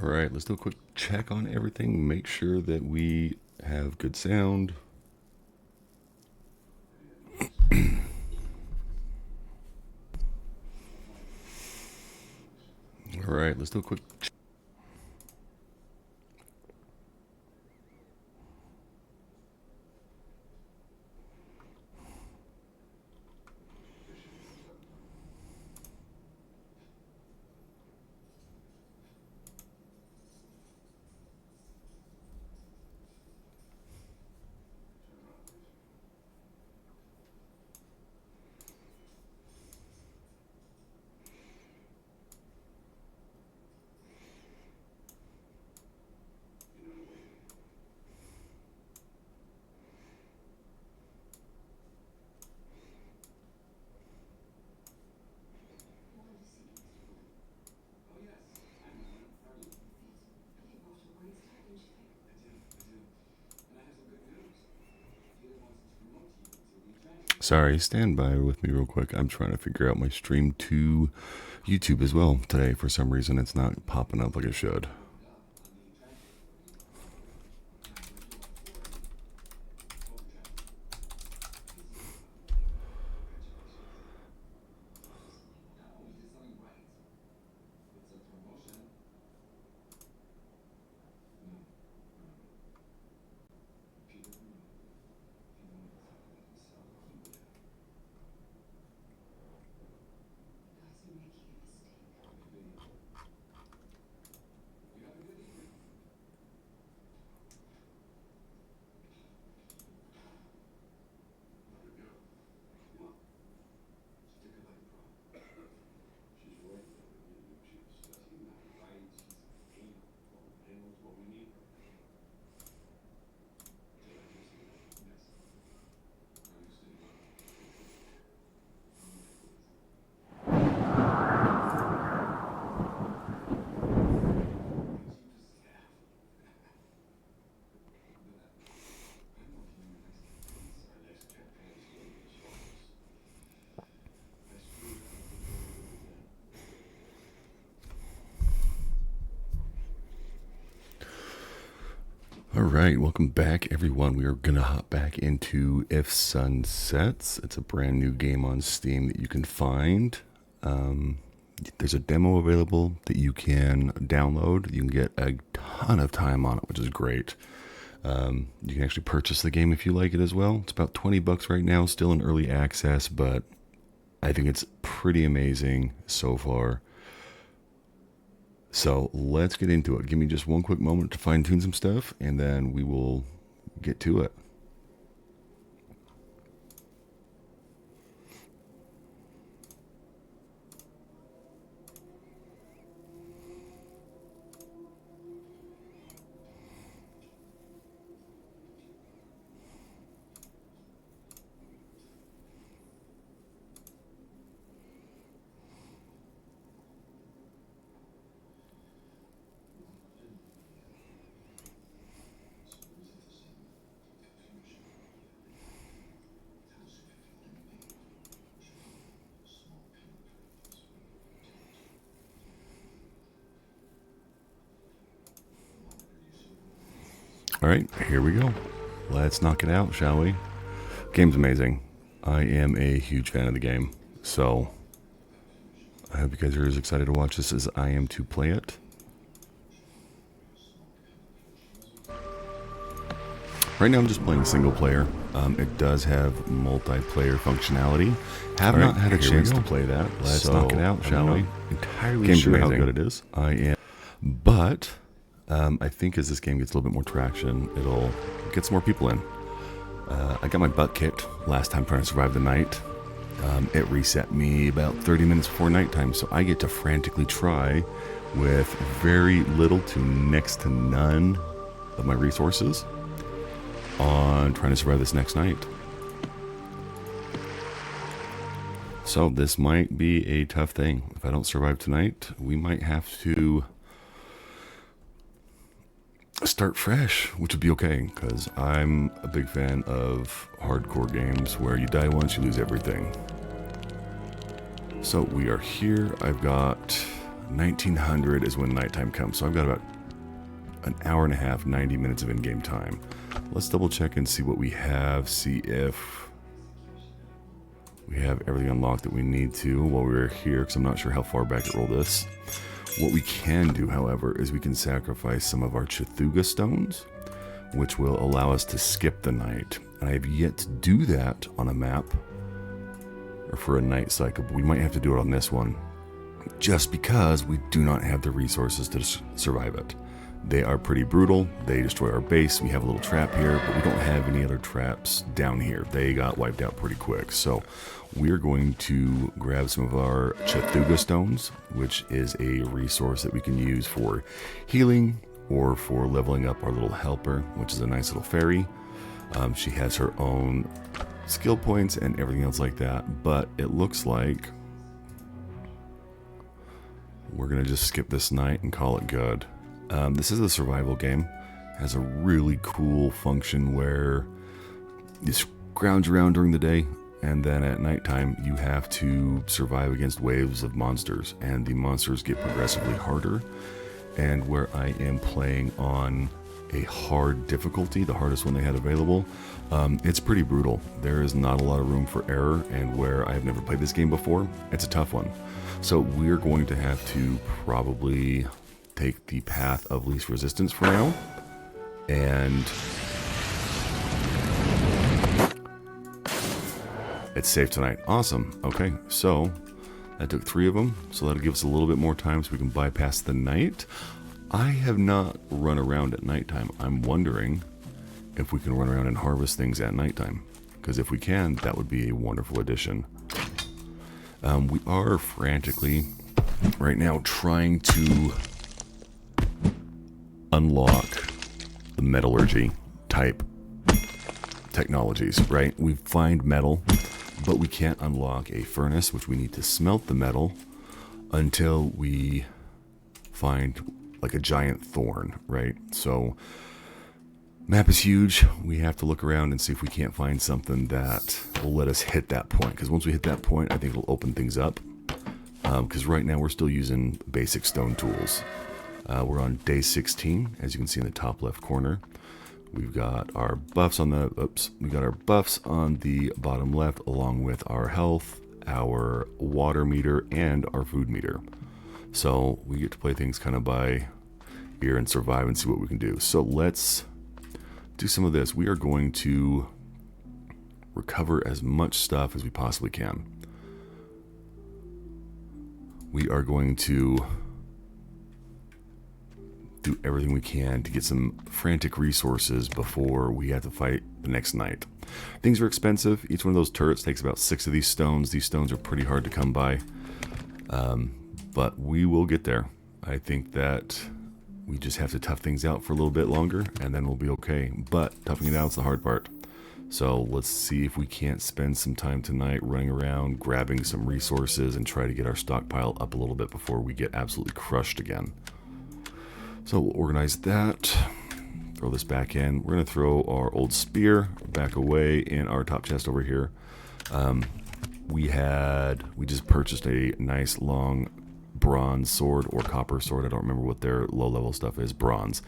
Alright, let's do a quick check on everything. Make sure that we have good sound. Alright, let's do a quick check. Sorry, stand by with me real quick. I'm trying to figure out my stream to YouTube as well today. For some reason, it's not popping up like it should. Alright, welcome back everyone. We are going to hop back into If Sun Sets. It's a brand new game on Steam that you can find. There's a demo available that you can download. You can get a ton of time on it, which is great. You can actually purchase the game if you like it as well. It's about $20 right now, still in early access, but I think it's pretty amazing so far. So let's get into it. Give me just one quick moment to fine tune some stuff, and then we will get to it. Alright, here we go. Let's knock it out, shall we? Game's amazing. I am a huge fan of the game, so I hope you guys are as excited to watch this as I am to play it. Right now I'm just playing single player. It does have multiplayer functionality. Have not had a chance to play that. Let's knock it out, shall we? Entirely sure how good it is. I am, but I think as this game gets a little bit more traction, it'll get some more people in. I got my butt kicked last time trying to survive the night. It reset me about 30 minutes before nighttime, so I get to frantically try with very little to next to none of my resources on trying to survive this next night. So this might be a tough thing. If I don't survive tonight, we might have to start fresh, which would be okay, because I'm a big fan of hardcore games where you die once, you lose everything. So we are here. I've got 1900 is when nighttime comes, so I've got about an hour and a half, 90 minutes of in-game time. Let's double check and see what we have, see if we have everything unlocked that we need to while we're here, because I'm not sure how far back it rolled this. What we can do, however, is we can sacrifice some of our Chathuga stones, which will allow us to skip the night. And I have yet to do that on a map, or for a night cycle, but we might have to do it on this one, just because we do not have the resources to survive it. They are pretty brutal. They destroy our base. We have a little trap here, but we don't have any other traps down here. They got wiped out pretty quick. So we're going to grab some of our Chathuga stones, which is a resource that we can use for healing or for leveling up our little helper, which is a nice little fairy. She has her own skill points and everything else like that, but it looks like we're going to just skip this night and call it good. This is a survival game. It has a really cool function where you scrounge around during the day, and then at nighttime you have to survive against waves of monsters, and the monsters get progressively harder. And where I am playing on a hard difficulty, the hardest one they had available, it's pretty brutal. There is not a lot of room for error, and where I've never played this game before, it's a tough one. So we're going to have to probably take the path of least resistance for now, and it's safe tonight. Awesome. Okay, so that took 3 of them, so that'll give us a little bit more time so we can bypass the night. I have not run around at nighttime. I'm wondering if we can run around and harvest things at nighttime, because if we can, that would be a wonderful addition. We are frantically right now trying to unlock the metallurgy type technologies, right? We find metal, but we can't unlock a furnace, which we need to smelt the metal until we find like a giant thorn, right? So map is huge. We have to look around and see if we can't find something that will let us hit that point, because once we hit that point, I think it'll open things up, because right now we're still using basic stone tools. We're on day 16, as you can see in the top left corner. We've got our buffs on the bottom left, along with our health, our water meter, and our food meter. So we get to play things kind of by ear and survive and see what we can do. So let's do some of this. We are going to recover as much stuff as we possibly can. We are going to do everything we can to get some frantic resources before we have to fight the next night. Things are expensive. Each one of those turrets takes about 6 of these stones. These stones are pretty hard to come by, but we will get there. I think that we just have to tough things out for a little bit longer, and then we'll be okay. But toughing it out is the hard part. So let's see if we can't spend some time tonight running around, grabbing some resources, and try to get our stockpile up a little bit before we get absolutely crushed again. So we'll organize that, throw this back in. We're going to throw our old spear back away in our top chest over here. We just purchased a nice long bronze sword or copper sword. I don't remember what their low level stuff is. Bronze.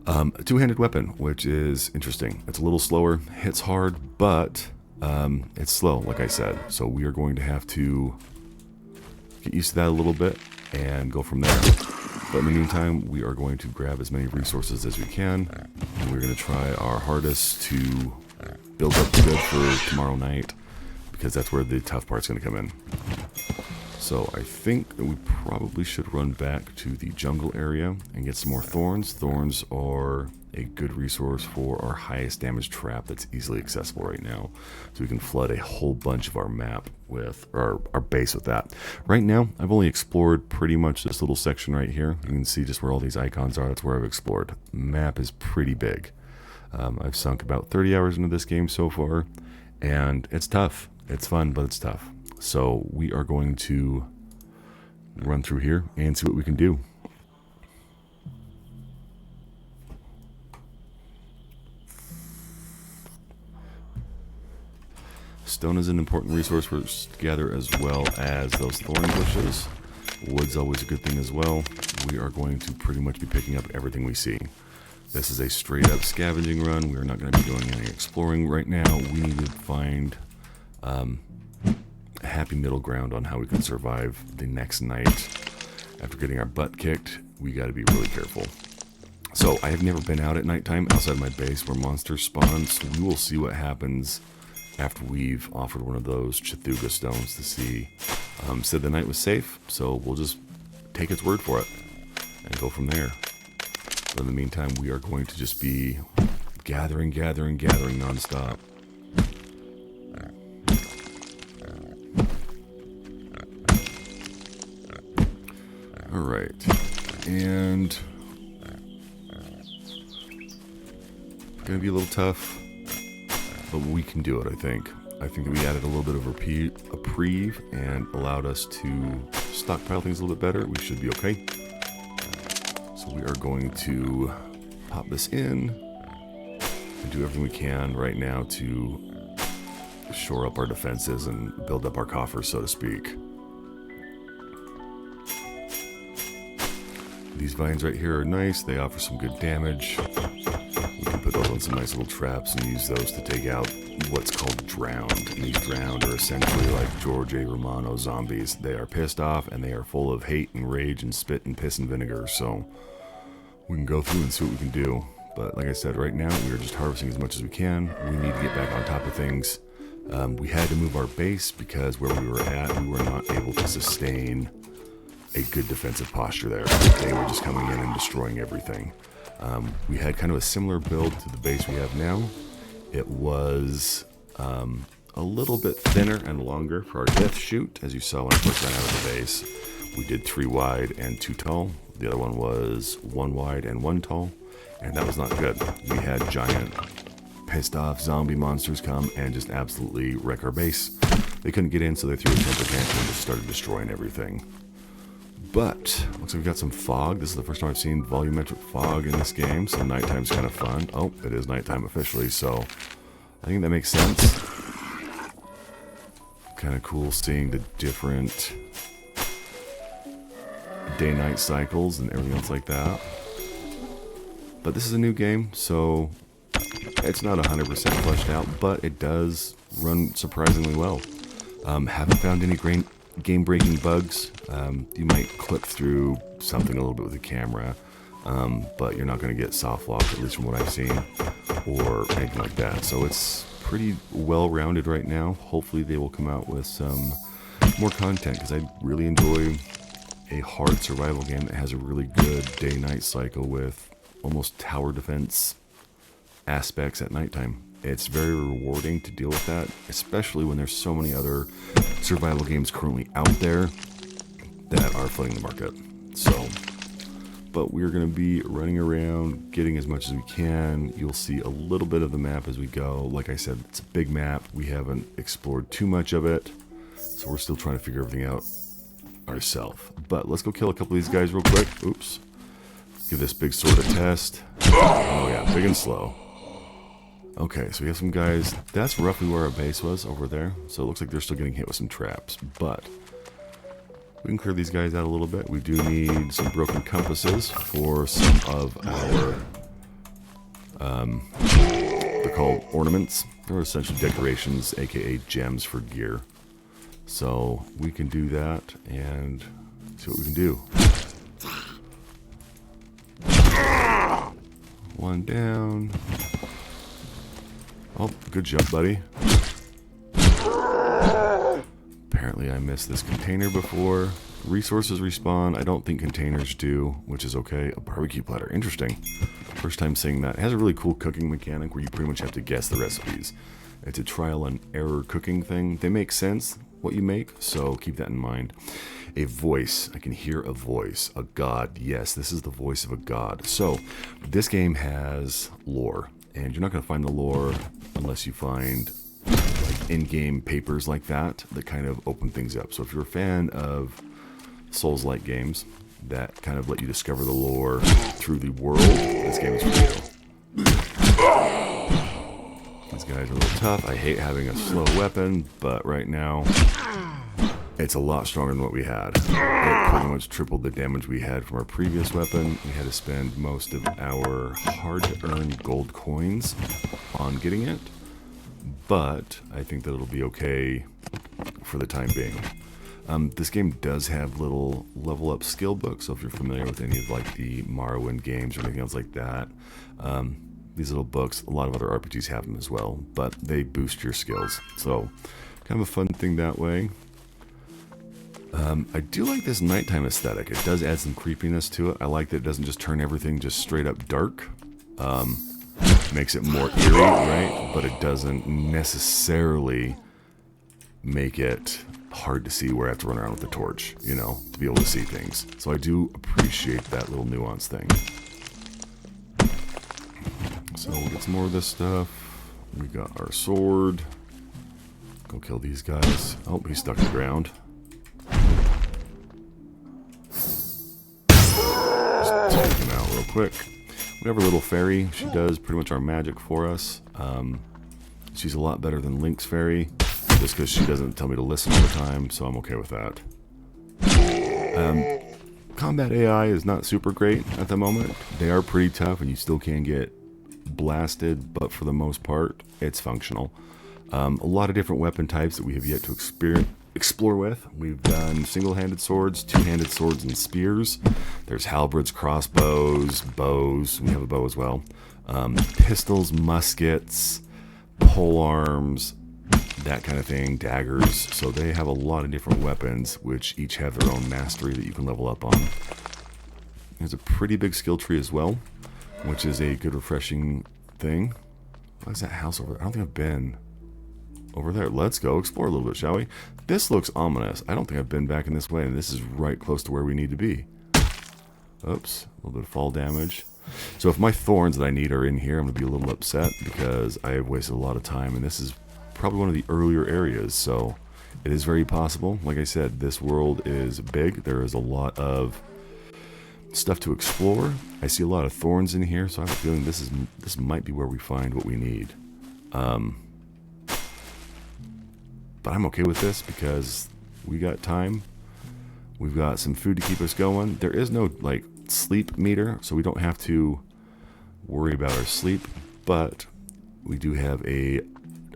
A two-handed weapon, which is interesting. It's a little slower, hits hard, but it's slow, like I said. So we are going to have to get used to that a little bit and go from there. But in the meantime, we are going to grab as many resources as we can, and we're going to try our hardest to build up good for tomorrow night, because that's where the tough part's going to come in. So I think that we probably should run back to the jungle area and get some more thorns. Thorns are a good resource for our highest damage trap that's easily accessible right now. So we can flood a whole bunch of our map with, or our base with that. Right now, I've only explored pretty much this little section right here. You can see just where all these icons are. That's where I've explored. Map is pretty big. I've sunk about 30 hours into this game so far, and it's tough. It's fun, but it's tough. So we are going to run through here and see what we can do. Stone is an important resource for us to gather, as well as those thorn bushes. Wood's always a good thing as well. we are going to pretty much be picking up everything we see. This is a straight up scavenging run. We are not going to be doing any exploring right now. We need to find a happy middle ground on how we can survive the next night. After getting our butt kicked, we got to be really careful. So I have never been out at nighttime outside my base where monsters spawn, so we will see what happens after we've offered one of those Chathuga stones to see. Said the night was safe, so we'll just take its word for it and go from there. But in the meantime, we are going to just be gathering nonstop. Alright, and it's going to be a little tough, but we can do it, I think. I think that we added a little bit of reprieve and allowed us to stockpile things a little bit better. We should be okay. So we are going to pop this in and do everything we can right now to shore up our defenses and build up our coffers, so to speak. These vines right here are nice. They offer some good damage. We can put those on some nice little traps and use those to take out what's called drowned. And these drowned are essentially like George A. Romano zombies. They are pissed off and they are full of hate and rage and spit and piss and vinegar. So we can go through and see what we can do. But like I said, right now we are just harvesting as much as we can. We need to get back on top of things. We had to move our base because where we were at, we were not able to sustain a good defensive posture there. They were just coming in and destroying everything. We had kind of a similar build to the base we have now. It was a little bit thinner and longer for our death chute, as you saw when I first ran out of the base. We did 3 wide and 2 tall. The other one was 1 wide and 1 tall, and that was not good. We had giant pissed off zombie monsters come and just absolutely wreck our base. They couldn't get in, so they threw a temper tantrum and just started destroying everything. But looks like we've got some fog. This is the first time I've seen volumetric fog in this game, so nighttime's kind of fun. Oh, it is nighttime officially, so I think that makes sense. Kind of cool seeing the different day-night cycles and everything else like that. But this is a new game, so it's not 100% fleshed out, but it does run surprisingly well. Haven't found any game-breaking bugs. You might clip through something a little bit with the camera, but you're not going to get soft lock, at least from what I've seen, or anything like that. So it's pretty well-rounded right now. Hopefully they will come out with some more content, because I really enjoy a hard survival game that has a really good day-night cycle with almost tower defense aspects at nighttime. It's very rewarding to deal with that, especially when there's so many other survival games currently out there that are flooding the market. So, but we're going to be running around, getting as much as we can. You'll see a little bit of the map as we go. Like I said, it's a big map. We haven't explored too much of it, so we're still trying to figure everything out ourselves. But let's go kill a couple of these guys real quick. Oops. Give this big sword a test. Oh yeah, big and slow. Okay, so we have some guys. That's roughly where our base was, over there. So it looks like they're still getting hit with some traps. But we can clear these guys out a little bit. We do need some broken compasses for some of our, they're called ornaments. They're essentially decorations, aka gems for gear. So we can do that and see what we can do. One down. Oh, good jump, buddy. Apparently I missed this container before. Resources respawn. I don't think containers do, which is okay. A barbecue platter. Interesting. First time seeing that. It has a really cool cooking mechanic where you pretty much have to guess the recipes. It's a trial and error cooking thing. They make sense, what you make, so keep that in mind. A voice. I can hear a voice. A god. Yes, this is the voice of a god. So, this game has lore. And you're not going to find the lore unless you find like in-game papers like that kind of open things up. So if you're a fan of Souls-like games that kind of let you discover the lore through the world, this game is for you. These guys are a little tough. I hate having a slow weapon, but right now It's a lot stronger than what we had. It pretty much tripled the damage we had from our previous weapon. We had to spend most of our hard-earned gold coins on getting it, but I think that it'll be okay for the time being. This game does have little level up skill books, so if you're familiar with any of like the Morrowind games or anything else like that, these little books, a lot of other RPGs have them as well, but they boost your skills, so kind of a fun thing that way. I do like this nighttime aesthetic. It does add some creepiness to it. I like that it doesn't just turn everything just straight up dark. Makes it more eerie, right? But it doesn't necessarily make it hard to see where I have to run around with a torch, you know, to be able to see things. So I do appreciate that little nuance thing. So we'll get some more of this stuff. We got our sword. Go kill these guys. Oh, he's stuck in the ground. Just take him out real quick. We have our little fairy. She does pretty much our magic for us. She's a lot better than Link's fairy, just because she doesn't tell me to listen all the time, so I'm okay with that. Combat AI is not super great at the moment. They are pretty tough, and you still can get blasted, but for the most part, it's functional. A lot of different weapon types that we have yet to explore with. We've done single-handed swords, two-handed swords, and spears. There's halberds, crossbows, bows. We have a bow as well. Pistols, muskets, pole arms, that kind of thing, daggers. So they have a lot of different weapons, which each have their own mastery that you can level up on. There's a pretty big skill tree as well, which is a good refreshing thing. What is that house over there? I don't think I've been over there. Let's go explore a little bit, shall we? This looks ominous. I don't think I've been back in this way, and this is right close to where we need to be. Oops, a little bit of fall damage. So if my thorns that I need are in here, I'm going to be a little upset because I have wasted a lot of time, and this is probably one of the earlier areas, so it is very possible. Like I said, this world is big. There is a lot of stuff to explore. I see a lot of thorns in here, so I have a feeling this might be where we find what we need. But I'm okay with this because we got time. We've got some food to keep us going. There is no like sleep meter, so we don't have to worry about our sleep, but we do have a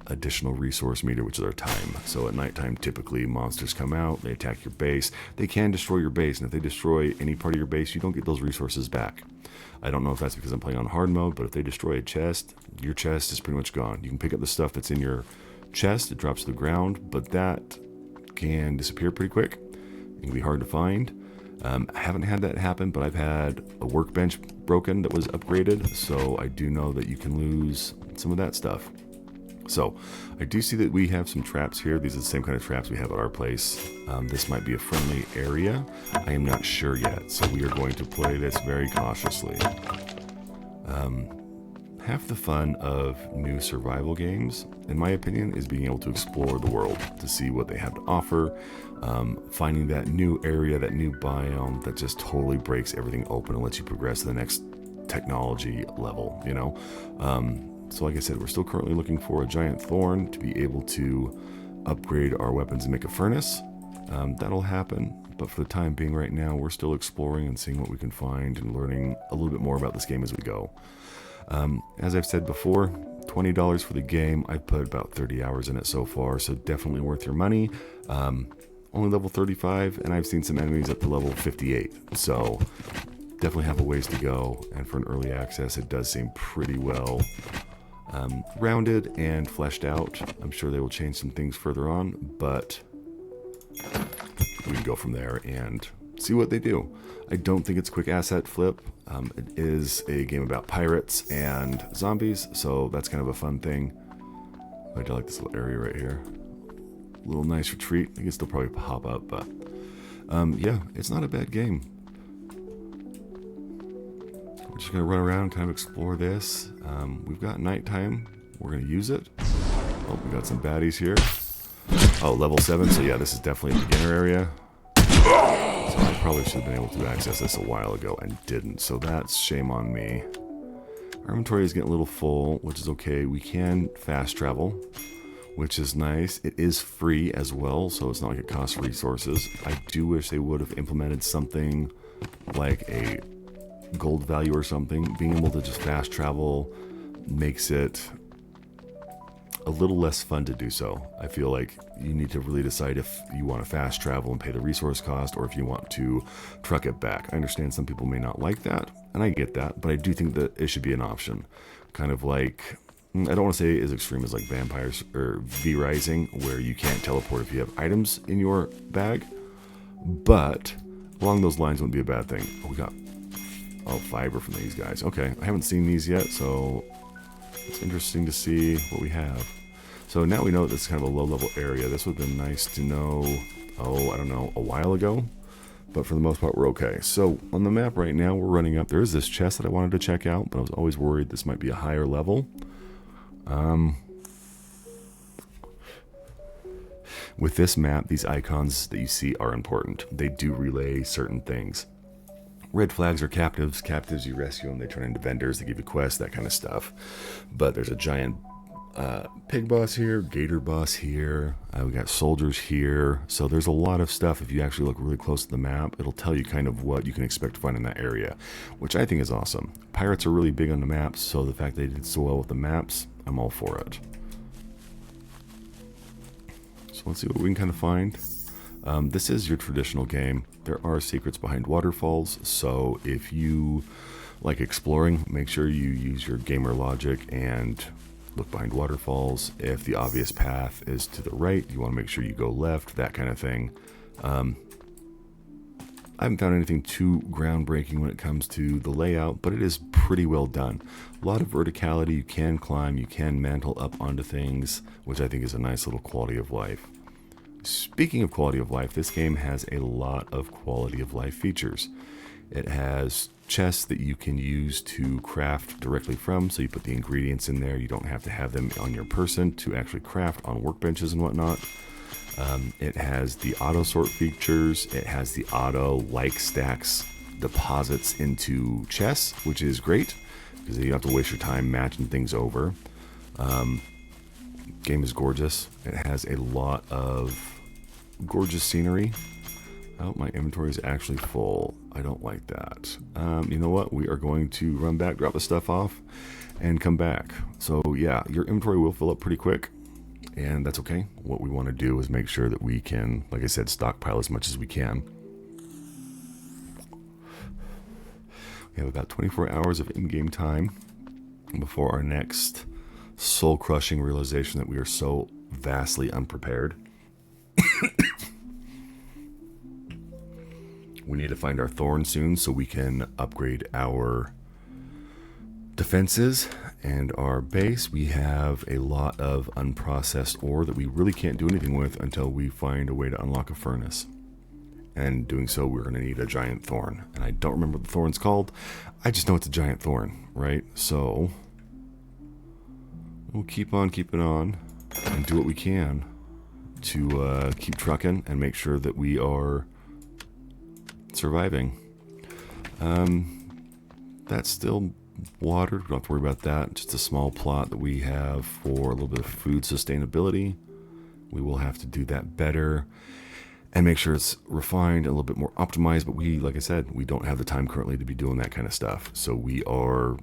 additional resource meter, which is our time. So at nighttime, typically monsters come out, they attack your base. They can destroy your base, and if they destroy any part of your base, you don't get those resources back. I don't know if that's because I'm playing on hard mode, but if they destroy a chest, your chest is pretty much gone. You can pick up the stuff that's in your chest, it drops to the ground, but that can disappear pretty quick. It can be hard to find. I haven't had that happen, but I've had a workbench broken that was upgraded, so I do know that you can lose some of that stuff. So I do see that we have some traps here. These are the same kind of traps we have at our place. This might be a friendly area. I am not sure yet, so we are going to play this very cautiously. Half the fun of new survival games, in my opinion, is being able to explore the world, to see what they have to offer, finding that new area, that new biome that just totally breaks everything open and lets you progress to the next technology level, you know? So like I said, we're still currently looking for a giant thorn to be able to upgrade our weapons and make a furnace. That'll happen, but for the time being right now, we're still exploring and seeing what we can find and learning a little bit more about this game as we go. As I've said before, $20 for the game. I've put about 30 hours in it so far, so definitely worth your money. Only level 35, and I've seen some enemies up to level 58, so definitely have a ways to go, and for an early access, it does seem pretty well rounded and fleshed out. I'm sure they will change some things further on, but we can go from there and see what they do. I don't think it's a quick asset flip. It is a game about pirates and zombies, so that's kind of a fun thing. I do like this little area right here. A little nice retreat. I can still probably pop up, but yeah, it's not a bad game. We're just going to run around, kind of explore this. We've got nighttime. We're going to use it. Oh, we got some baddies here. Oh, level 7. So yeah, this is definitely a beginner area. So I probably should have been able to access this a while ago and didn't. So that's shame on me. Our inventory is getting a little full, which is okay. We can fast travel. which is nice. It is free as well, so it's not like it costs resources. I do wish they would have implemented something like a gold value or something. Being able to just fast travel makes it a little less fun to do so. I feel like you need to really decide if you want to fast travel and pay the resource cost, or if you want to truck it back. I understand some people may not like that, and I get that, but I do think that it should be an option. Kind of like, I don't want to say as extreme as like Vampires or V-Rising, where you can't teleport if you have items in your bag, but along those lines wouldn't be a bad thing. Oh, we got fiber from these guys. Okay, I haven't seen these yet, so it's interesting to see what we have. So now we know that this is kind of a low-level area. This would have been nice to know, I don't know, a while ago. But for the most part, we're okay. So on the map right now, we're running up. There is this chest that I wanted to check out, but I was always worried this might be a higher level. With this map, these icons that you see are important. They do relay certain things. Red flags are captives. Captives, you rescue them, they turn into vendors, they give you quests, that kind of stuff. But there's a giant pig boss here, gator boss here, we got soldiers here. So there's a lot of stuff. If you actually look really close to the map, it'll tell you kind of what you can expect to find in that area, which I think is awesome. Pirates are really big on the maps, so the fact they did so well with the maps, I'm all for it. So let's see what we can kind of find. This is your traditional game. There are secrets behind waterfalls, so if you like exploring, make sure you use your gamer logic and look behind waterfalls. If the obvious path is to the right, you want to make sure you go left, that kind of thing. I haven't found anything too groundbreaking when it comes to the layout, but it is pretty well done. A lot of verticality, you can climb, you can mantle up onto things, which I think is a nice little quality of life. Speaking of quality of life, this game has a lot of quality of life features. It has chests that you can use to craft directly from, so you put the ingredients in there. You don't have to have them on your person to actually craft on workbenches and whatnot. It has the auto sort features. It has the auto like stacks deposits into chests, which is great because you don't have to waste your time matching things over. Game is gorgeous. It has a lot of gorgeous scenery. Oh, my inventory is actually full. I don't like that. You know what? We are going to run back, drop the stuff off, and come back. So yeah, your inventory will fill up pretty quick, and that's okay. What we want to do is make sure that we can, like I said, stockpile as much as we can. We have about 24 hours of in-game time before our next soul-crushing realization that we are so vastly unprepared. We need to find our thorn soon so we can upgrade our defenses and our base. We have a lot of unprocessed ore that we really can't do anything with until we find a way to unlock a furnace. And doing so, we're going to need a giant thorn. And I don't remember what the thorn's called. I just know it's a giant thorn, right? So we'll keep on keeping on and do what we can to keep trucking and make sure that we are surviving. That's still water. We don't have to worry about that. Just a small plot that we have for a little bit of food sustainability. We will have to do that better and make sure it's refined and a little bit more optimized. But we, like I said, we don't have the time currently to be doing that kind of stuff. So we are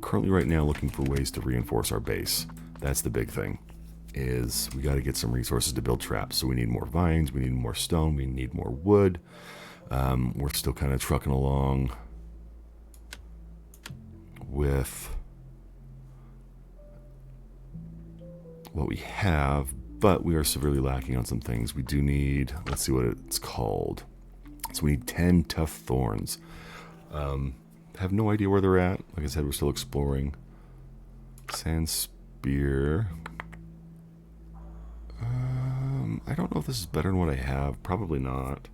currently right now looking for ways to reinforce our base. That's the big thing, is we got to get some resources to build traps. So we need more vines, we need more stone, we need more wood. We're still kind of trucking along with what we have, but we are severely lacking on some things. We do need, let's see what it's called. So we need 10 tough thorns. Have no idea where they're at. Like I said, we're still exploring. Sand spear. I don't know if this is better than what I have. Probably not.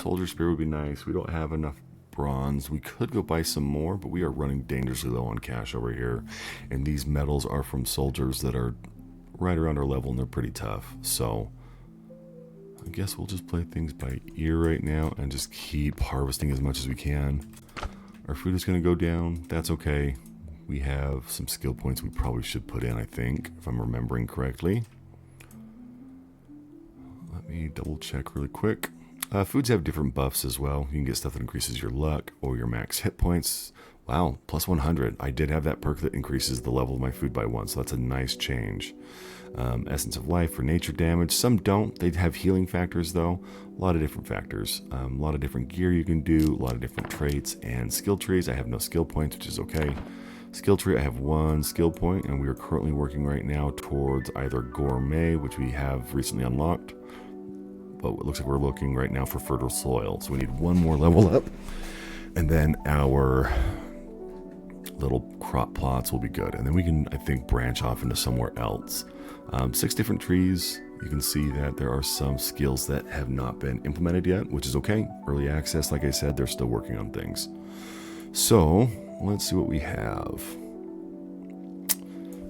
Soldier spear would be nice. We don't have enough bronze. We could go buy some more, but we are running dangerously low on cash over here. And these metals are from soldiers that are right around our level, and they're pretty tough. So I guess we'll just play things by ear right now and just keep harvesting as much as we can. Our food is going to go down. That's okay. We have some skill points we probably should put in, I think, if I'm remembering correctly. Let me double check really quick. Foods have different buffs as well. You can get stuff that increases your luck or your max hit points. Wow, plus 100. I did have that perk that increases the level of my food by 1, so that's a nice change. Essence of Life for nature damage. Some don't. They have healing factors, though. A lot of different factors. A lot of different gear you can do, a lot of different traits, and skill trees. I have no skill points, which is okay. Skill tree, I have 1 skill point, and we are currently working right now towards either Gourmet, which we have recently unlocked. But it looks like we're looking right now for Fertile Soil. So we need 1 more level up, and then our little crop plots will be good. And then we can, I think, branch off into somewhere else. 6 different trees. You can see that there are some skills that have not been implemented yet, which is okay. Early access, like I said, they're still working on things. So let's see what we have.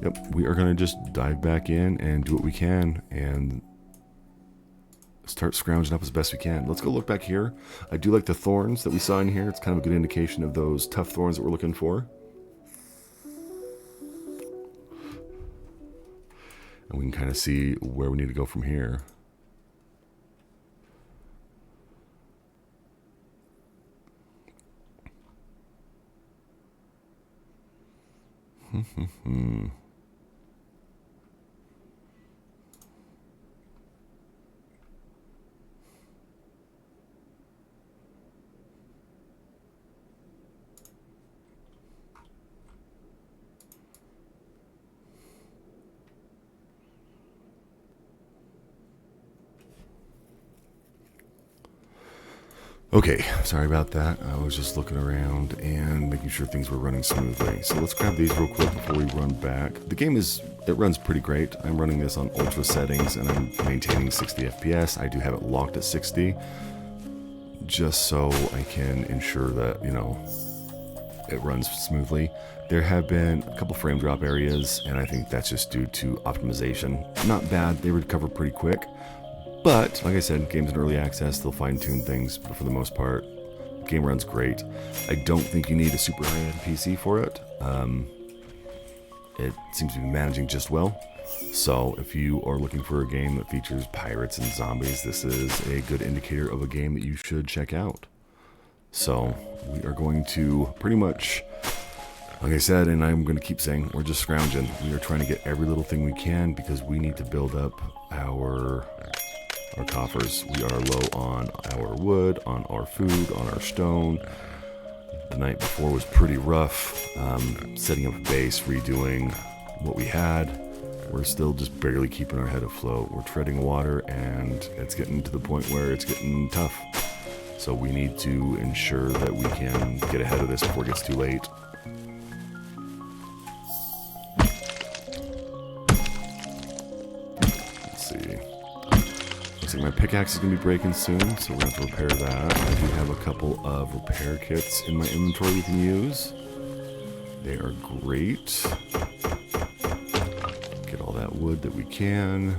Yep, we are going to just dive back in and do what we can and start scrounging up as best we can. Let's go look back here. I do like the thorns that we saw in here. It's kind of a good indication of those tough thorns that we're looking for. And we can kind of see where we need to go from here. Okay, sorry about that. I was just looking around and making sure things were running smoothly. So let's grab these real quick before we run back. The game it runs pretty great. I'm running this on ultra settings and I'm maintaining 60 FPS. I do have it locked at 60 just so I can ensure that, you know, it runs smoothly. There have been a couple frame drop areas and I think that's just due to optimization. Not bad, they recover pretty quick. But, like I said, game's in early access, they'll fine-tune things, but for the most part, the game runs great. I don't think you need a super high-end PC for it. It seems to be managing just well. So, if you are looking for a game that features pirates and zombies, this is a good indicator of a game that you should check out. So, we are going to pretty much, like I said, and I'm going to keep saying, we're just scrounging. We are trying to get every little thing we can because we need to build up our coffers. We are low on our wood, on our food, on our stone. The night before was pretty rough. Setting up a base, redoing what we had. We're still just barely keeping our head afloat. We're treading water and it's getting to the point where it's getting tough. So we need to ensure that we can get ahead of this before it gets too late. Let's see. Looks like my pickaxe is going to be breaking soon, so we're going to have to repair that. I do have a couple of repair kits in my inventory we can use. They are great. Get all that wood that we can.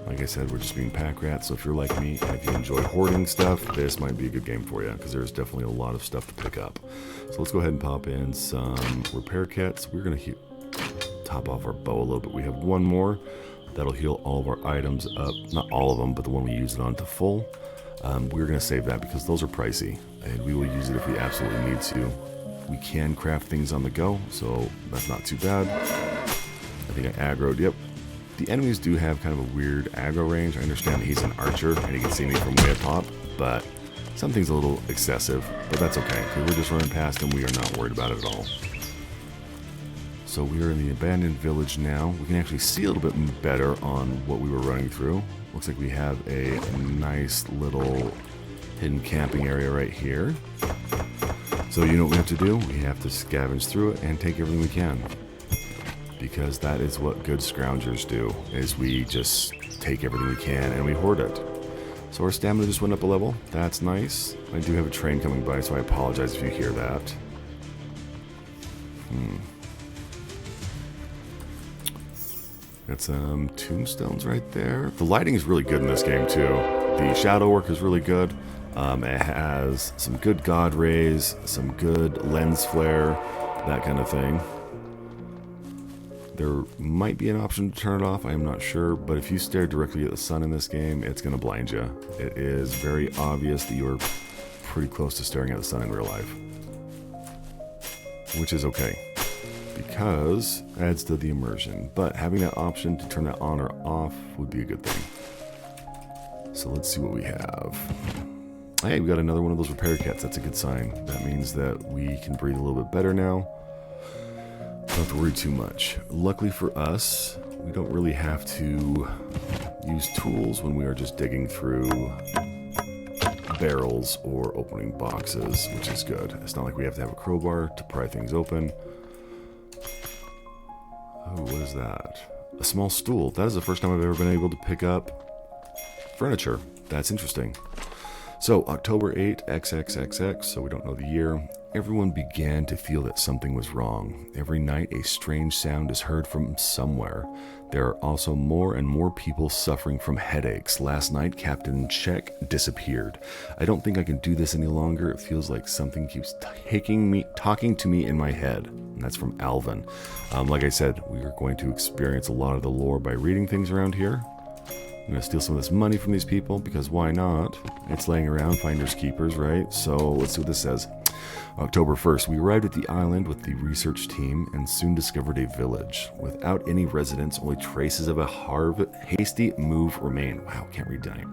Like I said, we're just being pack rats, so if you're like me and if you enjoy hoarding stuff, this might be a good game for you, because there's definitely a lot of stuff to pick up. So let's go ahead and pop in some repair kits. We're going to top off our bow a little bit. We have one more. That'll heal all of our items up. Not all of them, but the one we use it on to full. We're going to save that because those are pricey, and we will use it if we absolutely need to. We can craft things on the go, so that's not too bad. I think I aggroed, yep. The enemies do have kind of a weird aggro range. I understand that he's an archer, and he can see me from way up top, but something's a little excessive, but that's okay, because we're just running past him. We are not worried about it at all. So we are in the abandoned village now. We can actually see a little bit better on what we were running through. Looks like we have a nice little hidden camping area right here. So you know what we have to do? We have to scavenge through it and take everything we can. Because that is what good scroungers do, is we just take everything we can and we hoard it. So our stamina just went up a level. That's nice. I do have a train coming by, so I apologize if you hear that. Got some tombstones right there. The lighting is really good in this game too. The shadow work is really good. It has some good god rays, some good lens flare, that kind of thing. There might be an option to turn it off, I am not sure, but if you stare directly at the sun in this game, it's going to blind you. It is very obvious that you are pretty close to staring at the sun in real life. Which is okay, because it adds to the immersion. But having that option to turn that on or off would be a good thing. So let's see what we have. Hey, we got another one of those repair kits. That's a good sign. That means that we can breathe a little bit better now. Don't have to worry too much. Luckily for us, we don't really have to use tools when we are just digging through barrels or opening boxes, which is good. It's not like we have to have a crowbar to pry things open. Oh, what is that? A small stool. That is the first time I've ever been able to pick up furniture. That's interesting. So, October 8, XXXX, so we don't know the year. Everyone began to feel that something was wrong. Every night, a strange sound is heard from somewhere. There are also more and more people suffering from headaches. Last night, Captain Check disappeared. I don't think I can do this any longer. It feels like something keeps talking to me in my head. And that's from Alvin. Like I said, we are going to experience a lot of the lore by reading things around here. I'm going to steal some of this money from these people, because why not? It's laying around, finders keepers, right? So let's see what this says. October 1st, we arrived at the island with the research team and soon discovered a village. Without any residents, only traces of a hasty move remain. Wow, can't read tonight.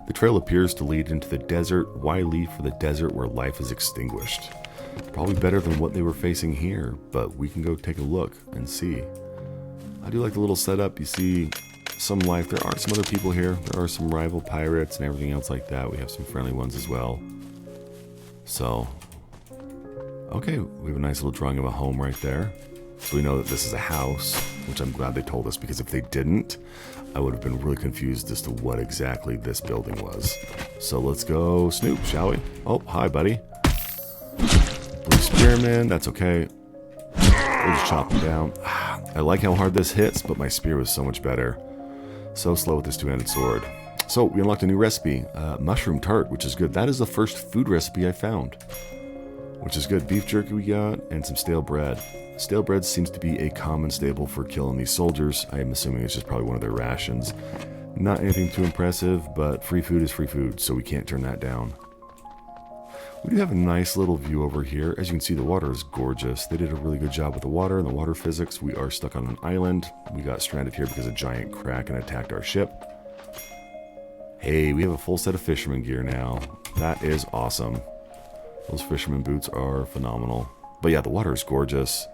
The trail appears to lead into the desert. Why leave for the desert where life is extinguished? Probably better than what they were facing here, but we can go take a look and see. I do like the little setup. You see some life. There are some other people here. There are some rival pirates and everything else like that. We have some friendly ones as well. So, okay, we have a nice little drawing of a home right there. So we know that this is a house, which I'm glad they told us, because if they didn't, I would have been really confused as to what exactly this building was. So let's go snoop, shall we? Oh, hi, buddy. Blue spearman, that's okay. We'll just chop him down. I like how hard this hits, but my spear was so much better. So slow with this two-handed sword. So we unlocked a new recipe, mushroom tart, which is good. That is the first food recipe I found, which is good. Beef jerky we got, and some stale bread. Stale bread seems to be a common staple for killing these soldiers. I am assuming it's just probably one of their rations. Not anything too impressive, but free food is free food, so we can't turn that down. We do have a nice little view over here. As you can see, the water is gorgeous. They did a really good job with the water and the water physics. We are stuck on an island. We got stranded here because a giant kraken attacked our ship. Hey, we have a full set of fisherman gear now. That is awesome. Those fisherman boots are phenomenal. But yeah, the water is gorgeous.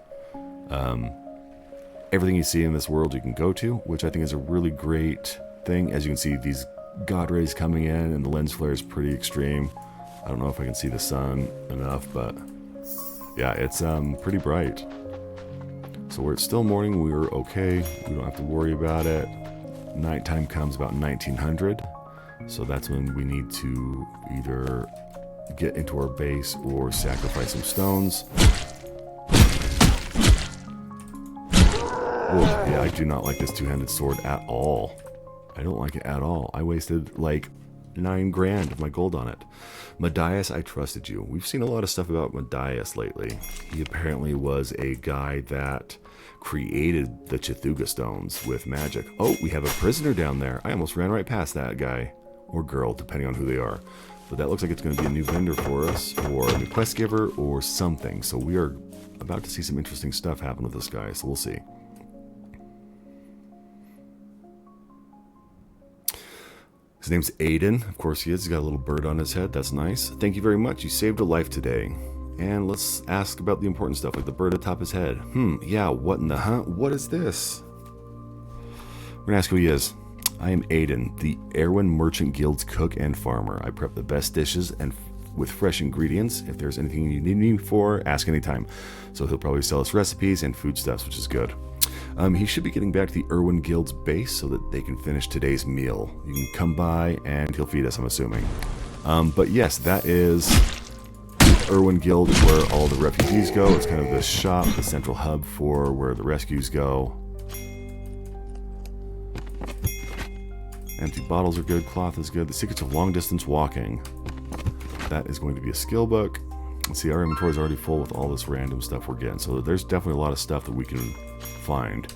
Everything you see in this world you can go to, which I think is a really great thing. As you can see, these god rays coming in, and the lens flare is pretty extreme. I don't know if I can see the sun enough, but yeah, it's pretty bright. So where it's still morning, we're okay. We don't have to worry about it. Nighttime comes about 1900. So that's when we need to either get into our base or sacrifice some stones. Oh, yeah, I do not like this two-handed sword at all. I don't like it at all. I wasted like 9 grand of my gold on it. Medias, I trusted you. We've seen a lot of stuff about Medias lately. He apparently was a guy that created the Cthulhu stones with magic. Oh, we have a prisoner down there. I almost ran right past that guy. Or girl, depending on who they are. But that looks like it's going to be a new vendor for us, or a new quest giver, or something. So we are about to see some interesting stuff happen with this guy, so we'll see. His name's Aiden. Of course he is. He's got a little bird on his head. That's nice. Thank you very much. You saved a life today. And let's ask about the important stuff, like the bird atop his head. Yeah, what in the What is this? We're going to ask who he is. I am Aiden, the Erwin Merchant Guild's cook and farmer. I prep the best dishes and with fresh ingredients. If there's anything you need me for, ask anytime. So he'll probably sell us recipes and foodstuffs, which is good. He should be getting back to the Erwin Guild's base so that they can finish today's meal. You can come by and he'll feed us, I'm assuming. But yes, that is Erwin Guild, is where all the refugees go. It's kind of the shop, the central hub for where the rescues go. Empty bottles are good. Cloth is good. The secrets of long distance walking. That is going to be a skill book. Let's see, our inventory is already full with all this random stuff we're getting. So there's definitely a lot of stuff that we can find.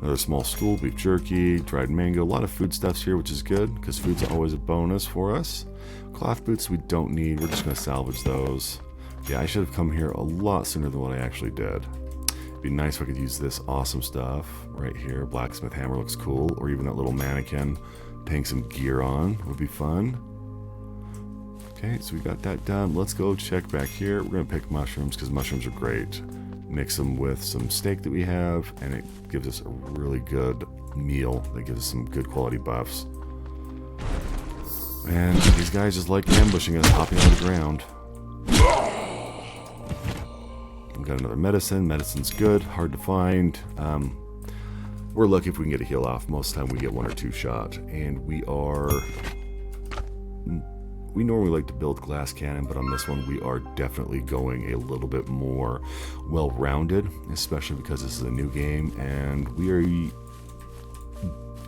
Another small stool, beef jerky, dried mango. A lot of foodstuffs here, which is good because food's always a bonus for us. Cloth boots we don't need. We're just going to salvage those. Yeah, I should have come here a lot sooner than what I actually did. It'd be nice if I could use this awesome stuff right here. Blacksmith hammer looks cool. Or even that little mannequin paying some gear on would be fun. Okay, so we got that done. Let's go check back here. We're going to pick mushrooms because mushrooms are great. Mix them with some steak that we have, and it gives us a really good meal that gives us some good quality buffs. And these guys just like ambushing us, hopping on the ground. We've got another medicine. Medicine's good, hard to find. We're lucky if we can get a heal off. Most of the time we get 1 or 2 shot. And we normally like to build glass cannon, but on this one we are definitely going a little bit more well-rounded, especially because this is a new game and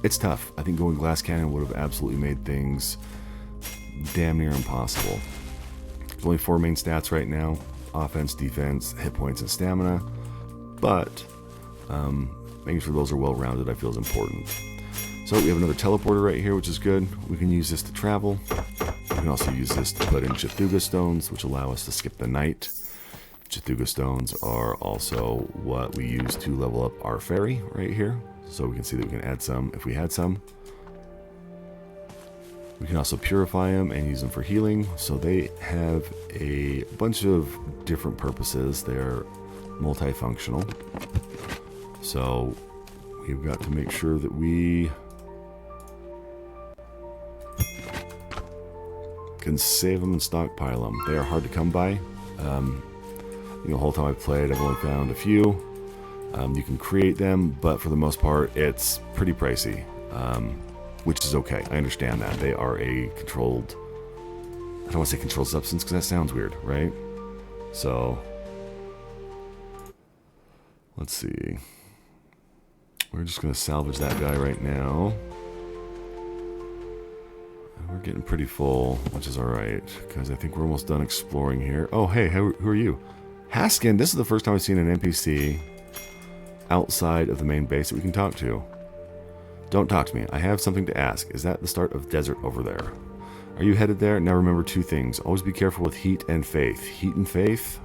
it's tough. I think going glass cannon would have absolutely made things damn near impossible. There's only 4 main stats right now: offense, defense, hit points, and stamina. But making sure those are well-rounded I feel is important. So we have another teleporter right here, which is good. We can use this to travel. We can also use this to put in Cthulhu stones, which allow us to skip the night. Cthulhu stones are also what we use to level up our ferry right here. So we can see that we can add some if we had some. We can also purify them and use them for healing. So they have a bunch of different purposes. They're multifunctional. So we've got to make sure that we can save them and stockpile them. They are hard to come by. The whole time I've played, I've only found a few. You can create them, but for the most part, it's pretty pricey, which is okay. I understand that. They are a controlled, I don't want to say controlled substance because that sounds weird, right? So, let's see. We're just going to salvage that guy right now. We're getting pretty full, which is alright, because I think we're almost done exploring here. Oh, hey, who are you? Haskin, this is the first time I've seen an NPC outside of the main base that we can talk to. Don't talk to me. I have something to ask. Is that the start of desert over there? Are you headed there? Now remember 2 things. Always be careful with heat and faith. Heat and faith?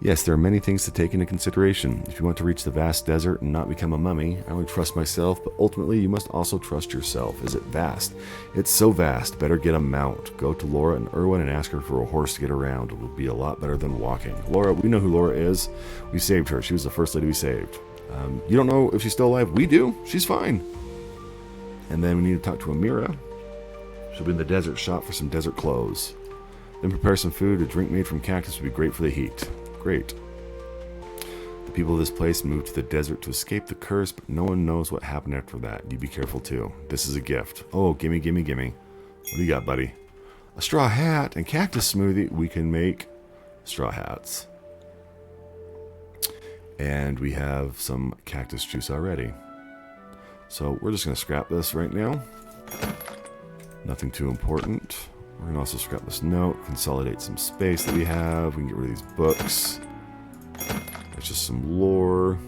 Yes, there are many things to take into consideration. If you want to reach the vast desert and not become a mummy, I only trust myself, but ultimately you must also trust yourself. Is it vast? It's so vast. Better get a mount. Go to Laura and Erwin and ask her for a horse to get around. It will be a lot better than walking. Laura, we know who Laura is. We saved her. She was the first lady we saved. You don't know if she's still alive? We do. She's fine. And then we need to talk to Amira. She'll be in the desert. Shop for some desert clothes. Then prepare some food. A drink made from cactus would be great for the heat. Great. The people of this place moved to the desert to escape the curse, but no one knows what happened after that. You be careful too. This is a gift. Oh, gimme, gimme, gimme. What do you got, buddy? A straw hat and cactus smoothie. We can make straw hats. And we have some cactus juice already. So we're just going to scrap this right now. Nothing too important. We're going to also scrap this note, consolidate some space that we have. We can get rid of these books. There's just some lore.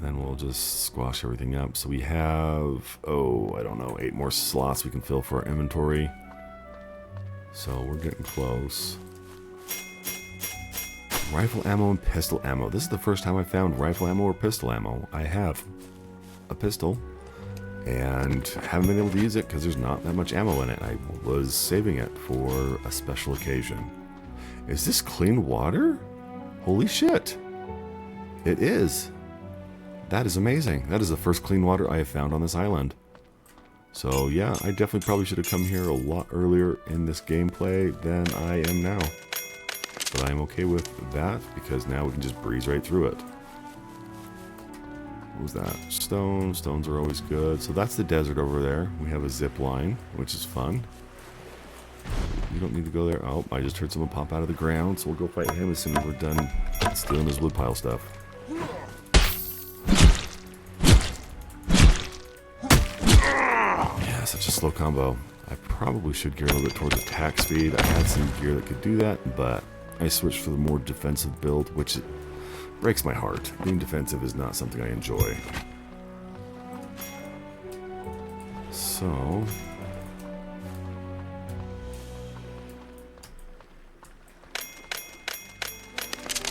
Then we'll just squash everything up. So we have, oh, I don't know, 8 more slots we can fill for our inventory. So we're getting close. Rifle ammo and pistol ammo. This is the first time I found rifle ammo or pistol ammo. I have a pistol and haven't been able to use it because there's not that much ammo in it. I was saving it for a special occasion. Is this clean water? Holy shit. It is. That is amazing. That is the first clean water I have found on this island. So yeah, I definitely probably should have come here a lot earlier in this gameplay than I am now. But I'm okay with that because now we can just breeze right through it. What was that? Stone. Stones are always good. So that's the desert over there. We have a zip line, which is fun. You don't need to go there. Oh, I just heard someone pop out of the ground, so we'll go fight him as soon as we're done stealing his woodpile stuff. slow combo. I probably should gear a little bit towards attack speed. I had some gear that could do that, but I switched for the more defensive build, which breaks my heart. Being defensive is not something I enjoy. So...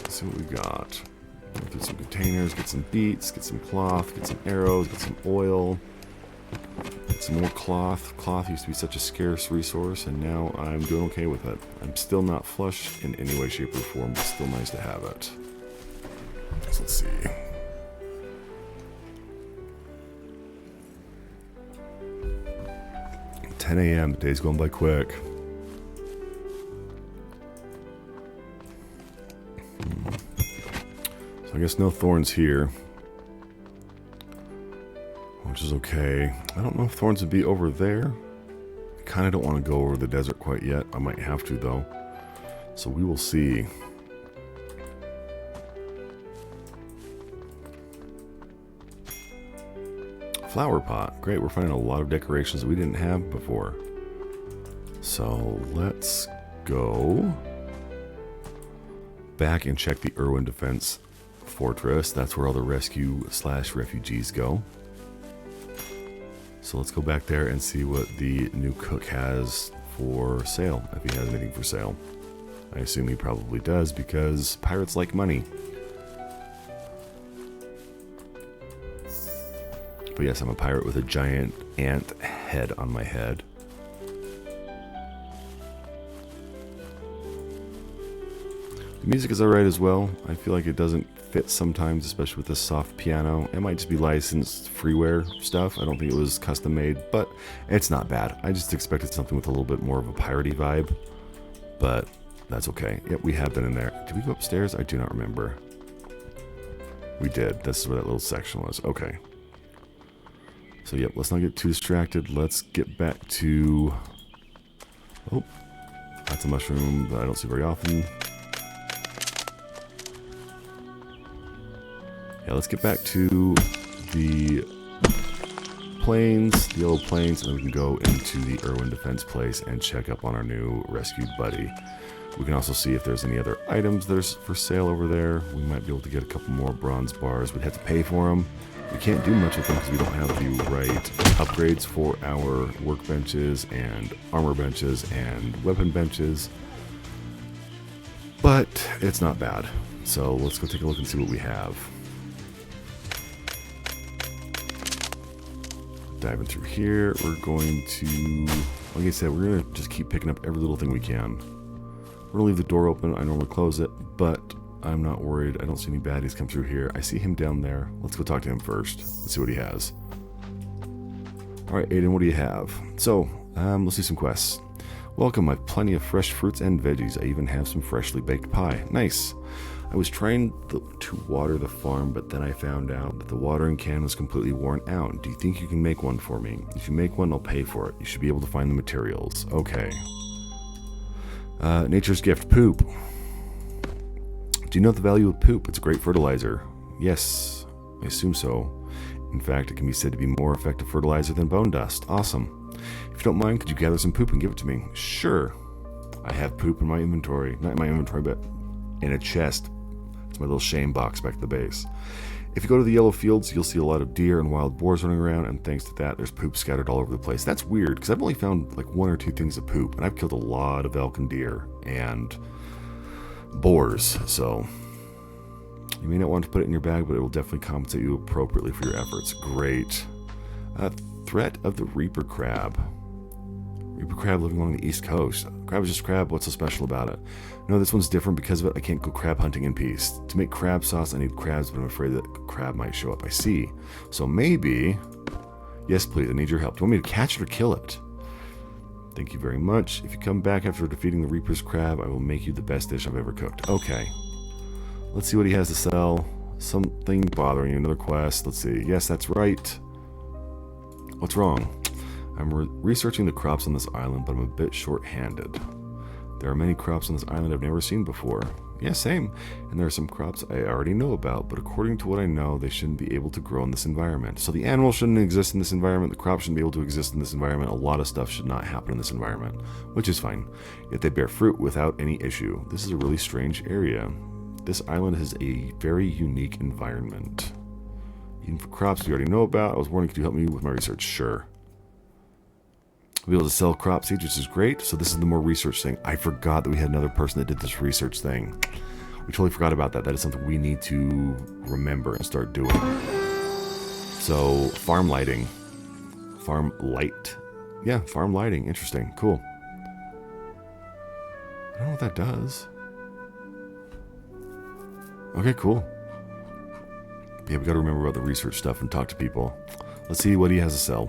let's see what we got. Go through some containers, get some beets, get some cloth, get some arrows, get some oil. Get some more cloth. Cloth used to be such a scarce resource, and now I'm doing okay with it. I'm still not flush in any way, shape, or form, but still nice to have it. So let's see. At 10 a.m. The day's going by quick. So I guess no thorns here. Which is okay. I don't know if thorns would be over there. I kind of don't want to go over the desert quite yet. I might have to, though. So we will see. Flower pot. Great, we're finding a lot of decorations that we didn't have before. So let's go back and check the Irwin Defense Fortress. That's where all the rescue/refugees go. So let's go back there and see what the new cook has for sale, if he has anything for sale. I assume he probably does, because pirates like money. But yes, I'm a pirate with a giant ant head on my head. The music is alright as well. I feel like it doesn't fit sometimes, especially with this soft piano. It might just be licensed freeware stuff. I don't think it was custom made, but it's not bad. I just expected something with a little bit more of a piratey vibe, but that's okay. Yep, we have been in there. Did we go upstairs? I do not remember. We did. This is where that little section was. Okay. So yep, let's not get too distracted. Let's get back to... oh, that's a mushroom that I don't see very often. Yeah, let's get back to the plains, the yellow plains, and then we can go into the Irwin Defense Place and check up on our new rescued buddy. We can also see if there's any other items that are for sale over there. We might be able to get a couple more bronze bars. We'd have to pay for them. We can't do much with them because we don't have the right upgrades for our workbenches and armor benches and weapon benches. But it's not bad. So let's go take a look and see what we have. Diving through here, we're going to, like I said, we're going to just keep picking up every little thing we can. We're going to leave the door open. I normally close it, but I'm not worried. I don't see any baddies come through here. I see him down there. Let's go talk to him first. Let's see what he has. Alright, Aiden, what do you have? So, let's do some quests. Welcome, I have plenty of fresh fruits and veggies. I even have some freshly baked pie. Nice. I was trying to water the farm, but then I found out that the watering can was completely worn out. Do you think you can make one for me? If you make one, I'll pay for it. You should be able to find the materials. Okay. Nature's gift, poop. Do you know the value of poop? It's a great fertilizer. Yes, I assume so. In fact, it can be said to be more effective fertilizer than bone dust. Awesome. If you don't mind, could you gather some poop and give it to me? Sure. I have poop in my inventory. Not in my inventory, but in a chest. It's my little shame box back at the base. If you go to the yellow fields, you'll see a lot of deer and wild boars running around, and thanks to that, there's poop scattered all over the place. That's weird, because I've only found like 1 or 2 things of poop, and I've killed a lot of elk and deer and boars, so you may not want to put it in your bag, but it will definitely compensate you appropriately for your efforts. Great. Threat of the Reaper Crab. Reaper crab living along the east coast. Crab is just crab. What's so special about it? No, this one's different because of it. I can't go crab hunting in peace. To make crab sauce, I need crabs, but I'm afraid that crab might show up. I see. So maybe... yes, please. I need your help. Do you want me to catch it or kill it? Thank you very much. If you come back after defeating the Reaper's crab, I will make you the best dish I've ever cooked. Okay. Let's see what he has to sell. Something bothering you. Another quest. Let's see. Yes, that's right. What's wrong? I'm researching the crops on this island, but I'm a bit short-handed. There are many crops on this island I've never seen before. Yeah, same. And there are some crops I already know about, but according to what I know, they shouldn't be able to grow in this environment. So the animals shouldn't exist in this environment, the crops shouldn't be able to exist in this environment, a lot of stuff should not happen in this environment, which is fine. Yet they bear fruit without any issue. This is a really strange area. This island has a very unique environment. Even for crops you already know about, I was wondering, could you help me with my research? Sure. I'll be able to sell crop seeds, which is great. So this is the more research thing. I forgot that we had another person that did this research thing. We totally forgot about that. That is something we need to remember and start doing. So farm lighting. Farm light. Yeah, farm lighting. Interesting. Cool. I don't know what that does. Okay, cool. Yeah, we got to remember about the research stuff and talk to people. Let's see what he has to sell.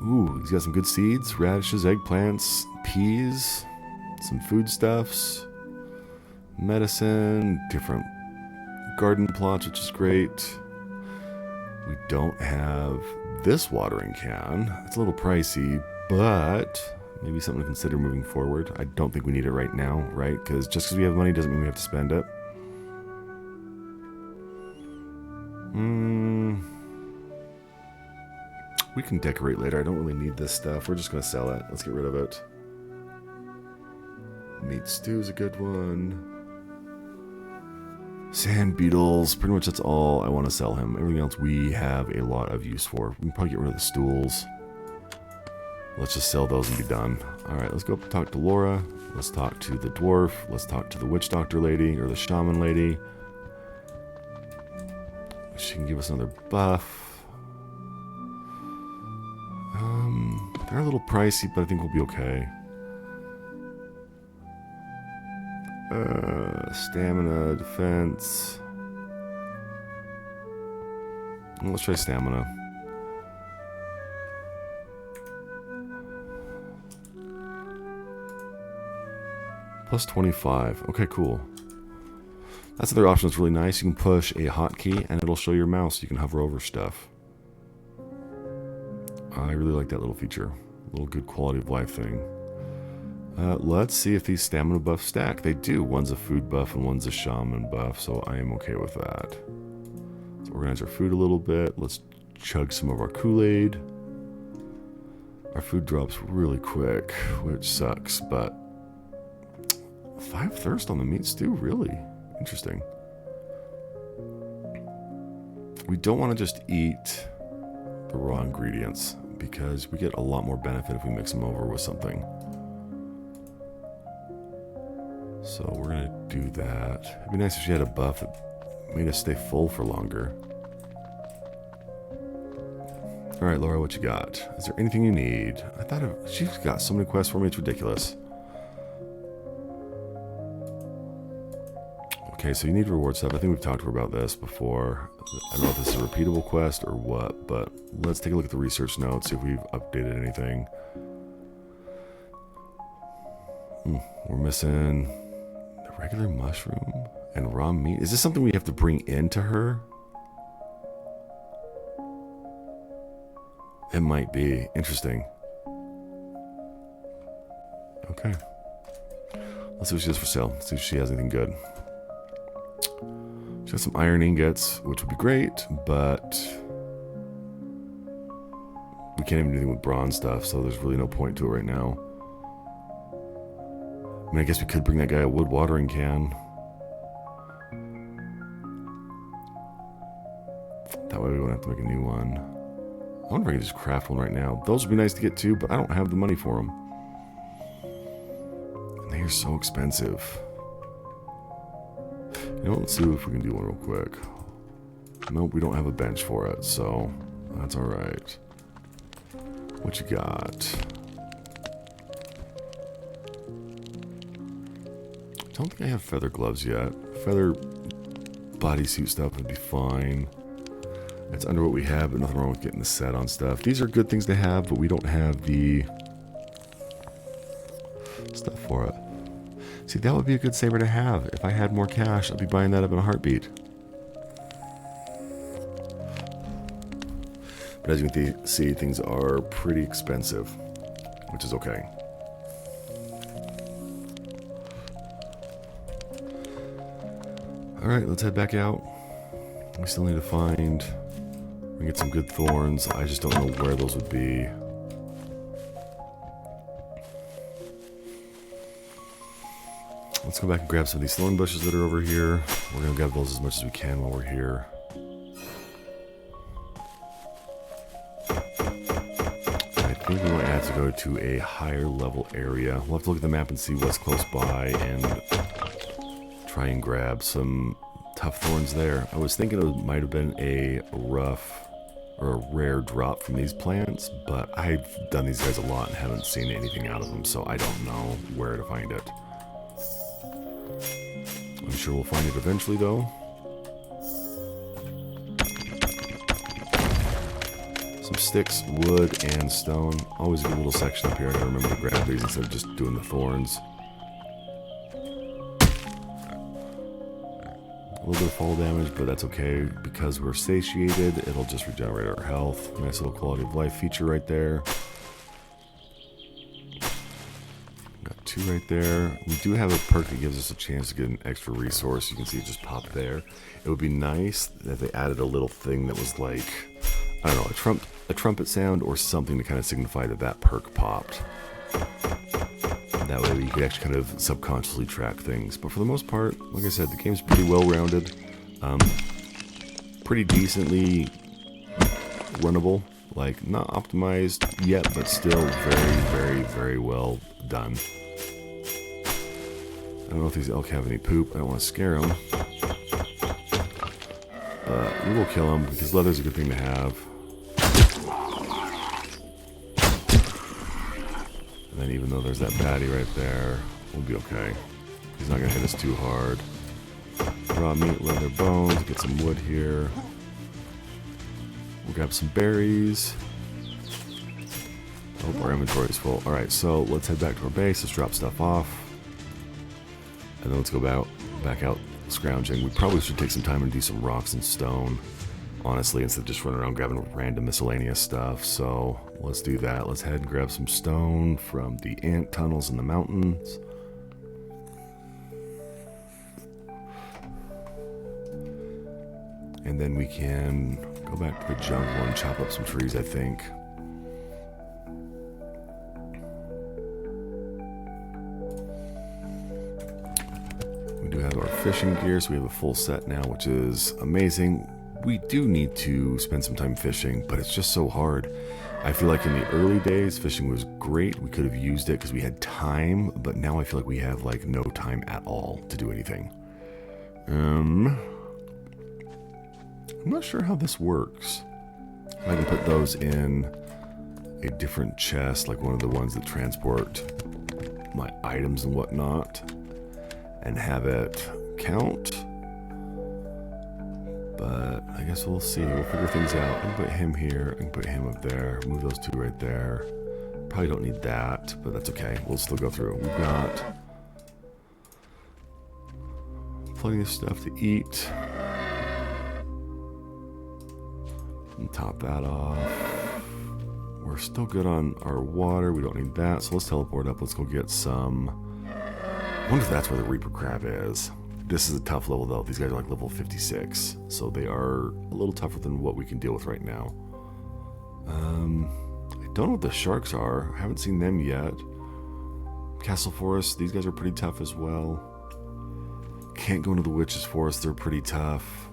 Ooh, he's got some good seeds, radishes, eggplants, peas, some foodstuffs, medicine, different garden plots, which is great. We don't have this watering can. It's a little pricey, but maybe something to consider moving forward. I don't think we need it right now, right? Because just because we have money doesn't mean we have to spend it. We can decorate later. I don't really need this stuff. We're just going to sell it. Let's get rid of it. Meat stew is a good one. Sand beetles. Pretty much that's all I want to sell him. Everything else we have a lot of use for. We can probably get rid of the stools. Let's just sell those and be done. Alright, let's go up and talk to Laura. Let's talk to the dwarf. Let's talk to the witch doctor lady, or the shaman lady. She can give us another buff. They're a little pricey, but I think we'll be okay. Stamina, defense. Let's try stamina. Plus 25. Okay, cool. That's another option that's really nice. You can push a hotkey and it'll show your mouse. You can hover over stuff. I really like that little feature. A little good quality of life thing. Let's see if these stamina buffs stack. They do. One's a food buff and one's a shaman buff, so I am okay with that. Let's organize our food a little bit. Let's chug some of our Kool-Aid. Our food drops really quick, which sucks, but 5 thirst on the meat stew? Really? Interesting. We don't want to just eat the raw ingredients because we get a lot more benefit if we mix them over with something. So we're going to do that. It'd be nice if she had a buff that made us stay full for longer. Alright, Laura, what you got? Is there anything you need? I thought she's got so many quests for me, it's ridiculous. Okay, so you need reward stuff. I think we've talked to her about this before. I don't know if this is a repeatable quest or what, but let's take a look at the research notes, see if we've updated anything. We're missing the regular mushroom and raw meat. Is this something we have to bring into her? It might be. Interesting. Okay. Let's see what she has for sale. Let's see if she has anything good. She has some iron ingots, which would be great, but we can't even do anything with bronze stuff, so there's really no point to it right now. I mean, I guess we could bring that guy a wood watering can. That way we won't have to make a new one. I wonder if I can just craft one right now. Those would be nice to get too, but I don't have the money for them. And they are so expensive. You know, let's see if we can do one real quick. Nope, we don't have a bench for it, so that's alright. What you got? I don't think I have feather gloves yet. Feather bodysuit stuff would be fine. It's under what we have, but nothing wrong with getting the set on stuff. These are good things to have, but we don't have the stuff for it. See, that would be a good saber to have. If I had more cash, I'd be buying that up in a heartbeat. But as you can see, things are pretty expensive, which is okay. Alright, let's head back out. We still need to find... We get some good thorns. I just don't know where those would be. Let's go back and grab some of these thorn bushes that are over here. We're going to grab those as much as we can while we're here. I think we might have to go to a higher level area. We'll have to look at the map and see what's close by and try and grab some tough thorns there. I was thinking it might have been a rough or a rare drop from these plants, but I've done these guys a lot and haven't seen anything out of them, so I don't know where to find it. I'm sure we'll find it eventually, though. Some sticks, wood, and stone. Always a good little section up here. I gotta remember to grab these instead of just doing the thorns. A little bit of fall damage, but that's okay. Because we're satiated, it'll just regenerate our health. Nice little quality of life feature right there. Got 2 right there. We do have a perk that gives us a chance to get an extra resource. You can see it just popped there. It would be nice that they added a little thing that was like, I don't know, a trumpet sound or something to kind of signify that that perk popped. That way you could actually kind of subconsciously track things. But for the most part, like I said, the game's pretty well-rounded. Pretty decently runnable. Like, not optimized yet, but still very, very, very well done. I don't know if these elk have any poop. I don't want to scare them. But we will kill them because leather's a good thing to have. And then even though there's that baddie right there, we'll be okay. He's not going to hit us too hard. Raw meat, leather bones, get some wood here. We'll grab some berries. Oh, our inventory is full. Alright, so let's head back to our base. Let's drop stuff off. And then let's go back out scrounging. We probably should take some time and do some rocks and stone, honestly, instead of just running around grabbing random miscellaneous stuff. So let's do that. Let's head and grab some stone from the ant tunnels in the mountains. And then we can go back to the jungle and chop up some trees, I think. We do have our fishing gear, so we have a full set now, which is amazing. We do need to spend some time fishing, but it's just so hard. I feel like in the early days, fishing was great. We could have used it because we had time, but now I feel like we have like no time at all to do anything. I'm not sure how this works. I can put those in a different chest, like one of the ones that transport my items and whatnot, and have it count. But I guess we'll see. We'll figure things out. I can put him here. I can put him up there. Move those 2 right there. Probably don't need that, but that's okay. We'll still go through. We've got plenty of stuff to eat. And top that off. We're still good on our water. We don't need that. So let's teleport up. Let's go get some. I wonder if that's where the Reaper Crab is. This is a tough level though. These guys are like level 56. So they are a little tougher than what we can deal with right now. I don't know what the sharks are. I haven't seen them yet. Castle Forest. These guys are pretty tough as well. Can't go into the Witch's Forest. They're pretty tough.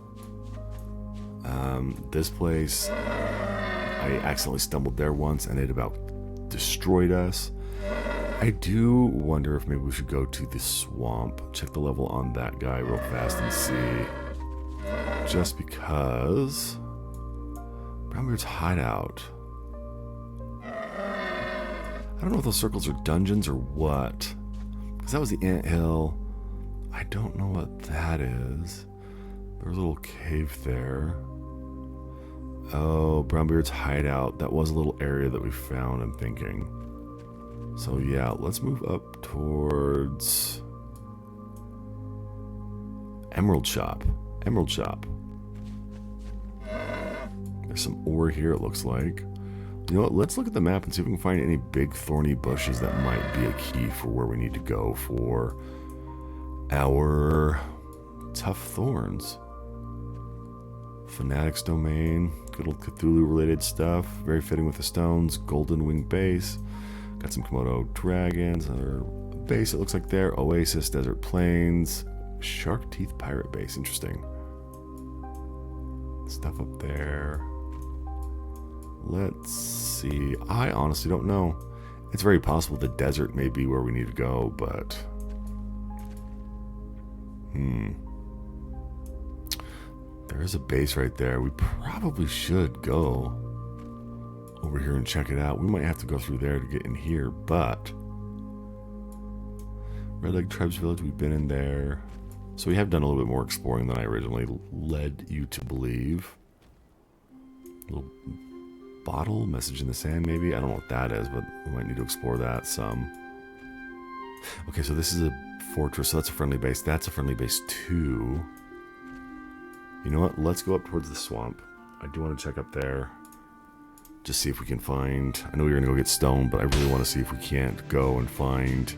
This place, I accidentally stumbled there once and it about destroyed us. I do wonder if maybe we should go to the swamp, check the level on that guy real fast and see. Just because Brownbeard's hideout. I don't know if those circles are dungeons or what. Because that was the anthill. I don't know what that is. There's a little cave there. Oh, Brownbeard's hideout. That was a little area that we found, I'm thinking. So yeah, let's move up towards Emerald Shop. Emerald Shop. There's some ore here, it looks like. You know what, let's look at the map and see if we can find any big thorny bushes that might be a key for where we need to go for our tough thorns. Fanatic's domain, good old Cthulhu-related stuff. Very fitting with the stones. Golden Wing base. Got some Komodo dragons. Another base it looks like there. Oasis, Desert Plains. Shark Teeth Pirate base. Interesting. Stuff up there. Let's see. I honestly don't know. It's very possible the desert may be where we need to go, but... There is a base right there. We probably should go over here and check it out. We might have to go through there to get in here, but... Red Leg Tribes Village, we've been in there. So we have done a little bit more exploring than I originally led you to believe. Little bottle, message in the sand maybe? I don't know what that is, but we might need to explore that some. Okay, so this is a fortress, so that's a friendly base. That's a friendly base too. You know what? Let's go up towards the swamp. I do want to check up there. Just see if we can find... I know we're going to go get stone, but I really want to see if we can't go and find...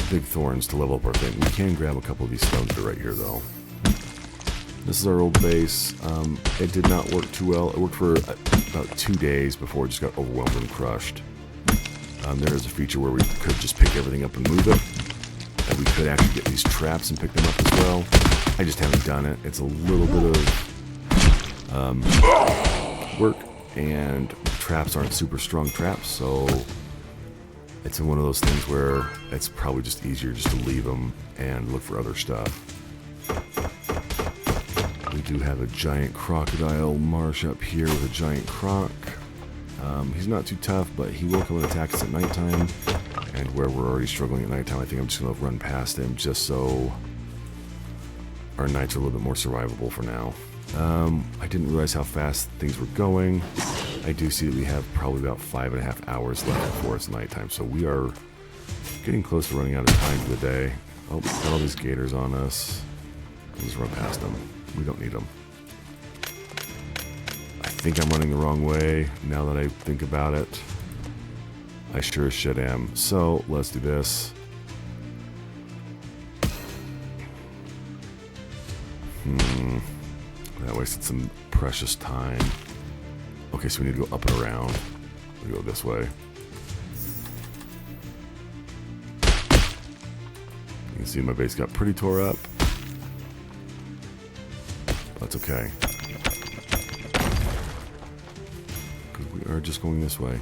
big thorns to level up our thing. We can grab a couple of these stones that are right here, though. This is our old base. It did not work too well. It worked for about 2 days before it just got overwhelmed and crushed. There is a feature where we could just pick everything up and move it. And we could actually get these traps and pick them up as well. I just haven't done it. It's a little bit of work, and traps aren't super strong traps, so it's one of those things where it's probably just easier just to leave them and look for other stuff. We do have a giant crocodile marsh up here with a giant croc. He's not too tough, but he will come and attack us at nighttime. And where we're already struggling at nighttime, I think I'm just going to run past him just so our nights are a little bit more survivable for now. I didn't realize how fast things were going. I do see that we have probably about 5.5 hours left before it's nighttime, so we are getting close to running out of time for the day. Oh, got all these gators on us. I'll just run past them. We don't need them. I think I'm running the wrong way now that I think about it. I sure as shit am. So, let's do this. That wasted some precious time. Okay, so we need to go up and around. We go this way. You can see my base got pretty tore up. That's okay. Because we are just going this way.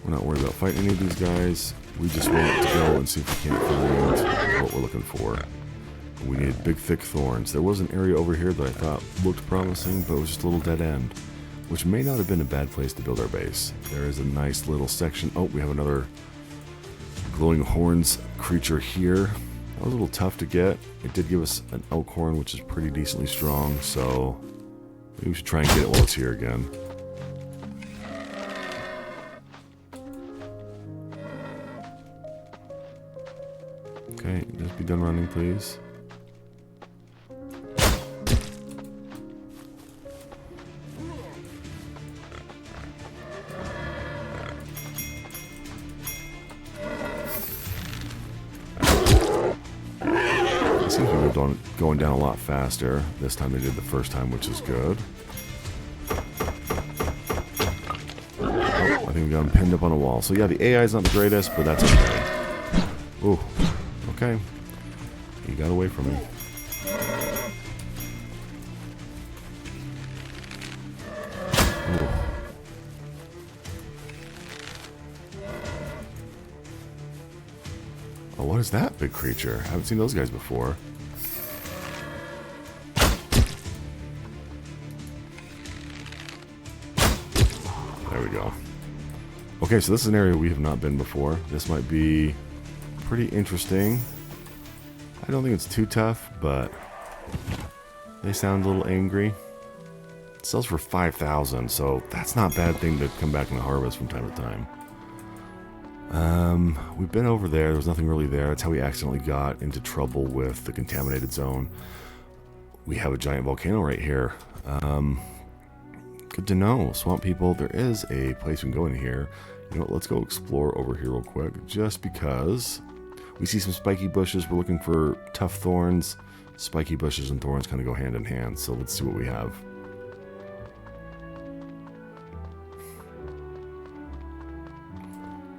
We're not worried about fighting any of these guys. We just want to go and see if we can't find what we're looking for. We need big, thick thorns. There was an area over here that I thought looked promising, but it was just a little dead end, which may not have been a bad place to build our base. There is a nice little section. Oh, we have another glowing horns creature here. That was a little tough to get. It did give us an elk horn, which is pretty decently strong, so maybe we should try and get it while it's here again. Okay, just be done running, please. It seems to be going down a lot faster this time than they did the first time, which is good. Oh, I think we got him pinned up on a wall. So yeah, the AI is not the greatest, but that's okay. Ooh, okay. He got away from me. Ooh. Oh, what is that big creature? I haven't seen those guys before. There we go. Okay, so this is an area we have not been before. This might be pretty interesting. I don't think it's too tough, but they sound a little angry. It sells for 5,000, so that's not a bad thing to come back and harvest from time to time. We've been over there. There was nothing really there. That's how we accidentally got into trouble with the contaminated zone. We have a giant volcano right here. Good to know. Swamp people, there is a place we can go in here. You know what, let's go explore over here real quick, just because we see some spiky bushes. We're looking for tough thorns. Spiky bushes and thorns kind of go hand in hand, so let's see what we have.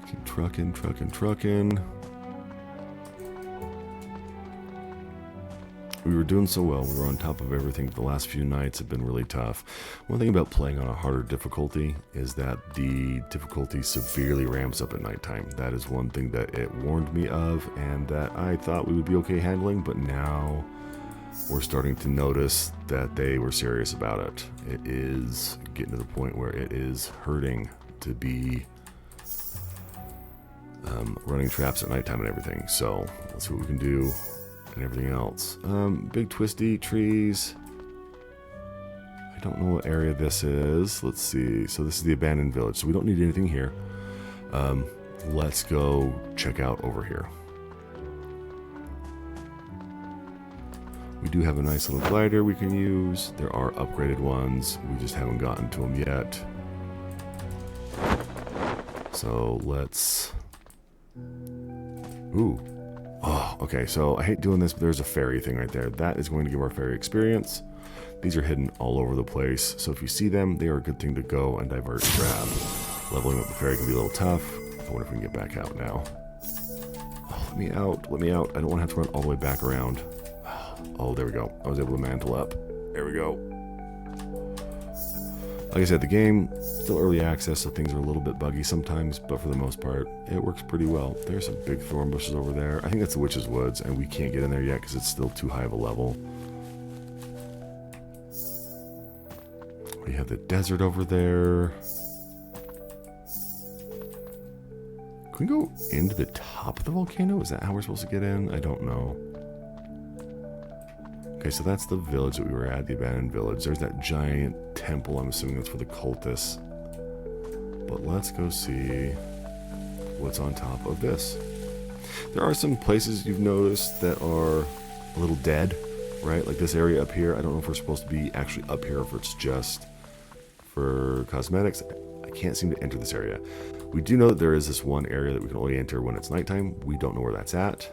Keep trucking. We were doing so well. We were on top of everything. The last few nights have been really tough. One thing about playing on a harder difficulty is that the difficulty severely ramps up at nighttime. That is one thing that it warned me of, and that I thought we would be okay handling, but now we're starting to notice that they were serious about it. It is getting to the point where it is hurting to be running traps at nighttime and everything. So let's see what we can do. And everything else. Big twisty trees. I don't know what area this is. Let's see. So this is the abandoned village. So we don't need anything here. Let's go check out over here. We do have a nice little glider we can use. There are upgraded ones. We just haven't gotten to them yet. So let's... Ooh. Oh, okay, so I hate doing this, but there's a ferry thing right there. That is going to give our ferry experience. These are hidden all over the place, so if you see them, they are a good thing to go and divert grab. Leveling up the ferry can be a little tough. I wonder if we can get back out now. Oh, let me out. I don't want to have to run all the way back around. Oh, there we go. I was able to mantle up. There we go. Like I said, the game, still early access, so things are a little bit buggy sometimes, but for the most part, it works pretty well. There's some big thorn bushes over there. I think that's the Witch's Woods, and we can't get in there yet because it's still too high of a level. We have the desert over there. Can we go into the top of the volcano? Is that how we're supposed to get in? I don't know. Okay, so that's the village that we were at, the abandoned village. There's that giant temple. I'm assuming that's for the cultists. But let's go see what's on top of this. There are some places you've noticed that are a little dead, right? Like this area up here. I don't know if we're supposed to be actually up here or if it's just for cosmetics. I can't seem to enter this area. We do know that there is this one area that we can only enter when it's nighttime. We don't know where that's at,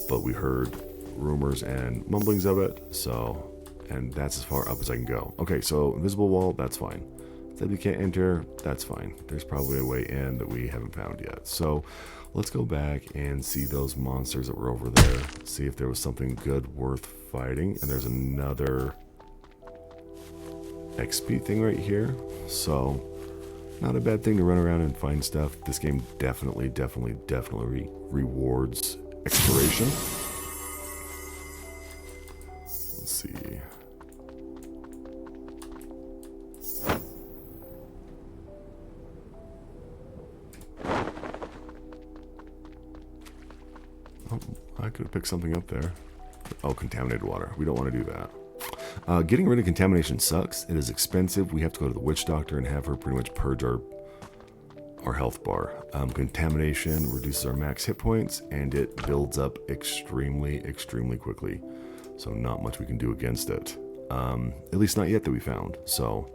but we heard rumors and mumblings of it, so, and that's as far up as I can go. Okay, so invisible wall, that's fine. Said we can't enter, that's fine. There's probably a way in that we haven't found yet. So let's go back and see those monsters that were over there, see if there was something good worth fighting. And there's another XP thing right here, so not a bad thing to run around and find stuff. This game definitely rewards exploration. Let's see. Oh, I could have picked something up there. Oh, contaminated water. We don't want to do that. Getting rid of contamination sucks. It is expensive. We have to go to the witch doctor and have her pretty much purge our health bar. Contamination reduces our max hit points and it builds up extremely quickly. So not much we can do against it. At least not yet that we found. So,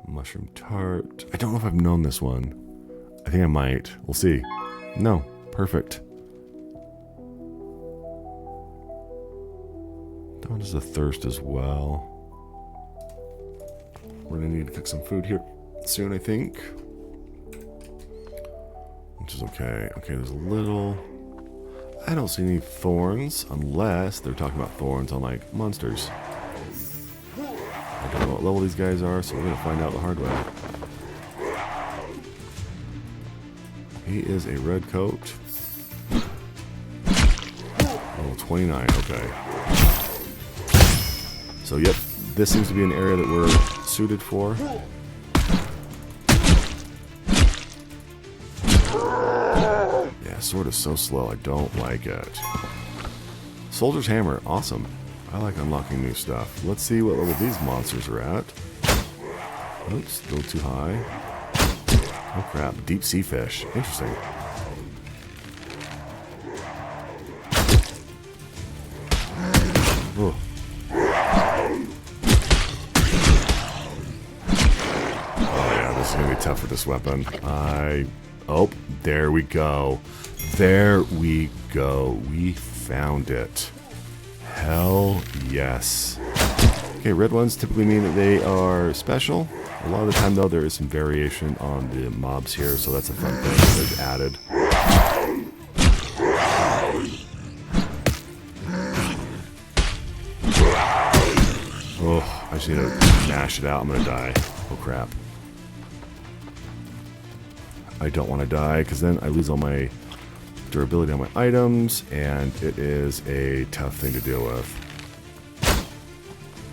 mushroom tart. I don't know if I've known this one. I think I might. We'll see. No. Perfect. That one is a thirst as well. We're going to need to cook some food here soon, I think. Which is okay. Okay, there's a little... I don't see any thorns, unless they're talking about thorns on, like, monsters. I don't know what level these guys are, so we're going to find out the hard way. He is a red coat. Level 29, okay. So, yep, this seems to be an area that we're suited for. Sword is so slow, I don't like it. Soldier's hammer, awesome. I like unlocking new stuff. Let's see what level these monsters are at. Oops, a little too high. Oh crap, deep sea fish. Interesting. Oh. Oh yeah, this is gonna be tough for this weapon. Oh, there we go. There we go. We found it. Hell yes. Okay, red ones typically mean that they are special. A lot of the time, though, there is some variation on the mobs here, so that's a fun thing that they've added. Oh, I just need to mash it out. I'm gonna die. Oh, crap. I don't want to die, because then I lose all my durability on my items, and it is a tough thing to deal with.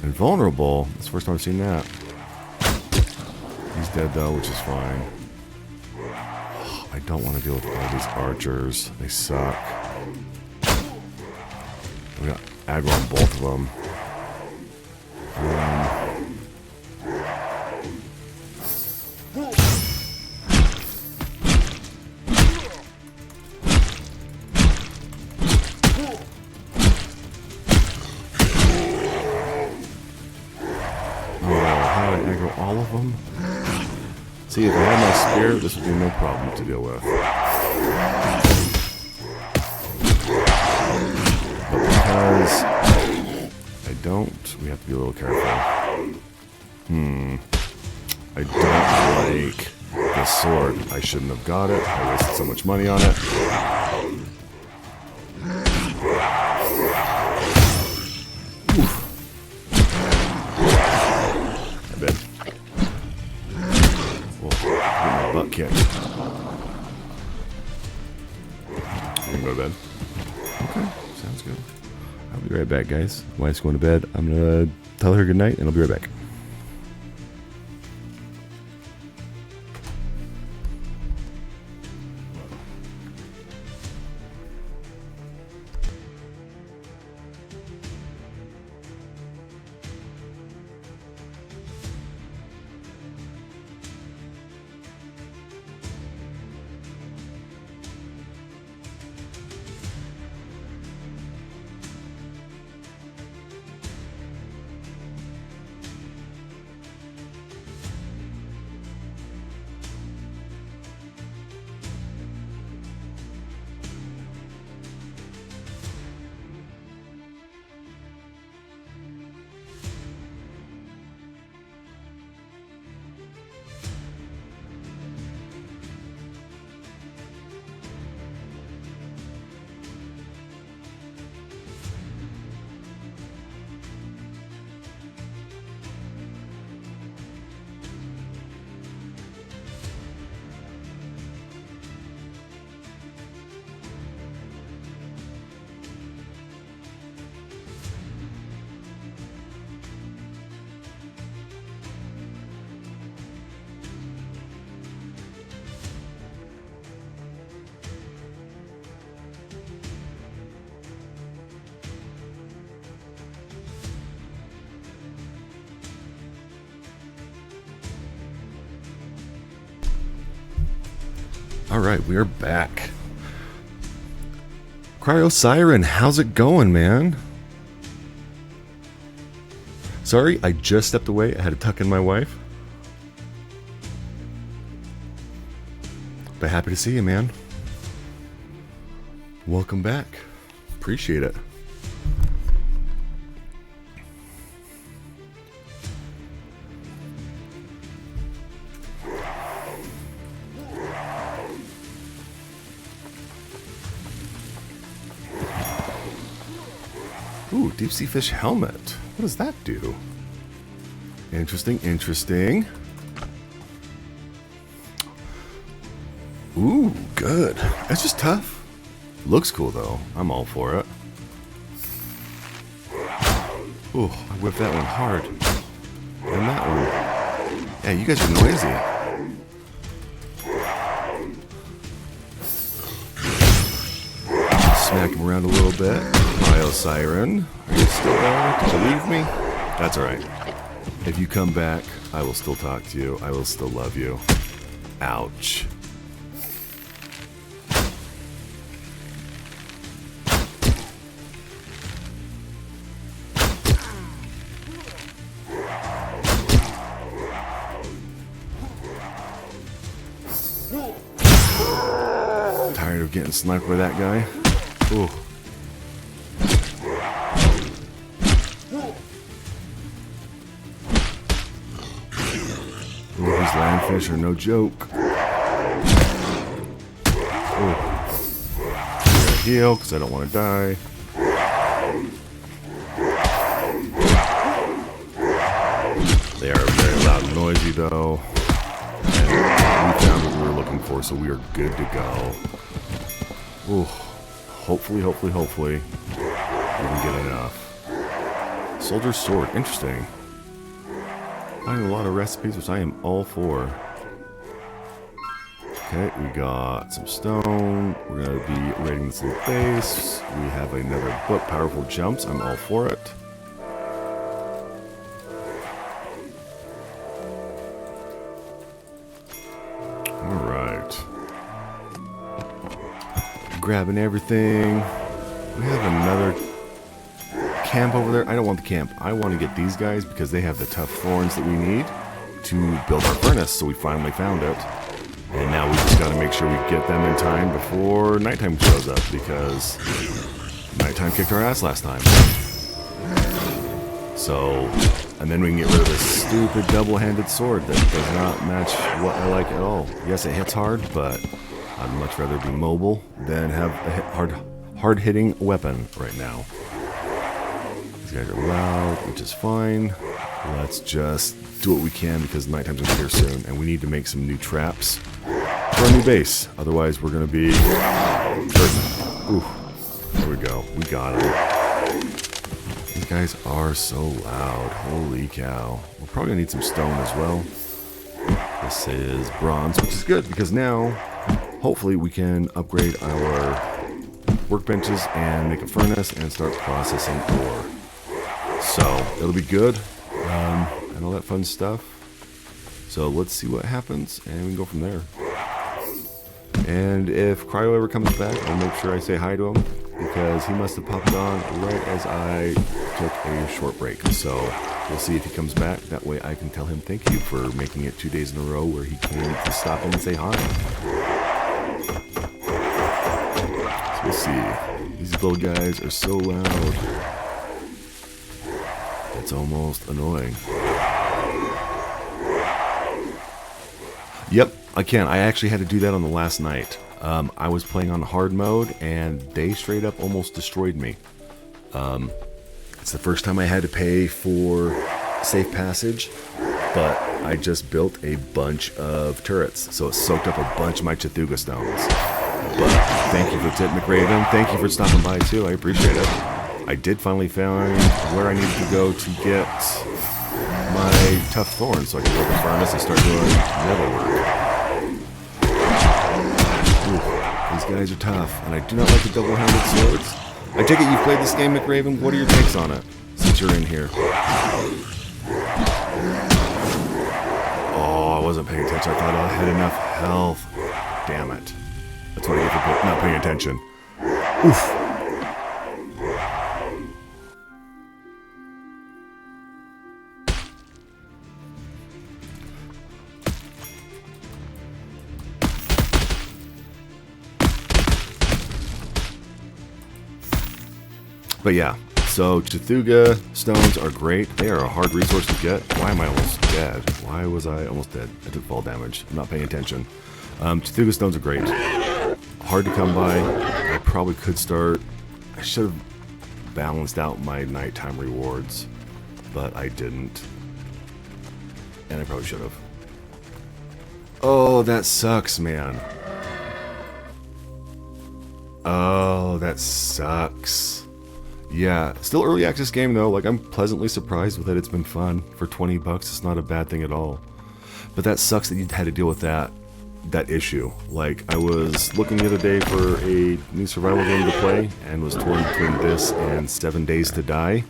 Invulnerable. It's the first time I've seen that. He's dead though, which is fine. I don't want to deal with all these archers. They suck. We got aggro on both of them. All of them? See, if I had my spear, this would be no problem to deal with. But because I don't, we have to be a little careful. I don't like this sword. I shouldn't have got it. I wasted so much money on it. Butt kicked. I'm gonna go to bed. Okay, sounds good. I'll be right back, guys. Wife's going to bed. I'm gonna tell her good night, and I'll be right back. Alright, we are back. Cryo Siren, how's it going, man? Sorry, I just stepped away. I had to tuck in my wife. But happy to see you, man. Welcome back. Appreciate it. Ooh, deep sea fish helmet. What does that do? Interesting, interesting. Ooh, good. That's just tough. Looks cool though. I'm all for it. Ooh, I whipped that one hard. And that one. Yeah, you guys are noisy. Smack him around a little bit. Cryo Siren, are you still there? Did you leave me? That's alright. If you come back, I will still talk to you. I will still love you. Ouch. Tired of getting sniped by that guy. Ooh. Ooh, these landfish are no joke. Ooh. I'm gonna heal because I don't want to die. They are very loud and noisy though. And we found what we were looking for, so we are good to go. Ooh. Hopefully we can get enough. Soldier's sword, interesting. Finding a lot of recipes, which I am all for. Okay, we got some stone. We're going to be raiding this little base. We have another book, Powerful Jumps. I'm all for it. Alright. Grabbing everything. We have another camp over there. I don't want the camp. I want to get these guys because they have the tough thorns that we need to build our furnace. So we finally found it. And now we just got to make sure we get them in time before nighttime shows up, because nighttime kicked our ass last time. So, and then we can get rid of this stupid double-handed sword that does not match what I like at all. Yes, it hits hard, but I'd much rather be mobile than have a hard-hitting weapon right now. These guys are loud, which is fine. Let's just do what we can because nighttime's gonna be here soon, and we need to make some new traps for our new base. Otherwise, we're gonna be hurting. Ooh, there we go. We got them. These guys are so loud. Holy cow. We're probably gonna need some stone as well. This is bronze, which is good because now, hopefully, we can upgrade our workbenches and make a furnace and start processing ore. So it'll be good. And all that fun stuff. So let's see what happens, and we can go from there. And if Cryo ever comes back, I'll make sure I say hi to him, because he must have popped on right as I took a short break. So we'll see if he comes back. That way I can tell him thank you for making it 2 days in a row where he came to stop in and say hi. So we'll see. These little guys are so loud. It's almost annoying. Yep, I can. I actually had to do that on the last night. I was playing on hard mode, and they straight up almost destroyed me. It's the first time I had to pay for safe passage, but I just built a bunch of turrets, so it soaked up a bunch of my Cthulhu stones. But thank you for the tip, McRaven. Thank you for stopping by, too. I appreciate it. I did finally find where I needed to go to get my tough thorns, so I can build the furnace and start doing metal work. Ooh, these guys are tough, and I do not like the double-handed swords. I take it you've played this game, McRaven. What are your takes on it since you're in here? Oh, I wasn't paying attention. I thought I had enough health. Damn it. That's what I get for not paying attention. Oof. But yeah, so Cthulhu stones are great. They are a hard resource to get. Why am I almost dead? Why was I almost dead? I took fall damage. I'm not paying attention. Cthulhu stones are great. Hard to come by. I probably could start... I should have balanced out my nighttime rewards, but I didn't. And I probably should have. Oh, that sucks, man. Oh, that sucks. Yeah, still early access game though. Like, I'm pleasantly surprised with it. It's been fun. For 20 bucks, it's not a bad thing at all. But that sucks that you had to deal with that issue. Like, I was looking the other day for a new survival game to play and was torn between this and 7 Days to Die.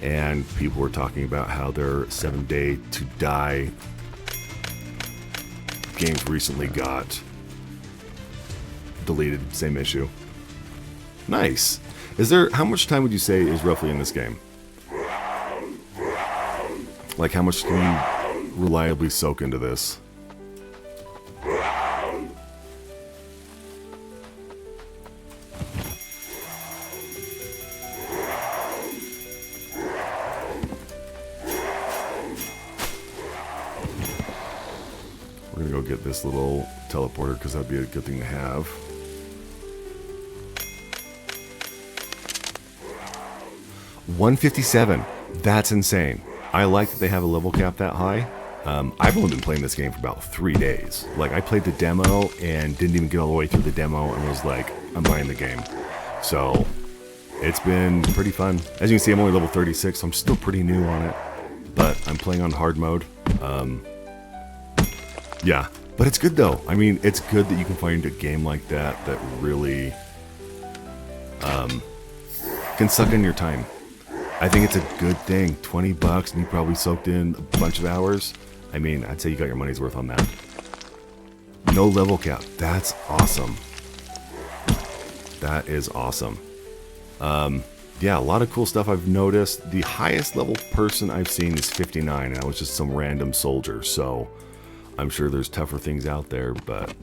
And people were talking about how their 7 Day to Die games recently got deleted. Same issue. Nice. Is there, how much time would you say is roughly in this game? Like, how much can you reliably soak into this? this little teleporter because that'd be a good thing to have. $157. That's insane. I like that they have a level cap that high. I've only been playing this game for about 3 days. Like, I played the demo and didn't even get all the way through the demo and was like, I'm buying the game. So, it's been pretty fun. As you can see, I'm only level 36, so I'm still pretty new on it. But I'm playing on hard mode. Yeah, but it's good though. I mean, it's good that you can find a game like that that really can suck in your time. I think it's a good thing. 20 bucks and you probably soaked in a bunch of hours. I mean, I'd say you got your money's worth on that. No level cap. That's awesome. That is awesome. Yeah, a lot of cool stuff I've noticed. The highest level person I've seen is 59, and I was just some random soldier, so I'm sure there's tougher things out there, but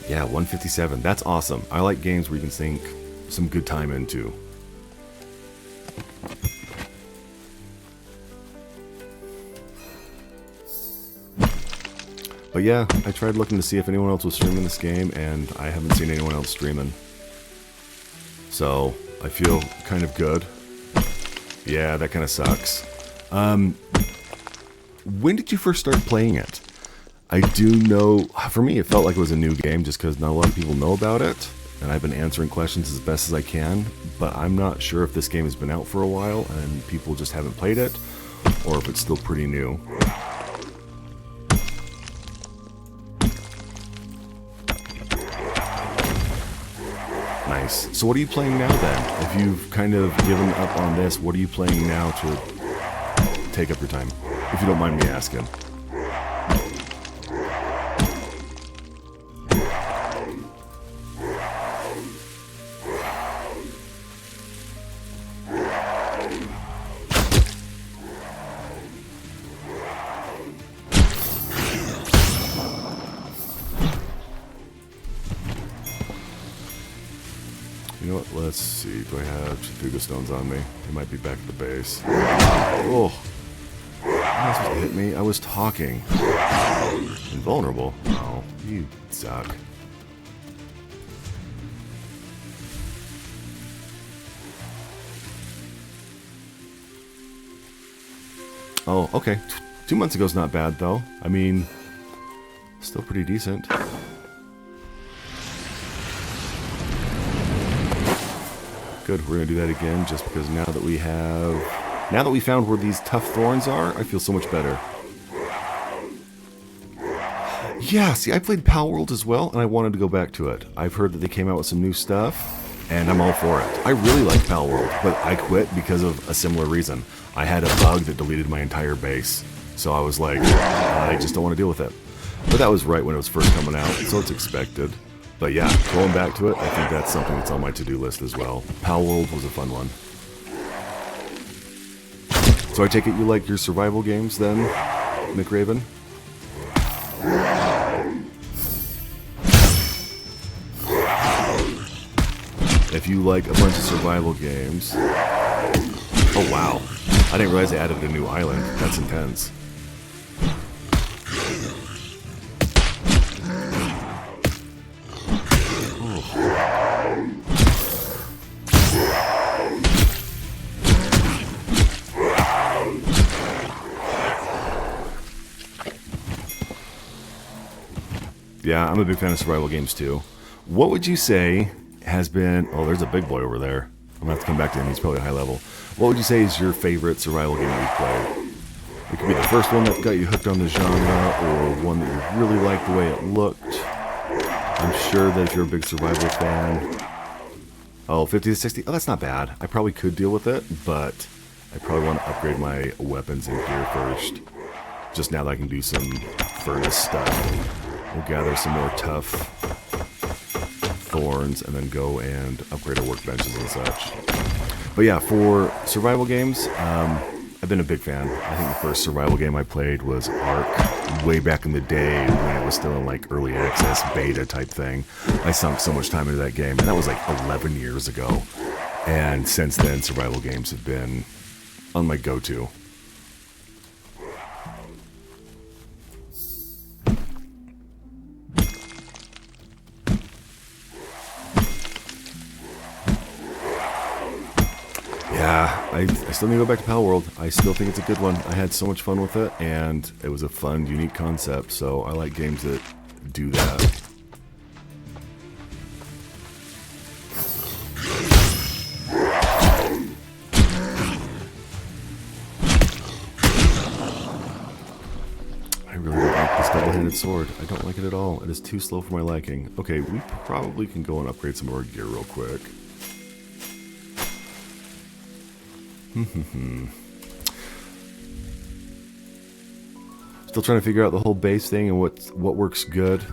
yeah, 157. That's awesome. I like games where you can sink some good time into. But yeah, I tried looking to see if anyone else was streaming this game, and I haven't seen anyone else streaming. So, I feel kind of good. Yeah, that kind of sucks. When did you first start playing it? I do know, for me, it felt like it was a new game just because not a lot of people know about it. And I've been answering questions as best as I can. But I'm not sure if this game has been out for a while and people just haven't played it, or if it's still pretty new. Nice. So what are you playing now then? If you've kind of given up on this, what are you playing now to take up your time? If you don't mind me asking. You know what? Let's see. Do I have Chafuga stones on me? They might be back at the base. Oh! You're not supposed to hit me. I was talking. Invulnerable? Oh, you suck. Oh, okay. 2 months ago's not bad, though. I mean, still pretty decent. Good, we're gonna do that again just because now that we found where these tough thorns are, I feel so much better. Yeah, see, I played Palworld as well, and I wanted to go back to it. I've heard that they came out with some new stuff, and I'm all for it. I really like Palworld, but I quit because of a similar reason. I had a bug that deleted my entire base, so I was like, I just don't want to deal with it. But that was right when it was first coming out, so it's expected. But yeah, going back to it, I think that's something that's on my to-do list as well. Palworld was a fun one. So I take it you like your survival games then, McRaven? If you like a bunch of survival games... Oh wow, I didn't realize they added a new island. That's intense. Yeah, I'm a big fan of survival games too. What would you say has been... Oh, there's a big boy over there. I'm going to have to come back to him. He's probably high level. What would you say is your favorite survival game that you've played? It could be the first one that got you hooked on the genre, or one that you really liked the way it looked. I'm sure that if you're a big survival fan... Oh, 50 to 60? Oh, that's not bad. I probably could deal with it, but I probably want to upgrade my weapons and gear first. Just now that I can do some furnace stuff. We'll gather some more tough thorns and then go and upgrade our workbenches and such. But yeah, for survival games, I've been a big fan. I think the first survival game I played was Ark, way back in the day when it was still in like early access beta type thing. I sunk so much time into that game, and that was like 11 years ago. And since then, survival games have been on my go-to. Yeah, I still need to go back to Pal World. I still think it's a good one. I had so much fun with it, and it was a fun, unique concept, so I like games that do that. I really don't like this double-handed sword. I don't like it at all. It is too slow for my liking. Okay, we probably can go and upgrade some of our gear real quick. Still trying to figure out the whole base thing and what works good.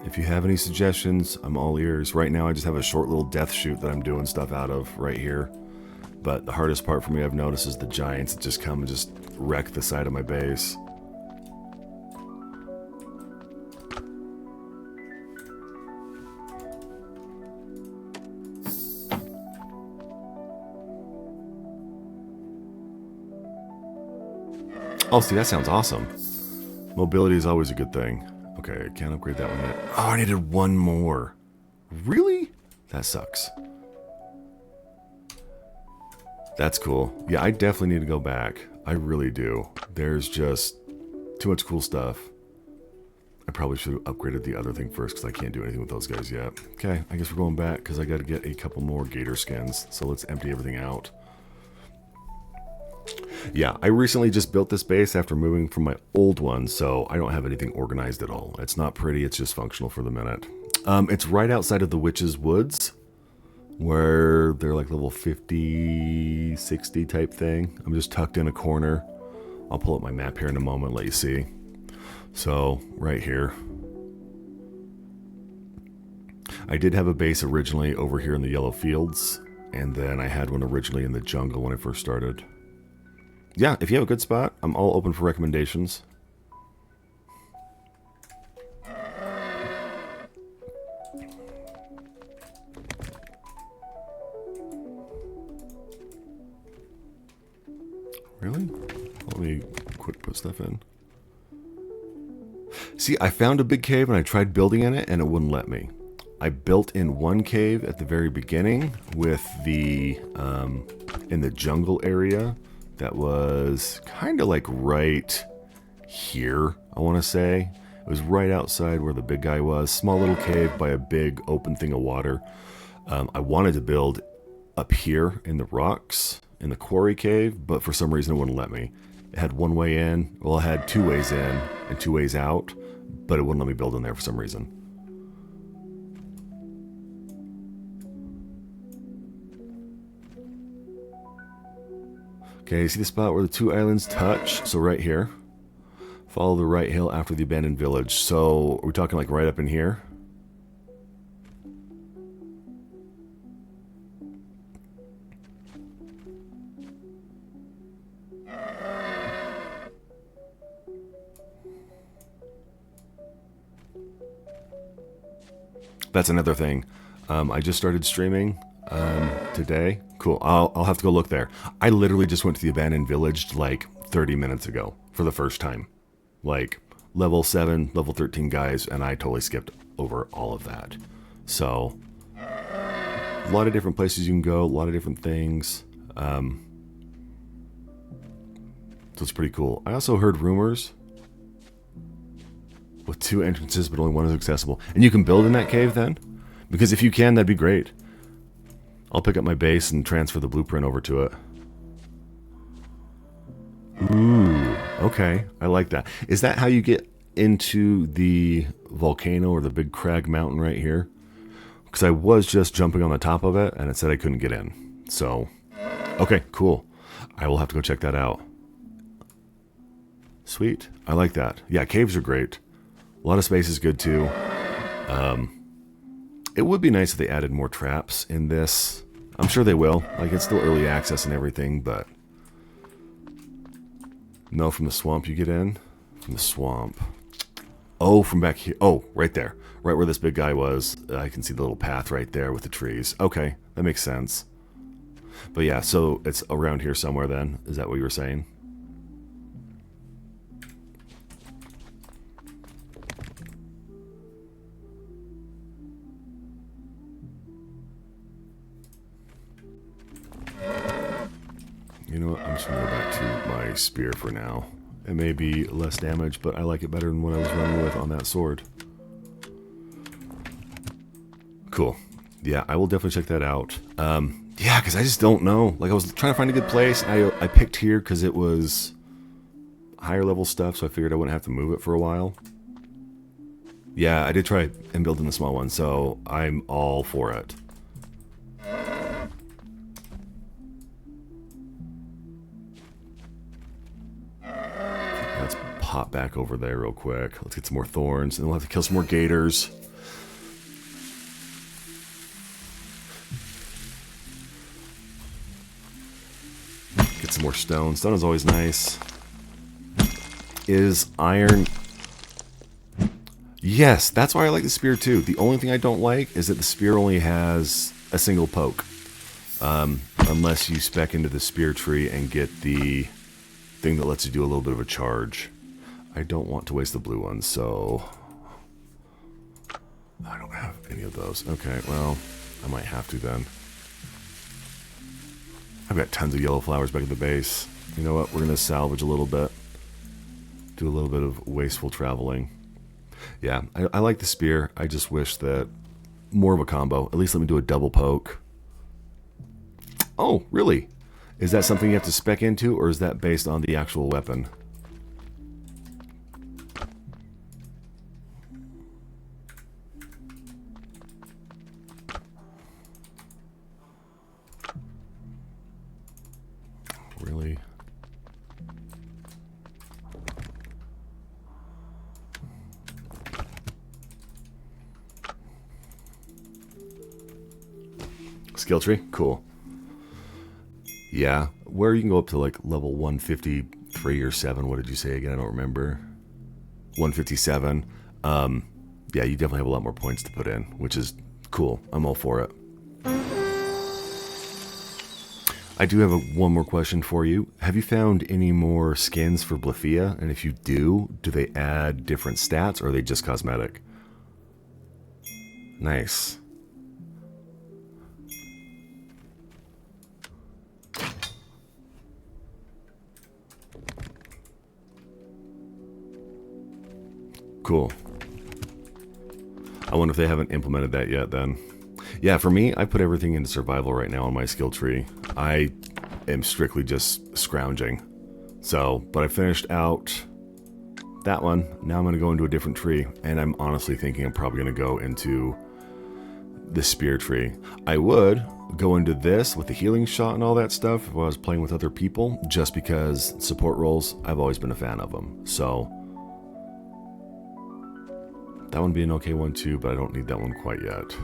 If you have any suggestions, I'm all ears. Right now I just have a short little death chute that I'm doing stuff out of right here. But the hardest part for me I've noticed is the giants that just come and just wreck the side of my base. Oh, see, that sounds awesome. Mobility is always a good thing. Okay, I can't upgrade that one yet. Oh, I needed one more. Really? That sucks. That's cool. Yeah, I definitely need to go back. I really do. There's just too much cool stuff. I probably should have upgraded the other thing first because I can't do anything with those guys yet. Okay, I guess we're going back because I got to get a couple more gator skins. So let's empty everything out. Yeah, I recently just built this base after moving from my old one, so I don't have anything organized at all. It's not pretty, it's just functional for the minute. It's right outside of the Witch's Woods, where they're like level 50, 60 type thing. I'm just tucked in a corner. I'll pull up my map here in a moment, let you see. So, right here. I did have a base originally over here in the Yellow Fields, and then I had one originally in the jungle when I first started. Yeah, if you have a good spot, I'm all open for recommendations. Really? Let me quick put stuff in. See, I found a big cave and I tried building in it and it wouldn't let me. I built in one cave at the very beginning with the, in the jungle area. That was kind of like right here, I want to say. It was right outside where the big guy was. Small little cave by a big open thing of water. I wanted to build up here in the rocks, in the quarry cave, but for some reason it wouldn't let me. It had one way in, well it had two ways in and two ways out, but it wouldn't let me build in there for some reason. Okay, see the spot where the two islands touch? So right here. Follow the right hill after the abandoned village. So are we talking like right up in here? That's another thing. I just started streaming today. Cool. I'll have to go look there. I literally just went to the abandoned village like 30 minutes ago for the first time. Like level 7, level 13 guys, and I totally skipped over all of that. So a lot of different places you can go, a lot of different things. So it's pretty cool. I also heard rumors with 2 entrances, but only one is accessible. And you can build in that cave then? Because if you can, that'd be great. I'll pick up my base and transfer the blueprint over to it. Ooh, okay. I like that. Is that how you get into the volcano or the big crag mountain right here? Because I was just jumping on the top of it, and it said I couldn't get in. So, okay, cool. I will have to go check that out. Sweet. I like that. Yeah, caves are great. A lot of space is good too. It would be nice if they added more traps in this. I'm sure they will. Like, it's still early access and everything, but... No, from the swamp you get in? From the swamp. Oh, from back here. Oh, right there. Right where this big guy was. I can see the little path right there with the trees. Okay, that makes sense. But yeah, so it's around here somewhere then. Is that what you were saying? just going to go back to my spear for now. It may be less damage, but I like it better than what I was running with on that sword. Cool. Yeah, I will definitely check that out. Yeah, because I just don't know. Like, I was trying to find a good place. I picked here because it was higher level stuff, so I figured I wouldn't have to move it for a while. Yeah, I did try and build in the small one, so I'm all for it. Let's pop back over there real quick. Let's get some more thorns, and we'll have to kill some more gators. Get some more stone. Stone is always nice. Is iron... Yes, that's why I like the spear too. The only thing I don't like is that the spear only has a single poke. Unless you spec into the spear tree and get the thing that lets you do a little bit of a charge. I don't want to waste the blue one, so... I don't have any of those. Okay, well, I might have to then. I've got tons of yellow flowers back at the base. You know what? We're going to salvage a little bit. Do a little bit of wasteful traveling. Yeah, I like the spear. I just wish that more of a combo. At least let me do a double poke. Oh, really? Is that something you have to spec into, or is that based on the actual weapon? Really? Skill tree? Cool. Yeah, where you can go up to like level 153 or 7. What did you say again? I don't remember. 157. Yeah, you definitely have a lot more points to put in, which is cool. I'm all for it. I do have one more question for you. Have you found any more skins for Blefia? And if you do they add different stats, or are they just cosmetic? Nice. Cool. I wonder if they haven't implemented that yet then. Yeah, for me, I put everything into survival right now on my skill tree. I am strictly just scrounging. So, but I finished out that one. Now I'm going to go into a different tree. And I'm honestly thinking I'm probably going to go into the spear tree. I would go into this with the healing shot and all that stuff if I was playing with other people. Just because support roles, I've always been a fan of them. So... that one would be an okay one too, but I don't need that one quite yet.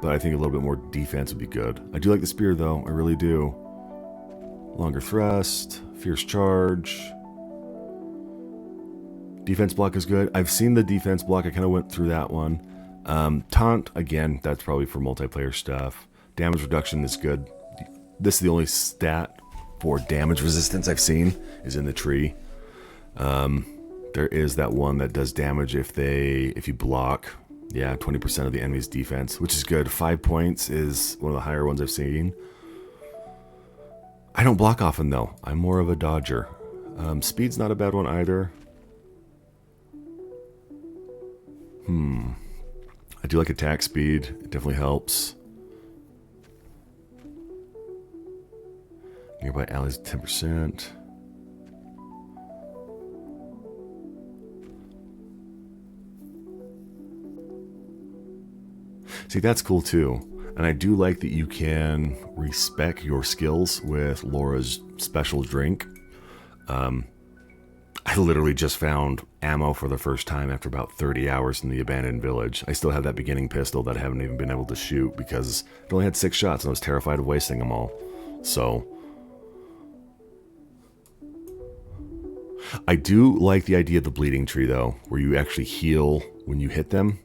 But I think a little bit more defense would be good. I do like the spear though, I really do. Longer thrust, fierce charge. Defense block is good. I've seen the defense block, I kind of went through that one. Taunt, again, that's probably for multiplayer stuff. Damage reduction is good. This is the only stat for damage resistance I've seen, is in the tree. There is that one that does damage if you block. Yeah, 20% of the enemy's defense, which is good. 5 points is one of the higher ones I've seen. I don't block often though. I'm more of a dodger. Speed's not a bad one either. I do like attack speed. It definitely helps. Nearby allies 10%. See, that's cool too. And I do like that you can respec your skills with Laura's special drink. I literally just found ammo for the first time after about 30 hours in the abandoned village. I still have that beginning pistol that I haven't even been able to shoot because it only had 6 shots and I was terrified of wasting them all. So... I do like the idea of the bleeding tree though, where you actually heal when you hit them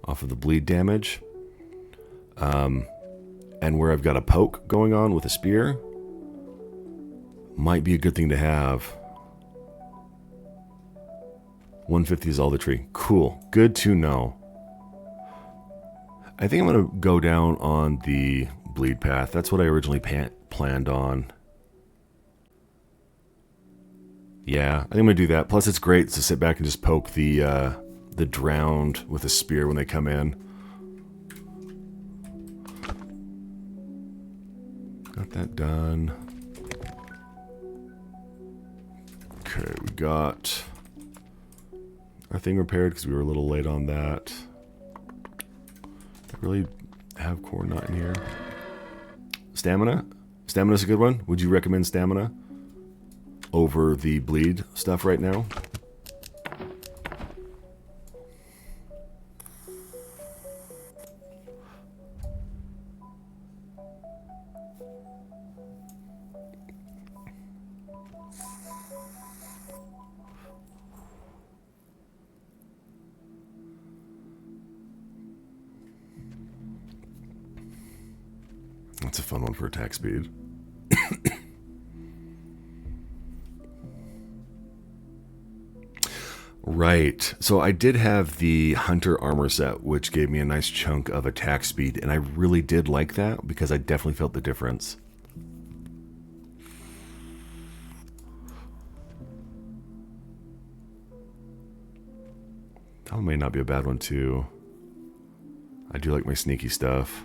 off of the bleed damage. And where I've got a poke going on with a spear, might be a good thing to have. 150 is all the tree. Cool. Good to know. I think I'm going to go down on the bleed path. That's what I originally planned on. Yeah, I think I'm going to do that. Plus, it's great to sit back and just poke the drowned with a spear when they come in. Got that done. Okay, we got our thing repaired because we were a little late on that. I really have core nut in here. Stamina? Stamina's a good one. Would you recommend stamina over the bleed stuff right now? That's a fun one for attack speed. Right. So I did have the Hunter armor set, which gave me a nice chunk of attack speed, and I really did like that because I definitely felt the difference. That one may not be a bad one, too. I do like my sneaky stuff.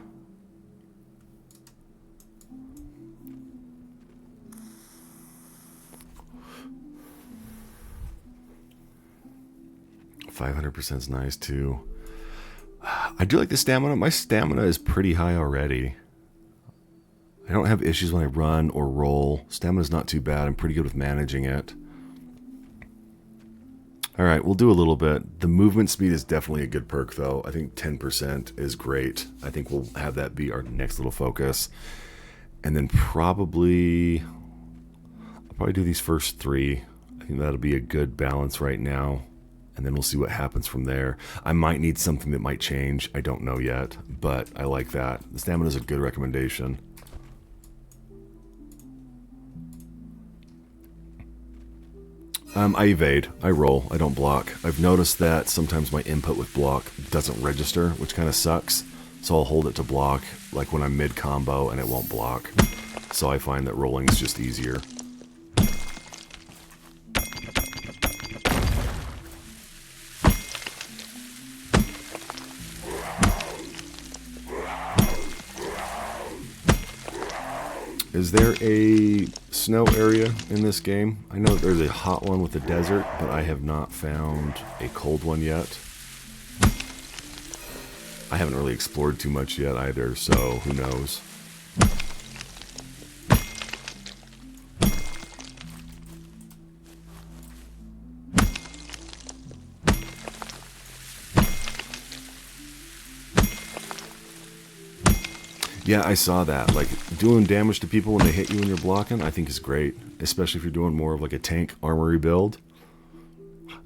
%500% is nice too. I do like the stamina. My stamina is pretty high already. I don't have issues when I run or roll. Stamina's not too bad. I'm pretty good with managing it. Alright, we'll do a little bit. The movement speed is definitely a good perk though. I think 10% is great. I think we'll have that be our next little focus. And then I'll probably do these first 3. I think that'll be a good balance right now. And then we'll see what happens from there. I might need something that might change. I don't know yet, but I like that. The stamina is a good recommendation. I evade. I roll. I don't block. I've noticed that sometimes my input with block doesn't register, which kind of sucks. So I'll hold it to block, like when I'm mid-combo and it won't block. So I find that rolling is just easier. Is there a snow area in this game? I know there's a hot one with the desert, but I have not found a cold one yet. I haven't really explored too much yet either, so who knows. Yeah, I saw that. Like, doing damage to people when they hit you when you're blocking, I think is great. Especially if you're doing more of like a tank armory build.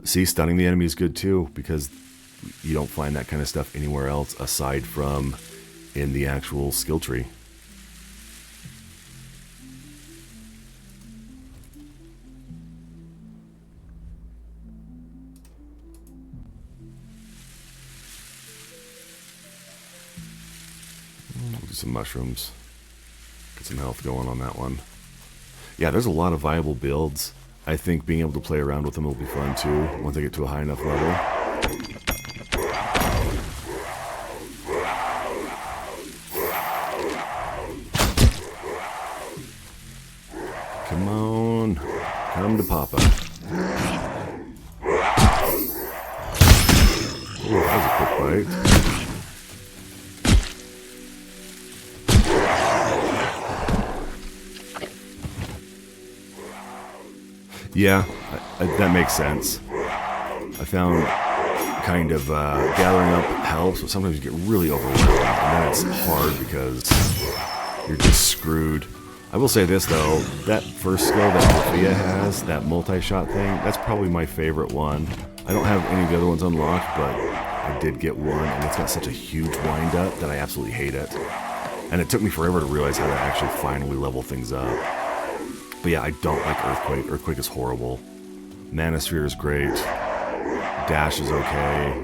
See, stunning the enemy is good too, because you don't find that kind of stuff anywhere else aside from in the actual skill tree. Some mushrooms. Get some health going on that one. Yeah, there's a lot of viable builds. I think being able to play around with them will be fun too, once I get to a high enough level. Come on. Come to Papa. Oh, that was a quick bite. Yeah, that makes sense. I found kind of gathering up helps, but sometimes you get really overwhelmed, and then it's hard because you're just screwed. I will say this though, that first skill that Sophia has, that multi-shot thing, that's probably my favorite one. I don't have any of the other ones unlocked, but I did get one, and it's got such a huge wind-up that I absolutely hate it. And it took me forever to realize how to actually finally level things up. But yeah, I don't like Earthquake. Earthquake is horrible. Manosphere is great. Dash is okay.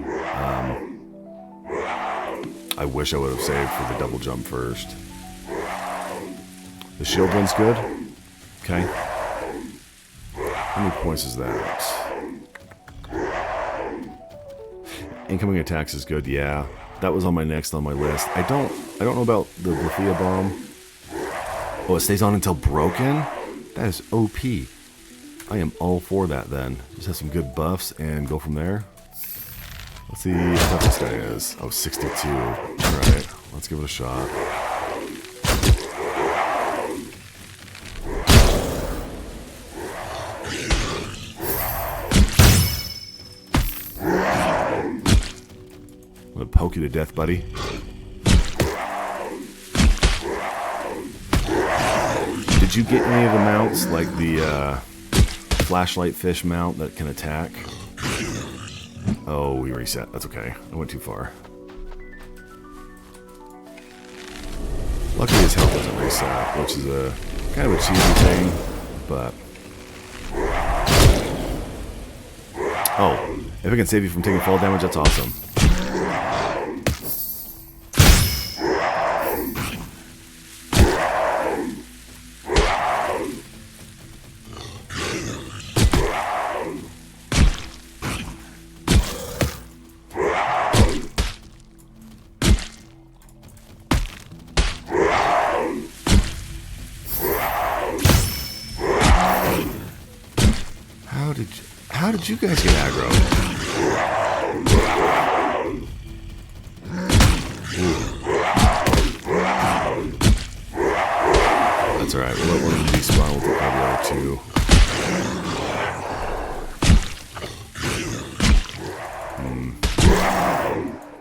I wish I would have saved for the double jump first. The shield one's good. Okay. How many points is that? Incoming attacks is good, yeah. That was on my next on my list. I don't know about the Lithia Bomb. Oh, it stays on until broken? That is OP. I am all for that then. Just have some good buffs and go from there. Let's see how tough this guy is. Oh, 62. Alright, let's give it a shot. I'm gonna poke you to death, buddy. Did you get any of the mounts, like the flashlight fish mount that can attack? Oh, we reset. That's okay. I went too far. Luckily his health doesn't reset, which is a kind of a cheesy thing, but... Oh, if it can save you from taking fall damage, that's awesome. How did you guys get aggro? That's alright, we'll let one of them respawn, we'll take out the other two.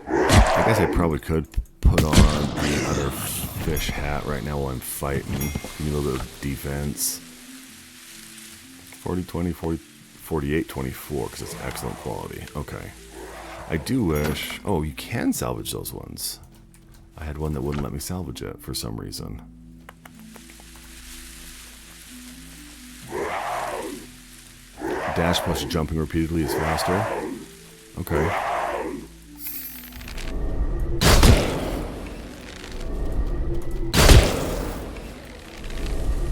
I guess I probably could put on the other fish hat right now while I'm fighting. Give me a little bit of defense. 40-20, 48-24, because it's excellent quality. Okay. I do wish... Oh, you can salvage those ones. I had one that wouldn't let me salvage it for some reason. Dash plus jumping repeatedly is faster. Okay.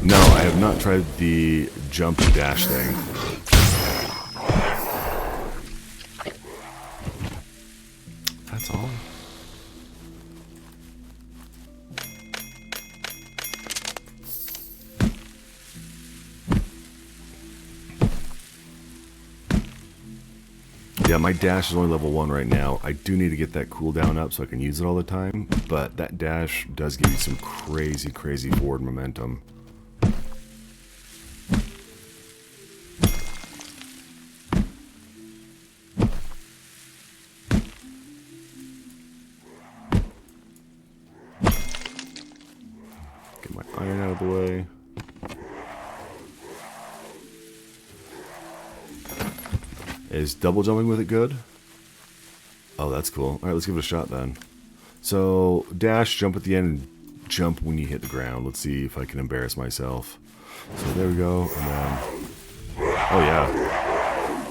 No, I have not tried the jump and dash thing. That's all. Yeah, my dash is only level 1 right now. I do need to get that cooldown up so I can use it all the time, but that dash does give you some crazy, crazy forward momentum. Get my iron out of the way. Is double jumping with it good? Oh, that's cool. Alright, let's give it a shot then. So, dash, jump at the end, and jump when you hit the ground. Let's see if I can embarrass myself. So there we go, and then... Oh yeah.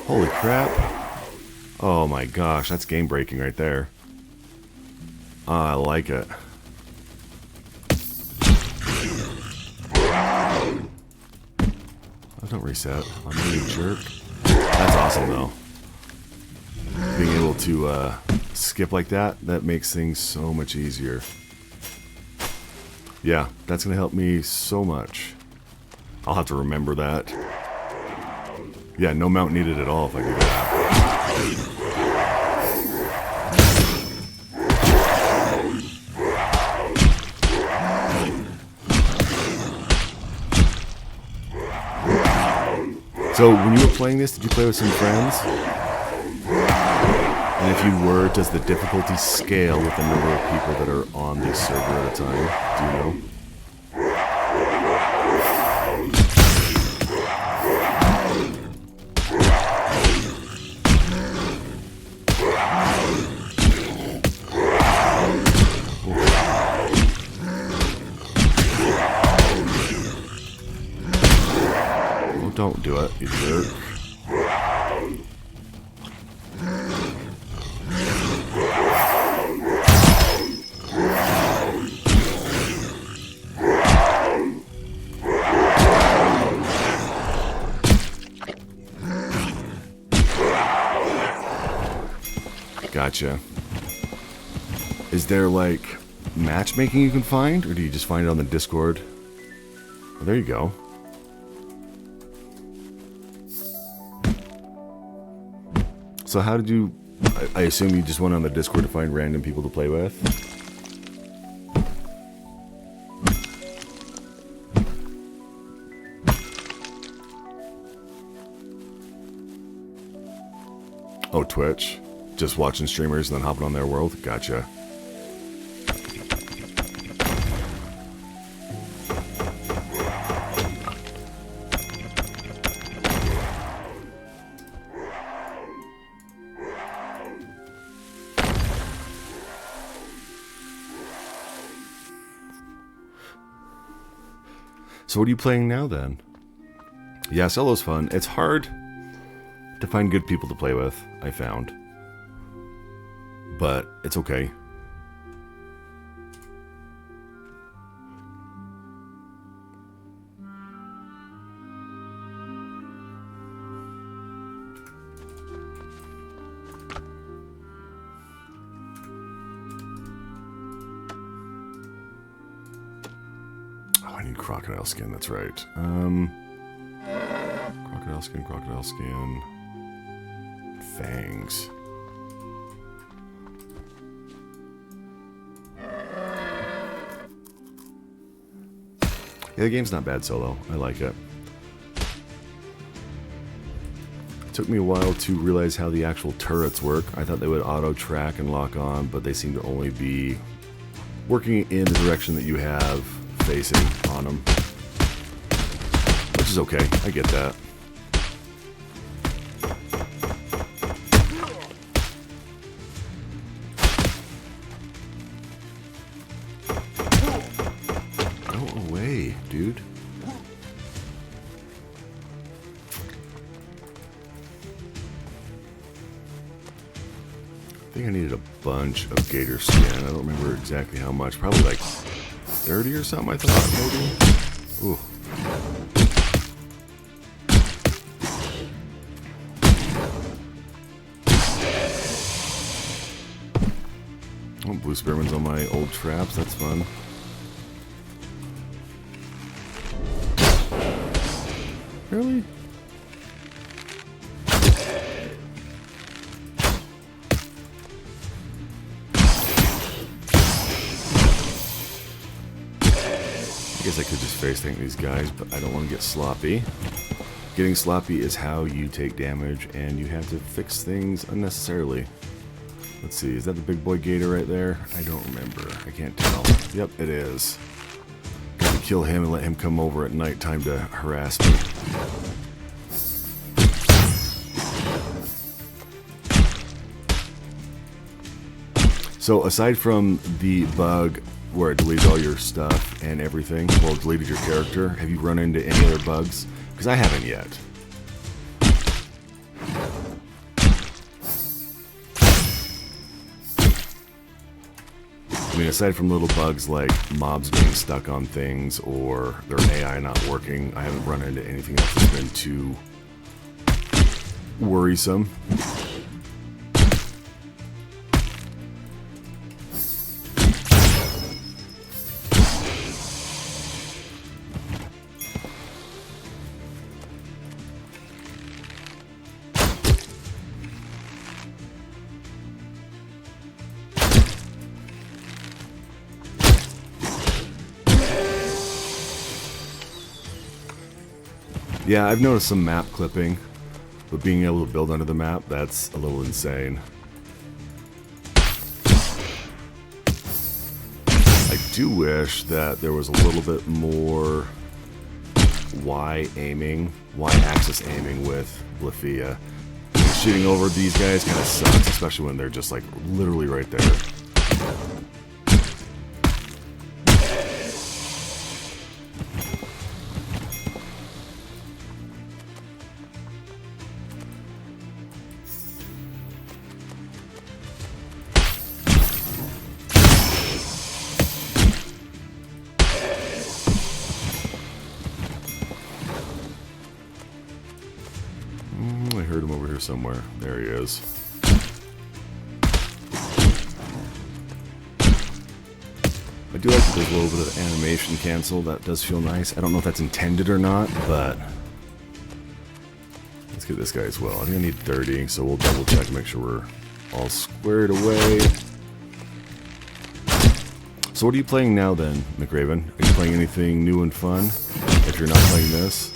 Holy crap. Oh my gosh, that's game breaking right there. I like it. Oh, don't reset. I'm being a jerk. That's awesome though. Being able to skip like that makes things so much easier. Yeah, that's going to help me so much. I'll have to remember that. Yeah, no mount needed at all if I do that. So, when you were playing this, did you play with some friends? And if you were, does the difficulty scale with the number of people that are on the server at a time? Do you know? Oh, don't do it, you jerk. Gotcha. Is there like matchmaking you can find, or do you just find it on the Discord? Oh, there you go. So how did you... I assume you just went on the Discord to find random people to play with? Oh, Twitch. Just watching streamers and then hopping on their world? Gotcha. So what are you playing now then? Yeah, solo's fun. It's hard to find good people to play with, I found. But it's okay. Oh, I need crocodile skin, that's right. Crocodile skin. Fangs. Yeah, the game's not bad solo. I like it. It took me a while to realize how the actual turrets work. I thought they would auto-track and lock on, but they seem to only be working in the direction that you have facing on them. Which is okay. I get that. Dude. I think I needed a bunch of gator skin. I don't remember exactly how much. Probably like 30 or something, I thought, maybe. Ooh. Oh, blue spearmins on my old traps. That's fun. Really? I guess I could just face tank these guys, but I don't want to get sloppy. Getting sloppy is how you take damage, and you have to fix things unnecessarily. Let's see, is that the big boy gator right there? I don't remember. I can't tell. Yep, it is. Got to kill him and let him come over at night time to harass me. So aside from the bug where it deleted all your stuff and everything, well, it deleted your character, have you run into any other bugs? Because I haven't yet. I mean, aside from little bugs like mobs getting stuck on things or their AI not working, I haven't run into anything else that's been too worrisome. Yeah, I've noticed some map clipping, but being able to build under the map, that's a little insane. I do wish that there was a little bit more Y-axis aiming with Lafia. Shooting over these guys kind of sucks, especially when they're just like literally right there. I heard him over here somewhere. There he is. I do like that there's a little bit of animation cancel. That does feel nice. I don't know if that's intended or not, but let's get this guy as well. I think I need 30, so we'll double check and make sure we're all squared away. So what are you playing now then, McRaven? Are you playing anything new and fun if you're not playing this?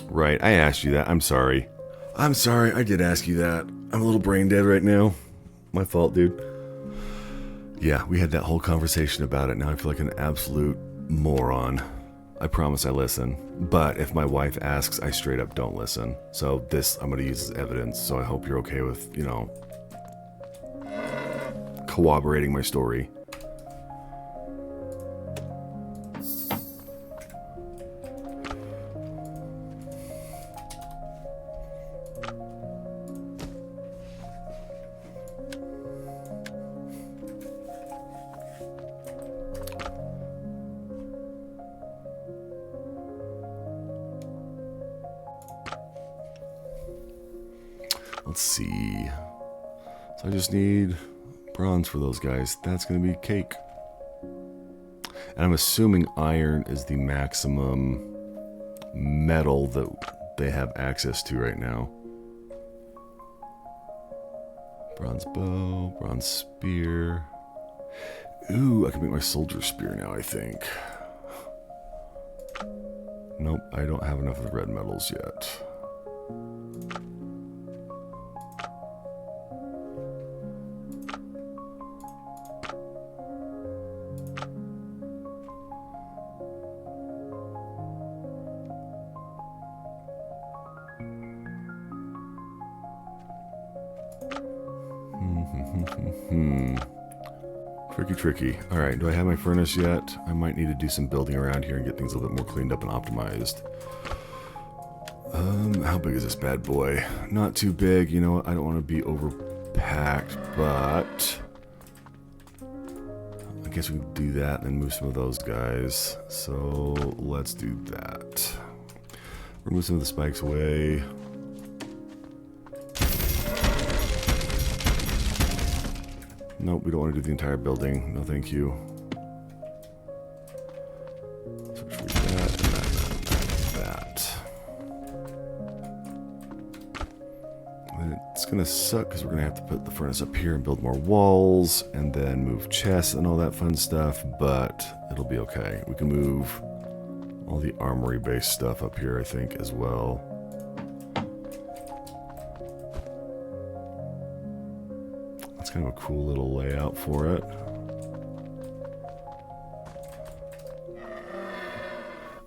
Right, I asked you that. I'm sorry. I'm sorry, I did ask you that. I'm a little brain dead right now. My fault, dude. Yeah, we had that whole conversation about it. Now I feel like an absolute moron. I promise I listen. But if my wife asks, I straight up don't listen. So this I'm going to use as evidence. So I hope you're okay with, you know, corroborating my story. Let's see. So I just need bronze for those guys. That's going to be cake. And I'm assuming iron is the maximum metal that they have access to right now. Bronze bow, bronze spear. Ooh, I can make my soldier spear now, I think. Nope, I don't have enough of the red metals yet. Tricky. Alright, do I have my furnace yet? I might need to do some building around here and get things a little bit more cleaned up and optimized. How big is this bad boy? Not too big. You know what? I don't want to be overpacked, but I guess we can do that and then move some of those guys. So let's do that. Remove some of the spikes away. Nope, we don't want to do the entire building. No, thank you. Switch for that and that. And it's going to suck because we're going to have to put the furnace up here and build more walls and then move chests and all that fun stuff, but it'll be okay. We can move all the armory-based stuff up here, I think, as well. Kind of a cool little layout for it.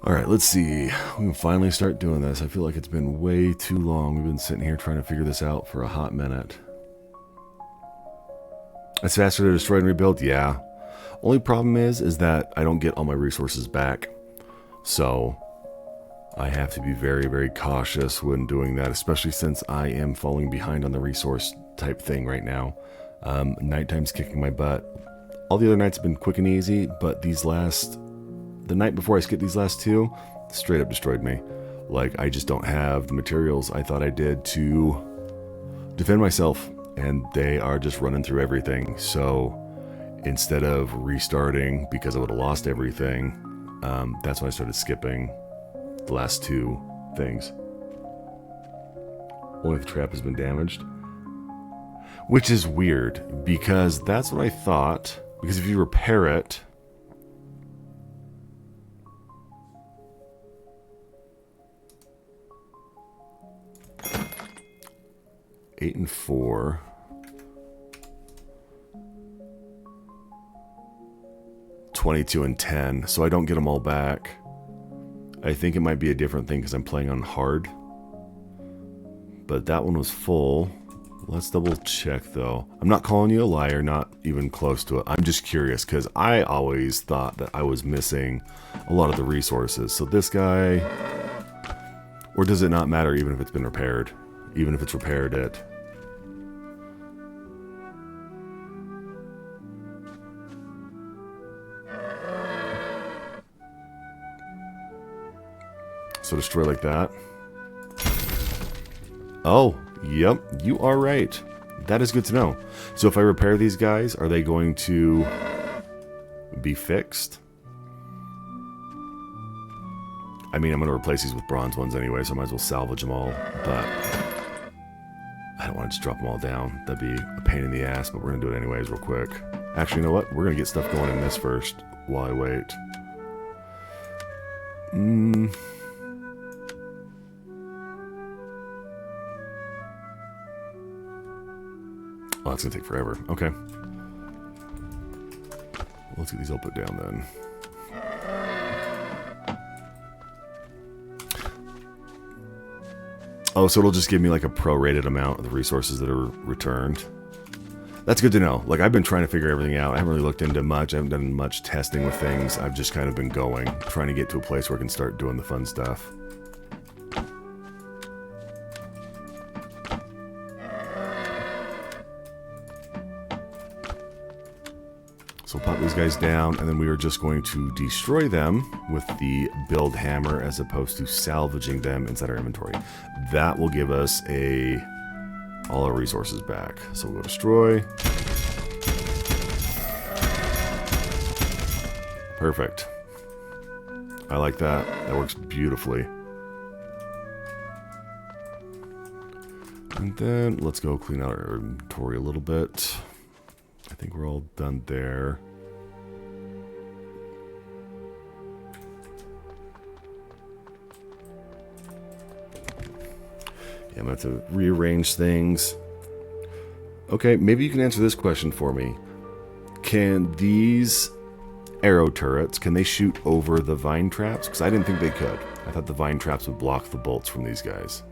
Alright, let's see. We can finally start doing this. I feel like it's been way too long. We've been sitting here trying to figure this out for a hot minute. It's faster to destroy and rebuild? Yeah. Only problem is that I don't get all my resources back. So I have to be very, very cautious when doing that, especially since I am falling behind on the resource type thing right now. Nighttime's kicking my butt. All the other nights have been quick and easy, but the night before I skipped these last two, straight up destroyed me. Like, I just don't have the materials I thought I did to defend myself, and they are just running through everything. So instead of restarting because I would have lost everything, that's when I started skipping the last two things. Only the trap has been damaged. Which is weird, because that's what I thought. Because if you repair it... Eight and 4. $22 and 10, so I don't get them all back. I think it might be a different thing because I'm playing on hard. But that one was full. Let's double check though. I'm not calling you a liar, not even close to it. I'm just curious because I always thought that I was missing a lot of the resources. So this guy, or does it not matter even if it's been repaired? Even if it's repaired at So destroy like that. Oh, yep, you are right. That is good to know. So if I repair these guys, are they going to be fixed? I mean, I'm going to replace these with bronze ones anyway, so I might as well salvage them all. But I don't want to just drop them all down. That'd be a pain in the ass, but we're going to do it anyways real quick. Actually, you know what? We're going to get stuff going in this first while I wait. Oh, that's going to take forever. Okay. Let's get these all put down then. Oh, so it'll just give me like a prorated amount of the resources that are returned. That's good to know. Like, I've been trying to figure everything out. I haven't really looked into much. I haven't done much testing with things. I've just kind of been going, trying to get to a place where I can start doing the fun stuff. So we'll pop these guys down, and then we are just going to destroy them with the build hammer as opposed to salvaging them inside our inventory. That will give us all our resources back. So we'll go destroy. Perfect. I like that. That works beautifully. And then let's go clean out our inventory a little bit. I think we're all done there. Yeah, I'm going to have to rearrange things. Okay, maybe you can answer this question for me. Can these arrow turrets, can they shoot over the vine traps? Because I didn't think they could. I thought the vine traps would block the bolts from these guys.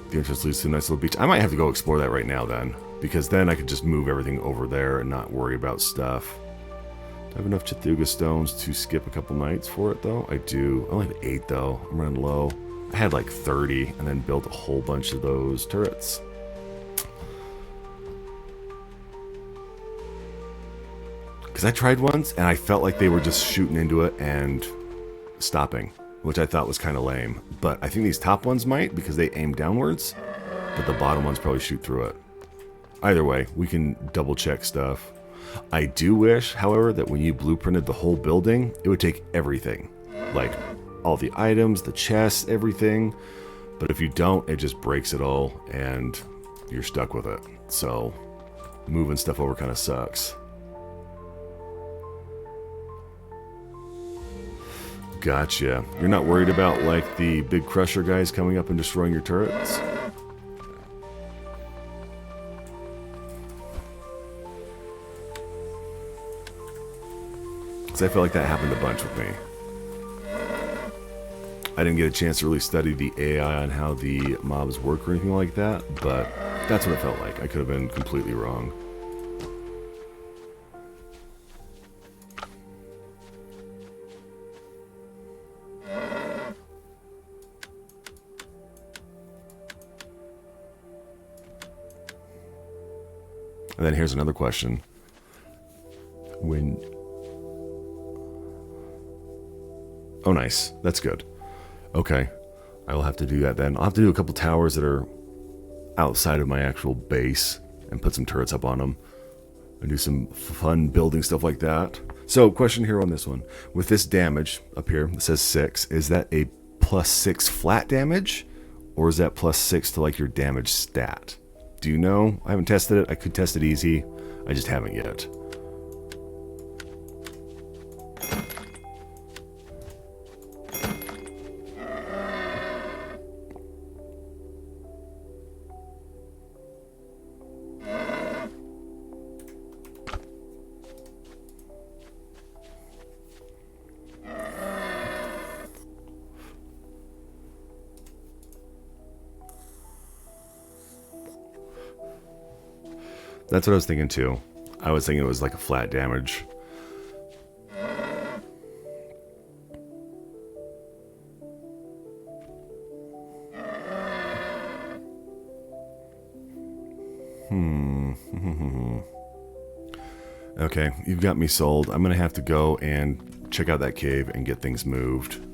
The entrance leads to a nice little beach. I might have to go explore that right now then, because then I could just move everything over there and not worry about stuff. Do I have enough Chathuga stones to skip a couple nights for it though? I do. I only have 8 though. I'm running low. I had like 30 and then built a whole bunch of those turrets. Because I tried once and I felt like they were just shooting into it and stopping, which I thought was kind of lame. But I think these top ones might, because they aim downwards, but the bottom ones probably shoot through it. Either way, we can double check stuff. I do wish, however, that when you blueprinted the whole building, it would take everything. Like all the items, the chests, everything. But if you don't, it just breaks it all and you're stuck with it. So moving stuff over kind of sucks. Gotcha. You're not worried about like the big crusher guys coming up and destroying your turrets? Because I feel like that happened a bunch with me. I didn't get a chance to really study the AI on how the mobs work or anything like that, but that's what it felt like. I could have been completely wrong. And then here's another question. Oh, nice. That's good. Okay. I will have to do that then. I'll have to do a couple towers that are outside of my actual base and put some turrets up on them and do some fun building stuff like that. So, question here on this one. With this damage up here, it says 6. Is that a +6 flat damage? Or is that +6 to like your damage stat? Do you know? I haven't tested it. I could test it easy. I just haven't yet. That's what I was thinking too. I was thinking it was like a flat damage. Okay, you've got me sold. I'm going to have to go and check out that cave and get things moved.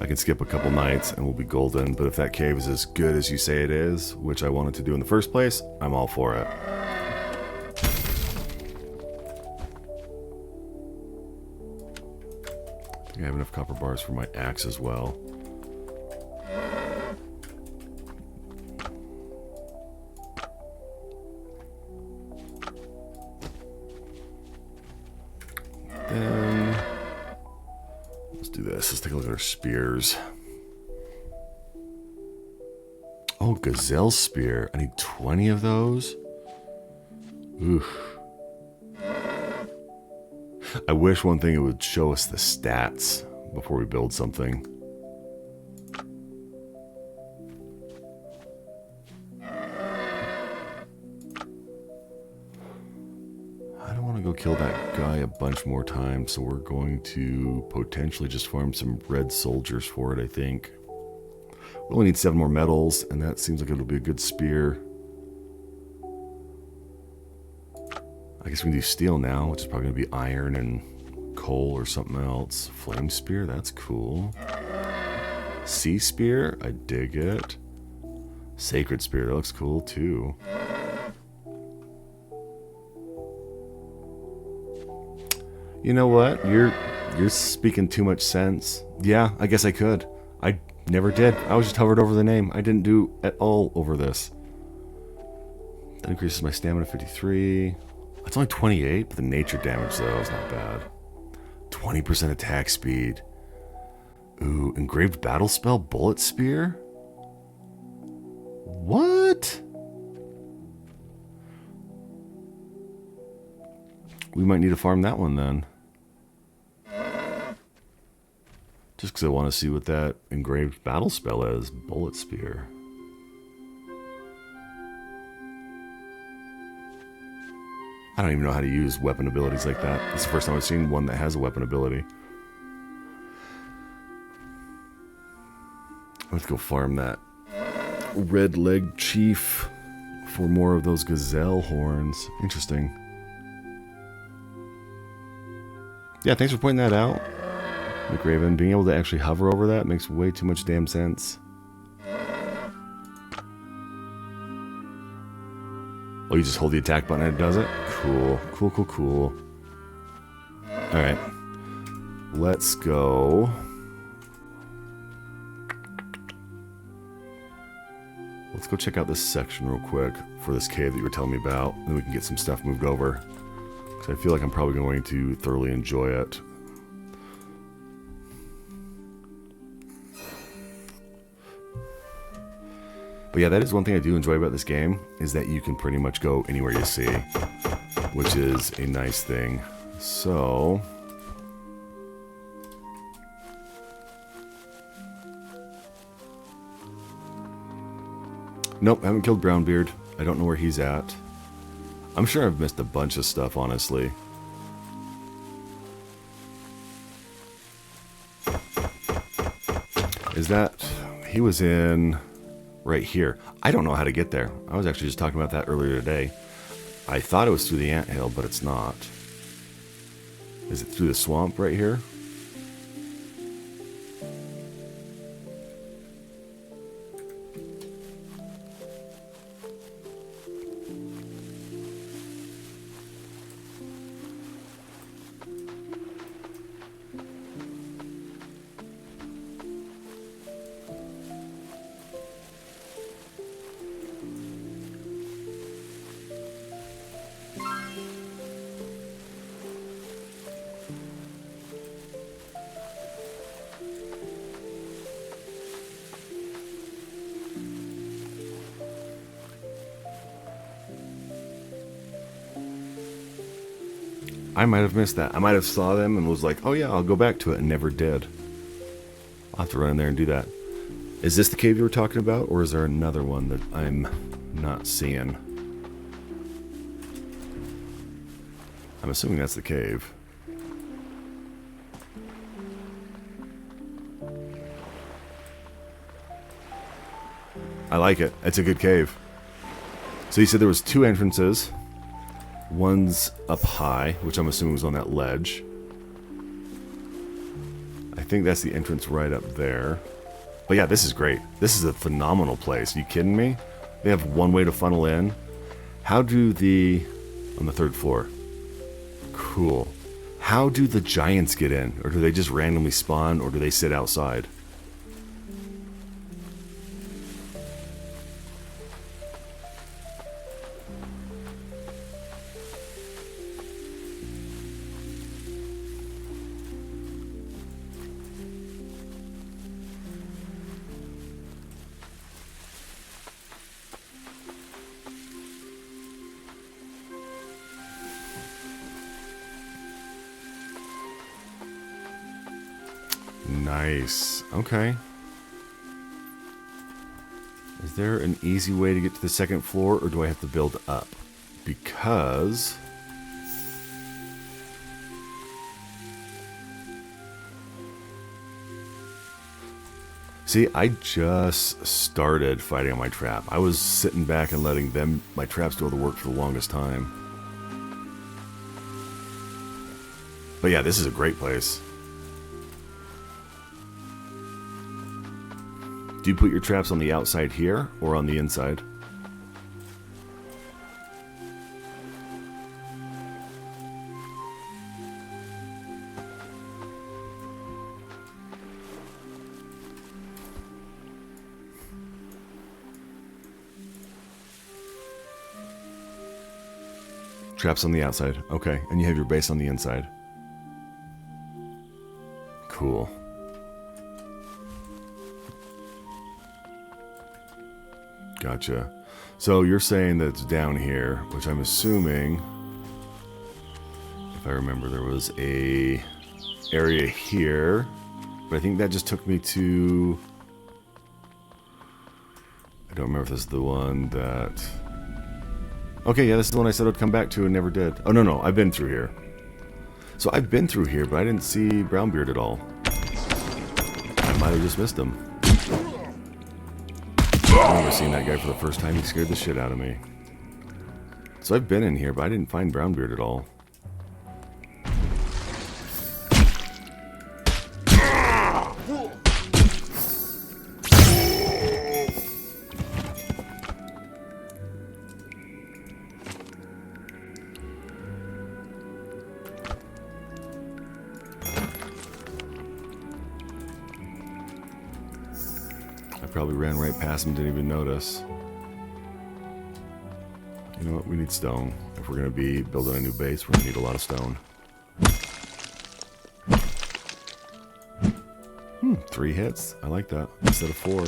I can skip a couple nights and we'll be golden, but if that cave is as good as you say it is, which I wanted to do in the first place, I'm all for it. I think I have enough copper bars for my axe as well. Then let's do this. Let's take a look at our spears. Oh, gazelle spear. I need 20 of those. Oof. I wish one thing it would show us the stats before we build something. I don't want to go kill that guy a bunch more times, so we're going to potentially just farm some red soldiers for it, I think. We only need 7 more metals, and that seems like it'll be a good spear. I guess we can do steel now, which is probably going to be iron and coal or something else. Flame spear, that's cool. Sea spear, I dig it. Sacred spear, that looks cool too. You know what? You're speaking too much sense. Yeah, I guess I could. I never did. I was just hovered over the name. I didn't do at all over this. That increases my stamina 53. It's only 28, but the nature damage though is not bad. 20% attack speed. Ooh, engraved battle spell, bullet spear? What? We might need to farm that one then. Just because I want to see what that engraved battle spell is. Bullet spear. I don't even know how to use weapon abilities like that. It's the first time I've seen one that has a weapon ability. I'm going to go farm that red leg chief for more of those gazelle horns. Interesting. Yeah, thanks for pointing that out, McRaven. Being able to actually hover over that makes way too much damn sense. Oh, you just hold the attack button and it does it? Cool. Cool, cool, cool. Alright. Let's go. Let's go check out this section real quick for this cave that you were telling me about. And then we can get some stuff moved over. Because I feel like I'm probably going to thoroughly enjoy it. But yeah, that is one thing I do enjoy about this game, is that you can pretty much go anywhere you see, which is a nice thing. So, nope, I haven't killed Brownbeard. I don't know where he's at. I'm sure I've missed a bunch of stuff, honestly. Is that... He was in... right here. I don't know how to get there. I was actually just talking about that earlier today. I thought it was through the anthill, but it's not. Is it through the swamp right here? I might have missed that. I might have saw them and was like, oh yeah, I'll go back to it, and never did. I'll have to run in there and do that. Is this the cave you were talking about, or is there another one that I'm not seeing? I'm assuming that's the cave. I like it. It's a good cave. So you said there was 2 entrances. One's up high, which I'm assuming was on that ledge. I think that's the entrance right up there. But yeah, this is great. This is a phenomenal place. Are you kidding me? They have one way to funnel in. How do the... on the 3rd floor. Cool. How do the giants get in? Or do they just randomly spawn, or do they sit outside? Nice. Okay. Is there an easy way to get to the 2nd floor, or do I have to build up? Because... see, I just started fighting on my trap. I was sitting back and letting my traps do all the work for the longest time. But yeah, this is a great place. Do you put your traps on the outside here, or on the inside? Traps on the outside. Okay, and you have your base on the inside. Cool. Gotcha. So you're saying that it's down here, which I'm assuming, if I remember, there was a area here, but I think that just took me to... I don't remember if this is the one that... okay, yeah, this is the one I said I'd come back to and never did. Oh, no, I've been through here. So I've been through here, but I didn't see Brownbeard at all. I might have just missed him. I remember seeing that guy for the first time. He scared the shit out of me. So I've been in here, but I didn't find Brownbeard at all. Probably ran right past him, didn't even notice. You know what? We need stone. If we're going to be building a new base, we're going to need a lot of stone. 3 hits. I like that. Instead of 4.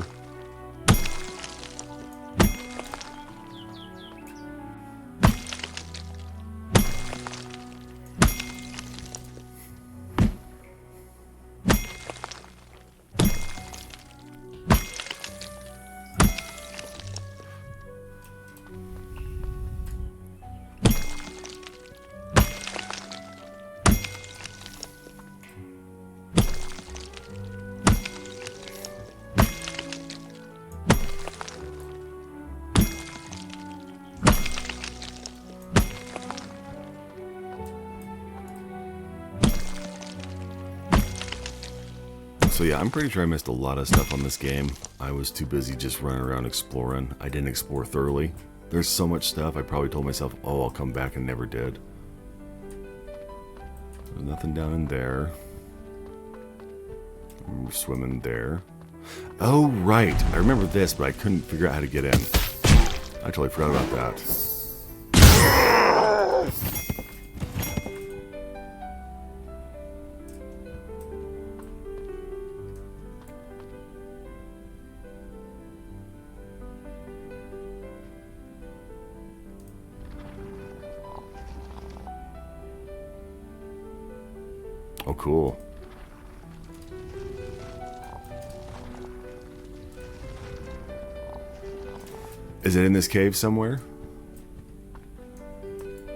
So yeah, I'm pretty sure I missed a lot of stuff on this game. I was too busy just running around exploring. I didn't explore thoroughly. There's so much stuff, I probably told myself, oh, I'll come back, and never did. There's nothing down in there. We're swimming there. Oh, right. I remember this, but I couldn't figure out how to get in. I totally forgot about that. Oh, cool. Is it in this cave somewhere?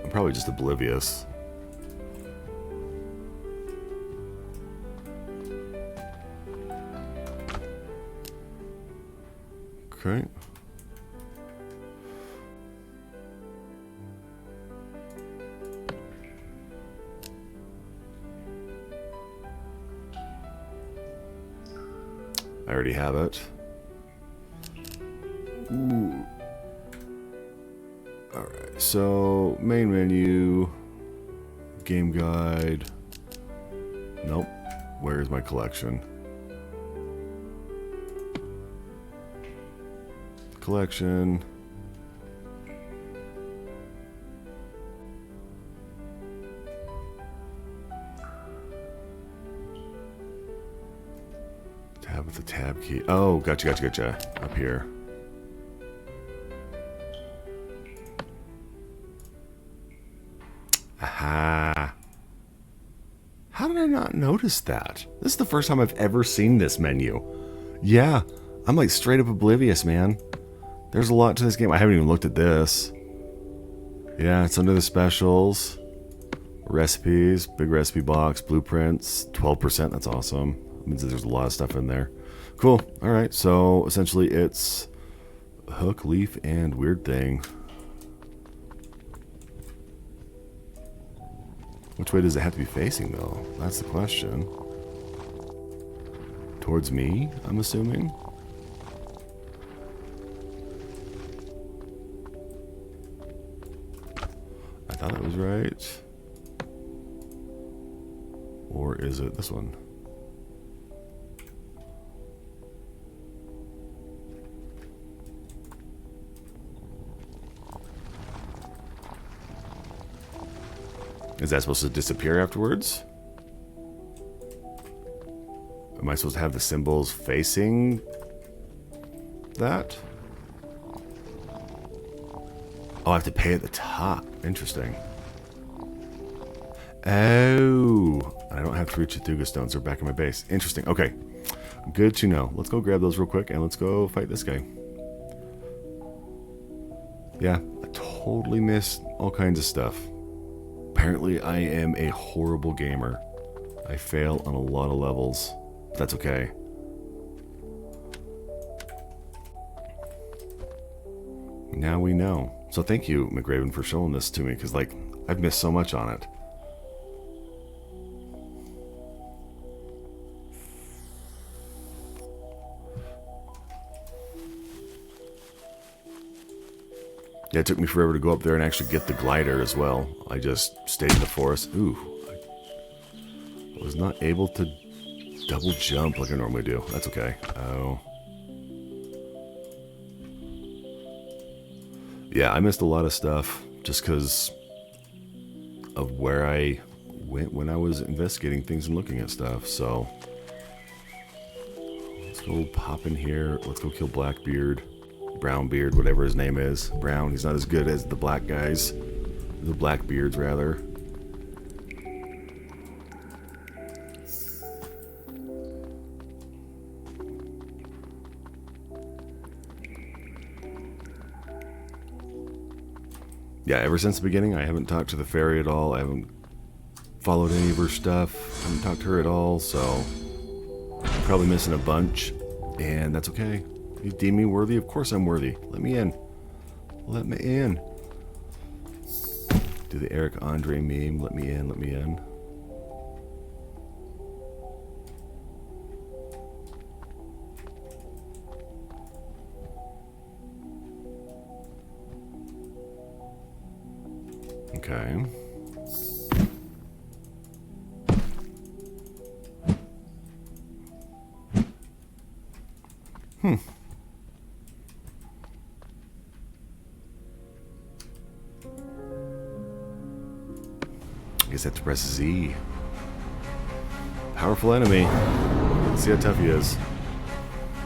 I'm probably just oblivious. Okay. already have it. Ooh. Alright, so main menu, game guide. Nope. Where's my collection? Collection. Tab with the tab key. Oh, gotcha. Up here. Aha. How did I not notice that? This is the first time I've ever seen this menu. Yeah, I'm like straight up oblivious, man. There's a lot to this game. I haven't even looked at this. Yeah, it's under the specials. Recipes, big recipe box, blueprints, 12%. That's awesome. That means that there's a lot of stuff in there. Cool. All right. So essentially it's hook, leaf, and weird thing. Which way does it have to be facing, though? That's the question. Towards me, I'm assuming? I thought it was right. Or is it this one? Is that supposed to disappear afterwards? Am I supposed to have the symbols facing that? Oh, I have to pay at the top. Interesting. Oh, I don't have to reach the Thuga stones. They're back in my base. Interesting. Okay, good to know. Let's go grab those real quick and let's go fight this guy. Yeah, I totally missed all kinds of stuff. Apparently, I am a horrible gamer. I fail on a lot of levels. But that's okay. Now we know. So thank you, McRaven, for showing this to me, because, like, I've missed so much on it. Yeah, it took me forever to go up there and actually get the glider as well. I just stayed in the forest. Ooh. I was not able to double jump like I normally do. That's okay. Oh. Yeah, I missed a lot of stuff just because of where I went when I was investigating things and looking at stuff. So let's go pop in here. Let's go kill Blackbeard. Brownbeard, whatever his name is. Brown, he's not as good as the black guys. The Blackbeards, rather. Yeah, ever since the beginning, I haven't talked to the fairy at all. I haven't followed any of her stuff. I haven't talked to her at all, so I'm probably missing a bunch, and that's okay. You deem me worthy? Of course I'm worthy. Let me in. Let me in. Do the Eric Andre meme. Let me in. Let me in. Okay. I guess I have to press Z. Powerful enemy. Let's see how tough he is.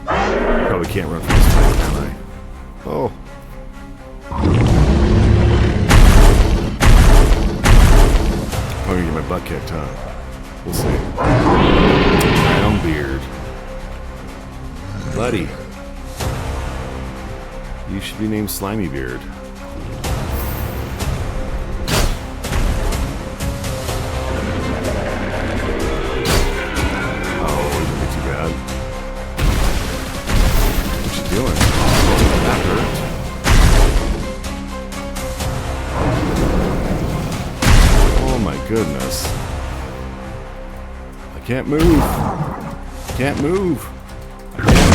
Probably can't run from this fight, can I? Oh. Probably gonna get my butt kicked, huh? We'll see. Brownbeard. Buddy. You should be named Slimy Beard. Doing? That hurt. Oh my goodness. I can't move. Can't move. I can't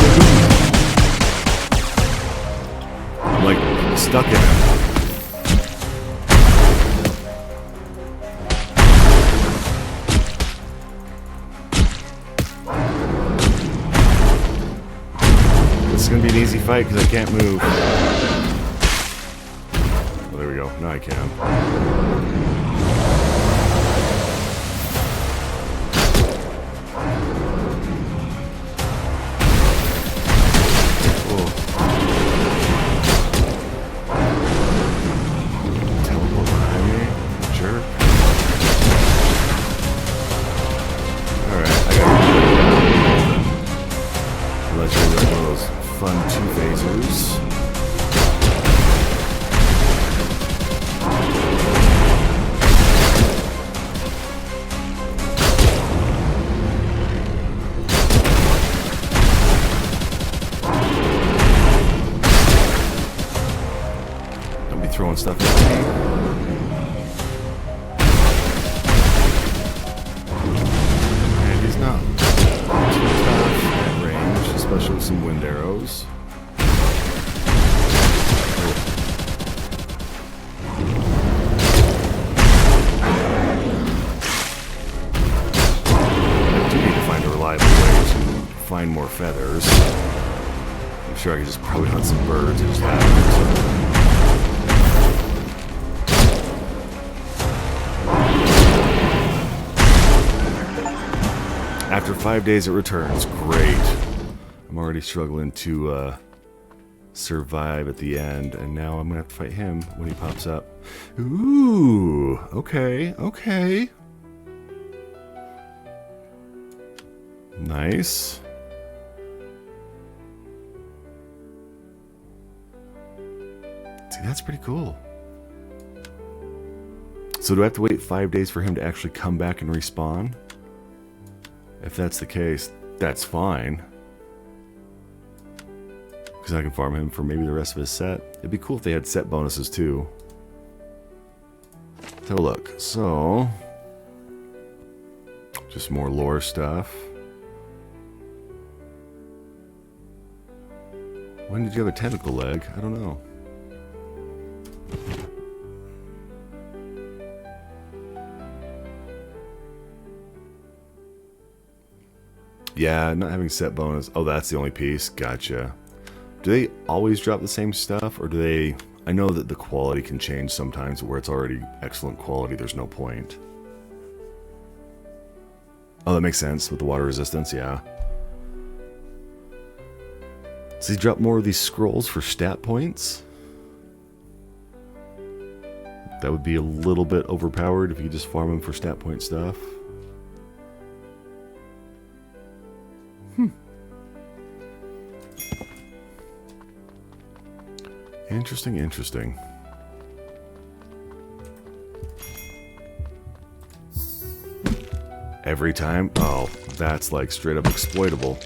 Stuck in him. This is going to be an easy fight because I can't move. Oh, there we go. Now I can. Fun two-phasers. Don't be throwing stuff at me. And he's not too tough at range, especially with some wind arrows. Find more feathers. I'm sure I could just probably hunt some birds and just have it. After 5 days it returns. Great. I'm already struggling to survive at the end, and now I'm gonna have to fight him when he pops up. Ooh, okay, okay. Nice. See, that's pretty cool. So do I have to wait 5 days for him to actually come back and respawn? If that's the case, that's fine. Because I can farm him for maybe the rest of his set. It'd be cool if they had set bonuses too. Let's have a look. So, just more lore stuff. When did you have a tentacle leg? I don't know. Yeah, not having set bonus. Oh, that's the only piece. Gotcha. Do they always drop the same stuff, or do they... I know that the quality can change sometimes, where it's already excellent quality, there's no point. Oh, that makes sense with the water resistance, yeah. Does he drop more of these scrolls for stat points? That would be a little bit overpowered if you just farm them for stat point stuff. Interesting, interesting. Every time? Oh, that's like straight up exploitable.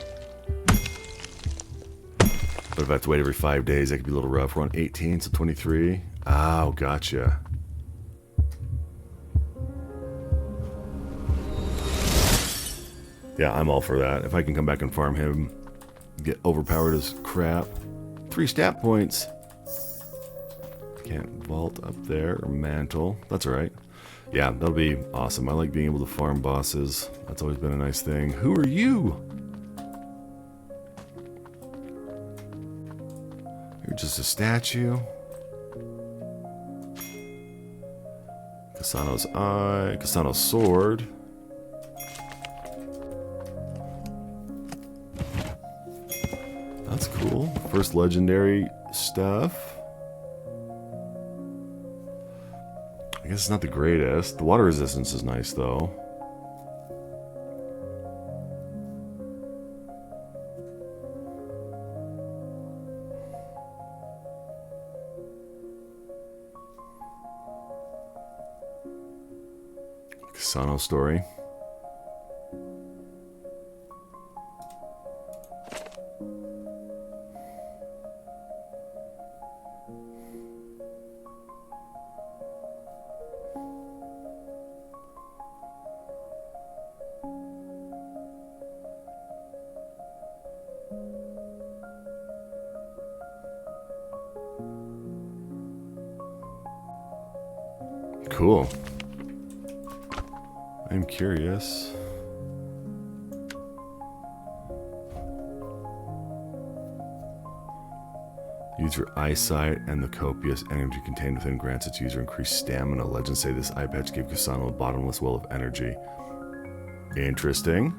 But if I have to wait every 5 days, that could be a little rough. We're on 18, so 23. Oh, gotcha. Yeah, I'm all for that. If I can come back and farm him, get overpowered as crap. 3 stat points. Can't vault up there or mantle. That's alright. Yeah, that'll be awesome. I like being able to farm bosses. That's always been a nice thing. Who are you? You're just a statue. Kasano's eye. Kasano's sword. That's cool. First legendary stuff. I guess it's not the greatest. The water resistance is nice, though. Kasano story. Cool. I'm curious. Use your eyesight and the copious energy contained within grants its user increased stamina. Legends say this eye patch gave Kasano a bottomless well of energy. Interesting.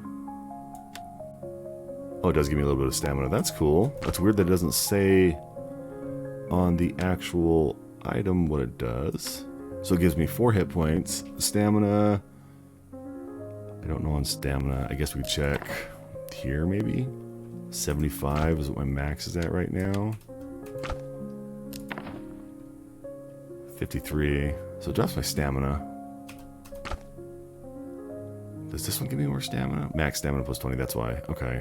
Oh, it does give me a little bit of stamina. That's cool. That's weird that it doesn't say on the actual item what it does. So it gives me 4 hit points. Stamina. I don't know on stamina. I guess we check here maybe. 75 is what my max is at right now. 53. So it drops my stamina. Does this one give me more stamina? Max stamina plus 20, that's why. Okay.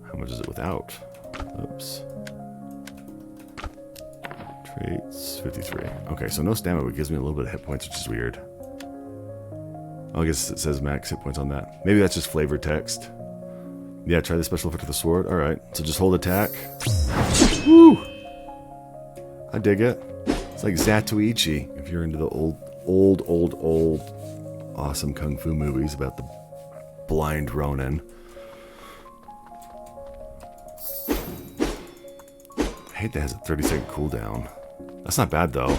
How much is it without? Oops. Traits, 53. Okay, so no stamina, but it gives me a little bit of hit points, which is weird. Oh, I guess it says max hit points on that. Maybe that's just flavor text. Yeah, try the special effect of the sword. Alright, so just hold attack. Woo! I dig it. It's like Zatoichi, if you're into the old awesome kung fu movies about the blind Ronin. I hate that it has a 30-second cooldown. That's not bad though.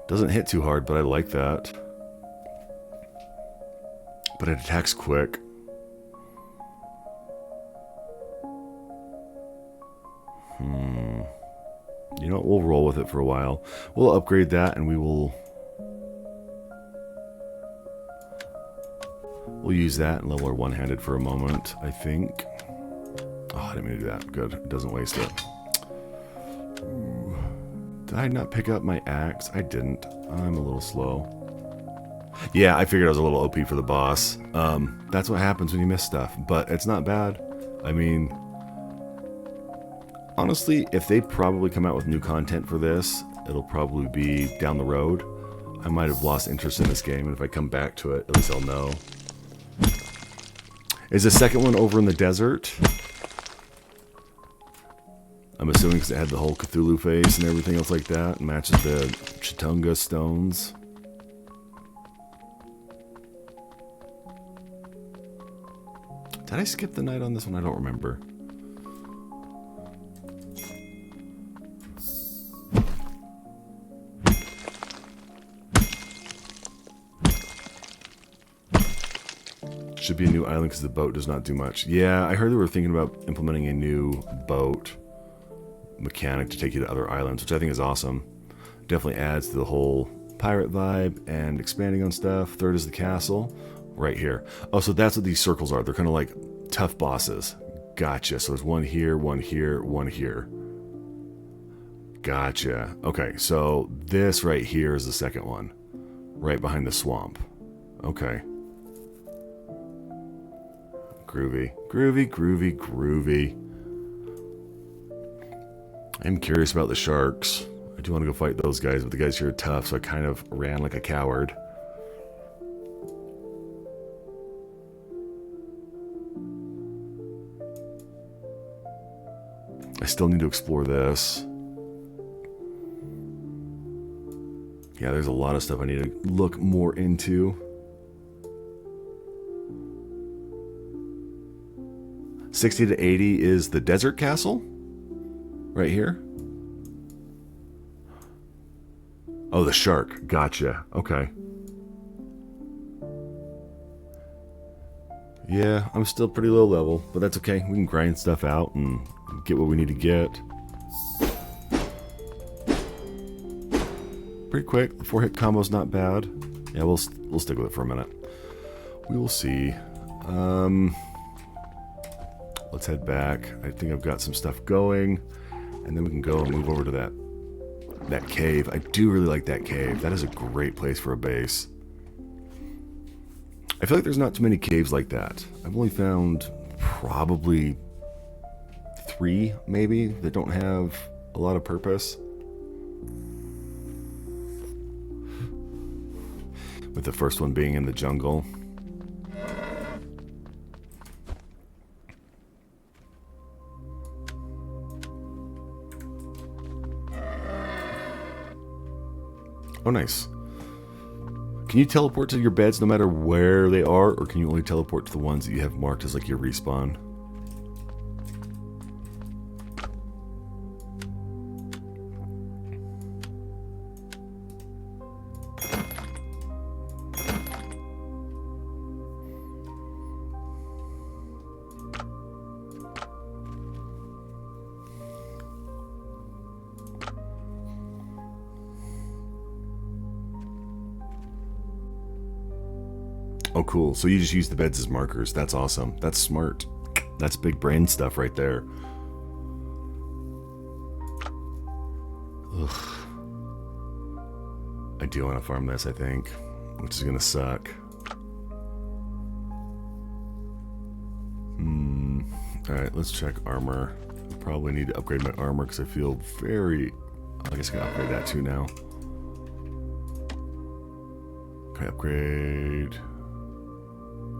Doesn't hit too hard, but I like that. But it attacks quick. You know what? We'll roll with it for a while. We'll upgrade that and we'll use that and level our one-handed for a moment, I think. Oh, I didn't mean to do that. Good. It doesn't waste it. Ooh. Did I not pick up my axe? I didn't. I'm a little slow. Yeah, I figured I was a little OP for the boss. That's what happens when you miss stuff, but it's not bad. I mean, honestly, if they probably come out with new content for this, it'll probably be down the road. I might have lost interest in this game, and if I come back to it, at least I'll know. Is the second one over in the desert? I'm assuming because it had the whole Cthulhu face and everything else like that. Matches the Chitunga stones. Did I skip the night on this one? I don't remember. Should be a new island because the boat does not do much. Yeah, I heard they were thinking about implementing a new boat mechanic to take you to other islands, which I think is awesome. Definitely adds to the whole pirate vibe and expanding on stuff. Third is the castle, right here. Oh, so that's what these circles are. They're kind of like tough bosses. Gotcha. So there's one here, one here, one here. Gotcha. Okay, so this right here is the second one. Right behind the swamp. Okay. Groovy. Groovy, groovy, groovy. I'm curious about the sharks. I do want to go fight those guys, but the guys here are tough, so I kind of ran like a coward. I still need to explore this. Yeah, there's a lot of stuff I need to look more into. 60 to 80 is the desert castle? Right here? Oh, the shark. Gotcha. Okay. Yeah, I'm still pretty low level, but that's okay. We can grind stuff out and get what we need to get. Pretty quick. The 4-hit combo's not bad. Yeah, we'll stick with it for a minute. We will see. Let's head back. I think I've got some stuff going, and then we can go and move over to that cave. I do really like that cave. That is a great place for a base. I feel like there's not too many caves like that. I've only found probably 3, maybe, that don't have a lot of purpose. With the first one being in the jungle. Oh, nice. Can you teleport to your beds no matter where they are, or can you only teleport to the ones that you have marked as like your respawn? Oh, cool. So you just use the beds as markers. That's awesome. That's smart. That's big brain stuff right there. Ugh. I do want to farm this, I think, which is going to suck. Alright, let's check armor. I probably need to upgrade my armor because I feel very... I guess I can upgrade that too now. Can I upgrade...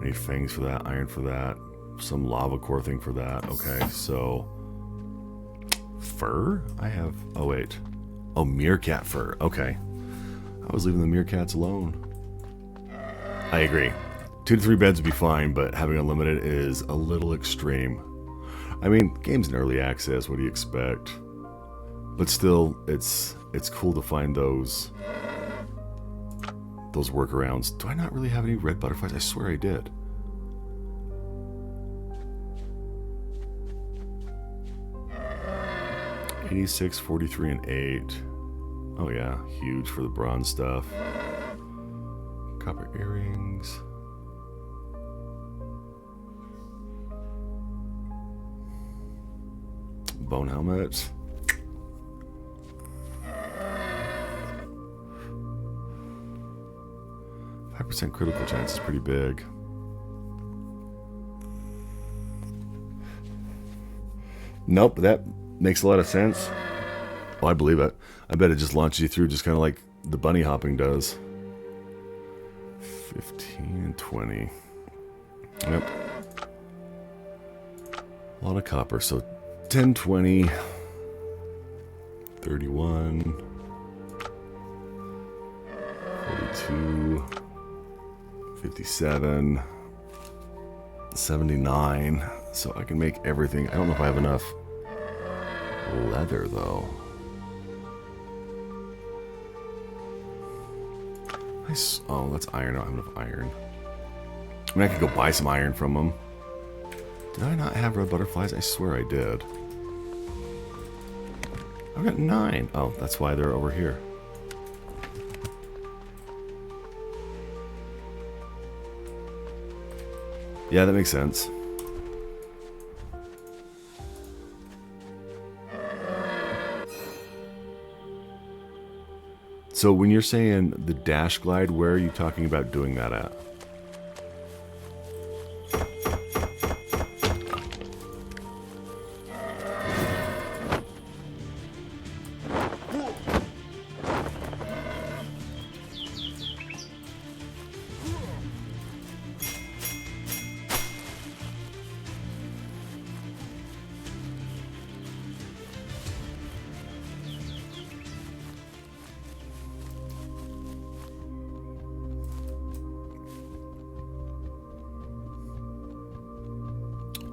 I need fangs for that, iron for that, some lava core thing for that. Okay, so... Fur? I have... Oh, wait. Oh, meerkat fur. Okay. I was leaving the meerkats alone. I agree. 2 to 3 beds would be fine, but having unlimited is a little extreme. I mean, game's in early access, what do you expect? But still, it's cool to find those workarounds. Do I not really have any red butterflies? I swear I did. $86, $43, and $8. Oh yeah, huge for the bronze stuff. Copper earrings. Bone helmet. % critical chance is pretty big. Nope, that makes a lot of sense. Oh, I believe it. I bet it just launches you through just kind of like the bunny hopping does. 15 and 20. Yep. A lot of copper, so 10, 20, 31, 42, 57, 79. So I can make everything. I don't know if I have enough leather though. Nice. Oh, that's iron. I don't have enough iron. I mean, I could go buy some iron from them. Did I not have red butterflies? I swear I did. I've got 9. Oh, that's why they're over here. Yeah, that makes sense. So when you're saying the dash glide, where are you talking about doing that at?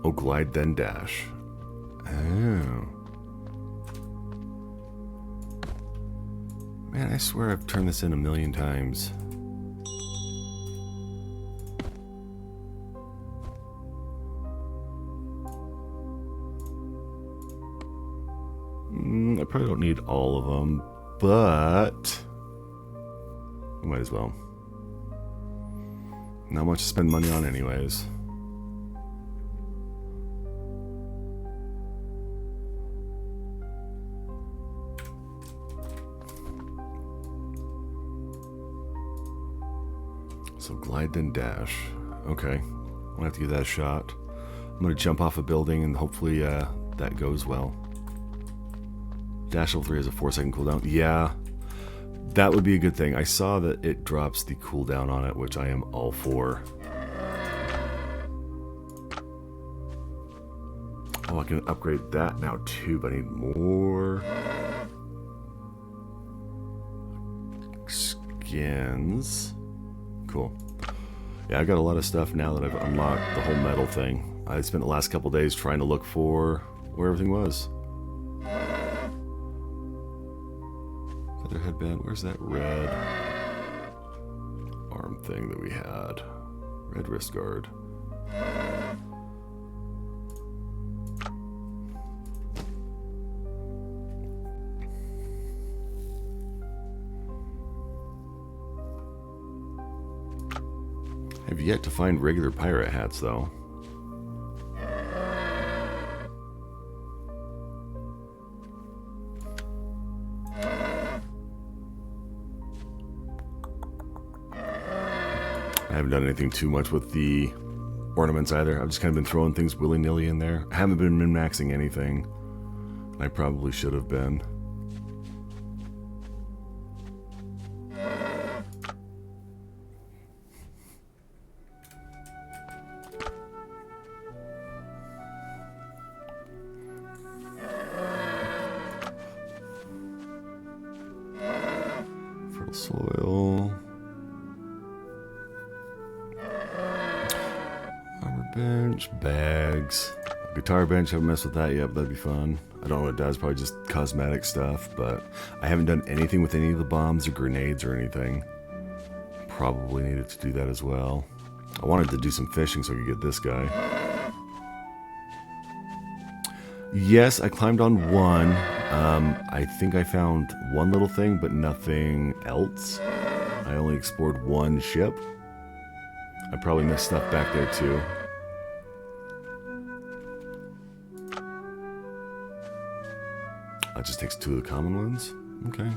Oh, glide then dash. Oh. Man, I swear I've turned this in a million times. I probably don't need all of them, but we might as well. Not much to spend money on anyways. So glide then dash. Okay, I'm gonna have to give that a shot. I'm gonna jump off a building and hopefully that goes well. Dash level 3 has a 4-second cooldown. Yeah, that would be a good thing. I saw that it drops the cooldown on it, which I am all for. Oh, I can upgrade that now too, but I need more. begins. Cool. Yeah, I got a lot of stuff now that I've unlocked the whole metal thing. I spent the last couple days trying to look for where everything was. Feather headband, where's that red arm thing that we had? Red wrist guard. I've yet to find regular pirate hats, though. I haven't done anything too much with the ornaments either. I've just kind of been throwing things willy-nilly in there. I haven't been min-maxing anything. I probably should have been. Fertile soil. Bench, bags, guitar bench, haven't messed with that yet, but that'd be fun. I don't know what it does, probably just cosmetic stuff, but I haven't done anything with any of the bombs or grenades or anything. Probably needed to do that as well. I wanted to do some fishing so I could get this guy. Yes, I climbed on one. I think I found one little thing, but nothing else. I only explored one ship. I probably missed stuff back there too. That just takes 2 of the common ones? Okay.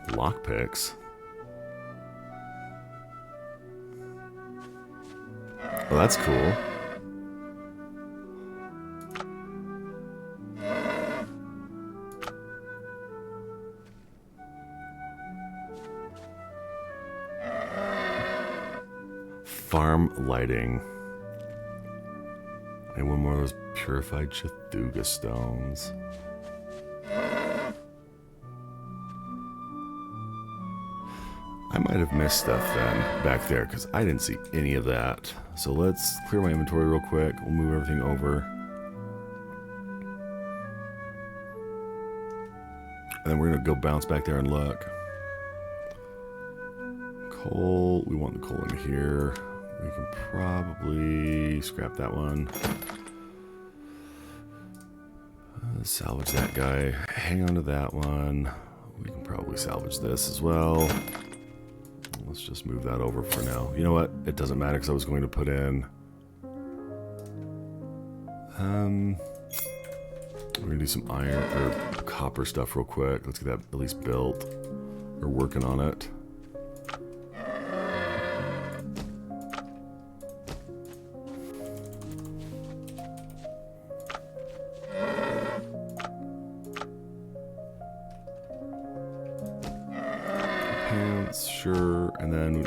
Lockpicks. Oh, that's cool. Farm lighting. And one more of those purified Chathuga stones. I might have missed stuff then back there because I didn't see any of that. So let's clear my inventory real quick. We'll move everything over. And then we're going to go bounce back there and look. Coal. We want the coal in here. We can probably scrap that one. Salvage that guy. Hang on to that one. We can probably salvage this as well. Let's just move that over for now. You know what? It doesn't matter because I was going to put in... we're going to do some iron or copper stuff real quick. Let's get that at least built. We're working on it. Pants, sure, and then,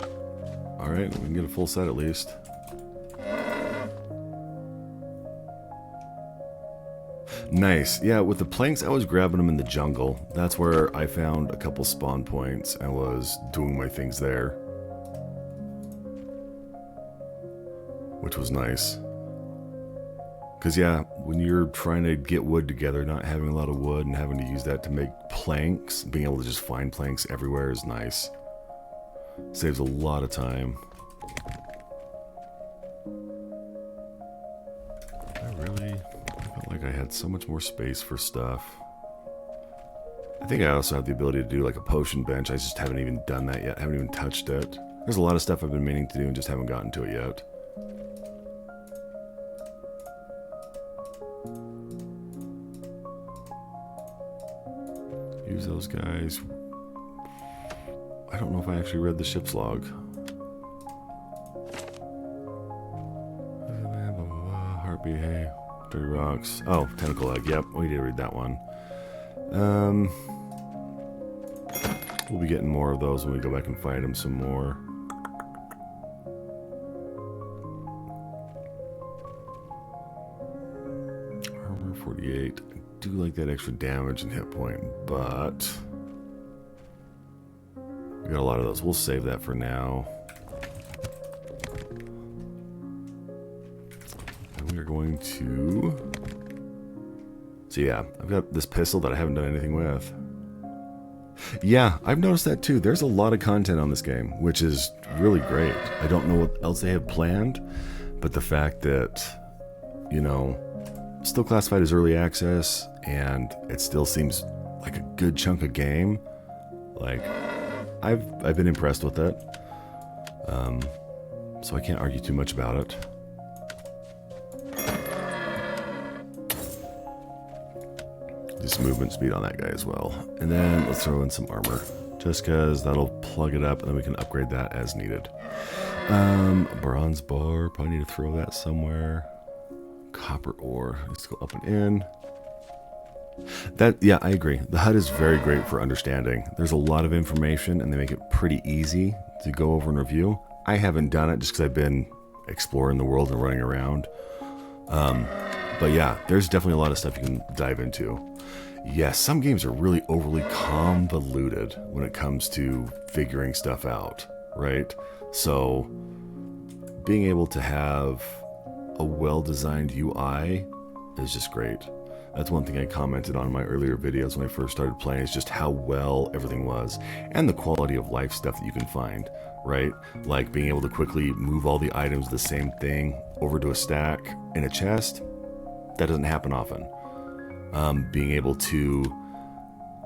all right, we can get a full set at least. Nice. Yeah, with the planks, I was grabbing them in the jungle. That's where I found a couple spawn points and was doing my things there, which was nice. Because, yeah, when you're trying to get wood together, not having a lot of wood and having to use that to make planks, being able to just find planks everywhere is nice. Saves a lot of time. I felt like I had so much more space for stuff. I think I also have the ability to do like a potion bench. I just haven't even done that yet. I haven't even touched it. There's a lot of stuff I've been meaning to do and just haven't gotten to it yet. Use those guys. I don't know if I actually read the ship's log. Heartbeat, hey. Dirty rocks. Oh, tentacle egg. Yep, we did read that one. We'll be getting more of those when we go back and fight them some more. Armor 48. do like that extra damage and hit point, but we got a lot of those. We'll save that for now. And we are going to... So yeah, I've got this pistol that I haven't done anything with. Yeah, I've noticed that too. There's a lot of content on this game, which is really great. I don't know what else they have planned, but the fact that, you know, still classified as early access, and it still seems like a good chunk of game. Like, I've been impressed with it. So I can't argue too much about it. Just movement speed on that guy as well. And then let's throw in some armor, just because that'll plug it up, and then we can upgrade that as needed. Bronze bar, probably need to throw that somewhere. Copper ore, let's go up and in. That, yeah, I agree. The HUD is very great for understanding. There's a lot of information, and they make it pretty easy to go over and review. I haven't done it just because I've been exploring the world and running around. But yeah, there's definitely a lot of stuff you can dive into. Yes, some games are really overly convoluted when it comes to figuring stuff out, right? So being able to have a well-designed UI is just great. That's one thing I commented on in my earlier videos when I first started playing, is just how well everything was, and the quality of life stuff that you can find, right? Like being able to quickly move all the items of the same thing over to a stack in a chest. That doesn't happen often. Being able to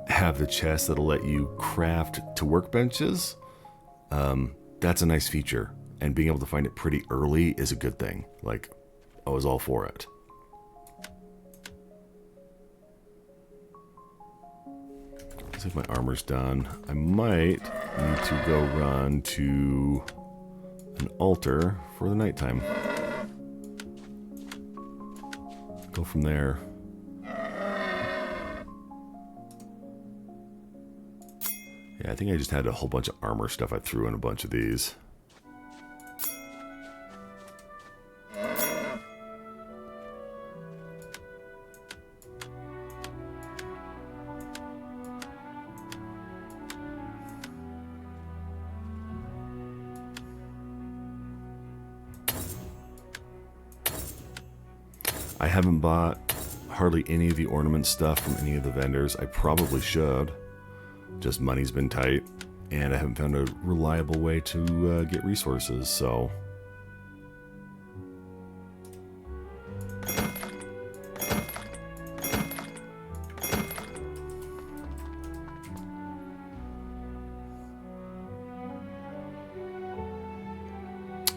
have the chest that'll let you craft to workbenches, that's a nice feature. And being able to find it pretty early is a good thing. Like, I was all for it. Looks like my armor's done. I might need to go run to an altar for the nighttime. Go from there. Yeah, I think I just had a whole bunch of armor stuff I threw in a bunch of these. I haven't bought hardly any of the ornament stuff from any of the vendors. I probably should. Just money's been tight, and I haven't found a reliable way to get resources, so...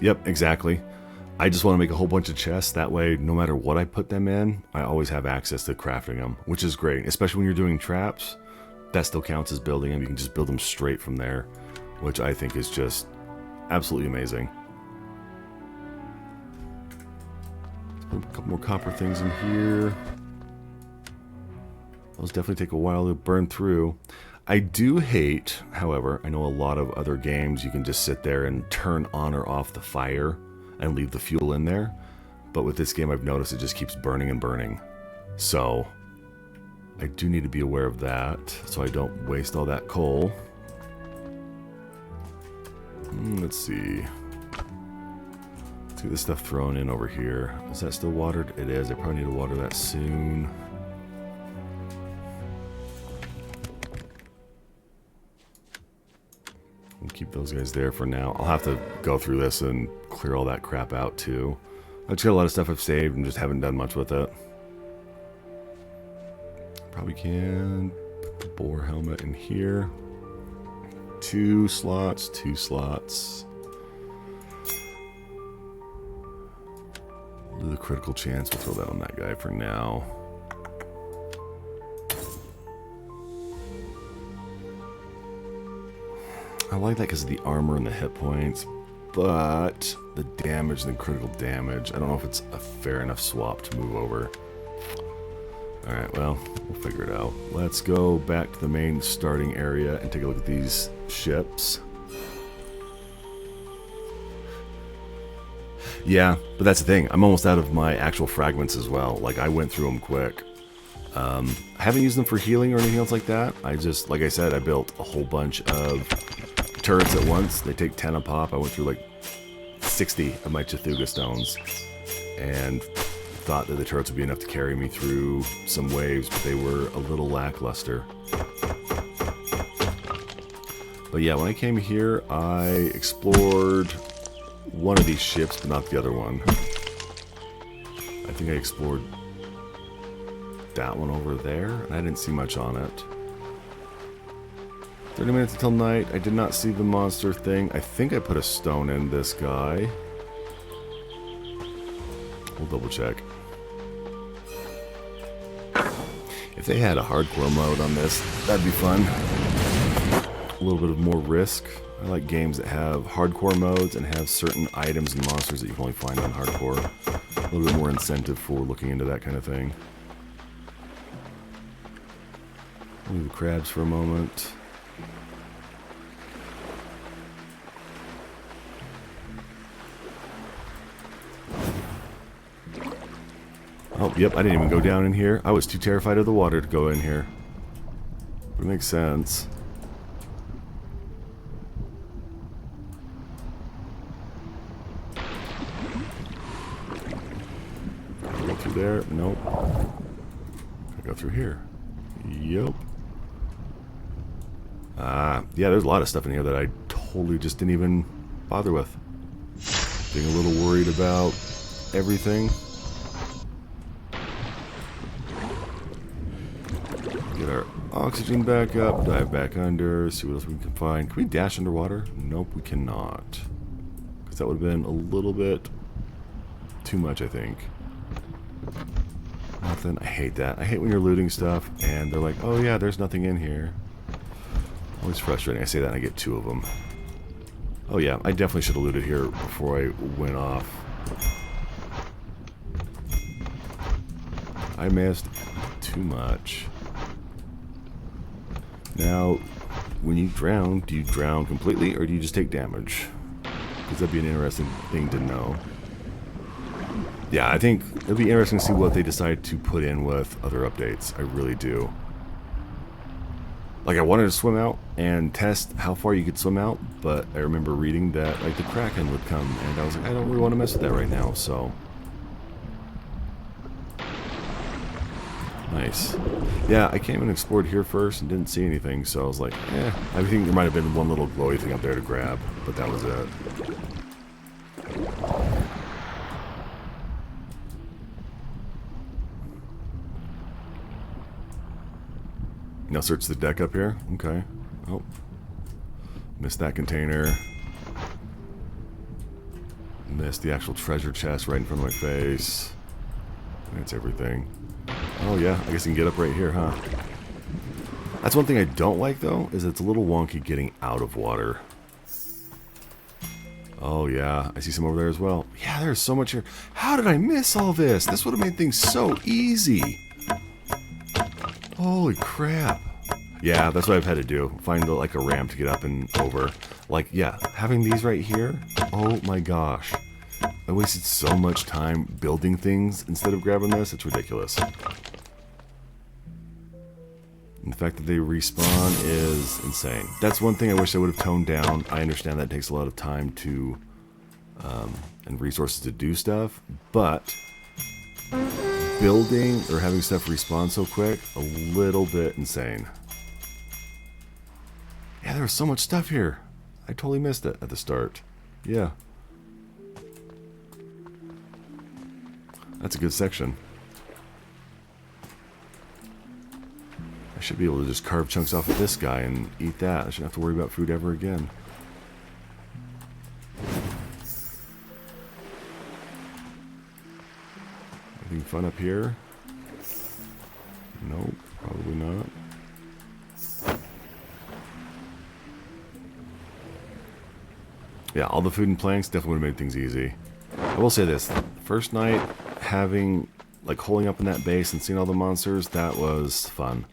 Yep, exactly. I just want to make a whole bunch of chests. That way, no matter what I put them in, I always have access to crafting them, which is great. Especially when you're doing traps, that still counts as building them. You can just build them straight from there, which I think is just absolutely amazing. Let's put a couple more copper things in here. Those definitely take a while to burn through. I do hate, however, I know a lot of other games you can just sit there and turn on or off the fire and leave the fuel in there. But with this game, I've noticed it just keeps burning and burning. So I do need to be aware of that so I don't waste all that coal. Let's see. Let's get this stuff thrown in over here. Is that still watered? It is. I probably need to water that soon. We'll keep those guys there for now. I'll have to go through this and clear all that crap out too. I've just got a lot of stuff I've saved and just haven't done much with it. Probably can put the boar helmet in here. 2 slots, 2 slots. We'll do the critical chance. We'll throw that on that guy for now. I like that because of the armor and the hit points, but the damage and the critical damage, I don't know if it's a fair enough swap to move over. Alright, well, we'll figure it out. Let's go back to the main starting area and take a look at these ships. Yeah, but that's the thing. I'm almost out of my actual fragments as well. Like, I went through them quick. I haven't used them for healing or anything else like that. I just, like I said, I built a whole bunch of turrets at once. They take 10 a pop. I went through like 60 of my Cthulhu stones and thought that the turrets would be enough to carry me through some waves, but they were a little lackluster. But yeah, when I came here, I explored one of these ships, but not the other one. I think I explored that one over there, and I didn't see much on it. 30 minutes until night. I did not see the monster thing. I think I put a stone in this guy. We'll double check. If they had a hardcore mode on this, that'd be fun. A little bit of more risk. I like games that have hardcore modes and have certain items and monsters that you can only find on hardcore. A little bit more incentive for looking into that kind of thing. Leave the crabs for a moment. Oh, yep, I didn't even go down in here. I was too terrified of the water to go in here. But it makes sense. Go through there? Nope. I go through here. Yep. Yeah, there's a lot of stuff in here that I totally just didn't even bother with. Being a little worried about everything. Get our oxygen back up, dive back under, see what else we can find. Can we dash underwater? Nope, we cannot. Because that would have been a little bit too much, I think. Nothing. I hate that. I hate when you're looting stuff and they're like, oh yeah, there's nothing in here. Always frustrating. I say that and I get 2 of them. Oh yeah, I definitely should have looted here before I went off. I missed too much. Now, when you drown, do you drown completely or do you just take damage? Because that'd be an interesting thing to know. Yeah, I think it'd be interesting to see what they decide to put in with other updates. I really do. Like, I wanted to swim out and test how far you could swim out, but I remember reading that, like, the Kraken would come, and I was like, I don't really want to mess with that right now, so. Nice. Yeah, I came and explored here first and didn't see anything, so I was like, eh. I think there might have been one little glowy thing up there to grab, but that was it. Now search the deck up here. Okay. Oh. Missed that container. Missed the actual treasure chest right in front of my face. That's everything. Oh yeah, I guess you can get up right here, huh? That's one thing I don't like, though, is it's a little wonky getting out of water. Oh yeah, I see some over there as well. Yeah, there's so much here. How did I miss all this? This would have made things so easy. Holy crap. Yeah, that's what I've had to do. Find like a ramp to get up and over. Like, yeah, having these right here. Oh my gosh. I wasted so much time building things instead of grabbing this. It's ridiculous. And the fact that they respawn is insane. That's one thing I wish I would have toned down. I understand that takes a lot of time to and resources to do stuff, but building or having stuff respawn so quick, a little bit insane. Yeah, there was so much stuff here. I totally missed it at the start. Yeah. That's a good section. I should be able to just carve chunks off of this guy and eat that. I shouldn't have to worry about food ever again. Anything fun up here? Nope, probably not. Yeah, all the food and planks definitely would have made things easy. I will say this, first night having, like, holding up in that base and seeing all the monsters, that was fun.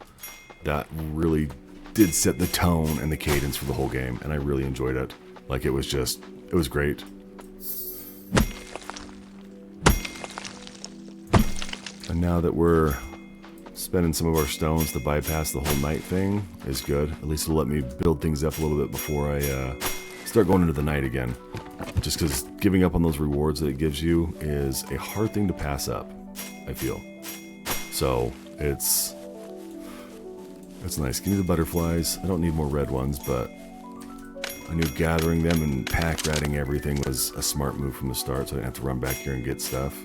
That really did set the tone and the cadence for the whole game, and I really enjoyed it. Like, it was just, it was great. And now that we're spending some of our stones to bypass the whole night thing is good. At least it'll let me build things up a little bit before I start going into the night again. Just because giving up on those rewards that it gives you is a hard thing to pass up, I feel. So it's nice. Give me the butterflies. I don't need more red ones, but I knew gathering them and pack ratting everything was a smart move from the start, so I didn't have to run back here and get stuff.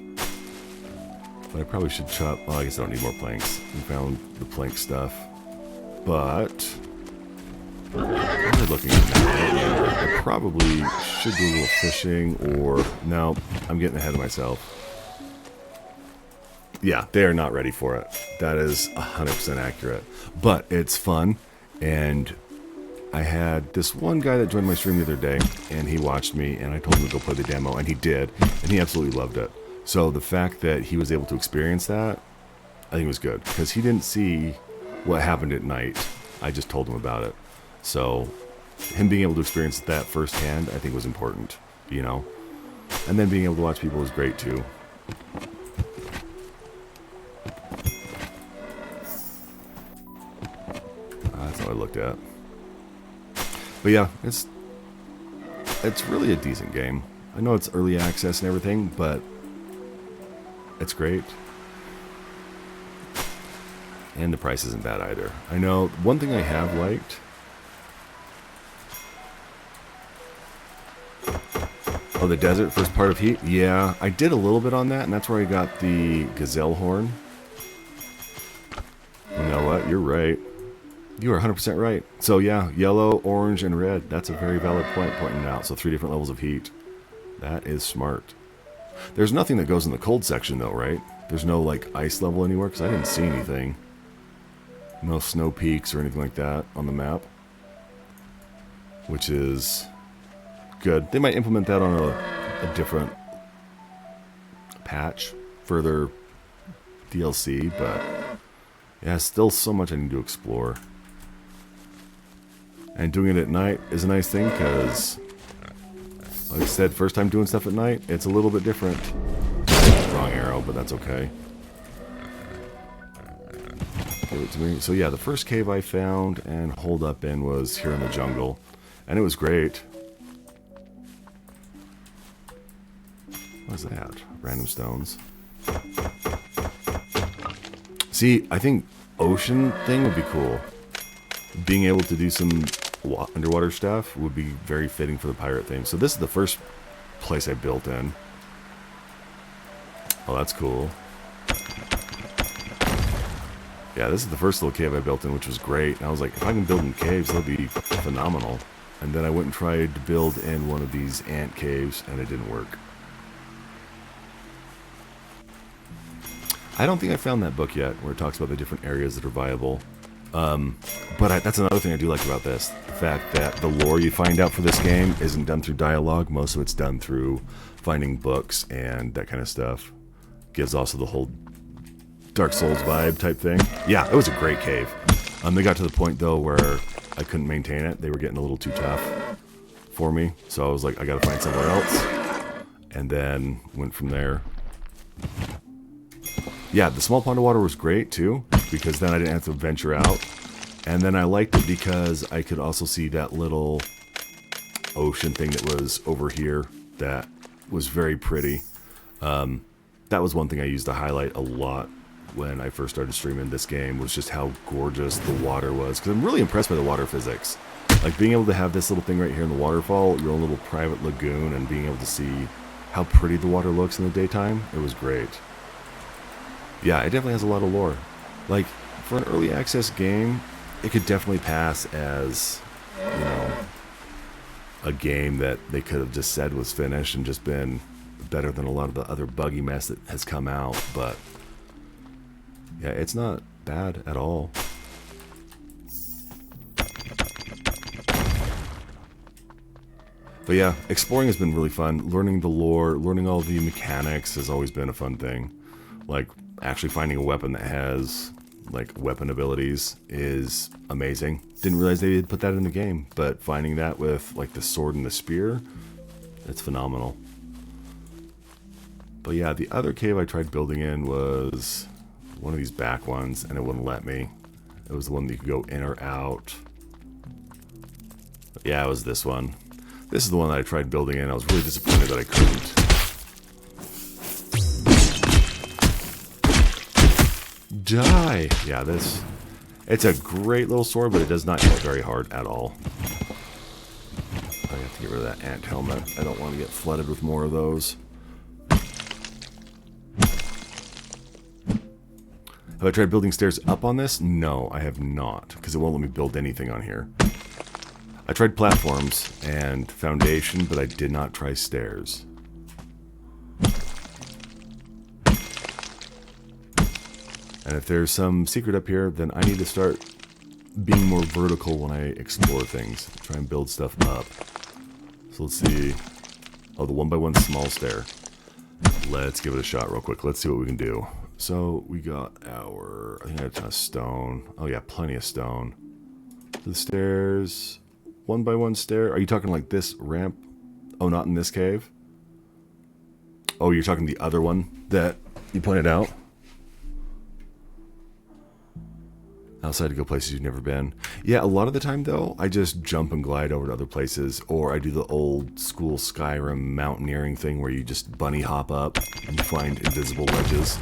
But I probably should chop... Oh, I guess I don't need more planks. We found the plank stuff. But... I'm really looking at that. I probably should do a little fishing, or... No, I'm getting ahead of myself. Yeah, they are not ready for it. That is 100% accurate. But it's fun, and I had this one guy that joined my stream the other day, and he watched me, and I told him to go play the demo, and he did, and he absolutely loved it. So the fact that he was able to experience that, I think was good, because he didn't see what happened at night. I just told him about it. So him being able to experience that firsthand, I think was important, you know? And then being able to watch people was great, too. That's all I looked at. But yeah, it's really a decent game. I know it's early access and everything, but it's great. And the price isn't bad either. I know one thing I have liked. Oh, the desert, first part of Heat? Yeah, I did a little bit on that, and that's where I got the gazelle horn. You know what? You're right. You are 100% right. So yeah, yellow, orange, and red. That's a very valid point pointing out. So 3 different levels of heat. That is smart. There's nothing that goes in the cold section though, right? There's no like ice level anywhere, because I didn't see anything. No snow peaks or anything like that on the map. Which is good. They might implement that on a different patch, further DLC, but yeah, still so much I need to explore. And doing it at night is a nice thing, because, like I said, first time doing stuff at night, it's a little bit different. Wrong arrow, but that's okay. Give it to me. So yeah, the first cave I found and holed up in was here in the jungle. And it was great. What is that? Random stones. See, I think ocean thing would be cool. Being able to do some underwater stuff would be very fitting for the pirate theme. So this is the first place I built in. Oh, that's cool. Yeah, this is the first little cave I built in, which was great. And I was like, if I can build in caves, that'll be phenomenal. And then I went and tried to build in one of these ant caves, and it didn't work. I don't think I found that book yet, where it talks about the different areas that are viable. But that's another thing I do like about this. The fact that the lore you find out for this game isn't done through dialogue. Most of it's done through finding books and that kind of stuff. Gives also the whole Dark Souls vibe type thing. Yeah, it was a great cave. They got to the point, though, where I couldn't maintain it. They were getting a little too tough for me. So I was like, I gotta find somewhere else. And then went from there. Yeah, the small pond of water was great, too, because then I didn't have to venture out. And then I liked it because I could also see that little ocean thing that was over here that was very pretty. That was one thing I used to highlight a lot when I first started streaming this game, was just how gorgeous the water was. Because I'm really impressed by the water physics. Like, being able to have this little thing right here in the waterfall, your own little private lagoon, and being able to see how pretty the water looks in the daytime, it was great. Yeah, it definitely has a lot of lore. Like, for an early access game, it could definitely pass as, you know, a game that they could have just said was finished and just been better than a lot of the other buggy mess that has come out. But yeah, it's not bad at all. But yeah, exploring has been really fun. Learning the lore, learning all the mechanics has always been a fun thing. Like, actually finding a weapon that has, like, weapon abilities is amazing. Didn't realize they had put that in the game, but finding that with, like, the sword and the spear, it's phenomenal. But yeah, the other cave I tried building in was one of these back ones, and it wouldn't let me. It was the one that you could go in or out. Yeah, it was this one. This is the one that I tried building in. I was really disappointed that I couldn't. Die! Yeah, this... It's a great little sword, but it does not hit very hard at all. I have to get rid of that ant helmet. I don't want to get flooded with more of those. Have I tried building stairs up on this? No, I have not, because it won't let me build anything on here. I tried platforms and foundation, but I did not try stairs. And if there's some secret up here, then I need to start being more vertical when I explore things. Try and build stuff up. So let's see. Oh, the 1x1 small stair. Let's give it a shot real quick. Let's see what we can do. So we got our... I think I have a ton of stone. Oh yeah, plenty of stone. So the stairs... 1x1 stair. Are you talking like this ramp? Oh, not in this cave? Oh, you're talking the other one that you pointed out? Outside to go places you've never been. Yeah, a lot of the time though, I just jump and glide over to other places, or I do the old school Skyrim mountaineering thing where you just bunny hop up and find invisible ledges.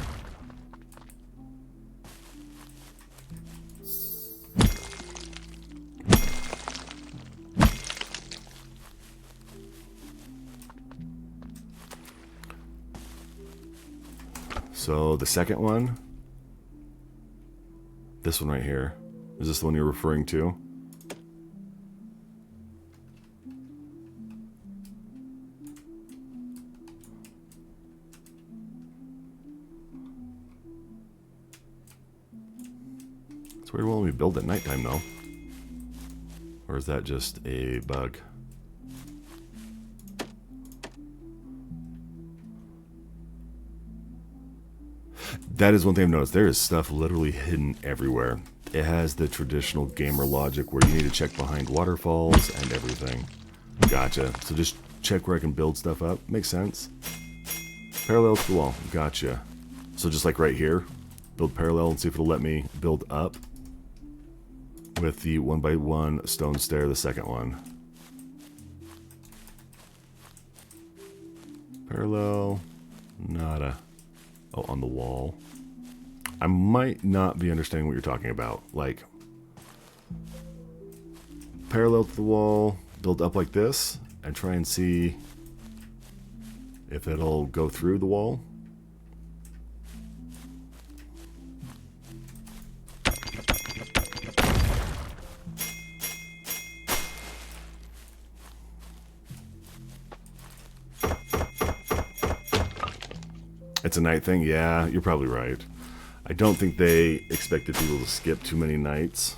So the second one, this one right here, is this the one you're referring to? It's weird when we build at nighttime though. Or is that just a bug? That is one thing I've noticed. There is stuff literally hidden everywhere. It has the traditional gamer logic where you need to check behind waterfalls and everything. Gotcha. So just check where I can build stuff up. Makes sense. Parallel to the wall. Gotcha. So just like right here, build parallel and see if it'll let me build up with the 1x1 stone stair, the second one. Parallel. Nada. Oh, on the wall. I might not be understanding what you're talking about. Like, parallel to the wall, build up like this, and try and see if it'll go through the wall. It's a night thing? Yeah, you're probably right. I don't think they expected people to skip too many nights.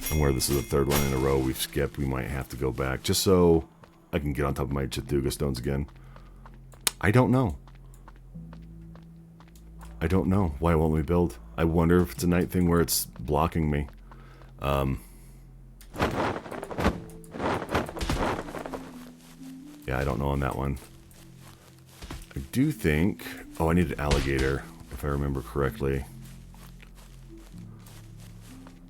And where this is the third one in a row we've skipped, we might have to go back just so I can get on top of my Chathuga stones again. I don't know. I don't know why it won't let me build. I wonder if it's a night thing where it's blocking me. Yeah, I don't know on that one. I do think... Oh, I need an alligator, if I remember correctly.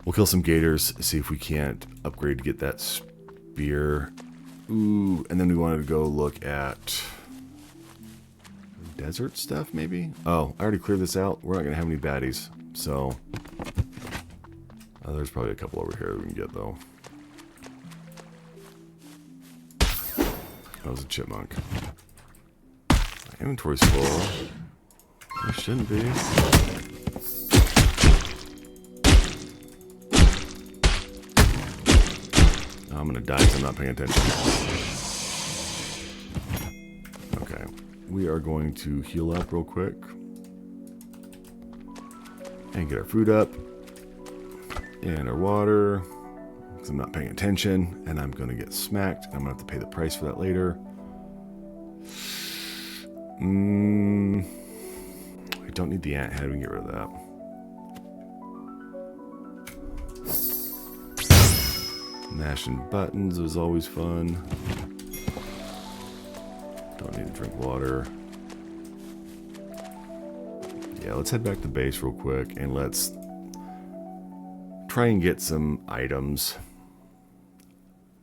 We'll kill some gators, see if we can't upgrade to get that spear. Ooh, and then we wanted to go look at... desert stuff, maybe? Oh, I already cleared this out. We're not going to have any baddies, so... there's probably a couple over here that we can get, though. That was a chipmunk. My inventory's full. It shouldn't be. I'm gonna die because I'm not paying attention. Okay. We are going to heal up real quick. And get our food up. And our water. Because I'm not paying attention. And I'm gonna get smacked. And I'm gonna have to pay the price for that later. I don't need the ant head. We can get rid of that. Mashing buttons is always fun. Don't need to drink water. Yeah, let's head back to base real quick and let's try and get some items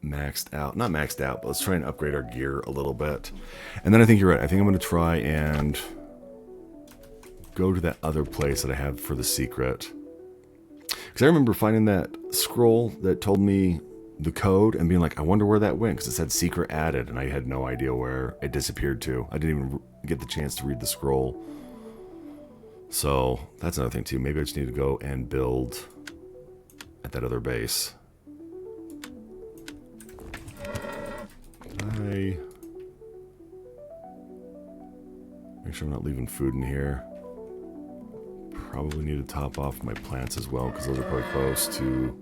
maxed out. Not maxed out, but let's try and upgrade our gear a little bit. And then I think you're right. I think I'm going to try and go to that other place that I have for the secret. Because I remember finding that scroll that told me the code and being like, I wonder where that went, because it said secret added, and I had no idea where it disappeared to. I didn't even get the chance to read the scroll. So that's another thing too. Maybe I just need to go and build at that other base. I make sure I'm not leaving food in here. Probably need to top off my plants as well, because those are probably close to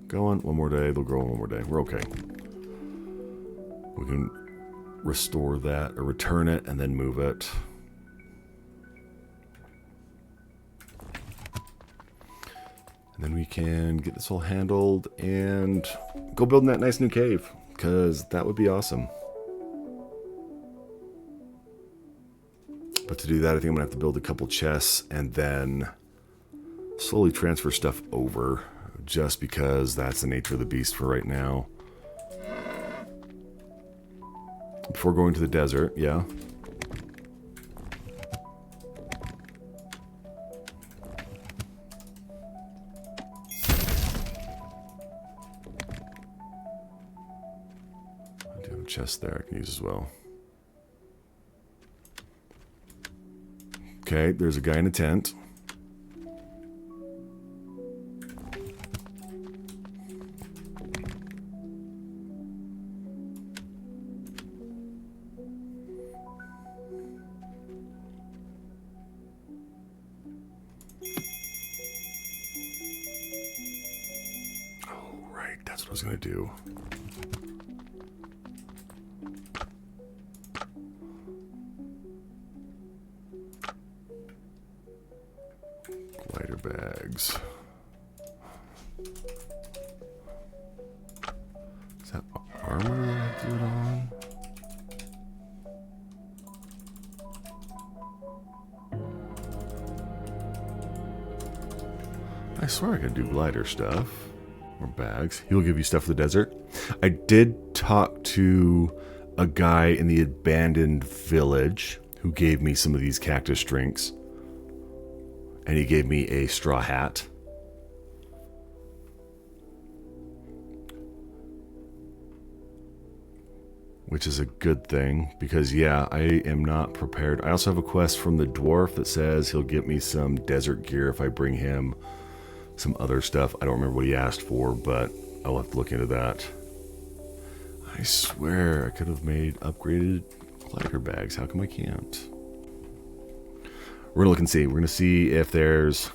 going. One more day, they'll grow one more day. We're okay. We can restore that or return it and then move it. And then we can get this all handled and go build that nice new cave, because that would be awesome. But to do that, I think I'm going to have to build a couple chests and then slowly transfer stuff over, just because that's the nature of the beast for right now. Before going to the desert, yeah. I do have a chest there I can use as well. Okay, there's a guy in a tent. Oh, right, that's what I was going to do. Glider bags. Is that armor that I do it on? I swear I could do glider stuff. Or bags. He'll give you stuff for the desert. I did talk to a guy in the abandoned village who gave me some of these cactus drinks. And he gave me a straw hat. Which is a good thing, because yeah, I am not prepared. I also have a quest from the dwarf that says he'll get me some desert gear if I bring him some other stuff. I don't remember what he asked for, but I'll have to look into that. I swear I could have made upgraded glider bags. How come I can't? We're gonna look and see. We're gonna see if there's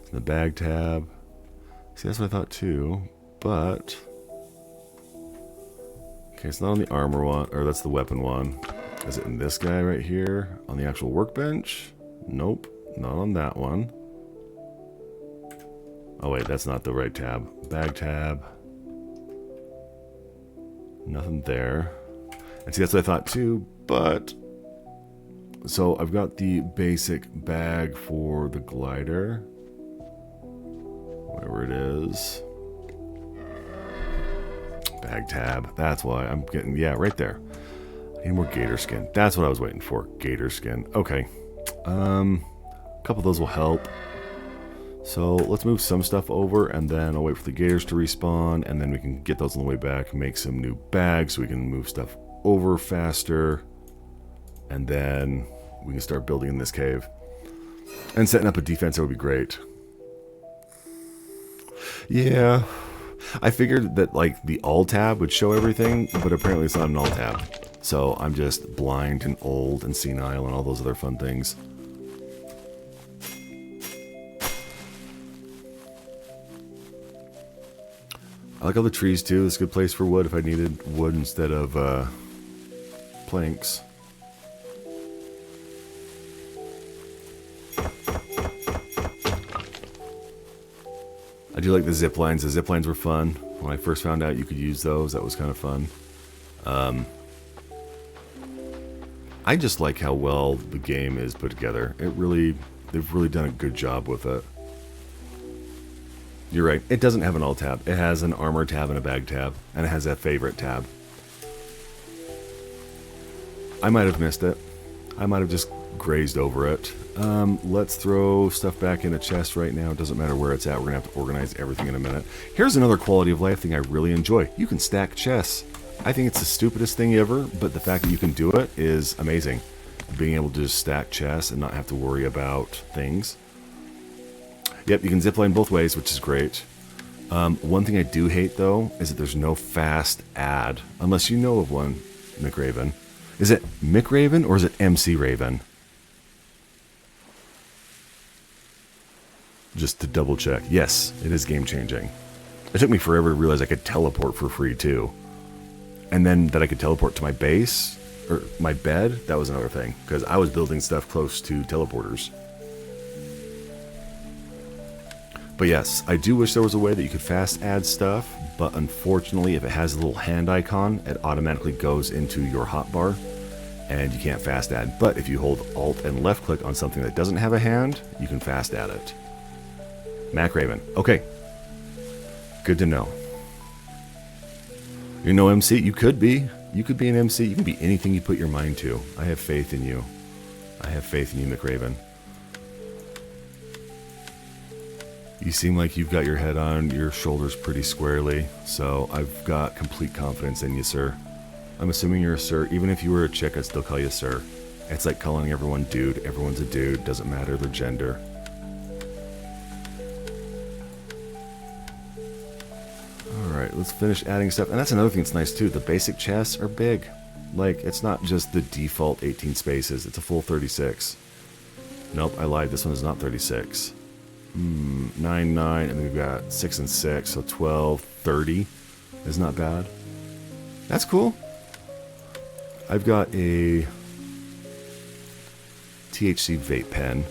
in the bag tab. See, that's what I thought too, but okay, it's not on the armor one, or that's the weapon one. Is it in this guy right here on the actual workbench? Nope, not on that one. Oh wait, that's not the right tab. Bag tab. Nothing there. And see, that's what I thought too, but so I've got the basic bag for the glider. Wherever it is. Bag tab. That's why I'm getting, yeah, right there. I need more gator skin. That's what I was waiting for. Gator skin. Okay. A couple of those will help. So let's move some stuff over, and then I'll wait for the gators to respawn, and then we can get those on the way back, make some new bags so we can move stuff over faster, and then we can start building in this cave. And setting up a defense, that would be great. Yeah, I figured that like the all tab would show everything, but apparently it's not an all tab. So I'm just blind and old and senile and all those other fun things. I like all the trees too. It's a good place for wood if I needed wood instead of planks. I do like the zip lines. The zip lines were fun. When I first found out you could use those, that was kind of fun. I just like how well the game is put together. They've really done a good job with it. You're right, it doesn't have an alt tab. It has an armor tab and a bag tab, and it has a favorite tab. I might have missed it. I might have just grazed over it. Let's throw stuff back in a chest right now. It doesn't matter where it's at. We're going to have to organize everything in a minute. Here's another quality of life thing I really enjoy. You can stack chests. I think it's the stupidest thing ever, but the fact that you can do it is amazing. Being able to just stack chests and not have to worry about things. Yep, you can zipline both ways, which is great. One thing I do hate, though, is that there's no fast ad. Unless you know of one, McRaven. Is it McRaven or is it MC Raven? Just to double check. Yes, it is game changing. It took me forever to realize I could teleport for free too. And then that I could teleport to my base, or my bed, that was another thing. Because I was building stuff close to teleporters. But yes, I do wish there was a way that you could fast add stuff. But unfortunately, if it has a little hand icon, it automatically goes into your hotbar. And you can't fast add. But if you hold Alt and left click on something that doesn't have a hand, you can fast add it. MacRaven. Okay. Good to know. You're no MC. You could be. You could be an MC. You can be anything you put your mind to. I have faith in you. I have faith in you, McRaven. You seem like you've got your head on your shoulders pretty squarely, so I've got complete confidence in you, sir. I'm assuming you're a sir. Even if you were a chick, I'd still call you sir. It's like calling everyone dude. Everyone's a dude. Doesn't matter their gender. Alright, let's finish adding stuff. And that's another thing that's nice too. The basic chests are big. Like, it's not just the default 18 spaces. It's a full 36. Nope, I lied. This one is not 36. 9, 9, and then we've got 6 and 6. So 12, 30 is not bad. That's cool. I've got a THC vape pen.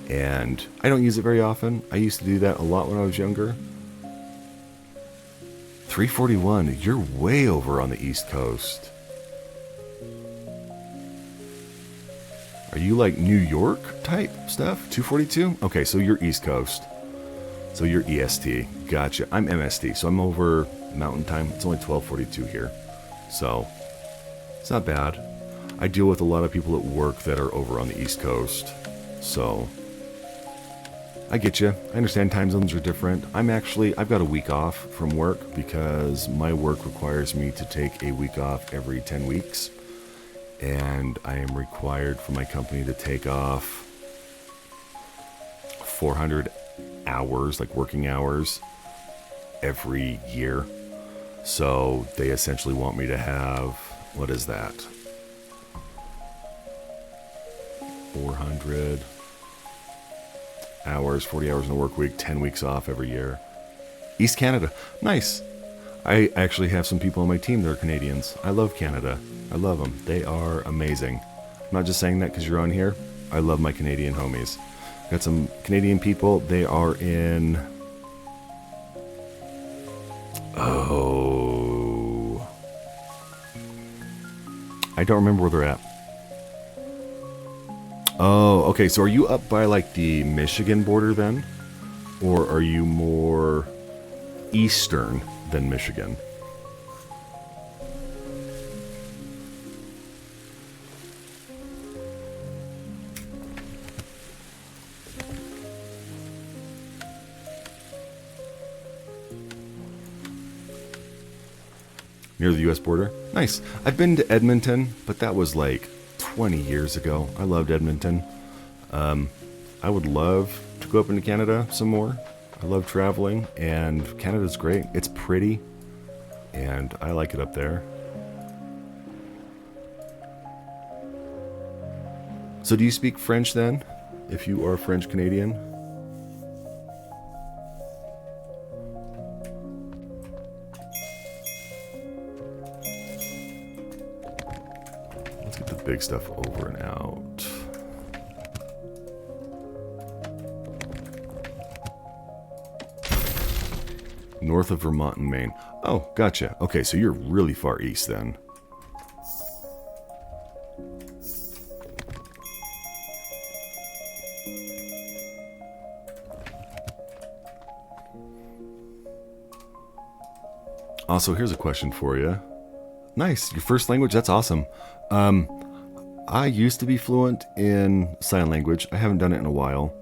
And I don't use it very often. I used to do that a lot when I was younger. 341, you're way over on the East Coast. Are you like New York type stuff? 242? Okay, so you're East Coast. So you're EST. Gotcha. I'm MST, so I'm over Mountain Time. It's only 12:42 here. So, it's not bad. I deal with a lot of people at work that are over on the East Coast. So, I get you. I understand time zones are different. I've got a week off from work because my work requires me to take a week off every 10 weeks. And I am required for my company to take off 400 hours, like working hours, every year. So they essentially want me to have, what is that? 400 hours, 40 hours in a work week, 10 weeks off every year. East Canada. Nice. I actually have some people on my team that are Canadians. I love Canada. I love them. They are amazing. I'm not just saying that because you're on here. I love my Canadian homies. Got some Canadian people. They are in... Oh... I don't remember where they're at. Oh, okay, so are you up by like the Michigan border then? Or are you more eastern than Michigan? Near the US border? Nice. I've been to Edmonton, but that was like 20 years ago. I loved Edmonton. I would love to go up into Canada some more. I love traveling, and Canada's great. It's pretty, and I like it up there. So do you speak French then, if you are French Canadian? Let's get the big stuff over and out. North of Vermont and Maine. Oh, gotcha. Okay, so you're really far east then. Also, here's a question for you. Nice. Your first language? That's awesome. I used to be fluent in sign language. I haven't done it in a while.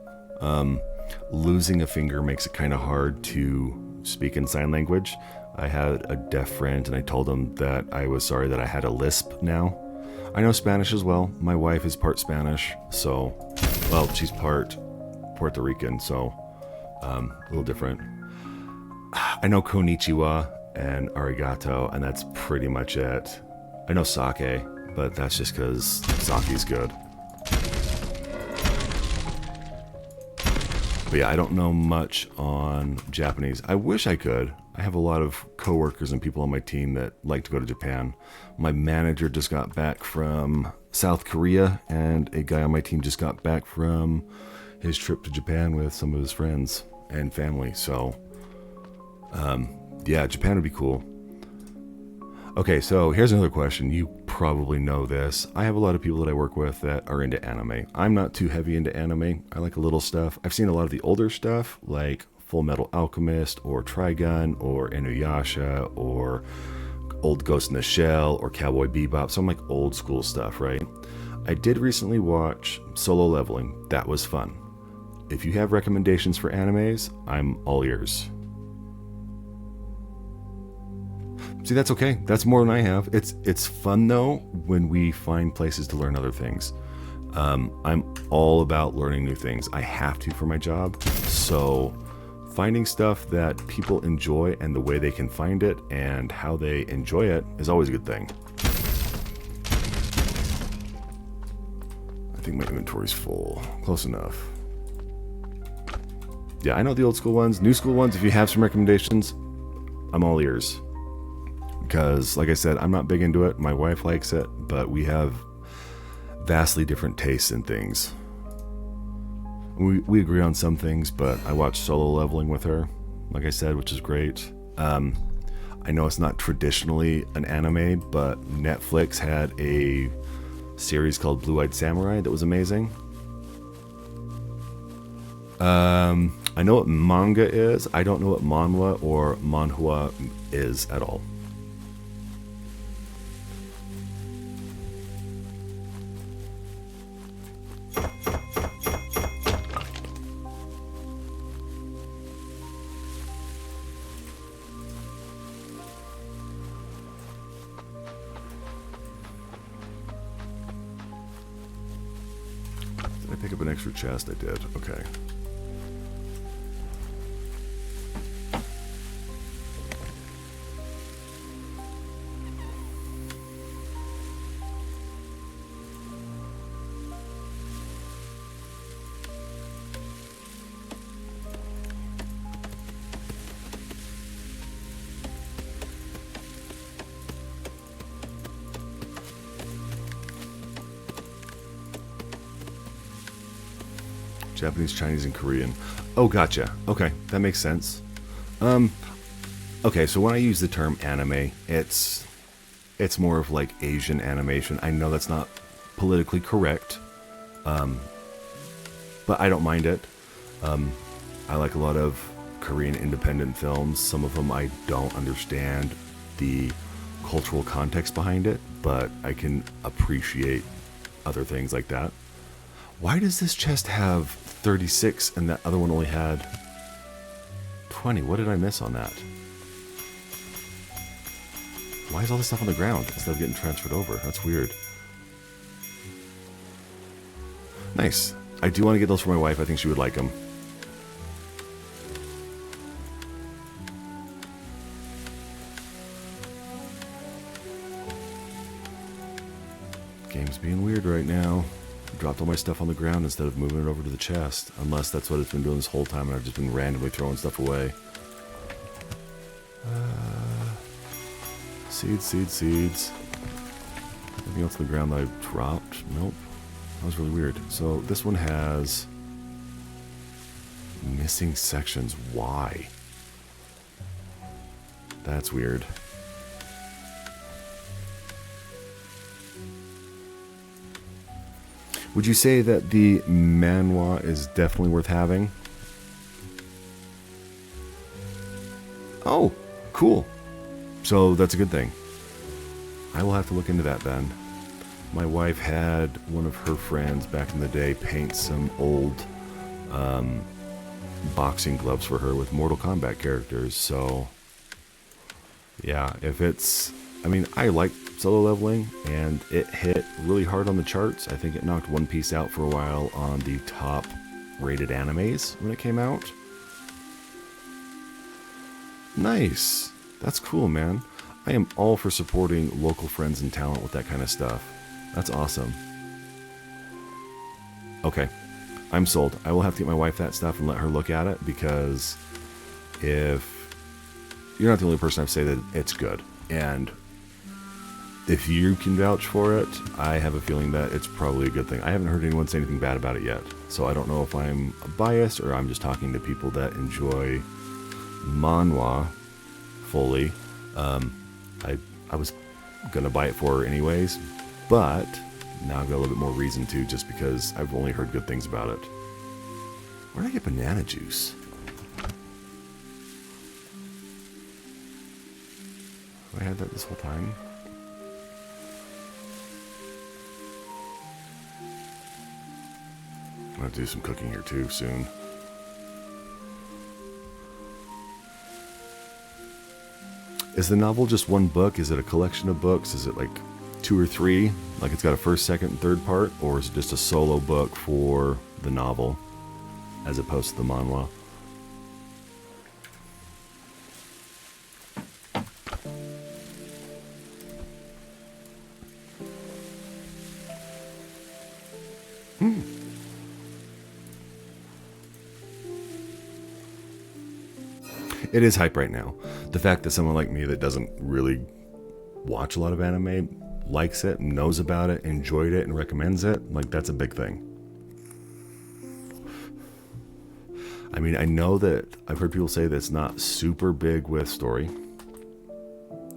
Losing a finger makes it kind of hard to speak in sign language. I had a deaf friend and I told him that I was sorry that I had a lisp now. I know Spanish as well. My wife is part Spanish, so, well, she's part Puerto Rican, so a little different. I know konnichiwa and arigato, and that's pretty much it. I know sake, but that's just because sake's good. But yeah, I don't know much on Japanese. I wish I could. I have a lot of coworkers and people on my team that like to go to Japan. My manager just got back from South Korea, and a guy on my team just got back from his trip to Japan with some of his friends and family. So, yeah, Japan would be cool. Okay, so here's another question. You probably know this. I have a lot of people that I work with that are into anime. I'm not too heavy into anime. I like a little stuff. I've seen a lot of the older stuff, like Full Metal Alchemist, or Trigun, or Inuyasha, or old Ghost in the Shell, or Cowboy Bebop. Some like old school stuff, right? I did recently watch Solo Leveling. That was fun. If you have recommendations for animes, I'm all ears. See, that's okay. That's more than I have. It's fun, though, when we find places to learn other things. I'm all about learning new things. I have to for my job. So finding stuff that people enjoy and the way they can find it and how they enjoy it is always a good thing. I think my inventory's full. Close enough. Yeah, I know the old school ones. New school ones, if you have some recommendations, I'm all ears. Because, like I said, I'm not big into it. My wife likes it, but we have vastly different tastes in things. We agree on some things, but I watched Solo Leveling with her, like I said, which is great. I know it's not traditionally an anime, but Netflix had a series called Blue-Eyed Samurai that was amazing. I know what manga is. I don't know what manhwa or manhua is at all. Did I pick up an extra chest? I did. Okay. Japanese, Chinese, and Korean. Oh, gotcha. Okay, that makes sense. Okay, so when I use the term anime, it's more of like Asian animation. I know that's not politically correct, but I don't mind it. I like a lot of Korean independent films. Some of them I don't understand the cultural context behind it, but I can appreciate other things like that. Why does this chest have 36 and that other one only had 20? What did I miss on that? Why is all this stuff on the ground instead of getting transferred over? That's weird. Nice. I do want to get those for my wife. I think she would like them. Game's being weird right now. Dropped all my stuff on the ground instead of moving it over to the chest. Unless that's what it's been doing this whole time and I've just been randomly throwing stuff away. Seeds. Anything else on the ground that I dropped? Nope. That was really weird. So this one has missing sections. Why? That's weird. Would you say that the manhwa is definitely worth having? Oh, cool. So that's a good thing. I will have to look into that then. My wife had one of her friends back in the day paint some old boxing gloves for her with Mortal Kombat characters. So yeah, if it's, I mean, I like solo leveling, and it hit really hard on the charts. I think it knocked One Piece out for a while on the top rated animes when it came out. Nice. That's cool, man. I am all for supporting local friends and talent with that kind of stuff. That's awesome. Okay, I'm sold. I will have to get my wife that stuff and let her look at it, because if you're not the only person I've said that it's good, and if you can vouch for it, I have a feeling that it's probably a good thing. I haven't heard anyone say anything bad about it yet, so I don't know if I'm biased or I'm just talking to people that enjoy manhwa fully. I was gonna buy it for her anyways, but now I've got a little bit more reason to, just because I've only heard good things about it. Where did I get banana juice? Have I had that this whole time? I'm gonna have to do some cooking here too soon. Is the novel just one book? Is it a collection of books? Is it like 2 or 3? Like it's got a first, second, and third part? Or is it just a solo book for the novel as opposed to the manhwa? It is hype right now. The fact that someone like me that doesn't really watch a lot of anime likes it, knows about it, enjoyed it, and recommends it, like, that's a big thing. I mean, I know that I've heard people say that it's not super big with story.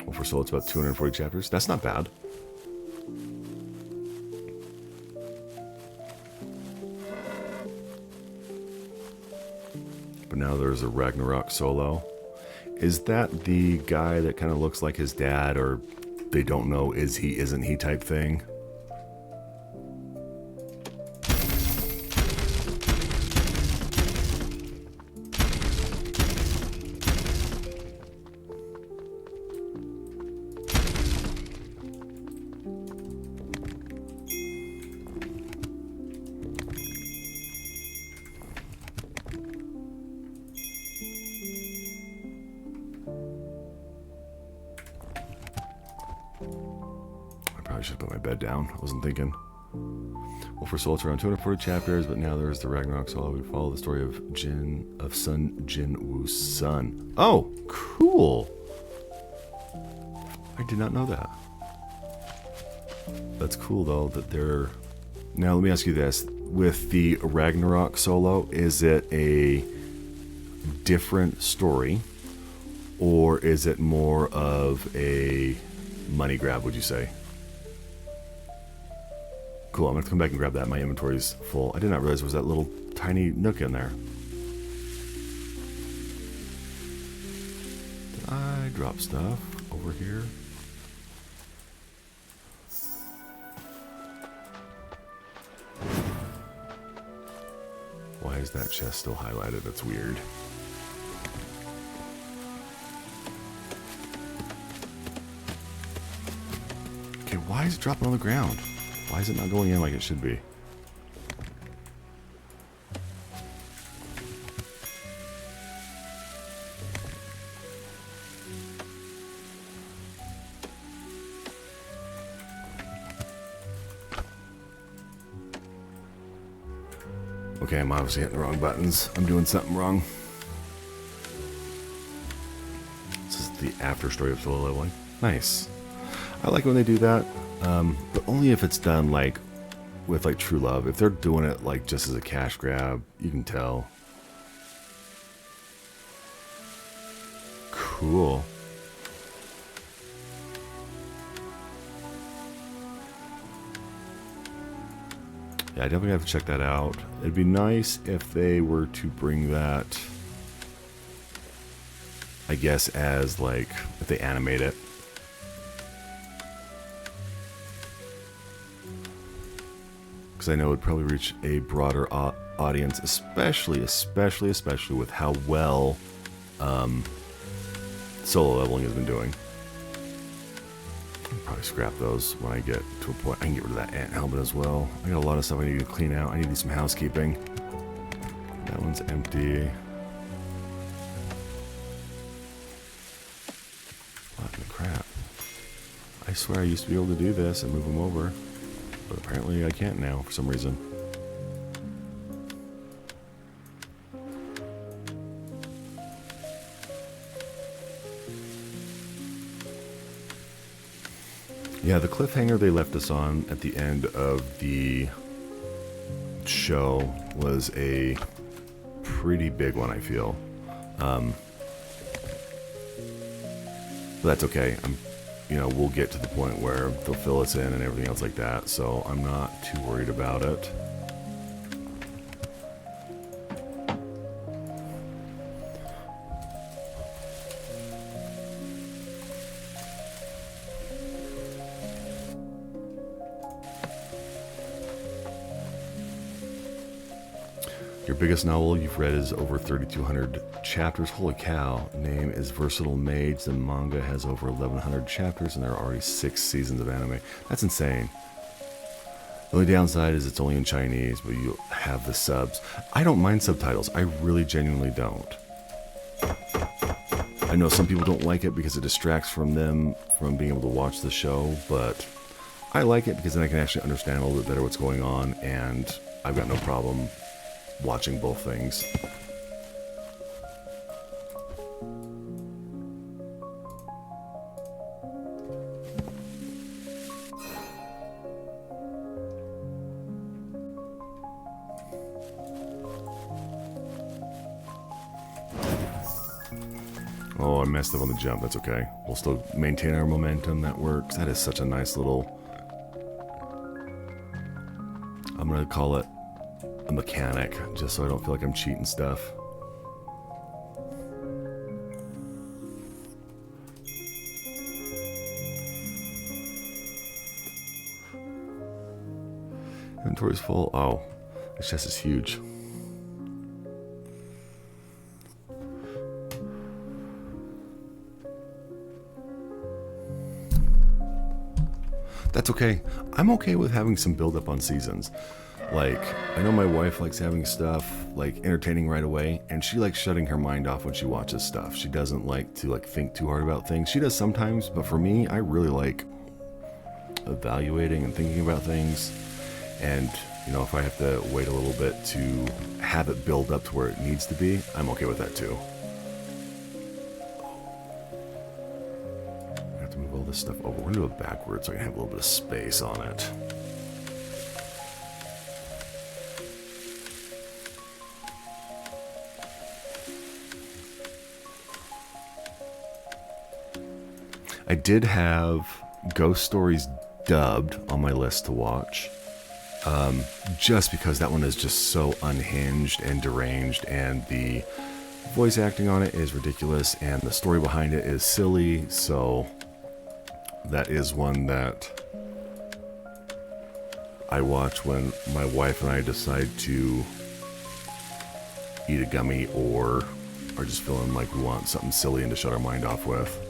Well, for Soul, it's about 240 chapters. That's not bad. But now there's a Ragnarok solo. Is that the guy that kind of looks like his dad, or they don't know is he, isn't he type thing? I should put my bed down. I wasn't thinking. Well, for Soul, it's around 240 chapters, but now there's the Ragnarok solo. We follow the story of Sun Jinwoo's son. Oh, cool. I did not know that. That's cool, though, that they're... Now, let me ask you this. With the Ragnarok solo, is it a different story, or is it more of a money grab, would you say? Cool, I'm going to come back and grab that. My inventory's full. I did not realize there was that little tiny nook in there. Did I drop stuff over here? Why is that chest still highlighted? That's weird. Okay, why is it dropping on the ground? Why is it not going in like it should be? Okay, I'm obviously hitting the wrong buttons. I'm doing something wrong. This is the after story of solo leveling. Nice. I like when they do that, but only if it's done like with like true love. If they're doing it like just as a cash grab, you can tell. Cool. Yeah, I definitely have to check that out. It'd be nice if they were to bring that I guess, as like if they animate it. Because I know it would probably reach a broader audience, especially with how well solo leveling has been doing. I'll probably scrap those when I get to a point. I can get rid of that ant helmet as well. I got a lot of stuff I need to clean out. I need to do some housekeeping. That one's empty. What the crap? I swear I used to be able to do this and move them over. But apparently I can't now for some reason. Yeah, the cliffhanger they left us on at the end of the show was a pretty big one, I feel. But that's okay. We'll get to the point where they'll fill us in and everything else like that, so I'm not too worried about it. Your biggest novel you've read is over 3,200 chapters. Holy cow. Name is Versatile Mage. The manga has over 1,100 chapters, and there are already 6 seasons of anime. That's insane. The only downside is it's only in Chinese, but you have the subs. I don't mind subtitles. I really genuinely don't. I know some people don't like it because it distracts from them from being able to watch the show, but I like it because then I can actually understand a little bit better what's going on, and I've got no problem watching both things. Oh, I messed up on the jump. That's okay. We'll still maintain our momentum. That works. That is such a nice little... I'm going to call it a mechanic, just so I don't feel like I'm cheating stuff. Inventory's full. Oh, this chest is huge. That's okay. I'm okay with having some build up on seasons. Like, I know my wife likes having stuff, like, entertaining right away, and she likes shutting her mind off when she watches stuff. She doesn't like to, like, think too hard about things. She does sometimes, but for me, I really like evaluating and thinking about things. And, if I have to wait a little bit to have it build up to where it needs to be, I'm okay with that too. I have to move all this stuff over. We're going to do it backwards so I can have a little bit of space on it. I did have Ghost Stories dubbed on my list to watch, just because that one is just so unhinged and deranged, and the voice acting on it is ridiculous, and the story behind it is silly, so that is one that I watch when my wife and I decide to eat a gummy or are just feeling like we want something silly and to shut our mind off with.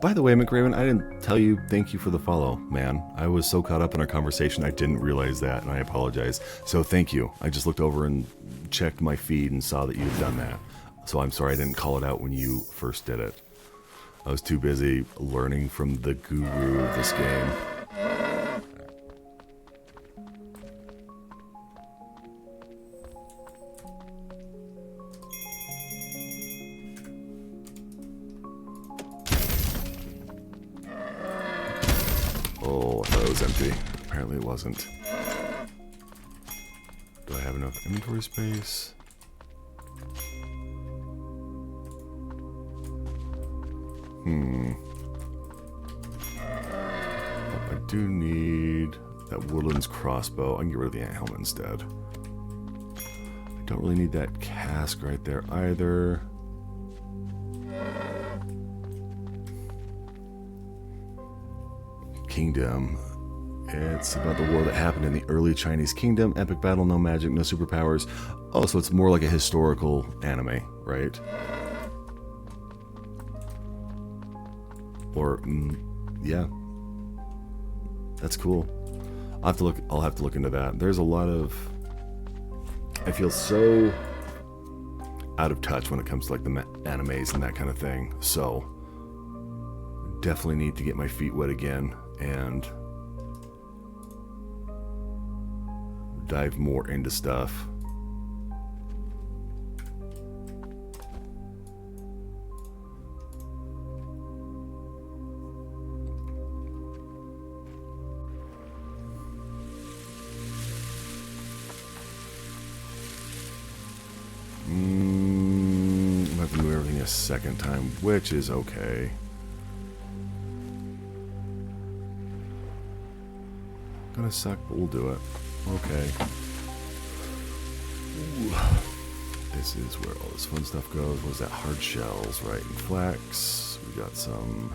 By the way, McRaven, I didn't tell you thank you for the follow, man. I was so caught up in our conversation, I didn't realize that, and I apologize. So thank you. I just looked over and checked my feed and saw that you had done that. So I'm sorry I didn't call it out when you first did it. I was too busy learning from the guru of this game. Oh, I thought it was empty. Apparently it wasn't. Do I have enough inventory space? do need that Woodlands crossbow. I can get rid of the ant helmet instead. I don't really need that cask right there either. Kingdom. It's about the war that happened in the early Chinese kingdom. Epic battle, no magic, no superpowers. Oh, so it's more like a historical anime, right? Or, yeah. That's cool. I'll have to look into that. There's a lot of... I feel so out of touch when it comes to like the animes and that kind of thing. So, definitely need to get my feet wet again and dive more into stuff. I have to do everything a second time, which is okay. Gonna suck, but we'll do it. Okay. Ooh. This is where all this fun stuff goes. What was that? Hard shells, right? And flax. We got some.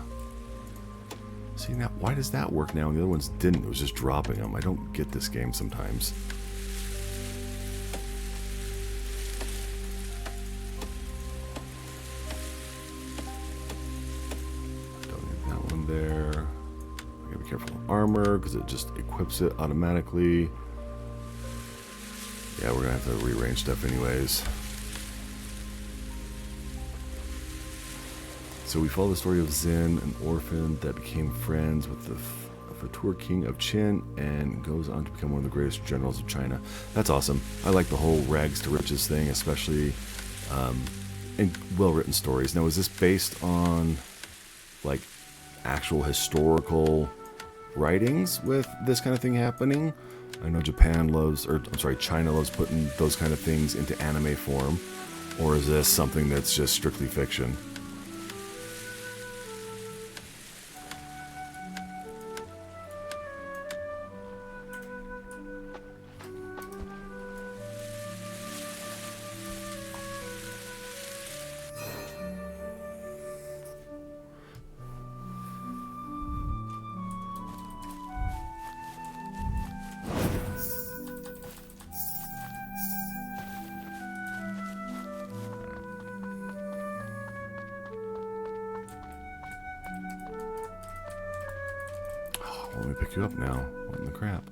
See, now, why does that work now and the other ones didn't? It was just dropping them. I don't get this game sometimes. There. I gotta be careful with armor because it just equips it automatically. Yeah, we're gonna have to rearrange stuff anyways. So we follow the story of Xin, an orphan that became friends with the Fatur king of Qin and goes on to become one of the greatest generals of China. That's awesome. I like the whole rags to riches thing, especially in well-written stories. Now, is this based on like actual historical writings with this kind of thing happening? I know China loves putting those kind of things into anime form. Or is this something that's just strictly fiction? Let me pick you up now. What in the crap?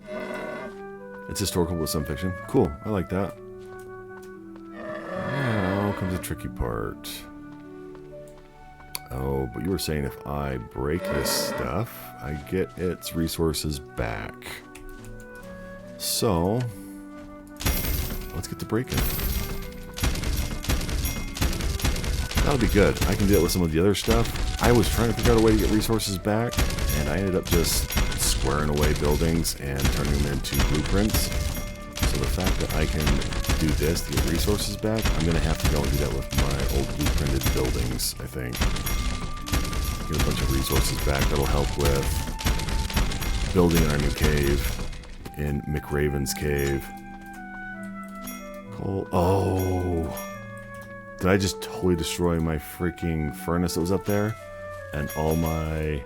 It's historical with some fiction. Cool. I like that. Now comes the tricky part. Oh, but you were saying if I break this stuff, I get its resources back. So, let's get to breaking. That'll be good. I can do it with some of the other stuff. I was trying to figure out a way to get resources back, and I ended up just squaring away buildings and turning them into blueprints. So the fact that I can do this to get resources back, I'm going to have to go and do that with my old blueprinted buildings, I think. Get a bunch of resources back. That'll help with building our new cave in McRaven's cave. Coal. Oh! Did I just totally destroy my freaking furnace that was up there? And all my...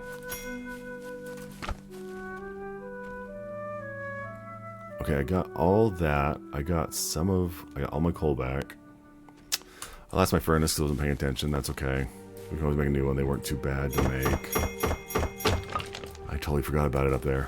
Okay, I got all that. I got all my coal back. I lost my furnace because I wasn't paying attention. That's okay. We can always make a new one. They weren't too bad to make. I totally forgot about it up there.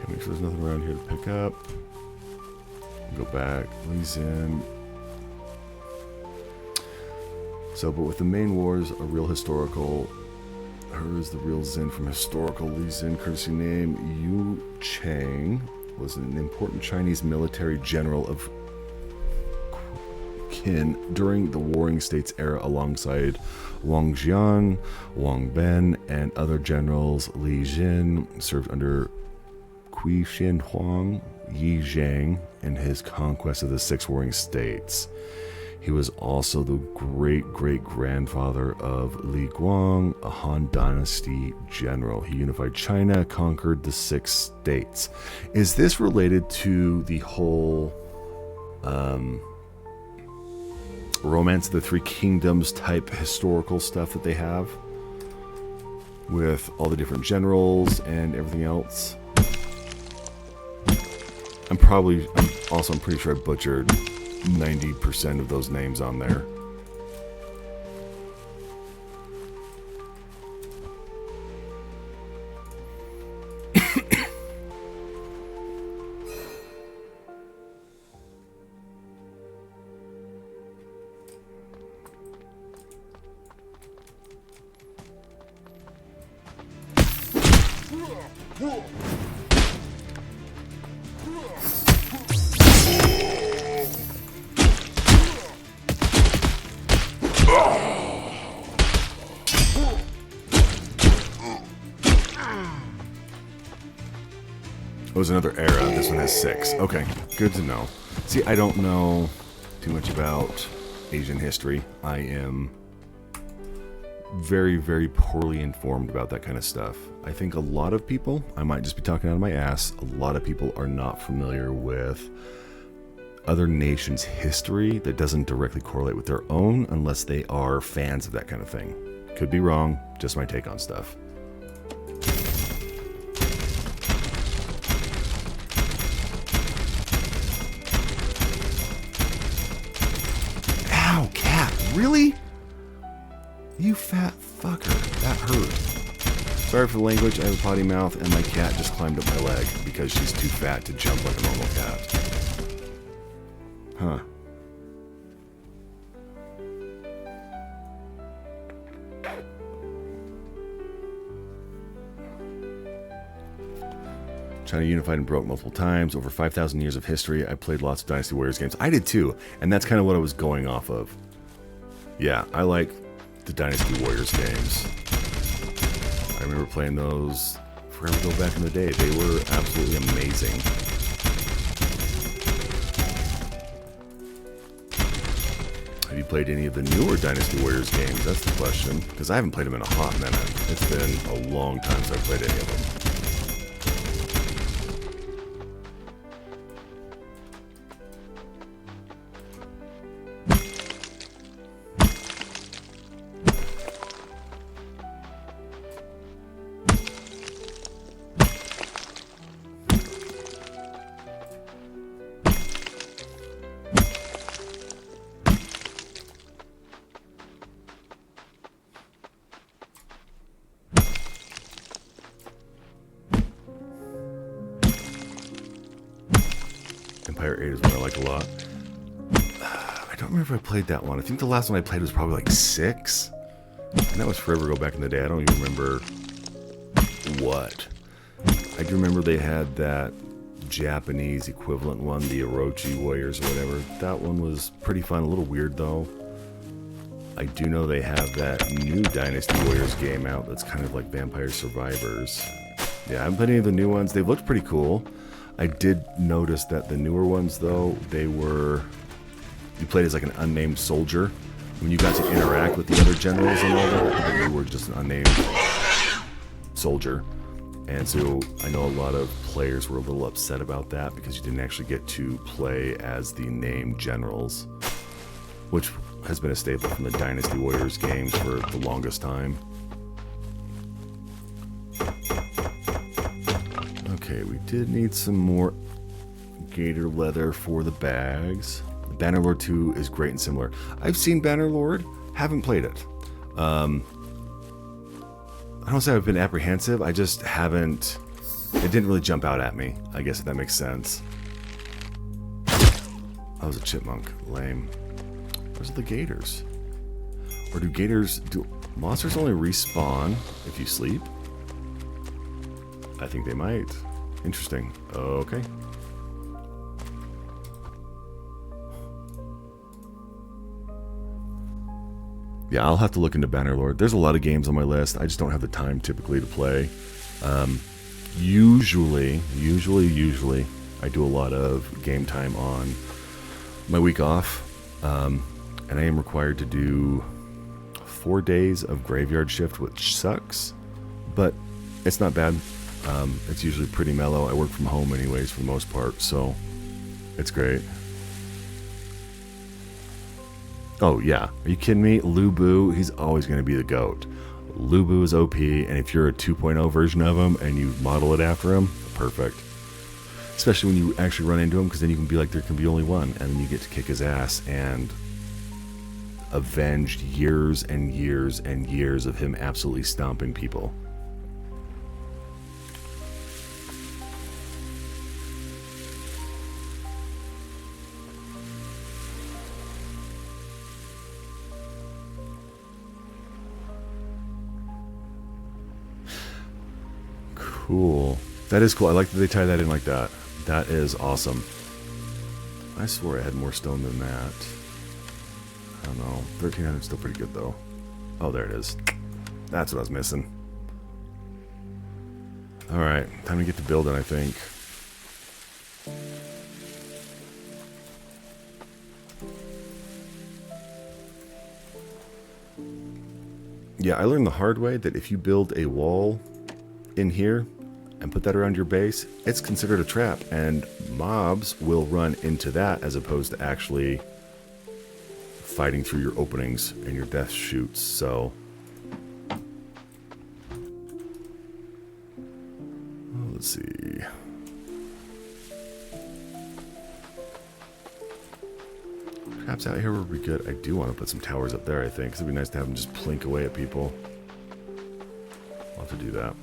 Make sure there's nothing around here to pick up. Go back. Lee's in. So, but with the main wars, a real historical. Her is the real Xin from historical. Li Xin, courtesy name Yu Chang, was an important Chinese military general of Qin during the Warring States era alongside Wang Jian, Wang Ben, and other generals. Li Jin served under Qi Shi Huang Yi Zhang in his conquest of the 6 Warring States. He was also the great-great-grandfather of Li Guang, a Han Dynasty general. He unified China, conquered the 6 states. Is this related to the whole Romance of the Three Kingdoms type historical stuff that they have? With all the different generals and everything else? I'm pretty sure I butchered 90% of those names on there. It was another era. This one has 6. Okay, good to know. See, I don't know too much about Asian history. I am very, very poorly informed about that kind of stuff. I think a lot of people, I might just be talking out of my ass, a lot of people are not familiar with other nations' history that doesn't directly correlate with their own unless they are fans of that kind of thing. Could be wrong, just my take on stuff. Ow, cat, really? You fat fucker, that hurt. Sorry for the language, I have a potty mouth and my cat just climbed up my leg because she's too fat to jump like a normal cat. Huh. China unified and broke multiple times. Over 5,000 years of history. I played lots of Dynasty Warriors games. I did too, and that's kind of what I was going off of. Yeah, I like the Dynasty Warriors games. I remember playing those forever ago back in the day. They were absolutely amazing. Have you played any of the newer Dynasty Warriors games? That's the question. Because I haven't played them in a hot minute. It's been a long time since I've played any of them. Empire 8 is one I like a lot. I don't remember if I played that one. I think the last one I played was probably like 6. And that was forever ago back in the day. I don't even remember what. I do remember they had that Japanese equivalent one, the Orochi Warriors or whatever. That one was pretty fun. A little weird though. I do know they have that new Dynasty Warriors game out that's kind of like Vampire Survivors. Yeah, I haven't played any of the new ones. They've looked pretty cool. I did notice that the newer ones, though, you played as like an unnamed soldier. When you got to interact with the other generals and all that, you were just an unnamed soldier. And so I know a lot of players were a little upset about that because you didn't actually get to play as the named generals, which has been a staple from the Dynasty Warriors games for the longest time. Okay, we did need some more gator leather for the bags. Bannerlord 2 is great and similar. I've seen Bannerlord, haven't played it. I don't say I've been apprehensive, I just haven't... It didn't really jump out at me, I guess if that makes sense. I was a chipmunk. Lame. Where's the gators? Or do monsters only respawn if you sleep? I think they might. Interesting. Okay. Yeah, I'll have to look into Bannerlord. There's a lot of games on my list. I just don't have the time typically to play. Usually, I do a lot of game time on my week off. And I am required to do 4 days of graveyard shift, which sucks, but it's not bad. It's usually pretty mellow. I work from home anyways for the most part, so it's great. Oh yeah, are you kidding me? Lubu, he's always going to be the GOAT. Lubu is OP, and if you're a 2.0 version of him and you model it after him, perfect. Especially when you actually run into him, because then you can be like, there can be only one, and then you get to kick his ass and avenge years and years and years of him absolutely stomping people. Cool. That is cool. I like that they tie that in like that. That is awesome. I swore I had more stone than that. I don't know. 1,300 is still pretty good though. Oh, there it is. That's what I was missing. Alright, time to get to building, I think. Yeah, I learned the hard way that if you build a wall in here and put that around your base, it's considered a trap, and mobs will run into that as opposed to actually fighting through your openings and your death shoots. So let's see. Traps out here would be good. I do want to put some towers up there, I think, because it'd be nice to have them just plink away at people. I'll have to do that.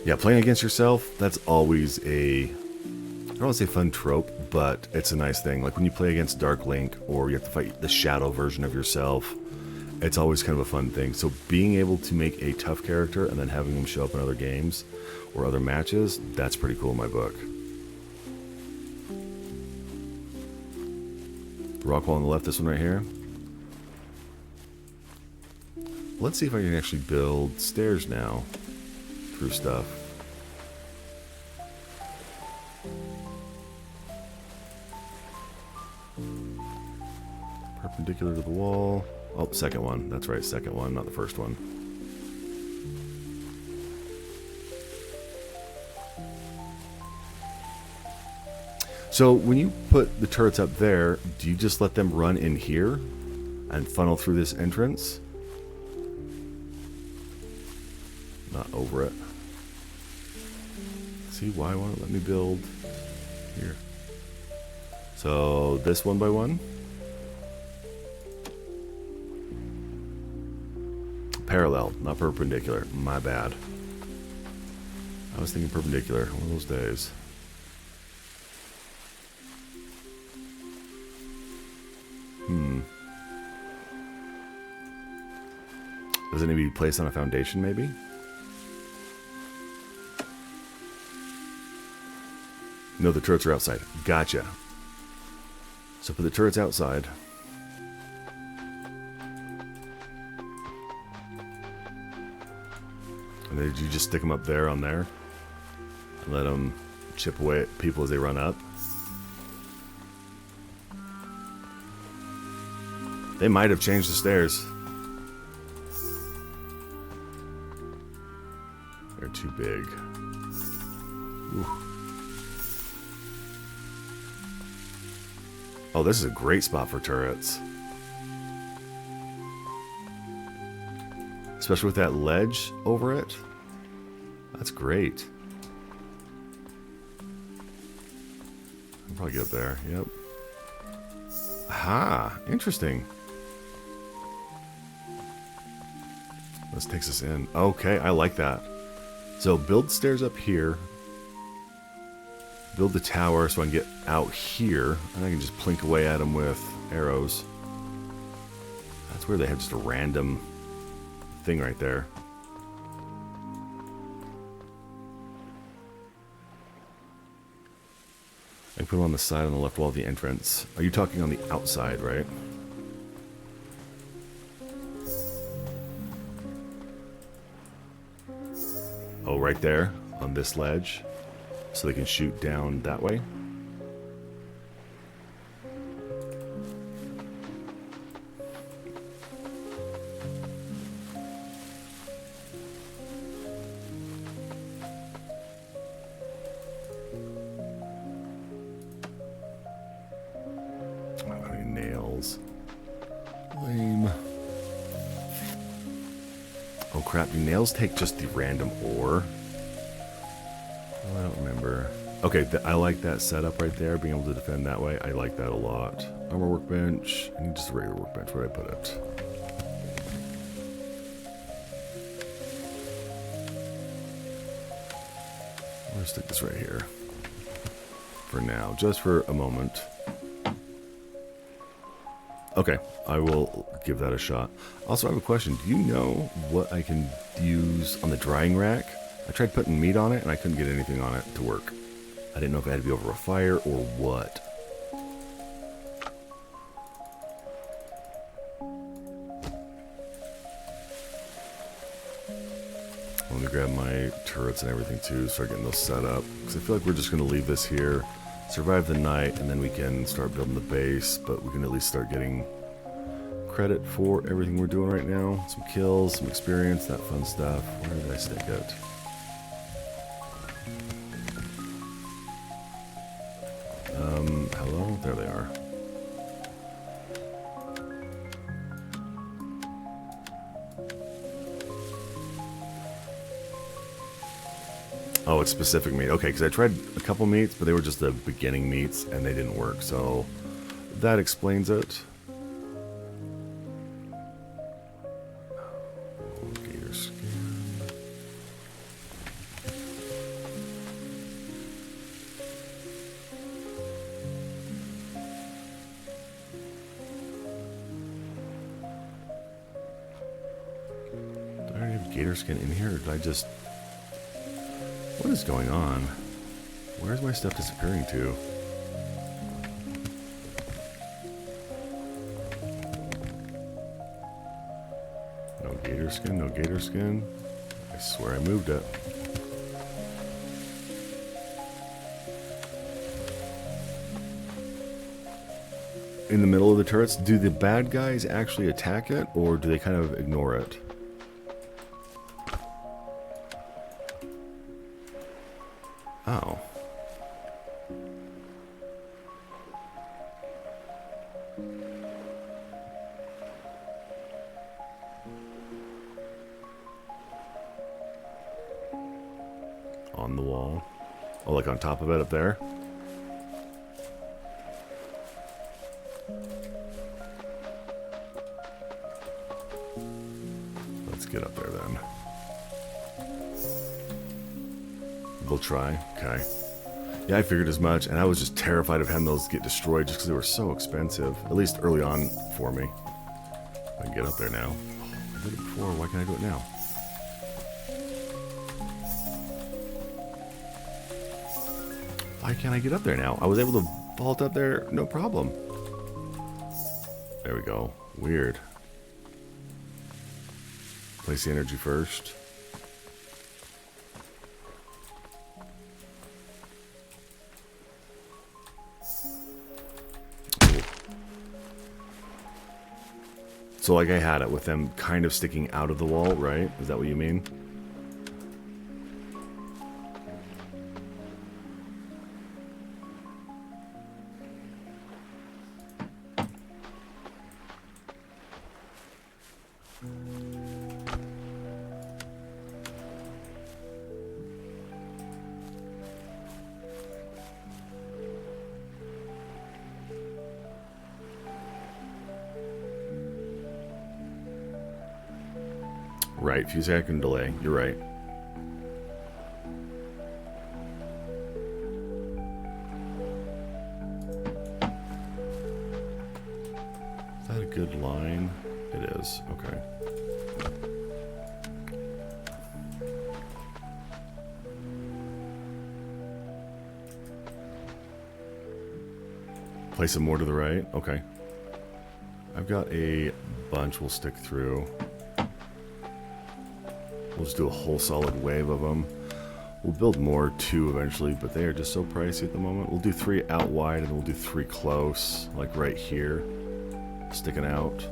Yeah, playing against yourself, that's always a, I don't want to say fun trope, but it's a nice thing. Like when you play against Dark Link, or you have to fight the shadow version of yourself, it's always kind of a fun thing. So being able to make a tough character and then having them show up in other games or other matches, that's pretty cool in my book. Rock wall on the left, this one right here. Let's see if I can actually build stairs now through stuff. Perpendicular to the wall. Oh, second one. That's right, second one, not the first one. So when you put the turrets up there, do you just let them run in here and funnel through this entrance? Not over it. See, why won't it let me build here? So this one by one. Parallel, not perpendicular. My bad. I was thinking perpendicular. One of those days. Does it need to be placed on a foundation, maybe? No, the turrets are outside. Gotcha. So put the turrets outside. And then did you just stick them up there on there? And let them chip away at people as they run up? They might have changed the stairs. They're too big. Ooh. Oh, this is a great spot for turrets. Especially with that ledge over it. That's great. I'll probably get up there. Yep. Aha! Interesting. This takes us in. Okay, I like that. So build stairs up here. Build the tower so I can get out here. And I can just plink away at them with arrows. That's where they have just a random thing right there. I can put them on the side on the left wall of the entrance. Are you talking on the outside, right? Oh, right there on this ledge. So they can shoot down that way. I don't have any nails. Lame. Oh crap, do nails take just the random ore? Oh, I don't remember. Okay, I like that setup right there, being able to defend that way. I like that a lot. Armor workbench. I need just a regular workbench. Where did I put it? I'm going to stick this right here. For now, just for a moment. Okay, I will give that a shot. Also, I have a question. Do you know what I can use on the drying rack? I tried putting meat on it, and I couldn't get anything on it to work. I didn't know if it had to be over a fire or what. Let me grab my turrets and everything, too, start getting those set up. Because I feel like we're just going to leave this here, survive the night, and then we can start building the base, but we can at least start getting credit for everything we're doing right now. Some kills, some experience, that fun stuff. Where did I stick it? Hello? There they are. Oh, it's specific meat. Okay, because I tried a couple meats, but they were just the beginning meats, and they didn't work. So that explains it. Gator skin. Did I already have gator skin in here, or did I just... What is going on? Where's my stuff disappearing to? No gator skin, no gator skin. I swear I moved it. In the middle of the turrets, do the bad guys actually attack it, or do they kind of ignore it? Oh. On the wall. Oh, like on top of it up there? Let's get up there then. They'll try. Okay. Yeah, I figured as much, and I was just terrified of having those get destroyed just because they were so expensive. At least early on for me. I can get up there now. I did it before. Why can't I do it now? Why can't I get up there now? I was able to vault up there, no problem. There we go. Weird. Place the energy first. So like I had it with them kind of sticking out of the wall, right? Is that what you mean? Right, few second delay. You're right. Is that a good line? It is. Okay. Place some more to the right. Okay. I've got a bunch we'll stick through. We'll just do a whole solid wave of them. We'll build more too eventually, but they are just so pricey at the moment. We'll do 3 out wide, and then we'll do 3 close, like right here, sticking out.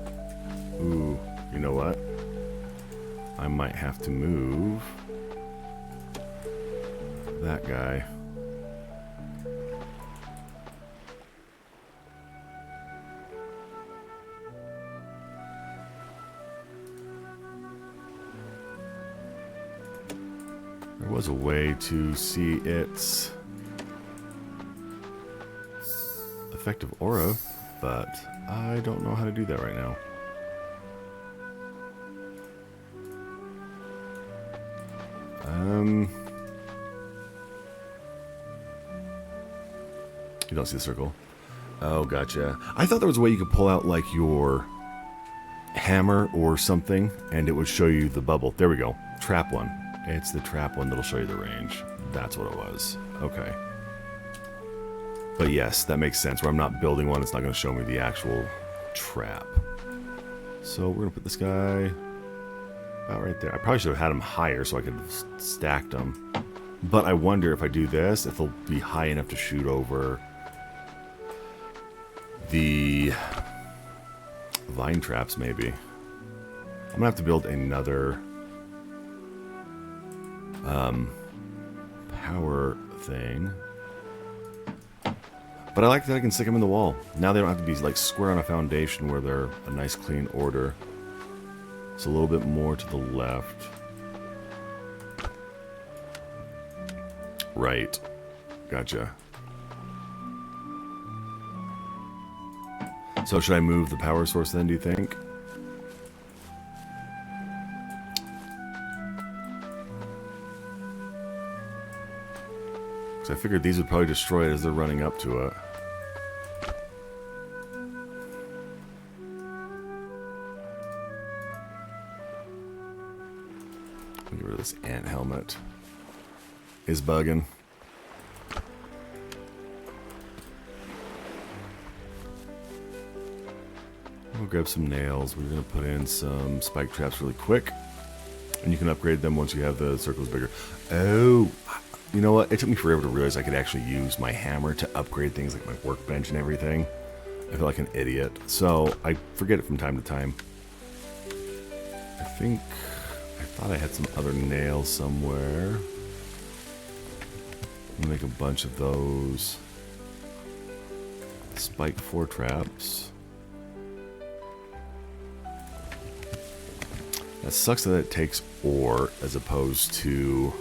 Ooh, you know what? I might have to move that guy. There was a way to see its effective aura, but I don't know how to do that right now. You don't see the circle. Oh, gotcha. I thought there was a way you could pull out like your hammer or something, and it would show you the bubble. There we go. Trap one. It's the trap one that'll show you the range. That's what it was. Okay. But yes, that makes sense. Where I'm not building one, it's not going to show me the actual trap. So we're going to put this guy about right there. I probably should have had him higher so I could have stacked them. But I wonder if I do this, if they'll be high enough to shoot over the vine traps, maybe. I'm going to have to build another power thing. But I like that I can stick them in the wall. Now they don't have to be like square on a foundation where they're a nice clean order. It's a little bit more to the left. Right. Gotcha. So should I move the power source then, do you think? Because I figured these would probably destroy it as they're running up to it. Get rid of this ant helmet. Is bugging. We'll grab some nails. We're going to put in some spike traps really quick. And you can upgrade them once you have the circles bigger. Oh, you know what? It took me forever to realize I could actually use my hammer to upgrade things like my workbench and everything. I feel like an idiot. So I forget it from time to time. I thought I had some other nails somewhere. I'm gonna make a bunch of those spike 4 traps. That sucks that it takes ore as opposed to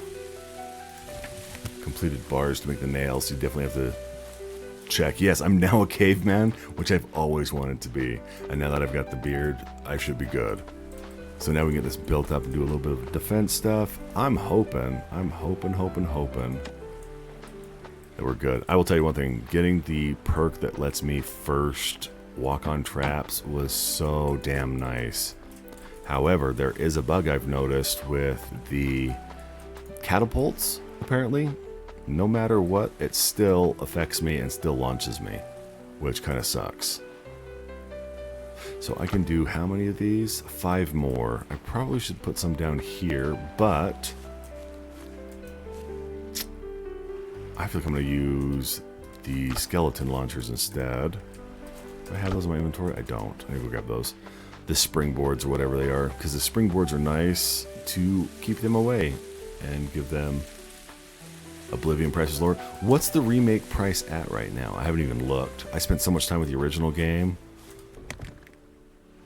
completed bars to make the nails. You definitely have to check. Yes, I'm now a caveman, which I've always wanted to be. And now that I've got the beard, I should be good. So now we can get this built up and do a little bit of defense stuff. I'm hoping that we're good. I will tell you one thing. Getting the perk that lets me first walk on traps was so damn nice. However, there is a bug I've noticed with the catapults, apparently. No matter what, it still affects me and still launches me, which kind of sucks. So I can do how many of these? 5 more. I probably should put some down here, but I feel like I'm going to use the skeleton launchers instead. Do I have those in my inventory? I don't. I need to go grab those. The springboards or whatever they are, because the springboards are nice to keep them away and give them Oblivion prices lower. What's the remake price at right now? I haven't even looked. I spent so much time with the original game,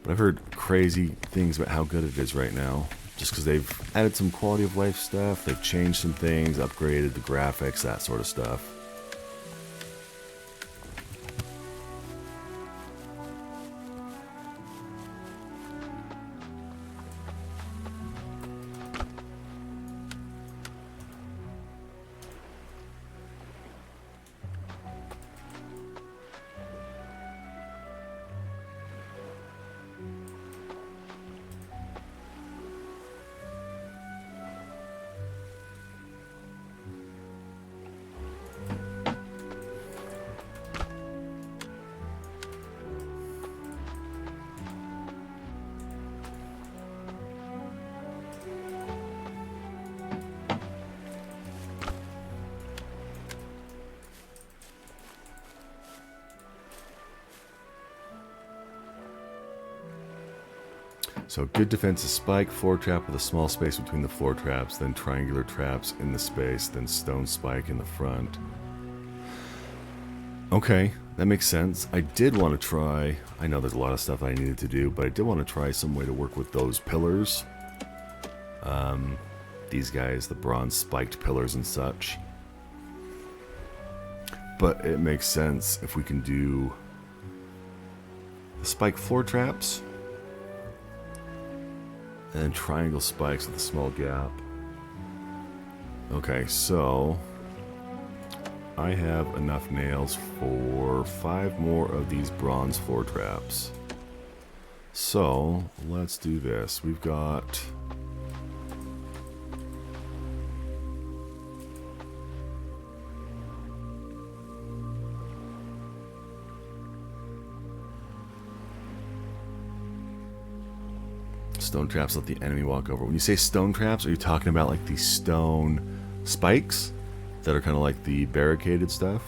but I've heard crazy things about how good it is right now. Just because they've added some quality of life stuff, they've changed some things, upgraded the graphics, that sort of stuff. So good defense is spike, floor trap with a small space between the floor traps, then triangular traps in the space, then stone spike in the front. Okay, that makes sense. I did want to try, I know there's a lot of stuff I needed to do, but I did want to try some way to work with those pillars. These guys, the bronze spiked pillars and such. But it makes sense if we can do the spike floor traps and triangle spikes with a small gap. Okay, so I have enough nails for 5 more of these bronze floor traps. So let's do this. We've got stone traps, let the enemy walk over. When you say stone traps, are you talking about like these stone spikes that are kind of like the barricaded stuff?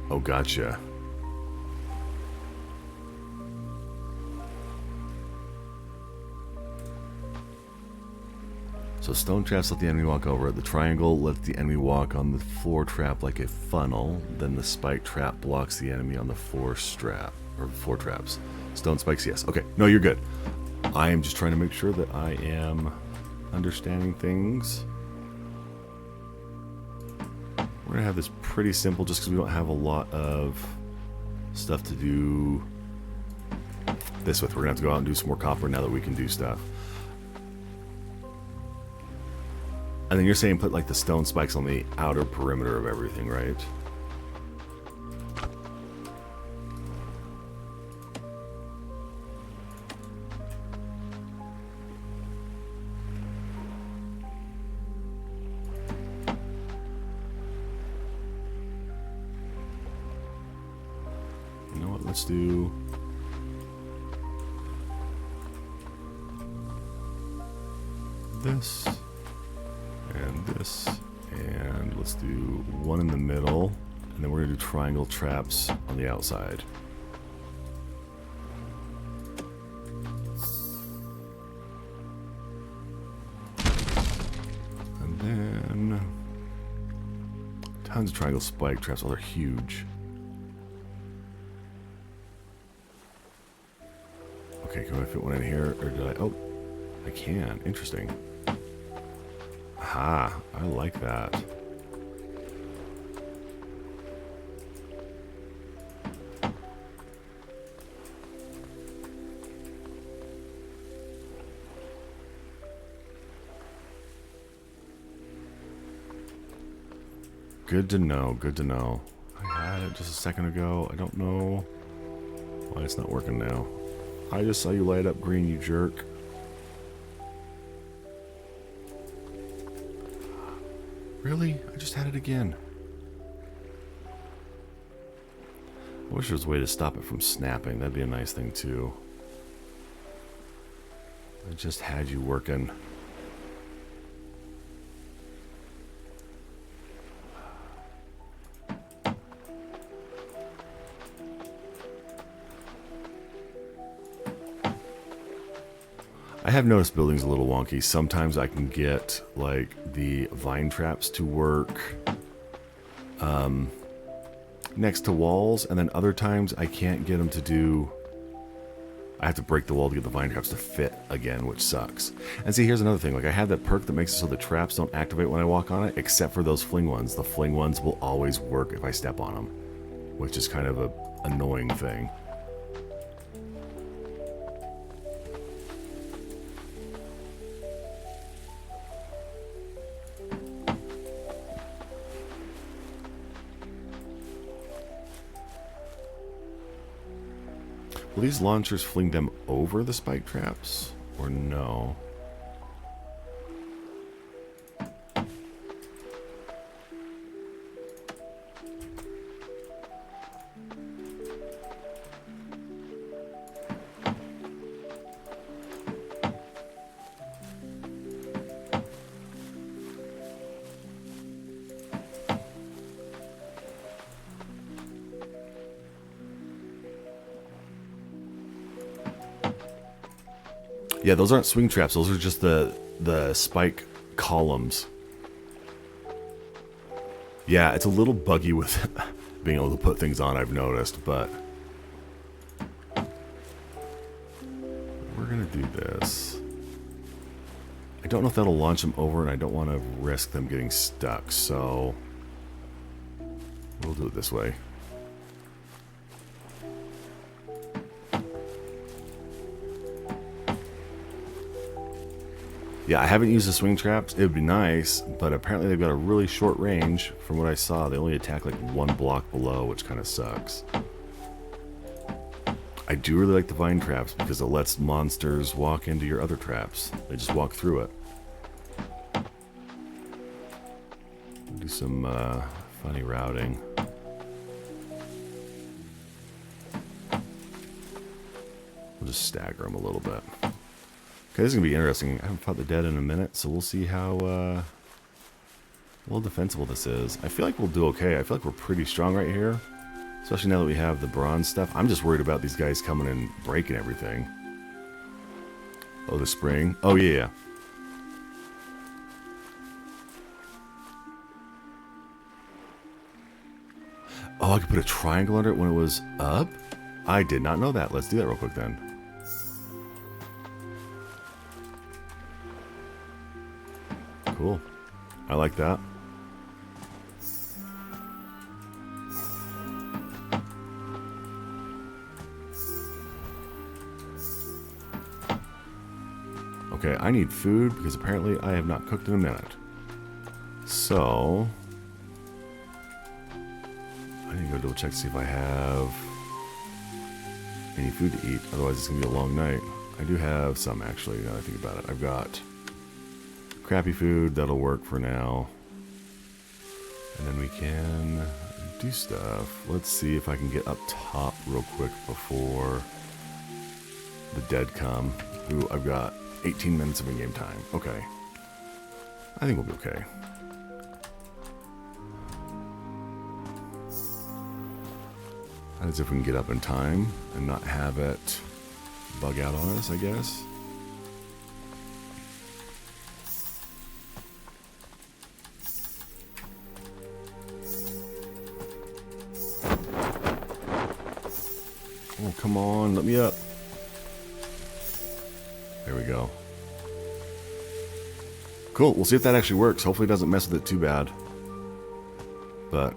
Oh, gotcha. So stone traps let the enemy walk over. The triangle lets the enemy walk on the floor trap like a funnel. Then the spike trap blocks the enemy on the floor strap, or floor traps. Stone spikes, yes. Okay, no, you're good. I am just trying to make sure that I am understanding things. We're gonna have this pretty simple just because we don't have a lot of stuff to do this with. We're gonna have to go out and do some more copper now that we can do stuff. And then you're saying put like the stone spikes on the outer perimeter of everything, right? You know what, let's do this. And this, and let's do one in the middle, and then we're gonna do triangle traps on the outside. And then tons of triangle spike traps. Oh, they're huge. Okay, can I fit one in here, or did I? Oh, I can. Interesting. Aha, I like that. Good to know, good to know. I had it just a second ago. I don't know why it's not working now. I just saw you light up green, you jerk. Really? I just had it again. I wish there was a way to stop it from snapping. That'd be a nice thing too. I just had you working. I have noticed building's a little wonky. Sometimes I can get like the vine traps to work next to walls, and then other times I can't get them to do. I have to break the wall to get the vine traps to fit again, which sucks. And see, here's another thing. Like I have that perk that makes it so the traps don't activate when I walk on it, except for those fling ones. The fling ones will always work if I step on them, which is kind of a annoying thing. Will these launchers fling them over the spike traps, or no? Yeah, those aren't swing traps. Those are just the spike columns. Yeah, it's a little buggy with being able to put things on, I've noticed, but we're going to do this. I don't know if that'll launch them over, and I don't want to risk them getting stuck, so we'll do it this way. Yeah, I haven't used the swing traps. It would be nice, but apparently they've got a really short range. From what I saw, they only attack like 1 block below, which kind of sucks. I do really like the vine traps because it lets monsters walk into your other traps. They just walk through it. Do some funny routing. We'll just stagger them a little bit. Okay, this is going to be interesting. I haven't fought the dead in a minute, so we'll see how well defensible this is. I feel like we'll do okay. I feel like we're pretty strong right here, especially now that we have the bronze stuff. I'm just worried about these guys coming and breaking everything. Oh, the spring. Oh, yeah. Oh, I could put a triangle under it when it was up? I did not know that. Let's do that real quick then. Cool. I like that. Okay, I need food because apparently I have not cooked in a minute. So I need to go double check to see if I have any food to eat. Otherwise it's going to be a long night. I do have some actually, now that I think about it. I've got crappy food, that'll work for now. And then we can do stuff. Let's see if I can get up top real quick before the dead come. Ooh, I've got 18 minutes of in-game time. Okay. I think we'll be okay. As if we can get up in time and not have it bug out on us, I guess. Oh, come on, let me up. There we go. Cool, we'll see if that actually works. Hopefully it doesn't mess with it too bad. But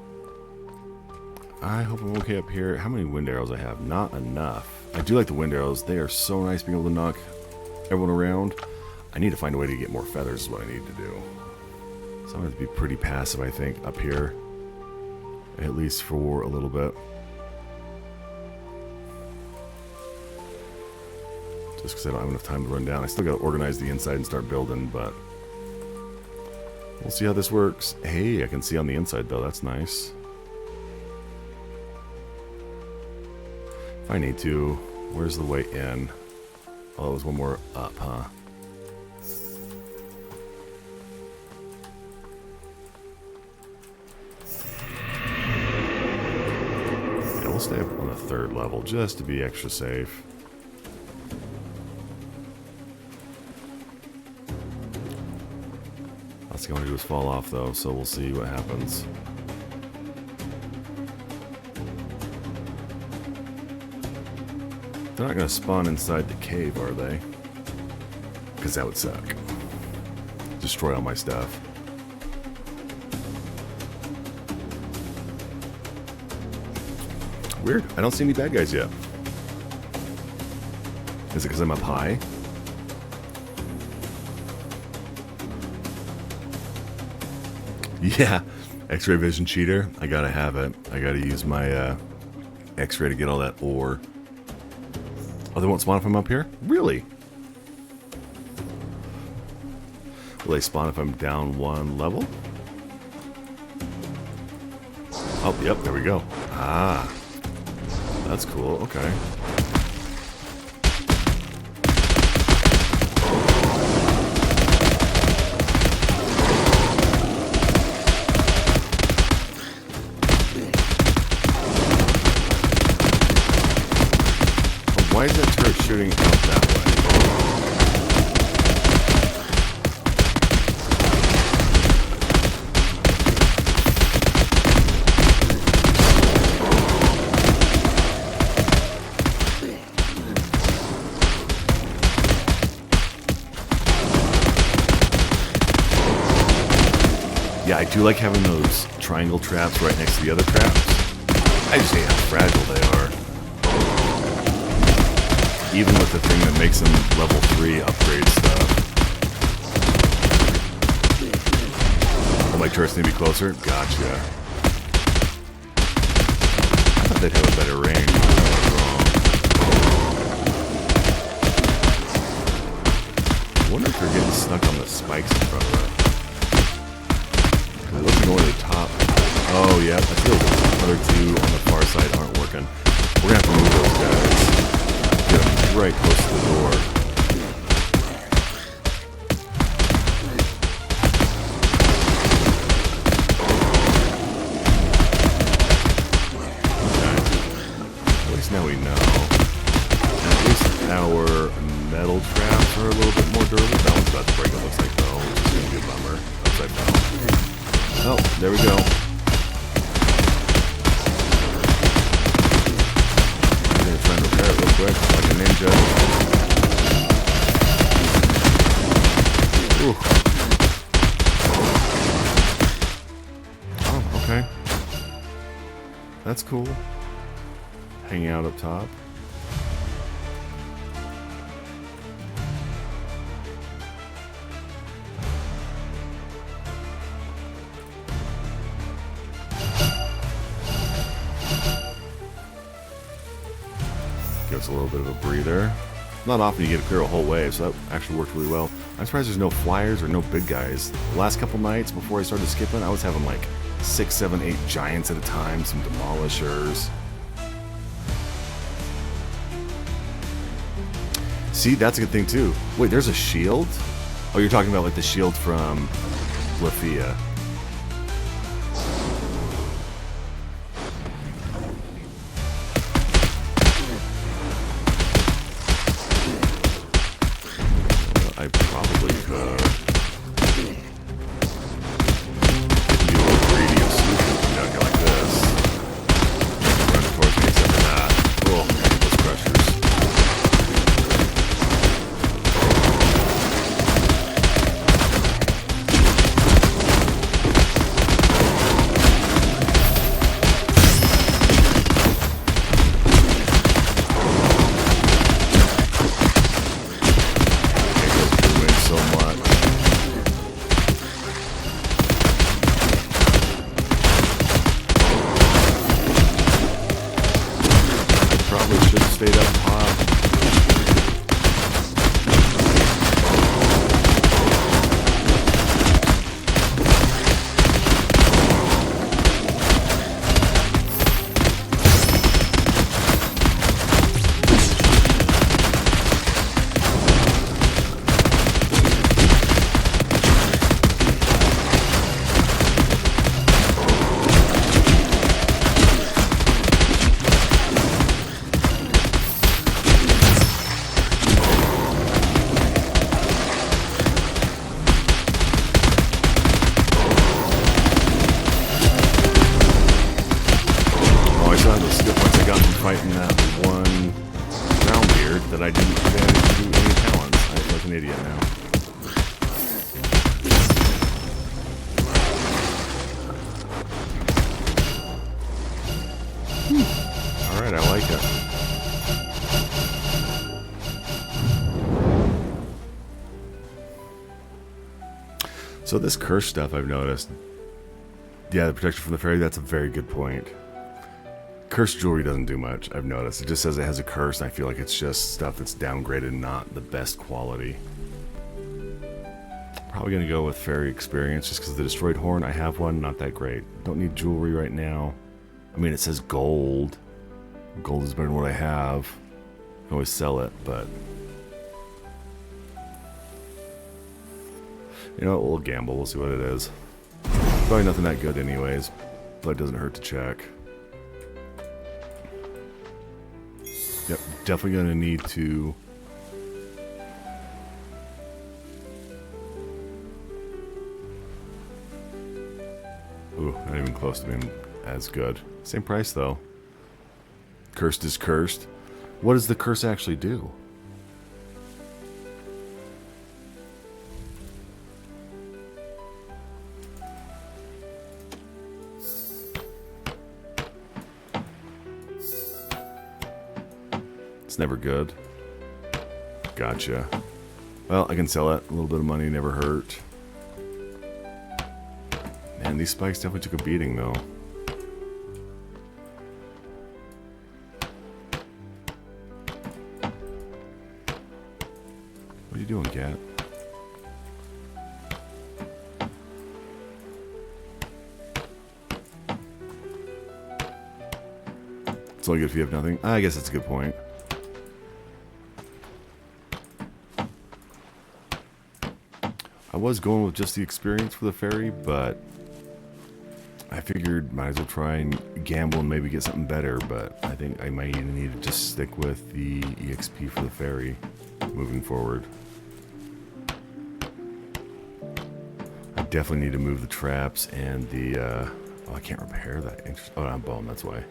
I hope I'm okay up here. How many wind arrows I have? Not enough. I do like the wind arrows. They are so nice being able to knock everyone around. I need to find a way to get more feathers is what I need to do. So I'm going to be pretty passive, I think, up here. At least for a little bit. Just because I don't have enough time to run down. I still got to organize the inside and start building, but we'll see how this works. Hey, I can see on the inside, though. That's nice. If I need to, where's the way in? Oh, it was one more up, huh? Yeah, we'll stay up on the 3rd level just to be extra safe. Last thing I want to do is fall off, though, so we'll see what happens. They're not going to spawn inside the cave, are they? Because that would suck. Destroy all my stuff. Weird. I don't see any bad guys yet. Is it because I'm up high? Yeah. X-ray vision cheater. I gotta have it. I gotta use my X-ray to get all that ore. Oh, they won't spawn if I'm up here? Really? Will they spawn if I'm down 1 level? Oh, yep, there we go. Ah. That's cool, okay. Why is that turret shooting out that way? do like having those triangle traps right next to the other traps. I just hate how fragile they are. Even with the thing that makes them level 3 upgrade stuff. Oh, my turrets need to be closer? Gotcha. I thought they'd have a better range. I was wrong. I wonder if they're getting stuck on the spikes in front of it. It looks going to the top. Oh, yeah. I feel the other two on the far side aren't working. We're going to have to move those guys. Get them right close to the door. Okay. At least now we know. And at least our metal traps are a little bit more durable. That one's about to break, it looks like, though, which is going to be a bummer. Upside down. Oh, there we go. I'm going to try and repair it real quick, like a ninja. Ooh. Oh, okay. That's cool. Hanging out up top. Give us a little bit of a breather. Not often you get to clear a whole wave, so that actually worked really well. I'm surprised there's no flyers or no big guys. The last couple nights before I started skipping, I was having like 6, 7, 8 giants at a time, some demolishers. See, that's a good thing too. Wait, there's a shield? Oh, you're talking about like the shield from Lafia. I probably could. Be a little greedy and swoop down here like this. Run towards me except for that. Oh, those crushers. Stayed up top. Fighting that one brown beard that I didn't manage to do any talents. I look like an idiot now. Alright, I like it. So this curse stuff I've noticed. Yeah, the protection from the fairy, that's a very good point. Cursed jewelry doesn't do much, I've noticed. It just says it has a curse, and I feel like it's just stuff that's downgraded, not the best quality. Probably going to go with Fairy Experience, just because the Destroyed Horn, I have one, not that great. Don't need jewelry right now. I mean, it says gold. Gold is better than what I have. I can always sell it, but... You know what, we'll gamble, we'll see what it is. Probably nothing that good anyways, but it doesn't hurt to check. Yep, definitely going to need to... Ooh, not even close to being as good. Same price, though. Cursed is cursed. What does the curse actually do? That's never good. Gotcha. Well, I can sell it. A little bit of money never hurt. Man, these spikes definitely took a beating, though. What are you doing, cat? It's only good if you have nothing. I guess that's a good point. I was going with just the experience for the ferry, but I figured might as well try and gamble and maybe get something better, but I think I might need to just stick with the EXP for the ferry moving forward. I definitely need to move the traps and the, oh, I can't repair that. Oh, I'm bummed, that's why.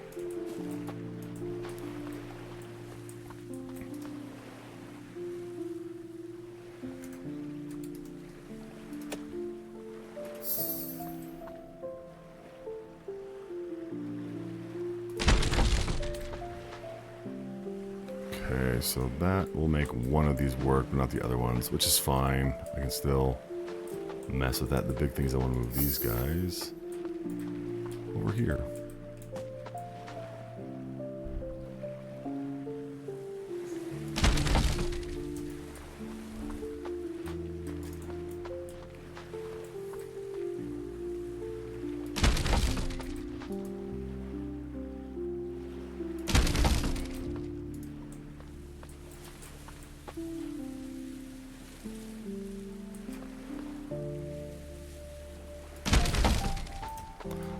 Okay, so that will make one of these work, but not the other ones, which is fine. I can still mess with that. The big things I want to move these guys over here.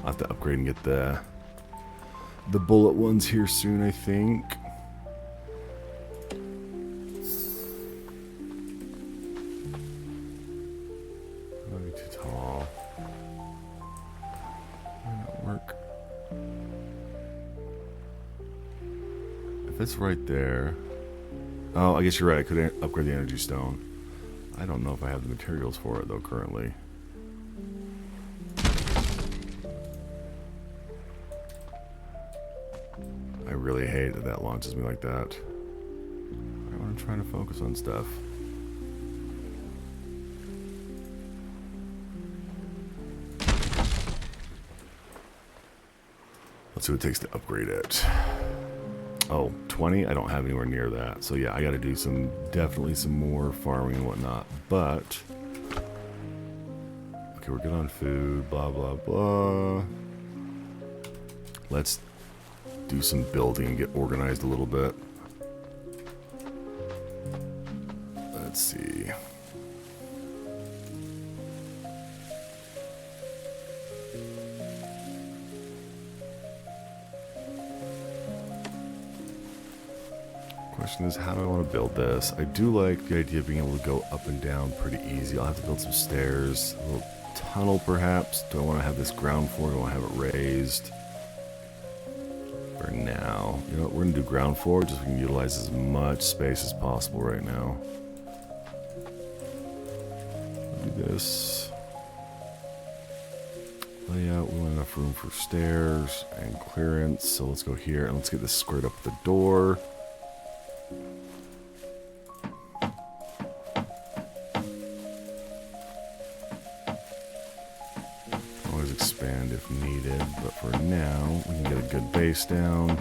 I'll have to upgrade and get the bullet ones here soon, I think. Maybe too tall. Might not work. If it's right there. Oh, I guess you're right. I could upgrade the energy stone. I don't know if I have the materials for it though currently. I really hate that that launches me like that. I'm trying to focus on stuff. Let's see what it takes to upgrade it. Oh, 20? I don't have anywhere near that. So yeah, I gotta do definitely some more farming and whatnot. But, okay, we're good on food, blah, blah, blah. Let's do some building and get organized a little bit. Let's see. Question is, how do I want to build this? I do like the idea of being able to go up and down pretty easy. I'll have to build some stairs, a little tunnel perhaps. Do I want to have this ground floor? Do I want to have it raised? For now, you know what, we're gonna do ground floor just so we can utilize as much space as possible right now. We'll do this layout. We want enough room for stairs and clearance, so let's go here and let's get this squared up at the door. Always expand if needed, but for now we can get a good base down.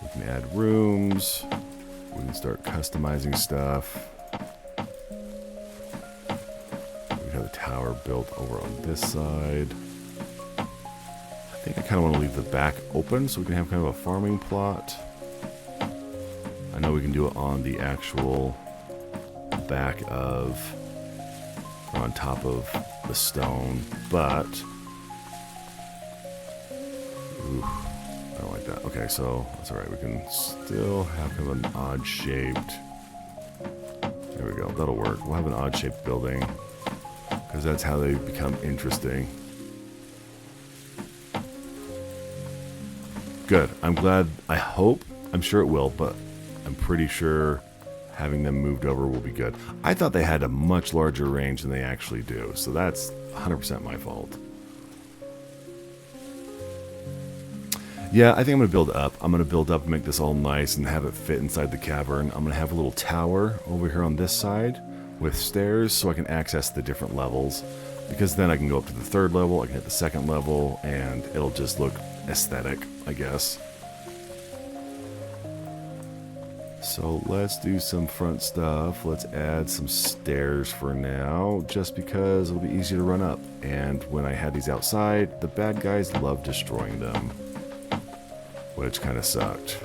We can add rooms. We can start customizing stuff. We have a tower built over on this side. I think I kind of want to leave the back open so we can have kind of a farming plot. I know we can do it on the actual back of, or on top of the stone, but ooh, I don't like that. Okay, so that's alright. We can still have kind of an odd shaped. There we go. That'll work. We'll have an odd shaped building because that's how they become interesting. Good. I'm glad. I hope. I'm sure it will, but I'm pretty sure having them moved over will be good. I thought they had a much larger range than they actually do, so that's 100% my fault. Yeah, I think I'm going to build up. I'm going to build up and make this all nice and have it fit inside the cavern. I'm going to have a little tower over here on this side with stairs so I can access the different levels. Because then I can go up to the 3rd level, I can hit the 2nd level, and it'll just look aesthetic, I guess. So let's do some front stuff. Let's add some stairs for now, just because it'll be easier to run up. And when I had these outside, the bad guys love destroying them, which kind of sucked.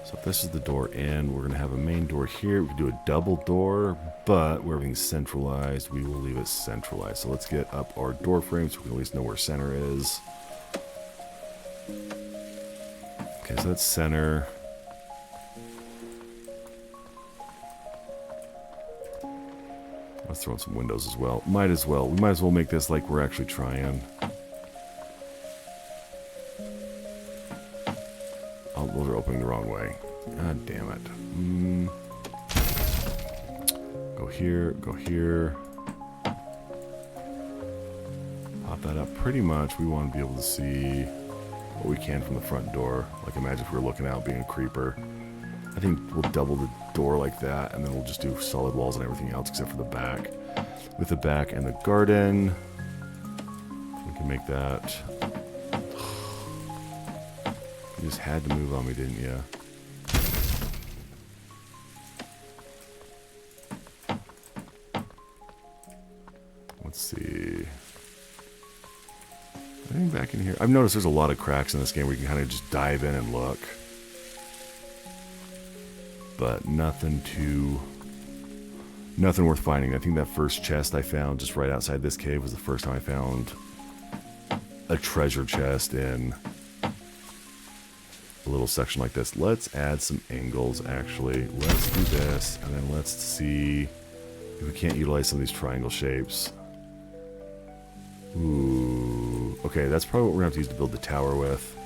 So if this is the door in, we're going to have a main door here. We can do a double door, but where everything's centralized, we will leave it centralized. So let's get up our door frame so we can at least know where center is. Okay, so that's center. Let's throw in some windows as well. Might as well. We might as well make this like we're actually trying. Oh, those are opening the wrong way. God damn it. Go here, go here. Pop that up. Pretty much we want to be able to see what we can from the front door. Like imagine if we were looking out being a creeper. I think we'll double the door like that, and then we'll just do solid walls and everything else except for the back. With the back and the garden, we can make that. You just had to move on me, didn't you? Let's see. Anything back in here? I've noticed there's a lot of cracks in this game where you can kind of just dive in and look. But nothing worth finding. I think that first chest I found just right outside this cave was the first time I found a treasure chest in a little section like this. Let's add some angles, actually. Let's do this, and then let's see if we can't utilize some of these triangle shapes. Ooh. Okay, that's probably what we're going to have to use to build the tower with.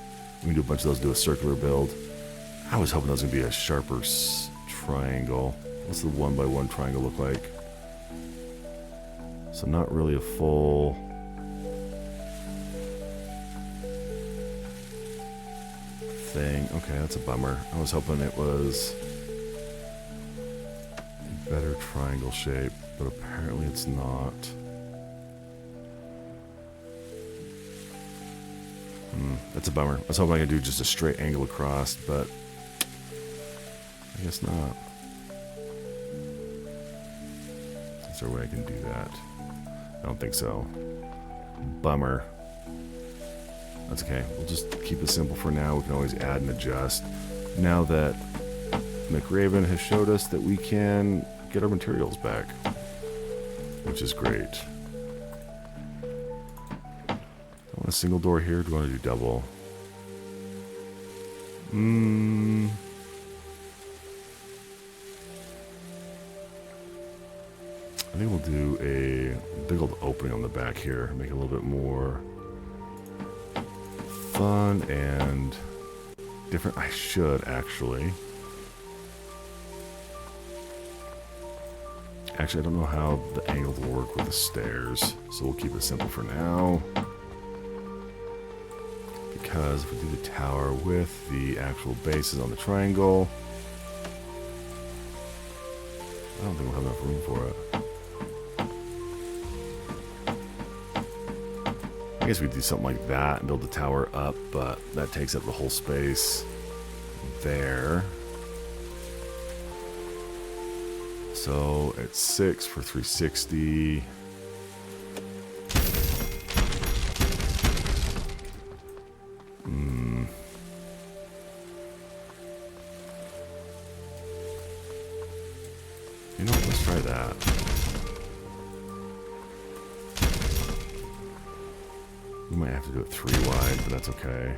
We can do a bunch of those, do a circular build. I was hoping that was going to be a sharper triangle. What's the 1x1 triangle look like? So not really a full... thing. Okay, that's a bummer. I was hoping it was a better triangle shape, but apparently it's not. That's a bummer. I was hoping I could do just a straight angle across, but I guess not. Is there a way I can do that? I don't think so. Bummer. That's okay. We'll just keep it simple for now. We can always add and adjust. Now that McRaven has showed us that we can get our materials back, which is great. I want a single door here. Do you want to do double? I think we'll do a big old opening on the back here. Make it a little bit more fun and different. I should actually. Actually, I don't know how the angle will work with the stairs, so we'll keep it simple for now. Because if we do the tower with the actual bases on the triangle, I don't think we'll have enough room for it. I guess we could do something like that and build the tower up, but that takes up the whole space there. So it's 6 for 360. You know what, let's try that. We might have to do it 3 wide, but that's okay.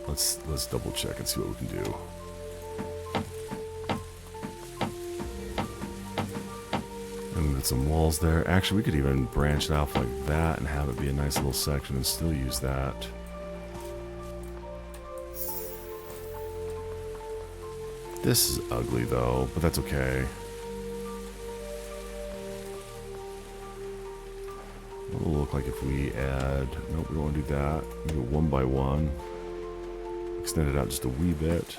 Let's double check and see what we can do. And get some walls there. Actually, we could even branch it off like that and have it be a nice little section and still use that. This is ugly though, but that's okay. A little look like if we add... Nope, we don't want to do that. We go 1 by 1. Extend it out just a wee bit.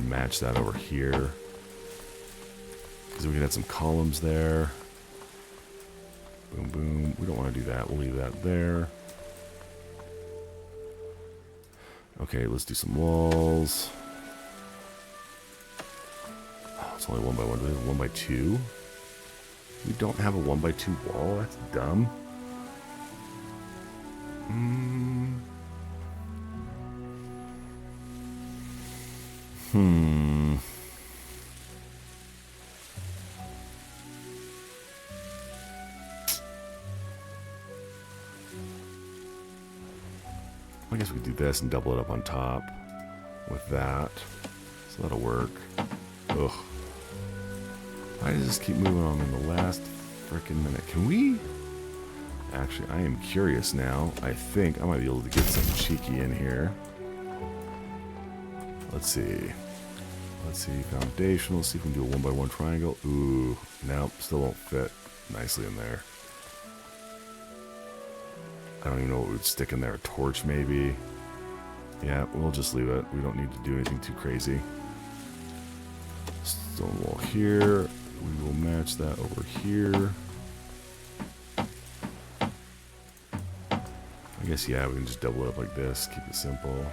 Match that over here. Because we can add some columns there. Boom, boom. We don't want to do that. We'll leave that there. Okay, let's do some walls. Oh, it's only 1 by 1. Do we have 1 by 2? We don't have a 1 by 2 wall? That's dumb. I guess we could do this and double it up on top with that. So that'll work. Ugh. Why does this keep moving on in the last freaking minute? Can we? Actually, I am curious now. I think I might be able to get something cheeky in here. Let's see. Let's see. Foundation. Let's see if we can do a 1 by 1 triangle. Ooh. Nope. Still won't fit nicely in there. I don't even know what would stick in there. A torch, maybe. Yeah, we'll just leave it. We don't need to do anything too crazy. Stone wall here. We will match that over here. I guess, yeah, we can just double it up like this. Keep it simple.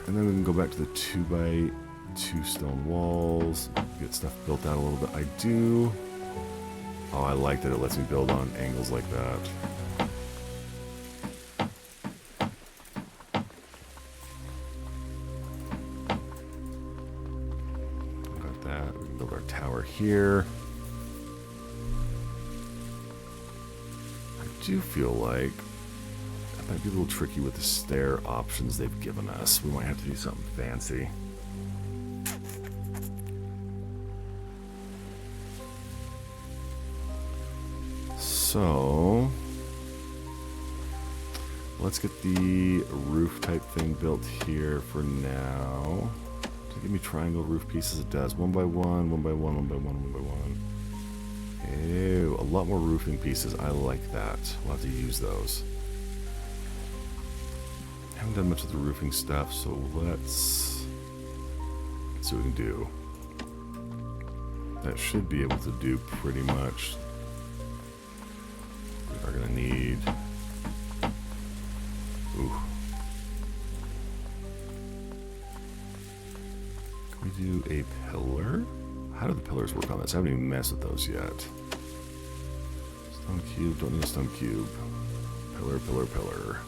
And then we can go back to the 2 by 2 stone walls. Get stuff built out a little bit. I do. Oh, I like that it lets me build on angles like that. Got that. We can build our tower here. I do feel like might be a little tricky with the stair options they've given us. We might have to do something fancy. So let's get the roof type thing built here for now. Does it give me triangle roof pieces? It does. 1 by 1, 1 by 1, 1 by 1, 1 by 1. Ew, a lot more roofing pieces. I like that. We'll have to use those. Haven't done much of the roofing stuff, so let's see what we can do. That should be able to do pretty much. We are going to need... Ooh. Can we do a pillar? How do the pillars work on this? I haven't even messed with those yet. Stone cube, don't need a stone cube. Pillar, pillar, pillar.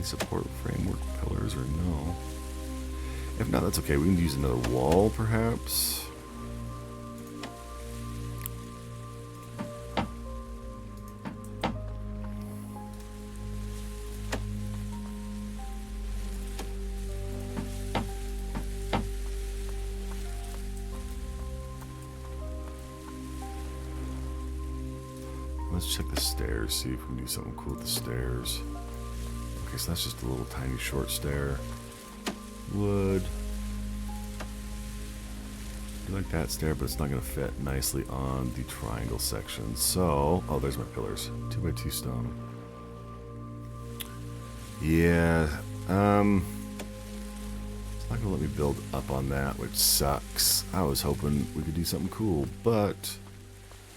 Support framework pillars or no? If not, that's okay. We can use another wall, perhaps. Let's check the stairs, see if we can do something cool with the stairs. Okay, so that's just a little tiny short stair. Wood. I like that stair, but it's not going to fit nicely on the triangle section. So, oh, there's my pillars. 2 by 2 stone. Yeah, it's not going to let me build up on that, which sucks. I was hoping we could do something cool, but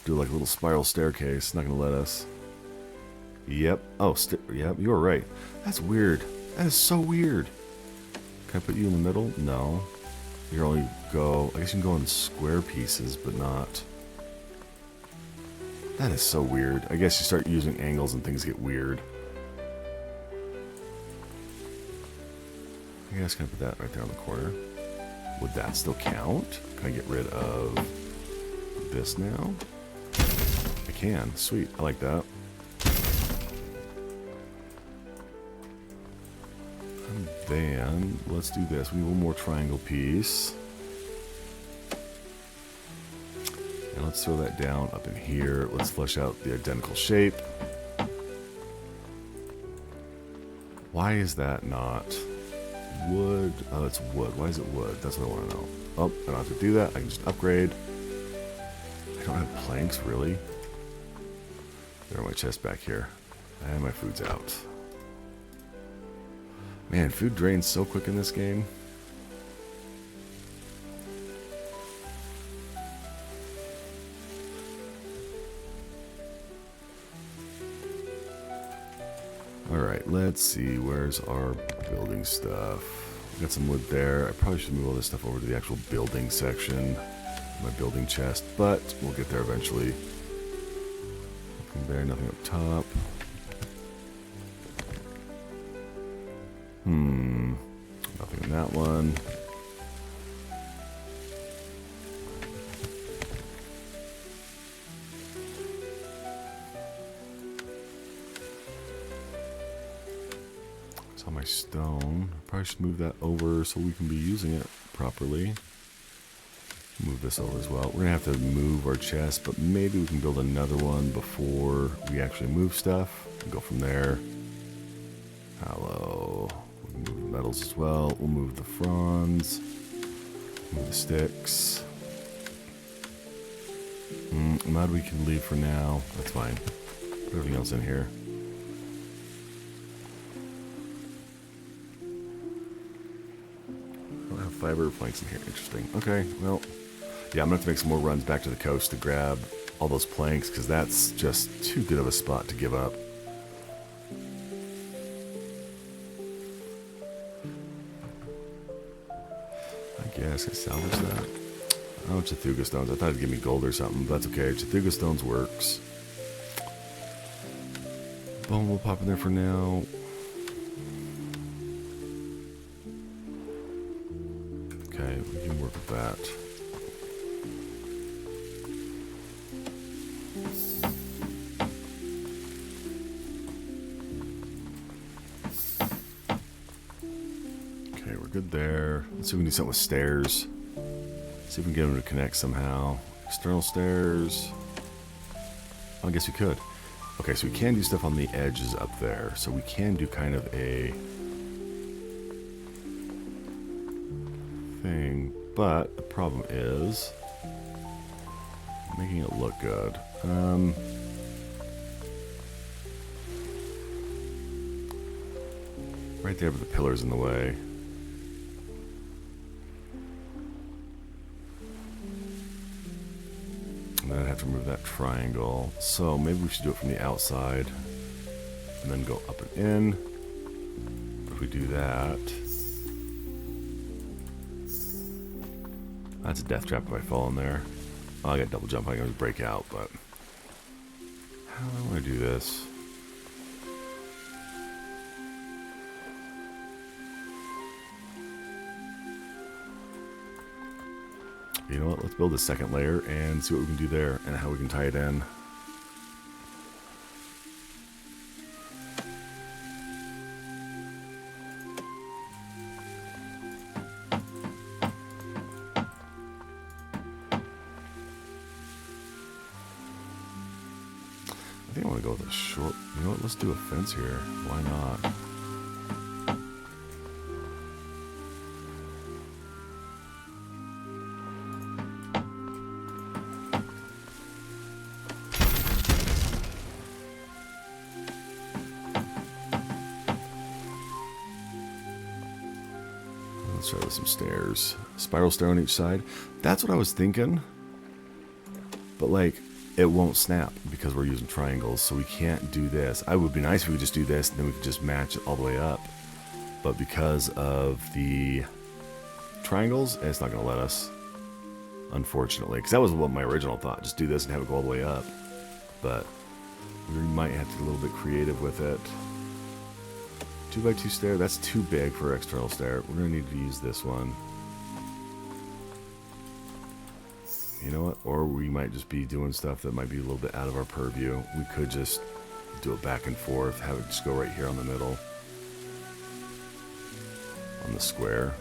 do like a little spiral staircase. Not going to let us. Yep. Oh, yep, you were right. That's weird. That is so weird. Can I put you in the middle? No. You can only go... I guess you can go in square pieces, but not... That is so weird. I guess you start using angles and things get weird. I guess can I put that right there on the corner? Would that still count? Can I get rid of this now? I can. Sweet. I like that. And let's do this. We need one more triangle piece. And let's throw that down up in here. Let's flesh out the identical shape. Why is that not wood? Oh, it's wood. Why is it wood? That's what I want to know. Oh, I don't have to do that. I can just upgrade. I don't have planks, really. There are my chests back here. And my food's out. Man, food drains so quick in this game. Alright, let's see. Where's our building stuff? We got some wood there. I probably should move all this stuff over to the actual building section. My building chest, but we'll get there eventually. Nothing there, nothing up top. Nothing in that one. It's on my stone. Probably should move that over so we can be using it properly. Move this over as well. We're gonna have to move our chest, but maybe we can build another one before we actually move stuff and go from there. Hello. We can move the metals as well. We'll move the fronds. Move the sticks. Mud we can leave for now. That's fine. Put everything else in here. I don't have fiber planks in here. Interesting. Okay, well, yeah, I'm going to have to make some more runs back to the coast to grab all those planks because that's just too good of a spot to give up. I guess I salvage that. Oh, Chathuga stones. I thought it'd give me gold or something, but that's okay. Chathuga stones works. Bone will pop in there for now. Okay, we can work with that. Okay, we're good there. Let's see if we can do something with stairs. See if we can get them to connect somehow. External stairs. I guess we could. Okay, so we can do stuff on the edges up there. So we can do kind of a thing. But the problem is making it look good. Right there, but the pillar's in the way. And then I'd have to remove that triangle. So maybe we should do it from the outside and then go up and in. If we do that, that's a death trap if I fall in there. Oh, I got double jump. I can just break out, but how do I want to do this? You know what? Let's build a second layer and see what we can do there and how we can tie it in. I think I want to go with a short. You know what? Let's do a fence here. Why not? Let's try with some stairs. Spiral stair on each side. That's what I was thinking. But like, it won't snap because we're using triangles, so we can't do this. It would be nice if we could just do this and then we could just match it all the way up. But because of the triangles, it's not going to let us, unfortunately. Because that was what my original thought. Just do this and have it go all the way up. But we might have to get a little bit creative with it. 2x2 stair, that's too big for external stair. We're going to need to use this one. You know what? Or we might just be doing stuff that might be a little bit out of our purview. We could just do it back and forth, have it just go right here on the middle. on the square.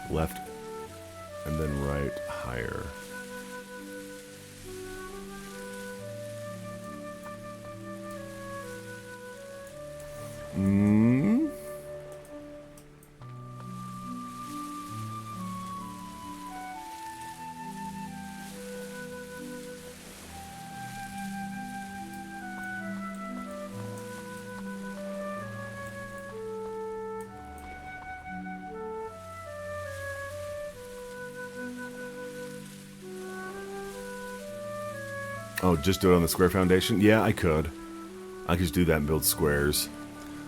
Left and then right higher. Oh, just do it on the square foundation? Yeah, I could. I could just do that and build squares.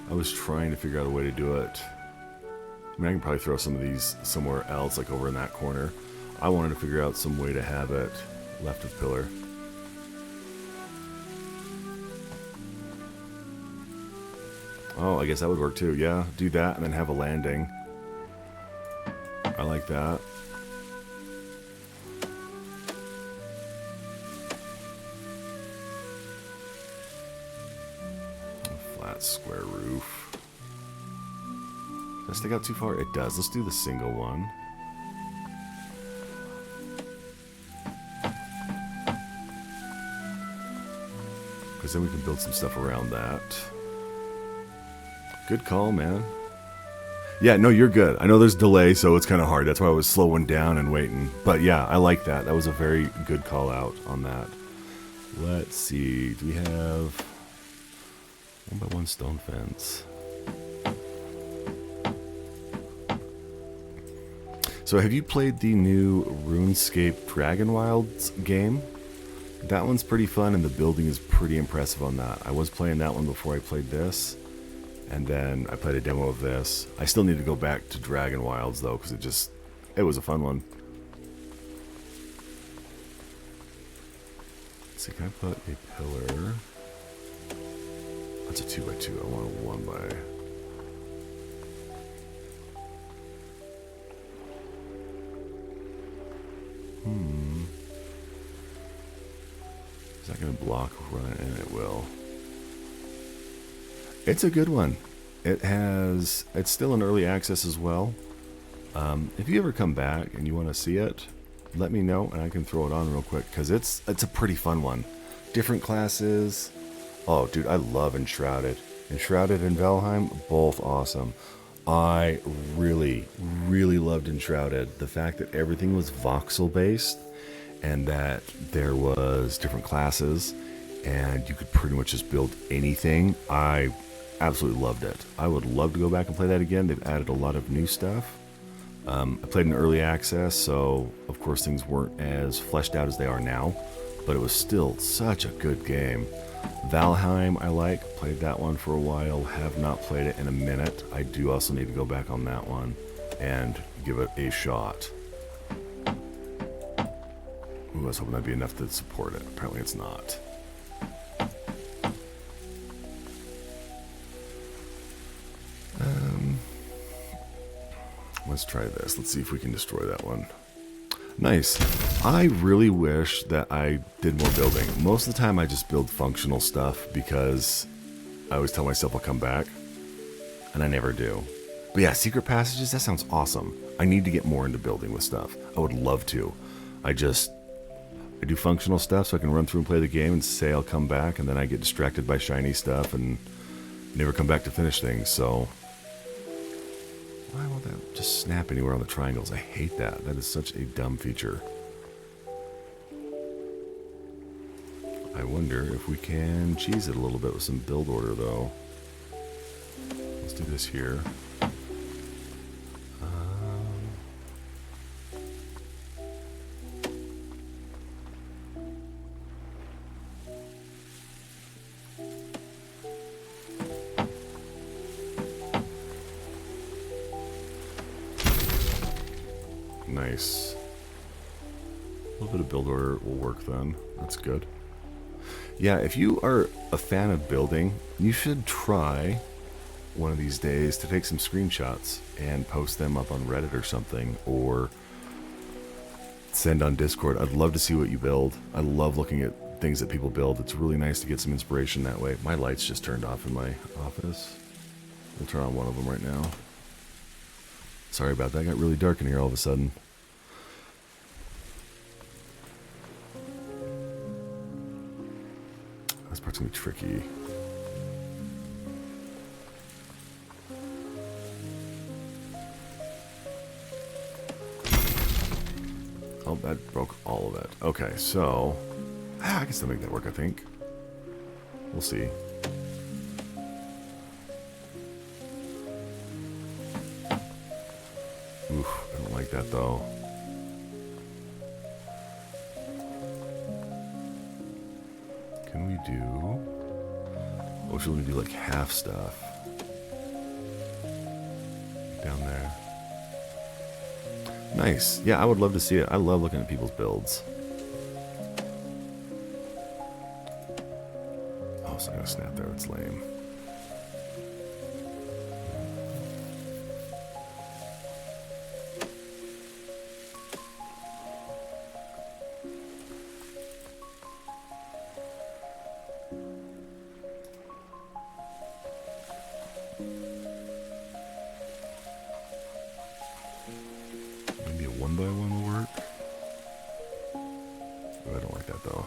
I was trying to figure out a way to do it. I mean, I can probably throw some of these somewhere else, like over in that corner. I wanted to figure out some way to have it left of pillar. Oh, I guess that would work too. Yeah, do that and then have a landing. I like that. Square roof. Does that stick out too far? It does. Let's do the single one. Because then we can build some stuff around that. Good call, man. Yeah, no, you're good. I know there's delay, so it's kind of hard. That's why I was slowing down and waiting. But yeah, I like that. That was a very good call out on that. Let's see. Do we have 1x1 stone fence? So have you played the new RuneScape Dragon Wilds game? That one's pretty fun and the building is pretty impressive on that. I was playing that one before I played this, and then I played a demo of this. I still need to go back to Dragon Wilds though, because it was a fun one. Let's see, can I put a pillar? That's a 2x2. I want a 1x. Is that going to block running? And it will. It's a good one. It's still in early access as well. If you ever come back and you want to see it, let me know and I can throw it on real quick, because it's a pretty fun one. Different classes. Oh, dude, I love Enshrouded. Enshrouded and Valheim, both awesome. I really, really loved Enshrouded. The fact that everything was voxel-based and that there was different classes and you could pretty much just build anything. I absolutely loved it. I would love to go back and play that again. They've added a lot of new stuff. I played in early access, so of course things weren't as fleshed out as they are now, but it was still such a good game. Valheim I played that one for a while, have not played it in a minute. I do also need to go back on that one and give it a shot. Ooh, I was hoping that'd be enough to support it. Apparently it's not. Let's try this. Let's see if we can destroy that one. Nice. I really wish that I did more building. Most of the time I just build functional stuff because I always tell myself I'll come back, and I never do. But yeah, secret passages, that sounds awesome. I need to get more into building with stuff. I would love to. I do functional stuff so I can run through and play the game and say I'll come back, and then I get distracted by shiny stuff and never come back to finish things, so why won't that just snap anywhere on the triangles? I hate that. That is such a dumb feature. I wonder if we can cheese it a little bit with some build order, though. Let's do this here. Nice. A little bit of build order will work then. That's good. Yeah, if you are a fan of building, you should try one of these days to take some screenshots and post them up on Reddit or something, or send on Discord. I'd love to see what you build. I love looking at things that people build. It's really nice to get some inspiration that way. My light's just turned off in my office. We'll turn on one of them right now. Sorry about that. It got really dark in here all of a sudden. This part's gonna be tricky. Oh, that broke all of it. Okay, so I can still make that work, I think. We'll see. Oof, I don't like that though. Can we do... Oh, should we do like half stuff? Down there. Nice. Yeah, I would love to see it. I love looking at people's builds. Oh, so I'm gonna snap there. That's lame. Maybe a 1x1 will work. Oh, I don't like that though.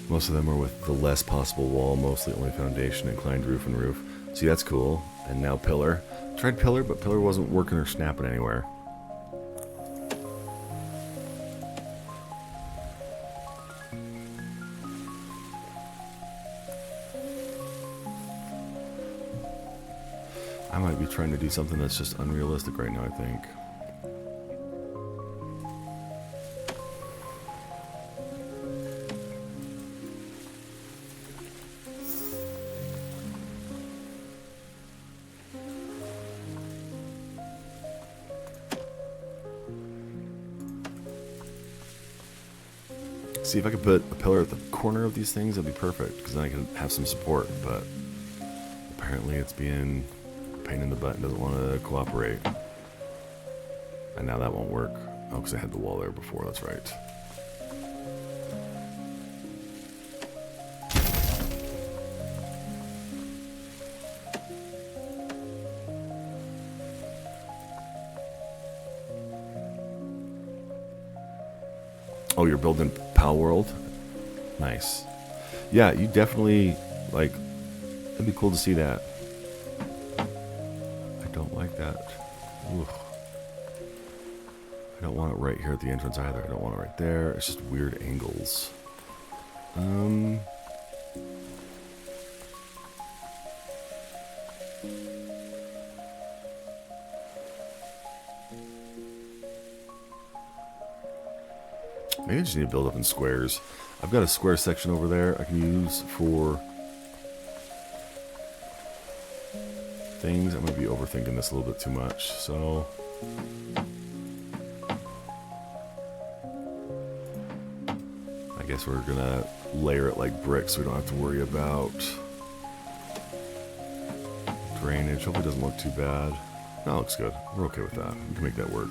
Most of them are with the less possible wall, mostly only foundation, inclined roof, and roof. See, that's cool. And now pillar. Tried pillar, but pillar wasn't working or snapping anywhere. I might be trying to do something that's just unrealistic right now, I think. See, if I could put a pillar at the corner of these things, that'd be perfect, because then I can have some support, but apparently it's being a pain in the butt and doesn't want to cooperate. And now that won't work. Oh, because I had the wall there before, that's right. Oh, you're building Pal World? Nice. Yeah, you definitely, like, it'd be cool to see that. I don't like that. Oof. I don't want it right here at the entrance either. I don't want it right there. It's just weird angles. Maybe I just need to build up in squares. I've got a square section over there I can use for things. I'm going to be overthinking this a little bit too much, so... I guess we're going to layer it like bricks so we don't have to worry about drainage. Hopefully it doesn't look too bad. No, it looks good. We're okay with that. We can make that work.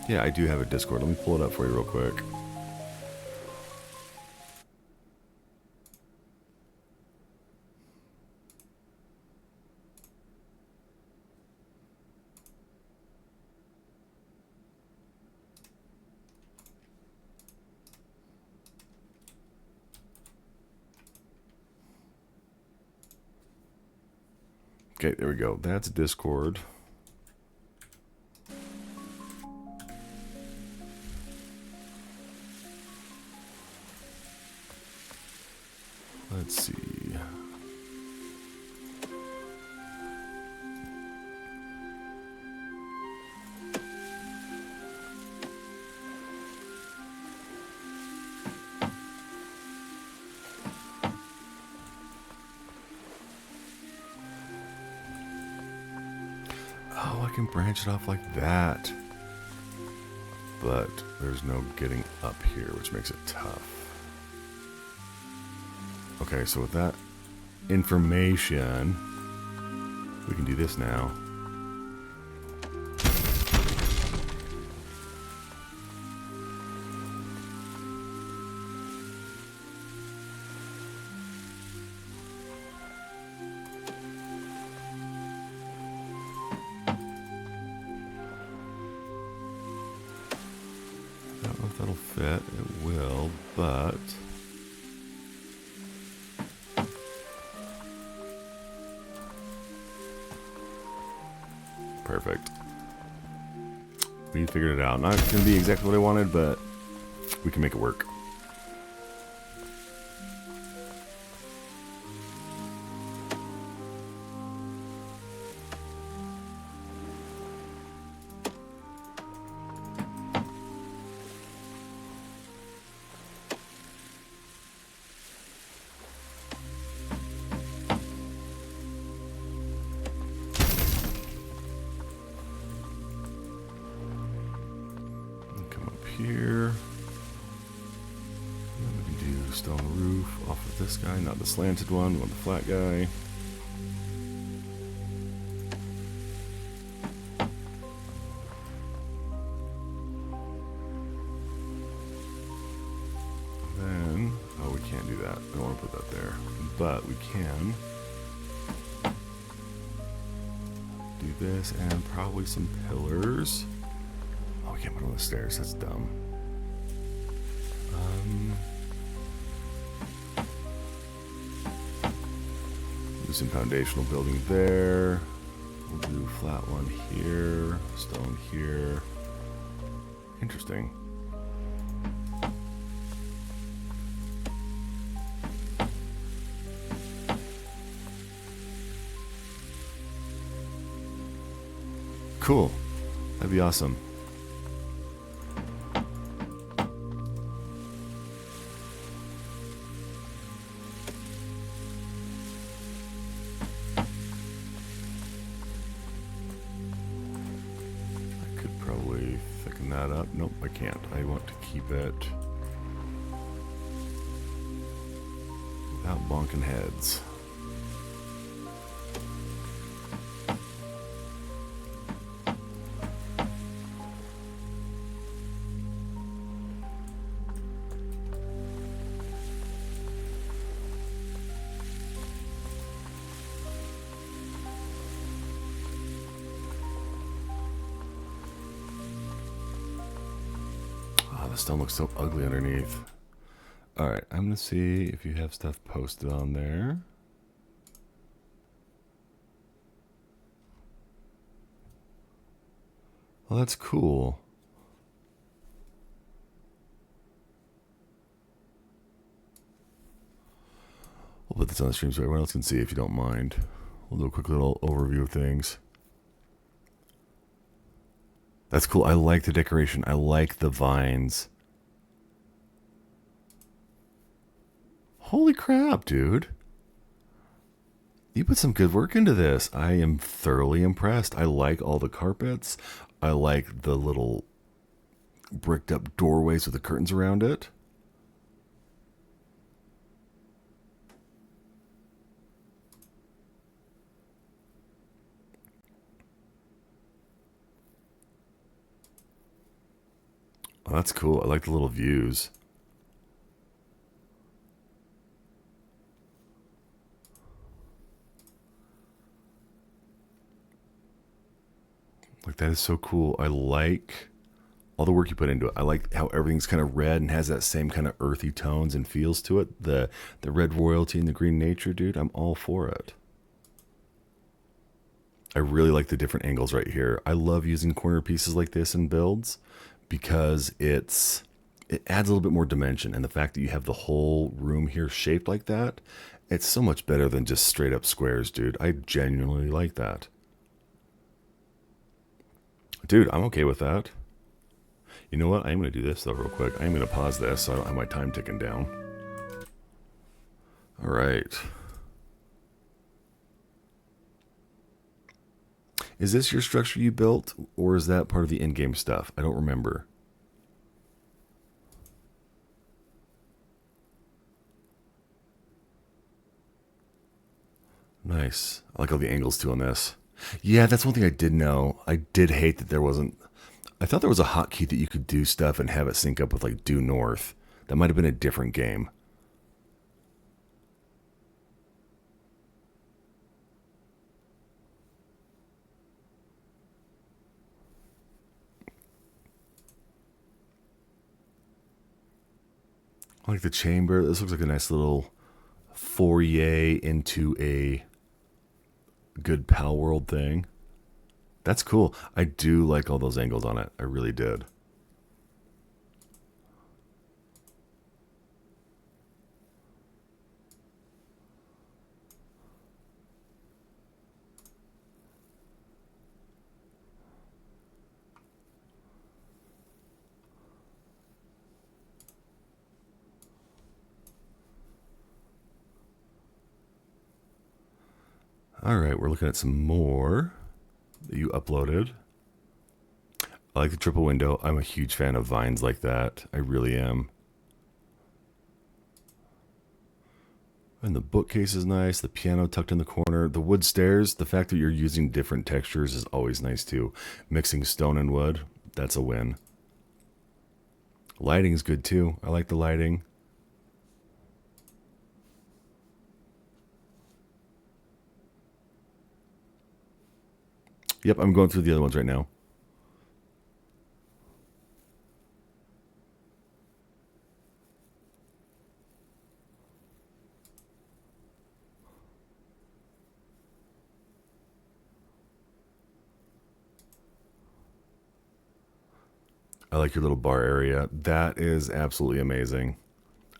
Yeah, I do have a Discord. Let me pull it up for you real quick. Okay, there we go. That's Discord. Let's see. Oh, I can branch it off like that. but there's no getting up here, which makes it tough. Okay, so with that information, we can do this now. I don't know if that'll fit. It will, but perfect. We figured it out. Not going to be exactly what I wanted, but we can make it work. Here. And then we can do stone roof off of this guy, not the slanted one, we want the flat guy. Then, oh, we can't do that. I don't want to put that there. But we can do this and probably some pillars. I can't put on the stairs, that's dumb. Do some foundational building there. We'll do flat one here, stone here. Interesting. Cool. That'd be awesome. Thicken that up. Nope, I can't. I want to keep it without bonking heads. The stone looks so ugly underneath. Alright, I'm going to see if you have stuff posted on there. Well, that's cool. We'll put this on the stream so everyone else can see if you don't mind. We'll do a quick little overview of things. That's cool. I like the decoration. I like the vines. Holy crap, dude. You put some good work into this. I am thoroughly impressed. I like all the carpets. I like the little bricked up doorways with the curtains around it. Oh, that's cool. I like the little views. Like, that is so cool. I like all the work you put into it. I like how everything's kind of red and has that same kind of earthy tones and feels to it. The red royalty and the green nature, dude. I'm all for it. I really like the different angles right here. I love using corner pieces like this in builds because it adds a little bit more dimension, and the fact that you have the whole room here shaped like that, it's so much better than just straight up squares, dude. I genuinely like that. Dude, I'm okay with that. You know what? I'm going to do this though real quick. I'm going to pause this so I don't have my time ticking down. All right. Is this your structure you built, or is that part of the in-game stuff? I don't remember. Nice. I like all the angles too on this. Yeah, that's one thing I did know. I did hate that there wasn't... I thought there was a hotkey that you could do stuff and have it sync up with like due north. That might have been a different game. I like the chamber. This looks like a nice little foyer into a good Pal World thing. That's cool. I do like all those angles on it. I really did. All right, we're looking at some more that you uploaded. I like the triple window. I'm a huge fan of vines like that. I really am. And the bookcase is nice. The piano tucked in the corner. The wood stairs, the fact that you're using different textures is always nice too. Mixing stone and wood, that's a win. Lighting is good too. I like the lighting. Yep, I'm going through the other ones right now. I like your little bar area. That is absolutely amazing.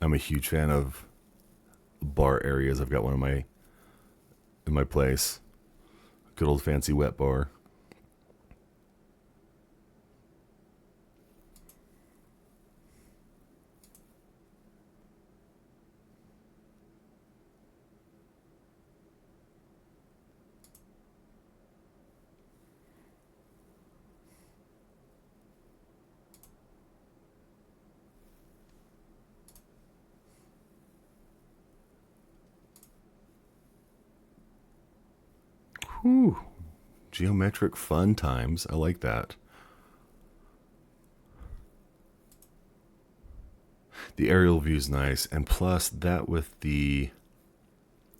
I'm a huge fan of bar areas. I've got one in my place. Good old fancy wet bar. Whew. Geometric fun times. I like that. The aerial view is nice, and plus that with the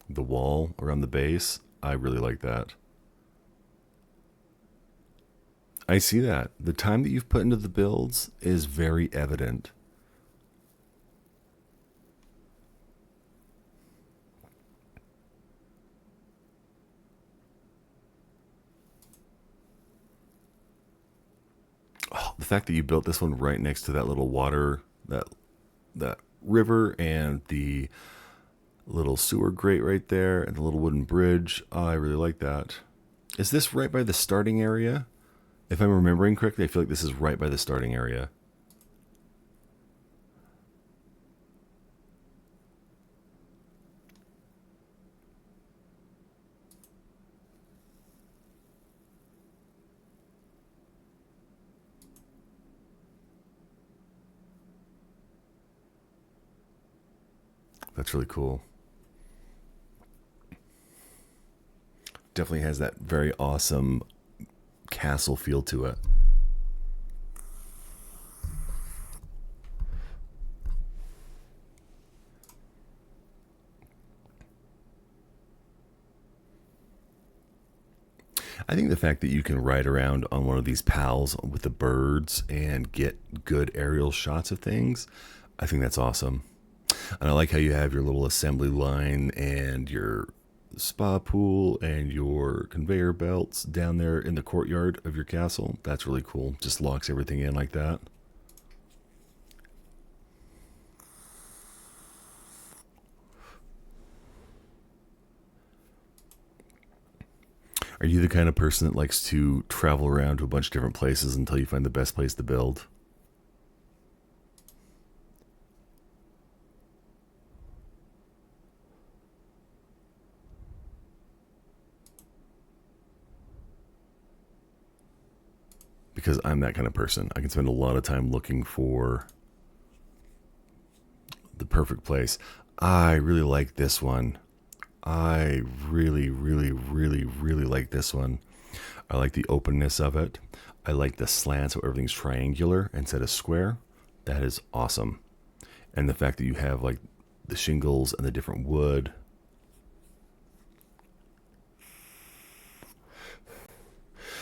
wall around the base, I really like that. I see that. The time that you've put into the builds is very evident. Oh, the fact that you built this one right next to that little water, that river, and the little sewer grate right there, and the little wooden bridge. Oh, I really like that. Is this right by the starting area? If I'm remembering correctly, I feel like this is right by the starting area. That's really cool. Definitely has that very awesome castle feel to it. I think the fact that you can ride around on one of these pals with the birds and get good aerial shots of things, I think that's awesome. And I like how you have your little assembly line and your spa pool and your conveyor belts down there in the courtyard of your castle. That's really cool. Just locks everything in like that. Are you the kind of person that likes to travel around to a bunch of different places until you find the best place to build? Because I'm that kind of person. I can spend a lot of time looking for the perfect place. I really like this one. I really, really, really, really like this one. I like the openness of it. I like the slant so everything's triangular instead of square. That is awesome. And the fact that you have like the shingles and the different wood.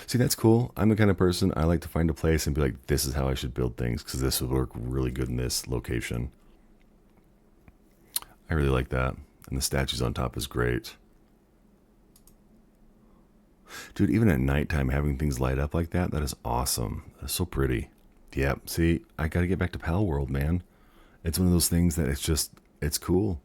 See, that's cool. I'm the kind of person, I like to find a place and be like, this is how I should build things because this would work really good in this location. I really like that. And the statues on top is great. Dude, even at nighttime, having things light up like that, that is awesome. That's so pretty. Yeah, see, I gotta get back to Pal World, man. It's one of those things that it's cool.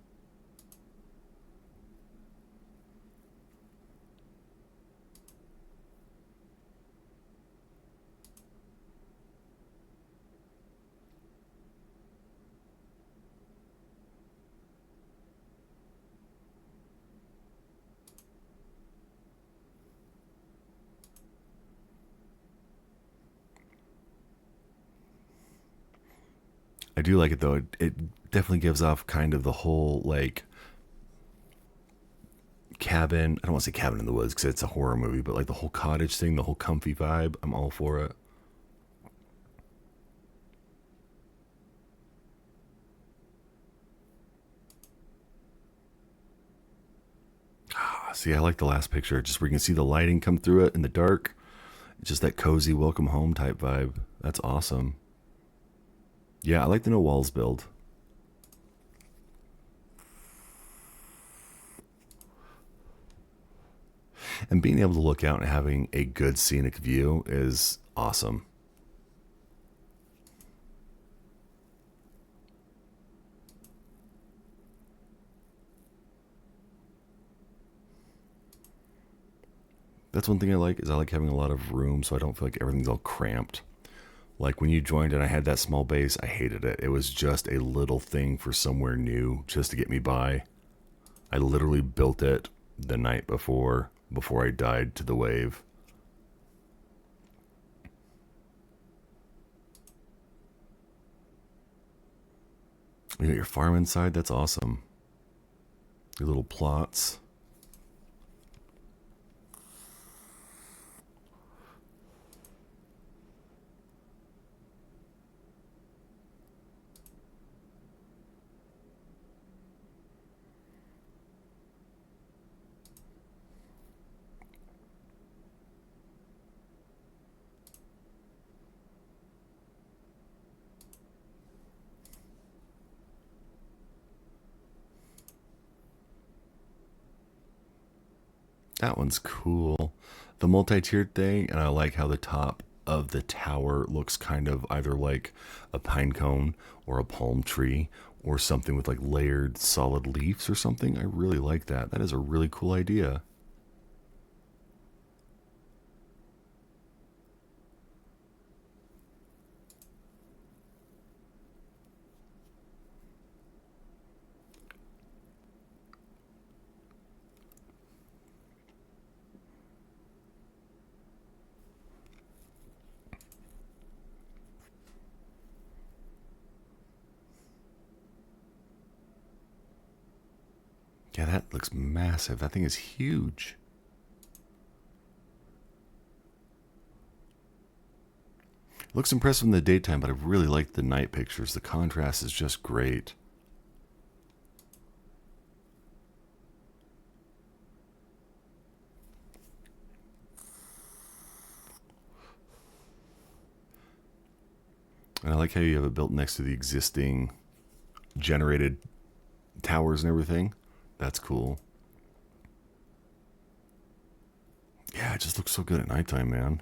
I do like it though. It definitely gives off kind of the whole like cabin. I don't want to say cabin in the woods because it's a horror movie, but like the whole cottage thing, the whole comfy vibe. I'm all for it. See, I like the last picture, just where you can see the lighting come through it in the dark. It's just that cozy welcome home type vibe. That's awesome. Yeah, I like the no walls build. And being able to look out and having a good scenic view is awesome. That's one thing I like is I like having a lot of room so I don't feel like everything's all cramped. Like when you joined and I had that small base, I hated it. It was just a little thing for somewhere new just to get me by. I literally built it the night before I died to the wave. You got your farm inside, that's awesome. Your little plots. That one's cool. The multi-tiered thing, and I like how the top of the tower looks kind of either like a pine cone or a palm tree or something with like layered solid leaves or something. I really like that. That is a really cool idea. Yeah, that looks massive. That thing is huge. It looks impressive in the daytime, but I really like the night pictures. The contrast is just great. And I like how you have it built next to the existing generated towers and everything. That's cool. Yeah, it just looks so good at nighttime, man.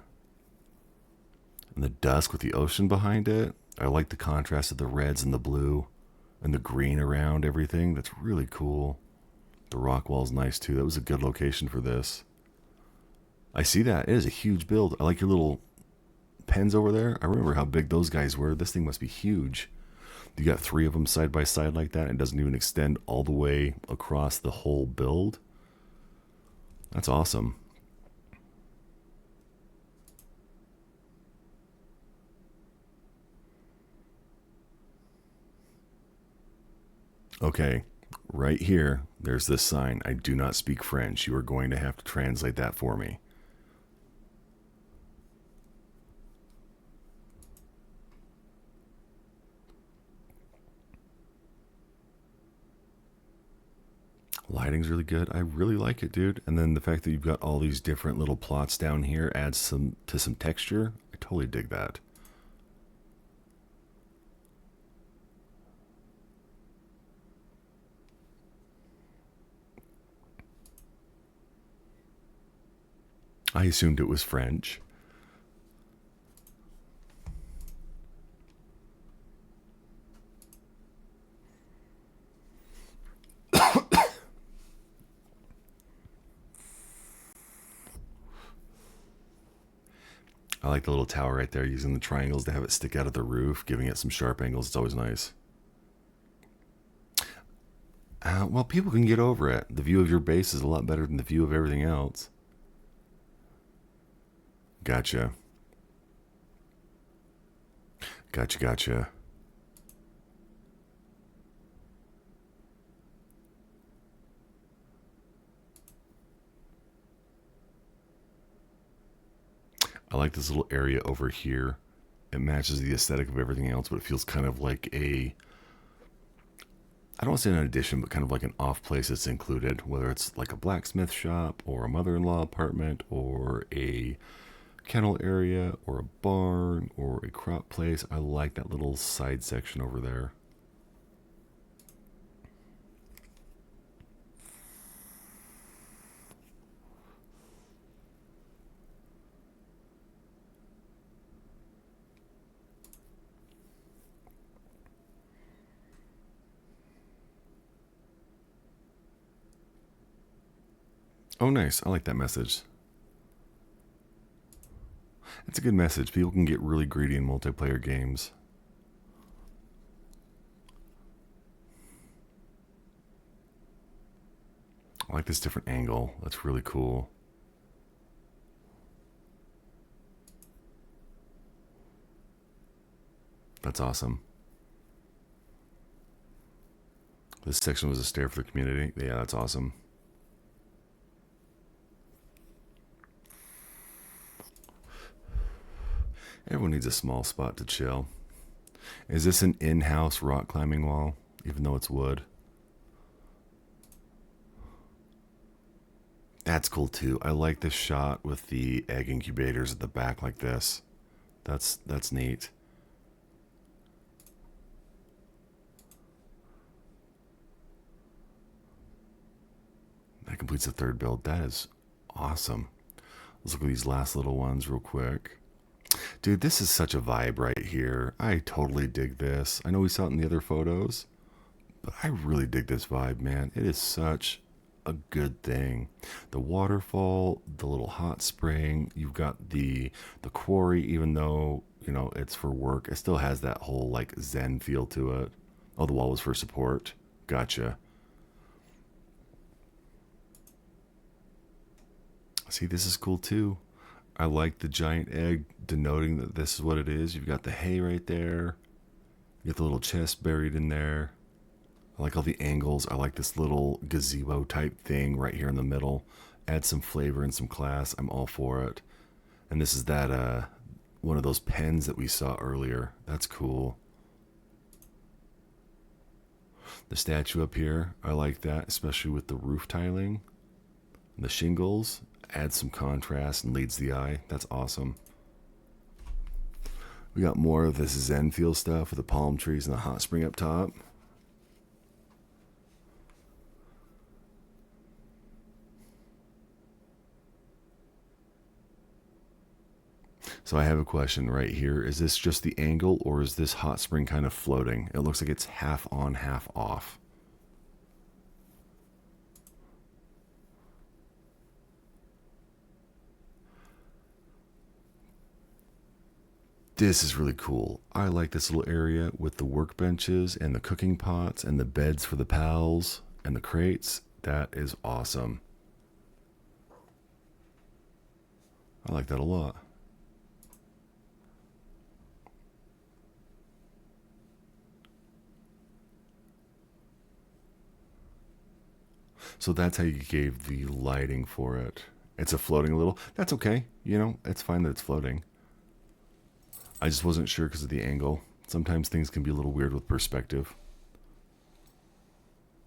And the dusk with the ocean behind it. I like the contrast of the reds and the blue and the green around everything. That's really cool. The rock wall's nice too. That was a good location for this. I see that. It is a huge build. I like your little pens over there. I remember how big those guys were. This thing must be huge. You got 3 of them side by side like that. It doesn't even extend all the way across the whole build. That's awesome. Okay, Right here, there's this sign. I do not speak French. You are going to have to translate that for me. Lighting's really good. I really like it, dude. And then the fact that you've got all these different little plots down here adds some texture. I totally dig that. I assumed it was French. I like the little tower right there, using the triangles to have it stick out of the roof, giving it some sharp angles. It's always nice. Well, people can get over it. The view of your base is a lot better than the view of everything else. Gotcha. Gotcha. I like this little area over here. It matches the aesthetic of everything else, but it feels kind of like a, I don't want to say an addition, but kind of like an off place that's included, whether it's like a blacksmith shop or a mother-in-law apartment or a kennel area or a barn or a crop place. I like that little side section over there. Oh, nice. I like that message. It's a good message. People can get really greedy in multiplayer games. I like this different angle. That's really cool. That's awesome. This section was a stair for the community. Yeah, that's awesome. Everyone needs a small spot to chill. Is this an in-house rock climbing wall, even though it's wood? That's cool too. I like this shot with the egg incubators at the back like this. That's neat. That completes the third build. That is awesome. Let's look at these last little ones real quick. Dude, this is such a vibe right here. I totally dig this. I know we saw it in the other photos, but I really dig this vibe, man. It is such a good thing. The waterfall, the little hot spring, you've got the quarry, even though, you know, it's for work, it still has that whole like zen feel to it. Oh, the wall was for support. Gotcha. See, this is cool too. I like the giant egg denoting that this is what it is. You've got the hay right there. You got the little chest buried in there. I like all the angles. I like this little gazebo type thing right here in the middle. Add some flavor and some class. I'm all for it. And this is that one of those pens that we saw earlier. That's cool. The statue up here, I like that, especially with the roof tiling. The shingles adds some contrast and leads the eye. That's awesome. We got more of this zen feel stuff with the palm trees and the hot spring up top. So I have a question right here. Is this just the angle, or is this hot spring kind of floating? It looks like it's half on, half off. This is really cool. I like this little area with the workbenches and the cooking pots and the beds for the pals and the crates. That is awesome. I like that a lot. So that's how you gave the lighting for it. It's a floating a little. That's okay. You know, it's fine that it's floating. I just wasn't sure because of the angle. Sometimes things can be a little weird with perspective.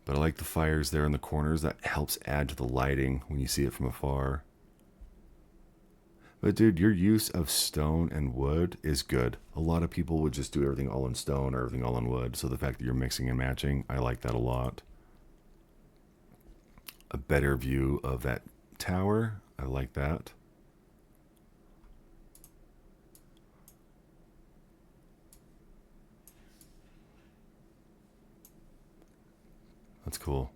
But I like the fires there in the corners. That helps add to the lighting when you see it from afar. But dude, your use of stone and wood is good. A lot of people would just do everything all in stone or everything all in wood. So the fact that you're mixing and matching, I like that a lot. A better view of that tower. I like that. That's cool.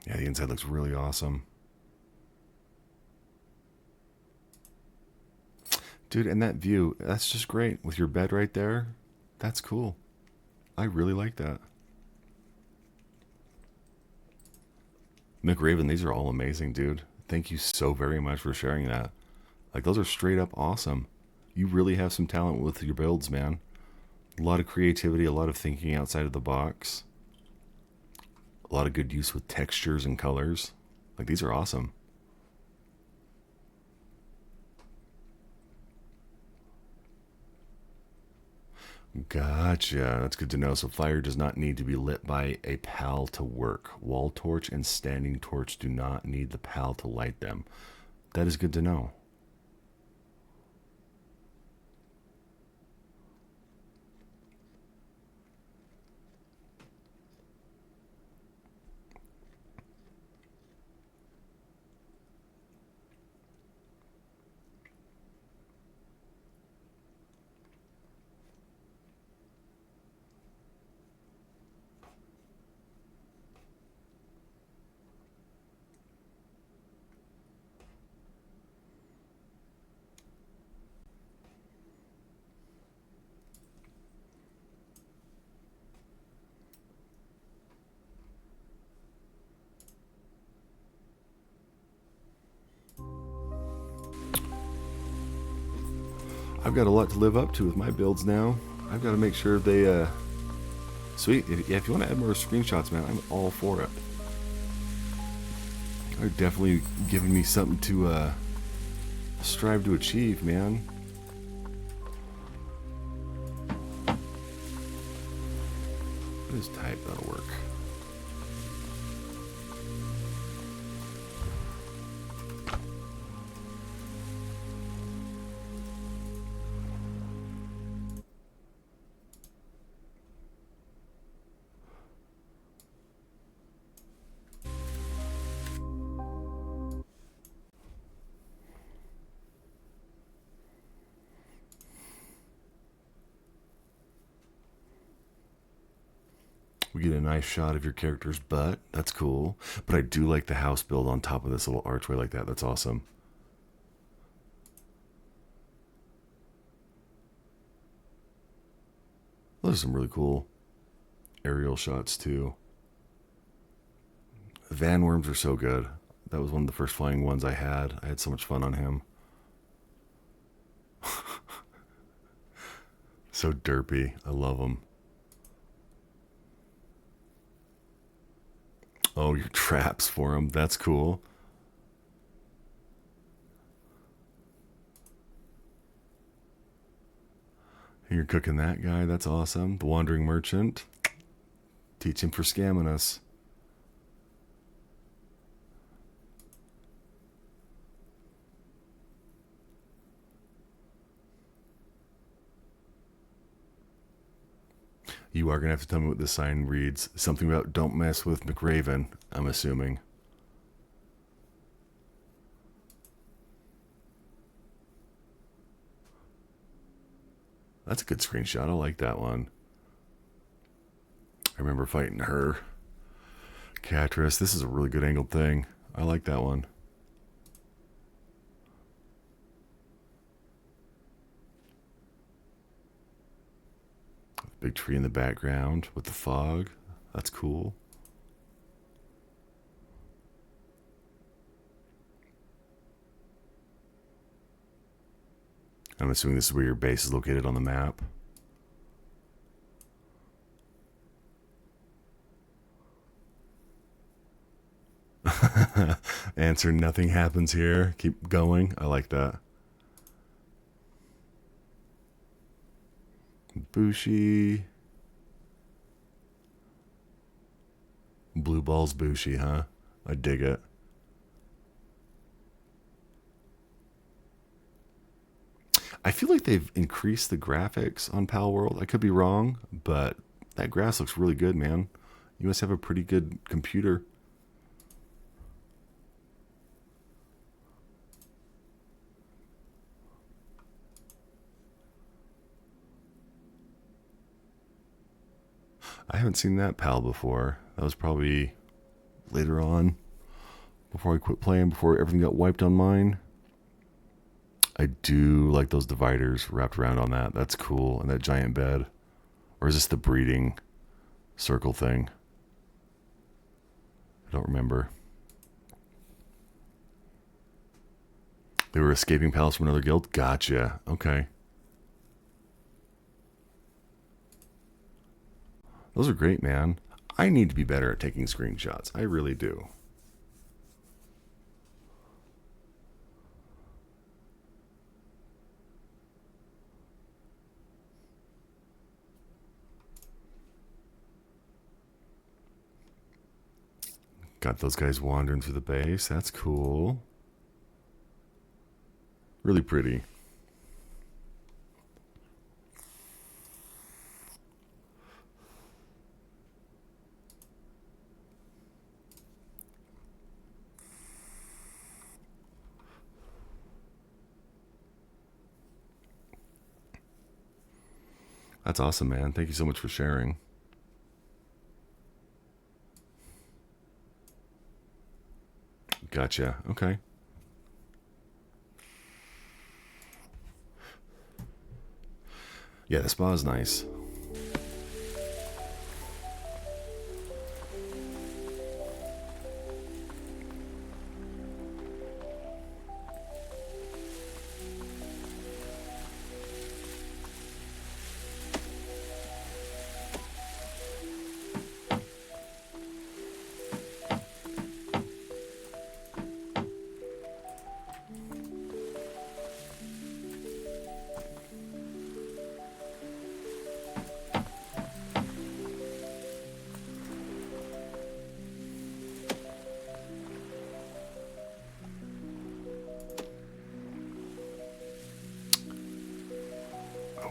Yeah, the inside looks really awesome. Dude, and that view, that's just great. With your bed right there, that's cool. I really like that. McRaven, these are all amazing, dude. Thank you so very much for sharing that. Like, those are straight up awesome. You really have some talent with your builds, man. A lot of creativity, a lot of thinking outside of the box. A lot of good use with textures and colors. Like, these are awesome. Gotcha. That's good to know. So fire does not need to be lit by a pal to work. Wall torch and standing torch do not need the pal to light them. That is good to know. I've got a lot to live up to with my builds now. I've got to make sure they, sweet. If you want to add more screenshots, man, I'm all for it. They're definitely giving me something to, strive to achieve, man. This type, that'll work. We get a nice shot of your character's butt. That's cool. But I do like the house build on top of this little archway like that. That's awesome. Those are some really cool aerial shots too. Van worms are so good. That was one of the first flying ones I had. I had so much fun on him. So derpy. I love them. Oh, your traps for him. That's cool. You're cooking that guy. That's awesome. The wandering merchant. Teach him for scamming us. You are going to have to tell me what this sign reads. Something about don't mess with McRaven, I'm assuming. That's a good screenshot. I like that one. I remember fighting her. Catress. This is a really good angled thing. I like that one. Big tree in the background with the fog. That's cool. I'm assuming this is where your base is located on the map. Answer, nothing happens here. Keep going. I like that. Bushi. Blue balls Bushi, huh? I dig it. I feel like they've increased the graphics on Pal World. I could be wrong, but that grass looks really good, man. You must have a pretty good computer. I haven't seen that Pal before. That was probably later on, before I quit playing, before everything got wiped on mine. I do like those dividers wrapped around on that. That's cool. And that giant bed. Or is this the breeding circle thing? I don't remember. They were escaping pals from another guild? Gotcha. Okay. Those are great, man. I need to be better at taking screenshots. I really do. Got those guys wandering through the base. That's cool. Really pretty. That's awesome, man. Thank you so much for sharing. Gotcha. Okay. Yeah, the spa is nice.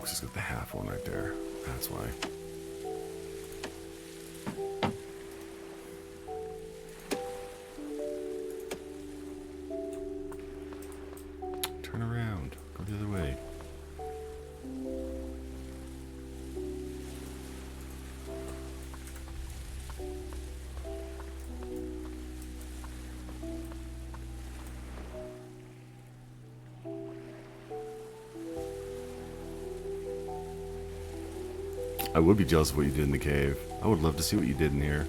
Just got the half one right there. That's why. Turn around. Go the other way. I would be jealous of what you did in the cave. I would love to see what you did in here.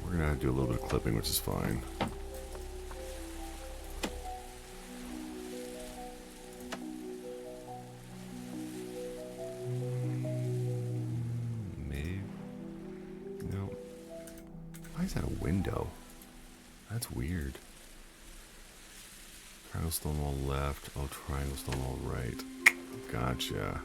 We're gonna have to do a little bit of clipping, which is fine. Maybe. No. Why is that a window? That's weird. Triangle stone wall left. Oh, triangle stone wall right. Gotcha.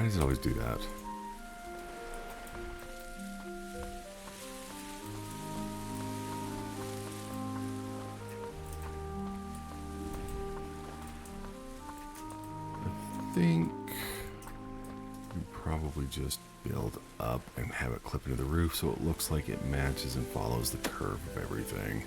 Why does it always do that? I think we probably just build up and have it clip into the roof so it looks like it matches and follows the curve of everything.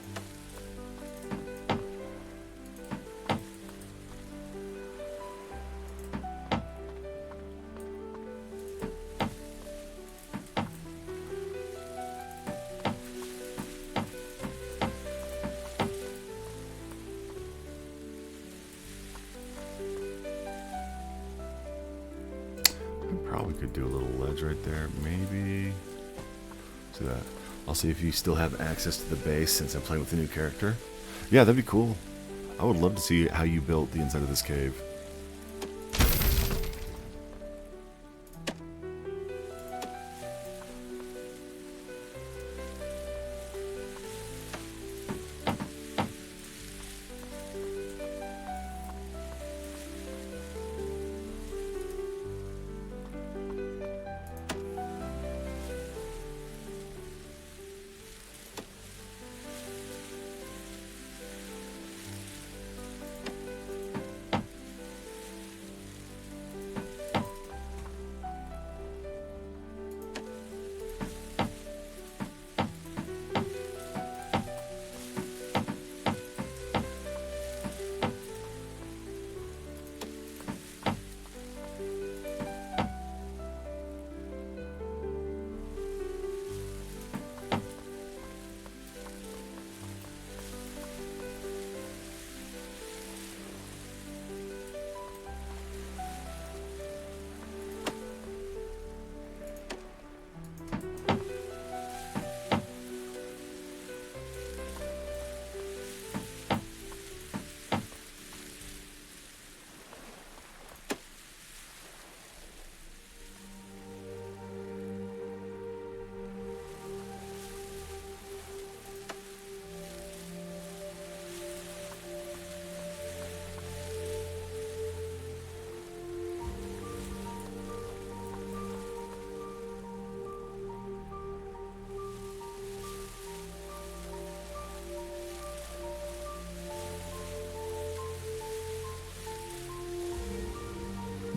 Probably could do a little ledge right there, maybe. See that? I'll see if you still have access to the base since I'm playing with a new character. Yeah, that'd be cool. I would love to see how you built the inside of this cave.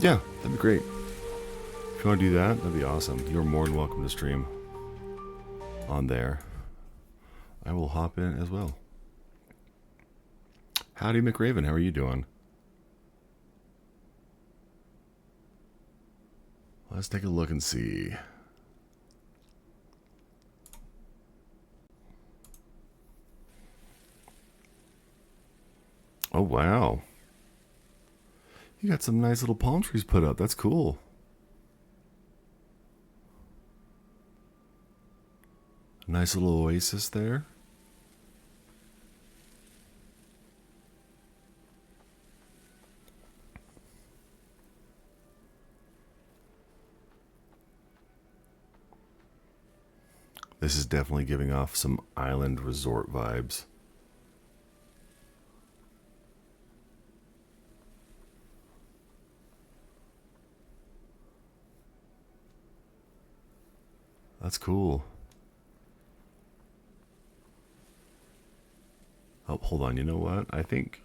Yeah, that'd be great. If you want to do that, that'd be awesome. You're more than welcome to stream on there. I will hop in as well. Howdy, McRaven. How are you doing? Let's take a look and see. Oh, wow. You got some nice little palm trees put up. That's cool. Nice little oasis there. This is definitely giving off some island resort vibes. That's cool. Oh, hold on. You know what? I think...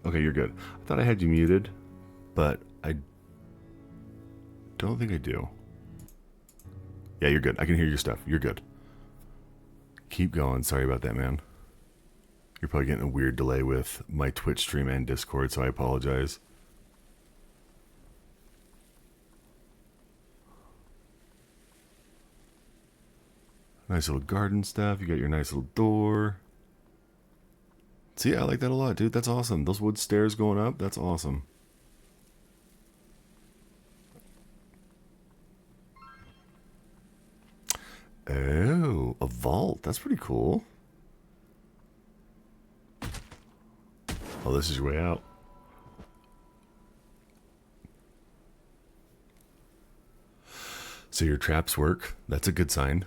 Okay, you're good. I thought I had you muted, but I don't think I do. Yeah, you're good. I can hear your stuff. You're good. Keep going. Sorry about that, man. You're probably getting a weird delay with my Twitch stream and Discord, so I apologize. Nice little garden stuff. You got your nice little door. See, I like that a lot, dude. That's awesome. Those wood stairs going up, that's awesome. Oh, a vault. That's pretty cool. Oh, this is your way out. So your traps work. That's a good sign.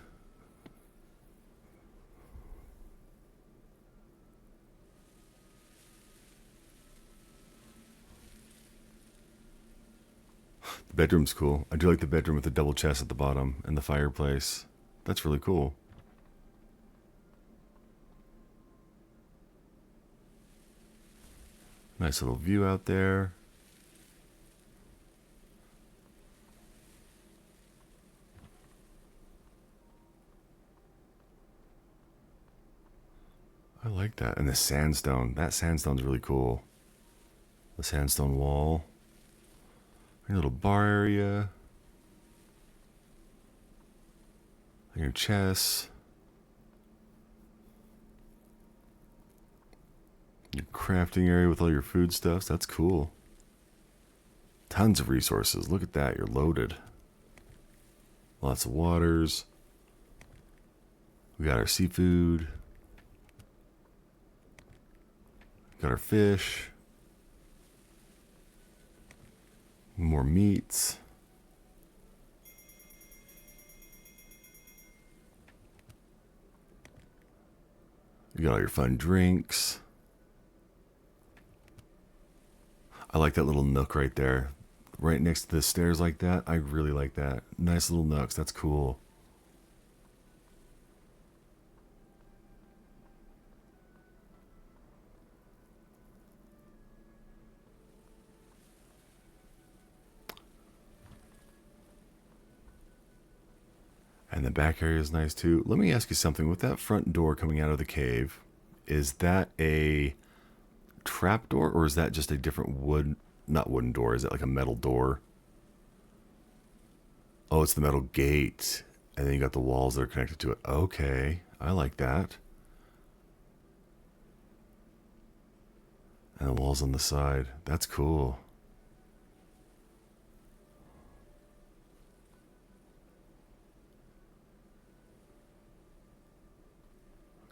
The bedroom's cool. I do like the bedroom with the double chest at the bottom and the fireplace. That's really cool. Nice little view out there. I like that. And the sandstone. That sandstone's really cool. The sandstone wall. A little bar area. Your chests. Your crafting area with all your foodstuffs. That's cool. Tons of resources. Look at that. You're loaded. Lots of waters. We got our seafood. Got our fish. More meats. You got all your fun drinks. I like that little nook right there. Right next to the stairs like that. I really like that. Nice little nooks. That's cool. And the back area is nice too. Let me ask you something. With that front door coming out of the cave, is that a trap door or is that just a different wood, not wooden door? Is it like a metal door? Oh, it's the metal gate. And then you got the walls that are connected to it. Okay, I like that. And the walls on the side. That's cool.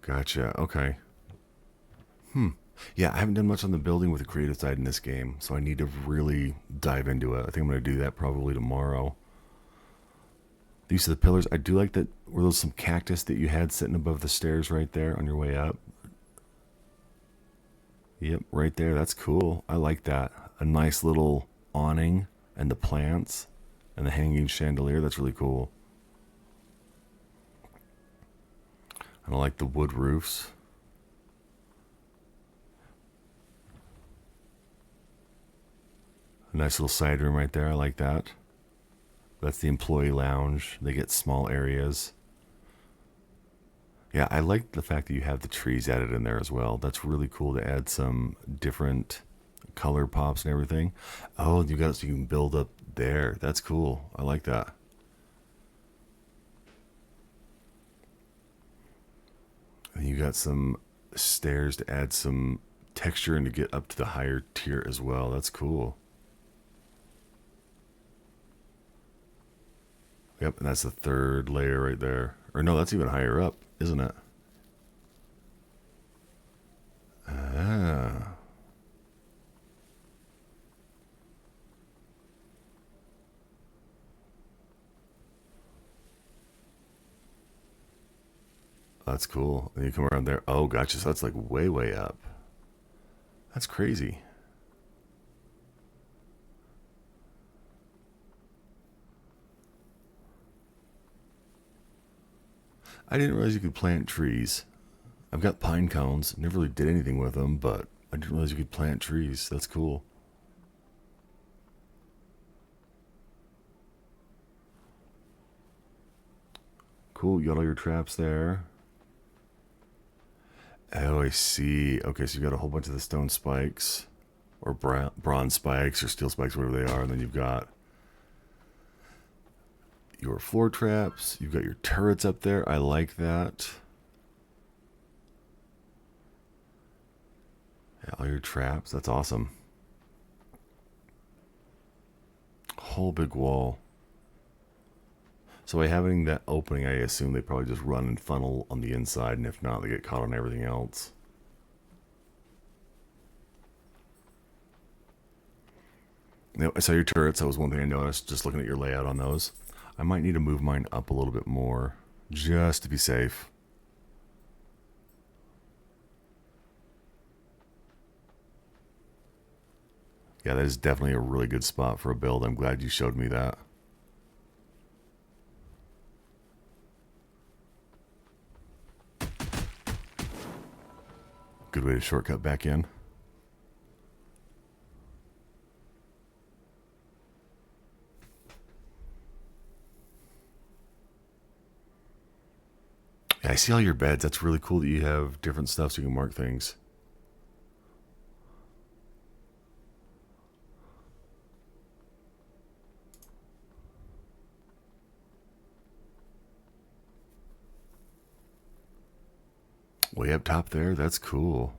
Gotcha. Okay. Yeah, I haven't done much on the building with the creative side in this game, so I need to really dive into it. I think I'm going to do that probably tomorrow. The use of the pillars. I do like that. Were those some cactus that you had sitting above the stairs right there on your way up? Yep, right there. That's cool. I like that. A nice little awning and the plants and the hanging chandelier. That's really cool. And I like the wood roofs. A nice little side room right there. I like that. That's the employee lounge. They get small areas. Yeah, I like the fact that you have the trees added in there as well. That's really cool to add some different color pops and everything. Oh, you got so you can build up there. That's cool. I like that. And you got some stairs to add some texture and to get up to the higher tier as well. That's cool. Yep, and that's the third layer right there. Or no, that's even higher up, isn't it? Ah. That's cool. And you come around there. Oh, gotcha. So that's like way, way up. That's crazy. I didn't realize you could plant trees. I've got pine cones. Never really did anything with them, but I didn't realize you could plant trees. That's cool. Cool. You got all your traps there. Oh, I see. Okay, so you got a whole bunch of the stone spikes, or bronze spikes, or steel spikes, whatever they are, and then you've got your floor traps. You've got your turrets up there. I like that. Yeah, all your traps. That's awesome. Whole big wall. So by having that opening, I assume they probably just run and funnel on the inside, and if not, they get caught on everything else. Now, I saw your turrets. That was one thing I noticed just looking at your layout on those. I might need to move mine up a little bit more just to be safe. Yeah, that is definitely a really good spot for a build. I'm glad you showed me that. Good way to shortcut back in. Yeah, I see all your beds. That's really cool that you have different stuff so you can mark things. Way up top there, that's cool.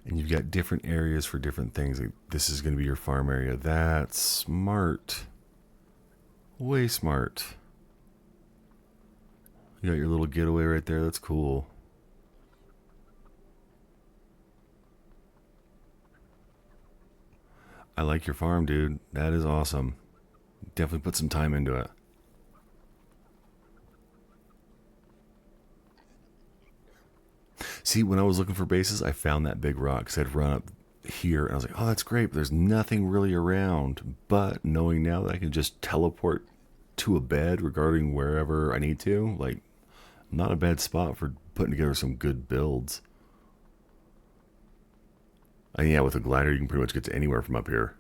And you've got different areas for different things. Like this is going to be your farm area. That's smart. Way smart. You got your little getaway right there. That's cool. I like your farm, dude. That is awesome. Definitely put some time into it. See, when I was looking for bases, I found that big rock because I'd run up here and I was like, oh, that's great, but there's nothing really around. But knowing now that I can just teleport to a bed regarding wherever I need to, like, not a bad spot for putting together some good builds. And yeah, with a glider, you can pretty much get to anywhere from up here.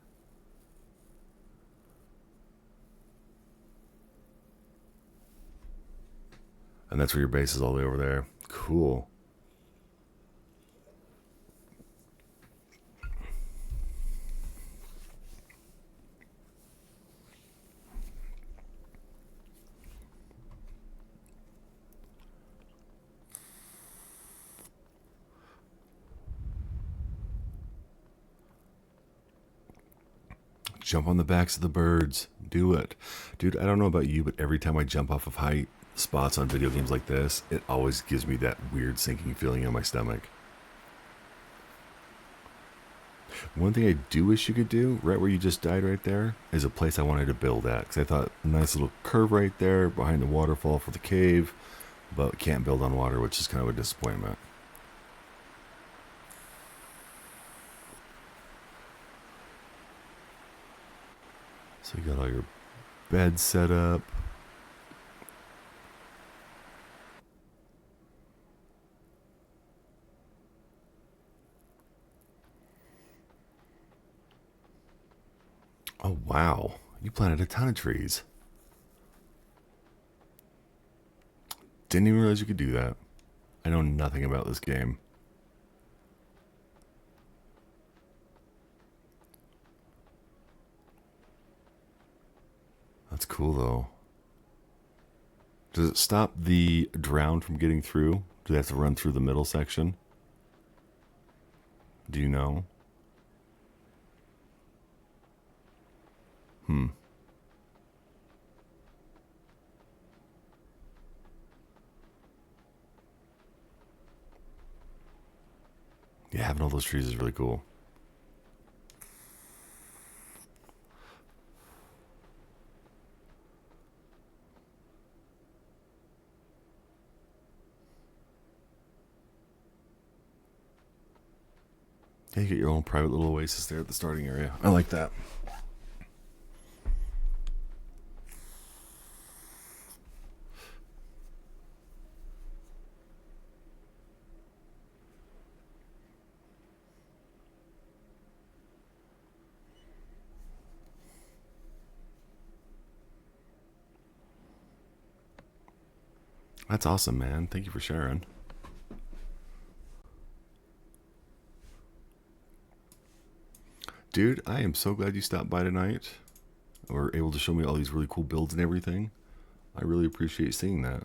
And that's where your base is all the way over there. Cool. Jump on the backs of the birds. Do it. Dude, I don't know about you, but every time I jump off of high spots on video games like this, it always gives me that weird sinking feeling in my stomach. One thing I do wish you could do, right where you just died right there, is a place I wanted to build at. Because I thought, nice little curve right there behind the waterfall for the cave, but can't build on water, which is kind of a disappointment. So you got all your beds set up. Oh, wow. You planted a ton of trees. Didn't even realize you could do that. I know nothing about this game. That's cool, though. Does it stop the drowned from getting through? Do they have to run through the middle section? Do you know? Yeah, having all those trees is really cool. Yeah, you get your own private little oasis there at the starting area. I like that. That's awesome, man. Thank you for sharing. Dude, I am so glad you stopped by tonight. Or able to show me all these really cool builds and everything. I really appreciate seeing that.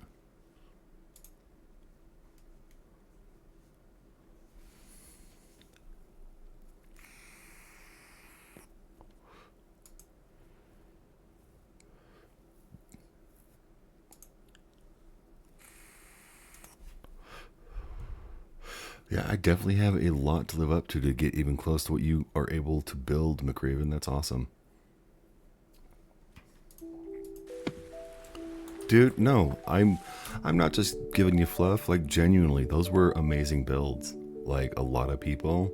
Yeah, I definitely have a lot to live up to get even close to what you are able to build, McRaven. That's awesome. Dude, no, I'm not just giving you fluff. Like, genuinely, those were amazing builds. Like, a lot of people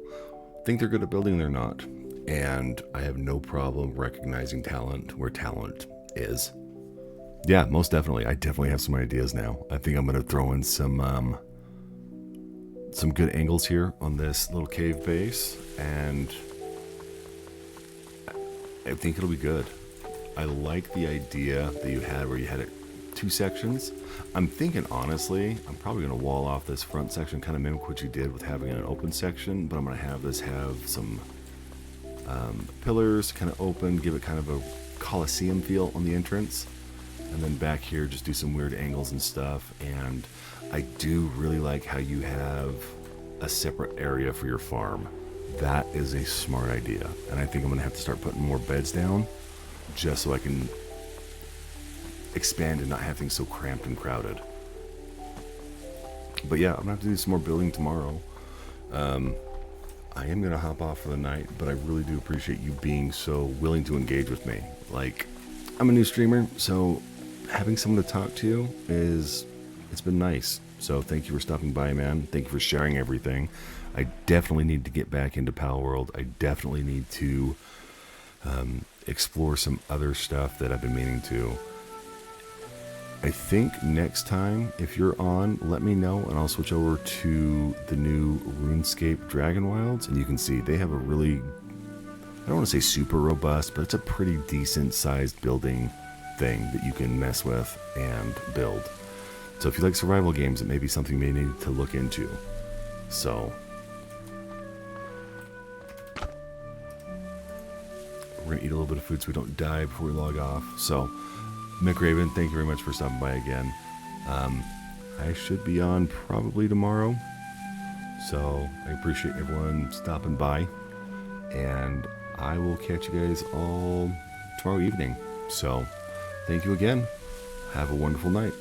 think they're good at building, they're not. And I have no problem recognizing talent where talent is. Yeah, most definitely. I definitely have some ideas now. I think I'm gonna throw in some good angles here on this little cave base, and I think it'll be good. I like the idea that you had where you had it 2 sections. I'm thinking, honestly, I'm probably going to wall off this front section, kind of mimic what you did with having an open section, but I'm going to have this have some pillars kind of open, give it kind of a Colosseum feel on the entrance. And then back here, just do some weird angles and stuff. And I do really like how you have a separate area for your farm. That is a smart idea. And I think I'm going to have to start putting more beds down just so I can expand and not have things so cramped and crowded. But yeah, I'm going to have to do some more building tomorrow. I am going to hop off for the night, but I really do appreciate you being so willing to engage with me. Like, I'm a new streamer, so having someone to talk to it's been nice. So thank you for stopping by, man. Thank you for sharing everything. I definitely need to get back into Pal World. I definitely need to explore some other stuff that I've been meaning to. I think next time, if you're on, let me know, and I'll switch over to the new RuneScape Dragon Wilds, and you can see they have a really, I don't want to say super robust, but it's a pretty decent sized building thing that you can mess with and build. So if you like survival games, it may be something you may need to look into. So we're gonna eat a little bit of food so we don't die before we log off. So McRaven, thank you very much for stopping by again. I should be on probably tomorrow, so I appreciate everyone stopping by, and I will catch you guys all tomorrow evening. So thank you again. Have a wonderful night.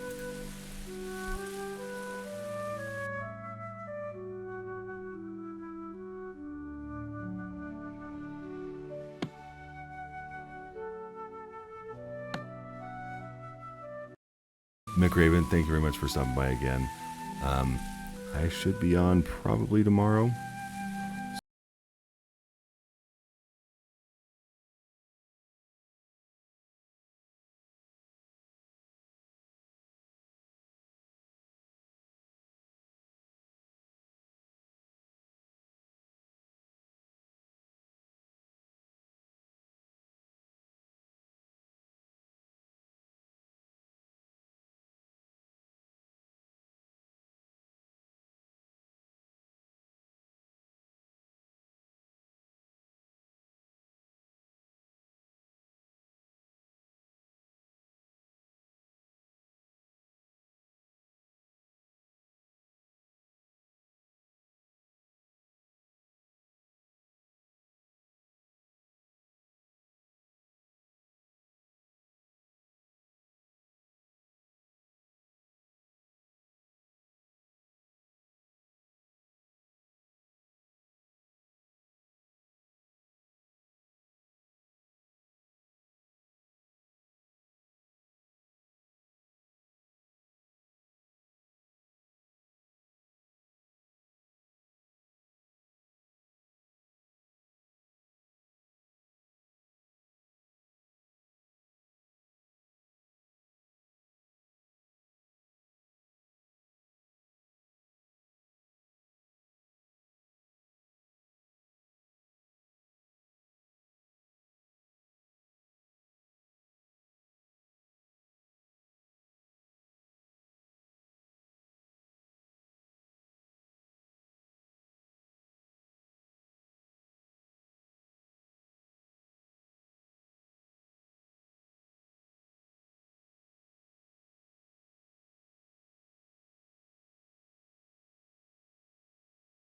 McRaven, thank you very much for stopping by again. I should be on probably tomorrow,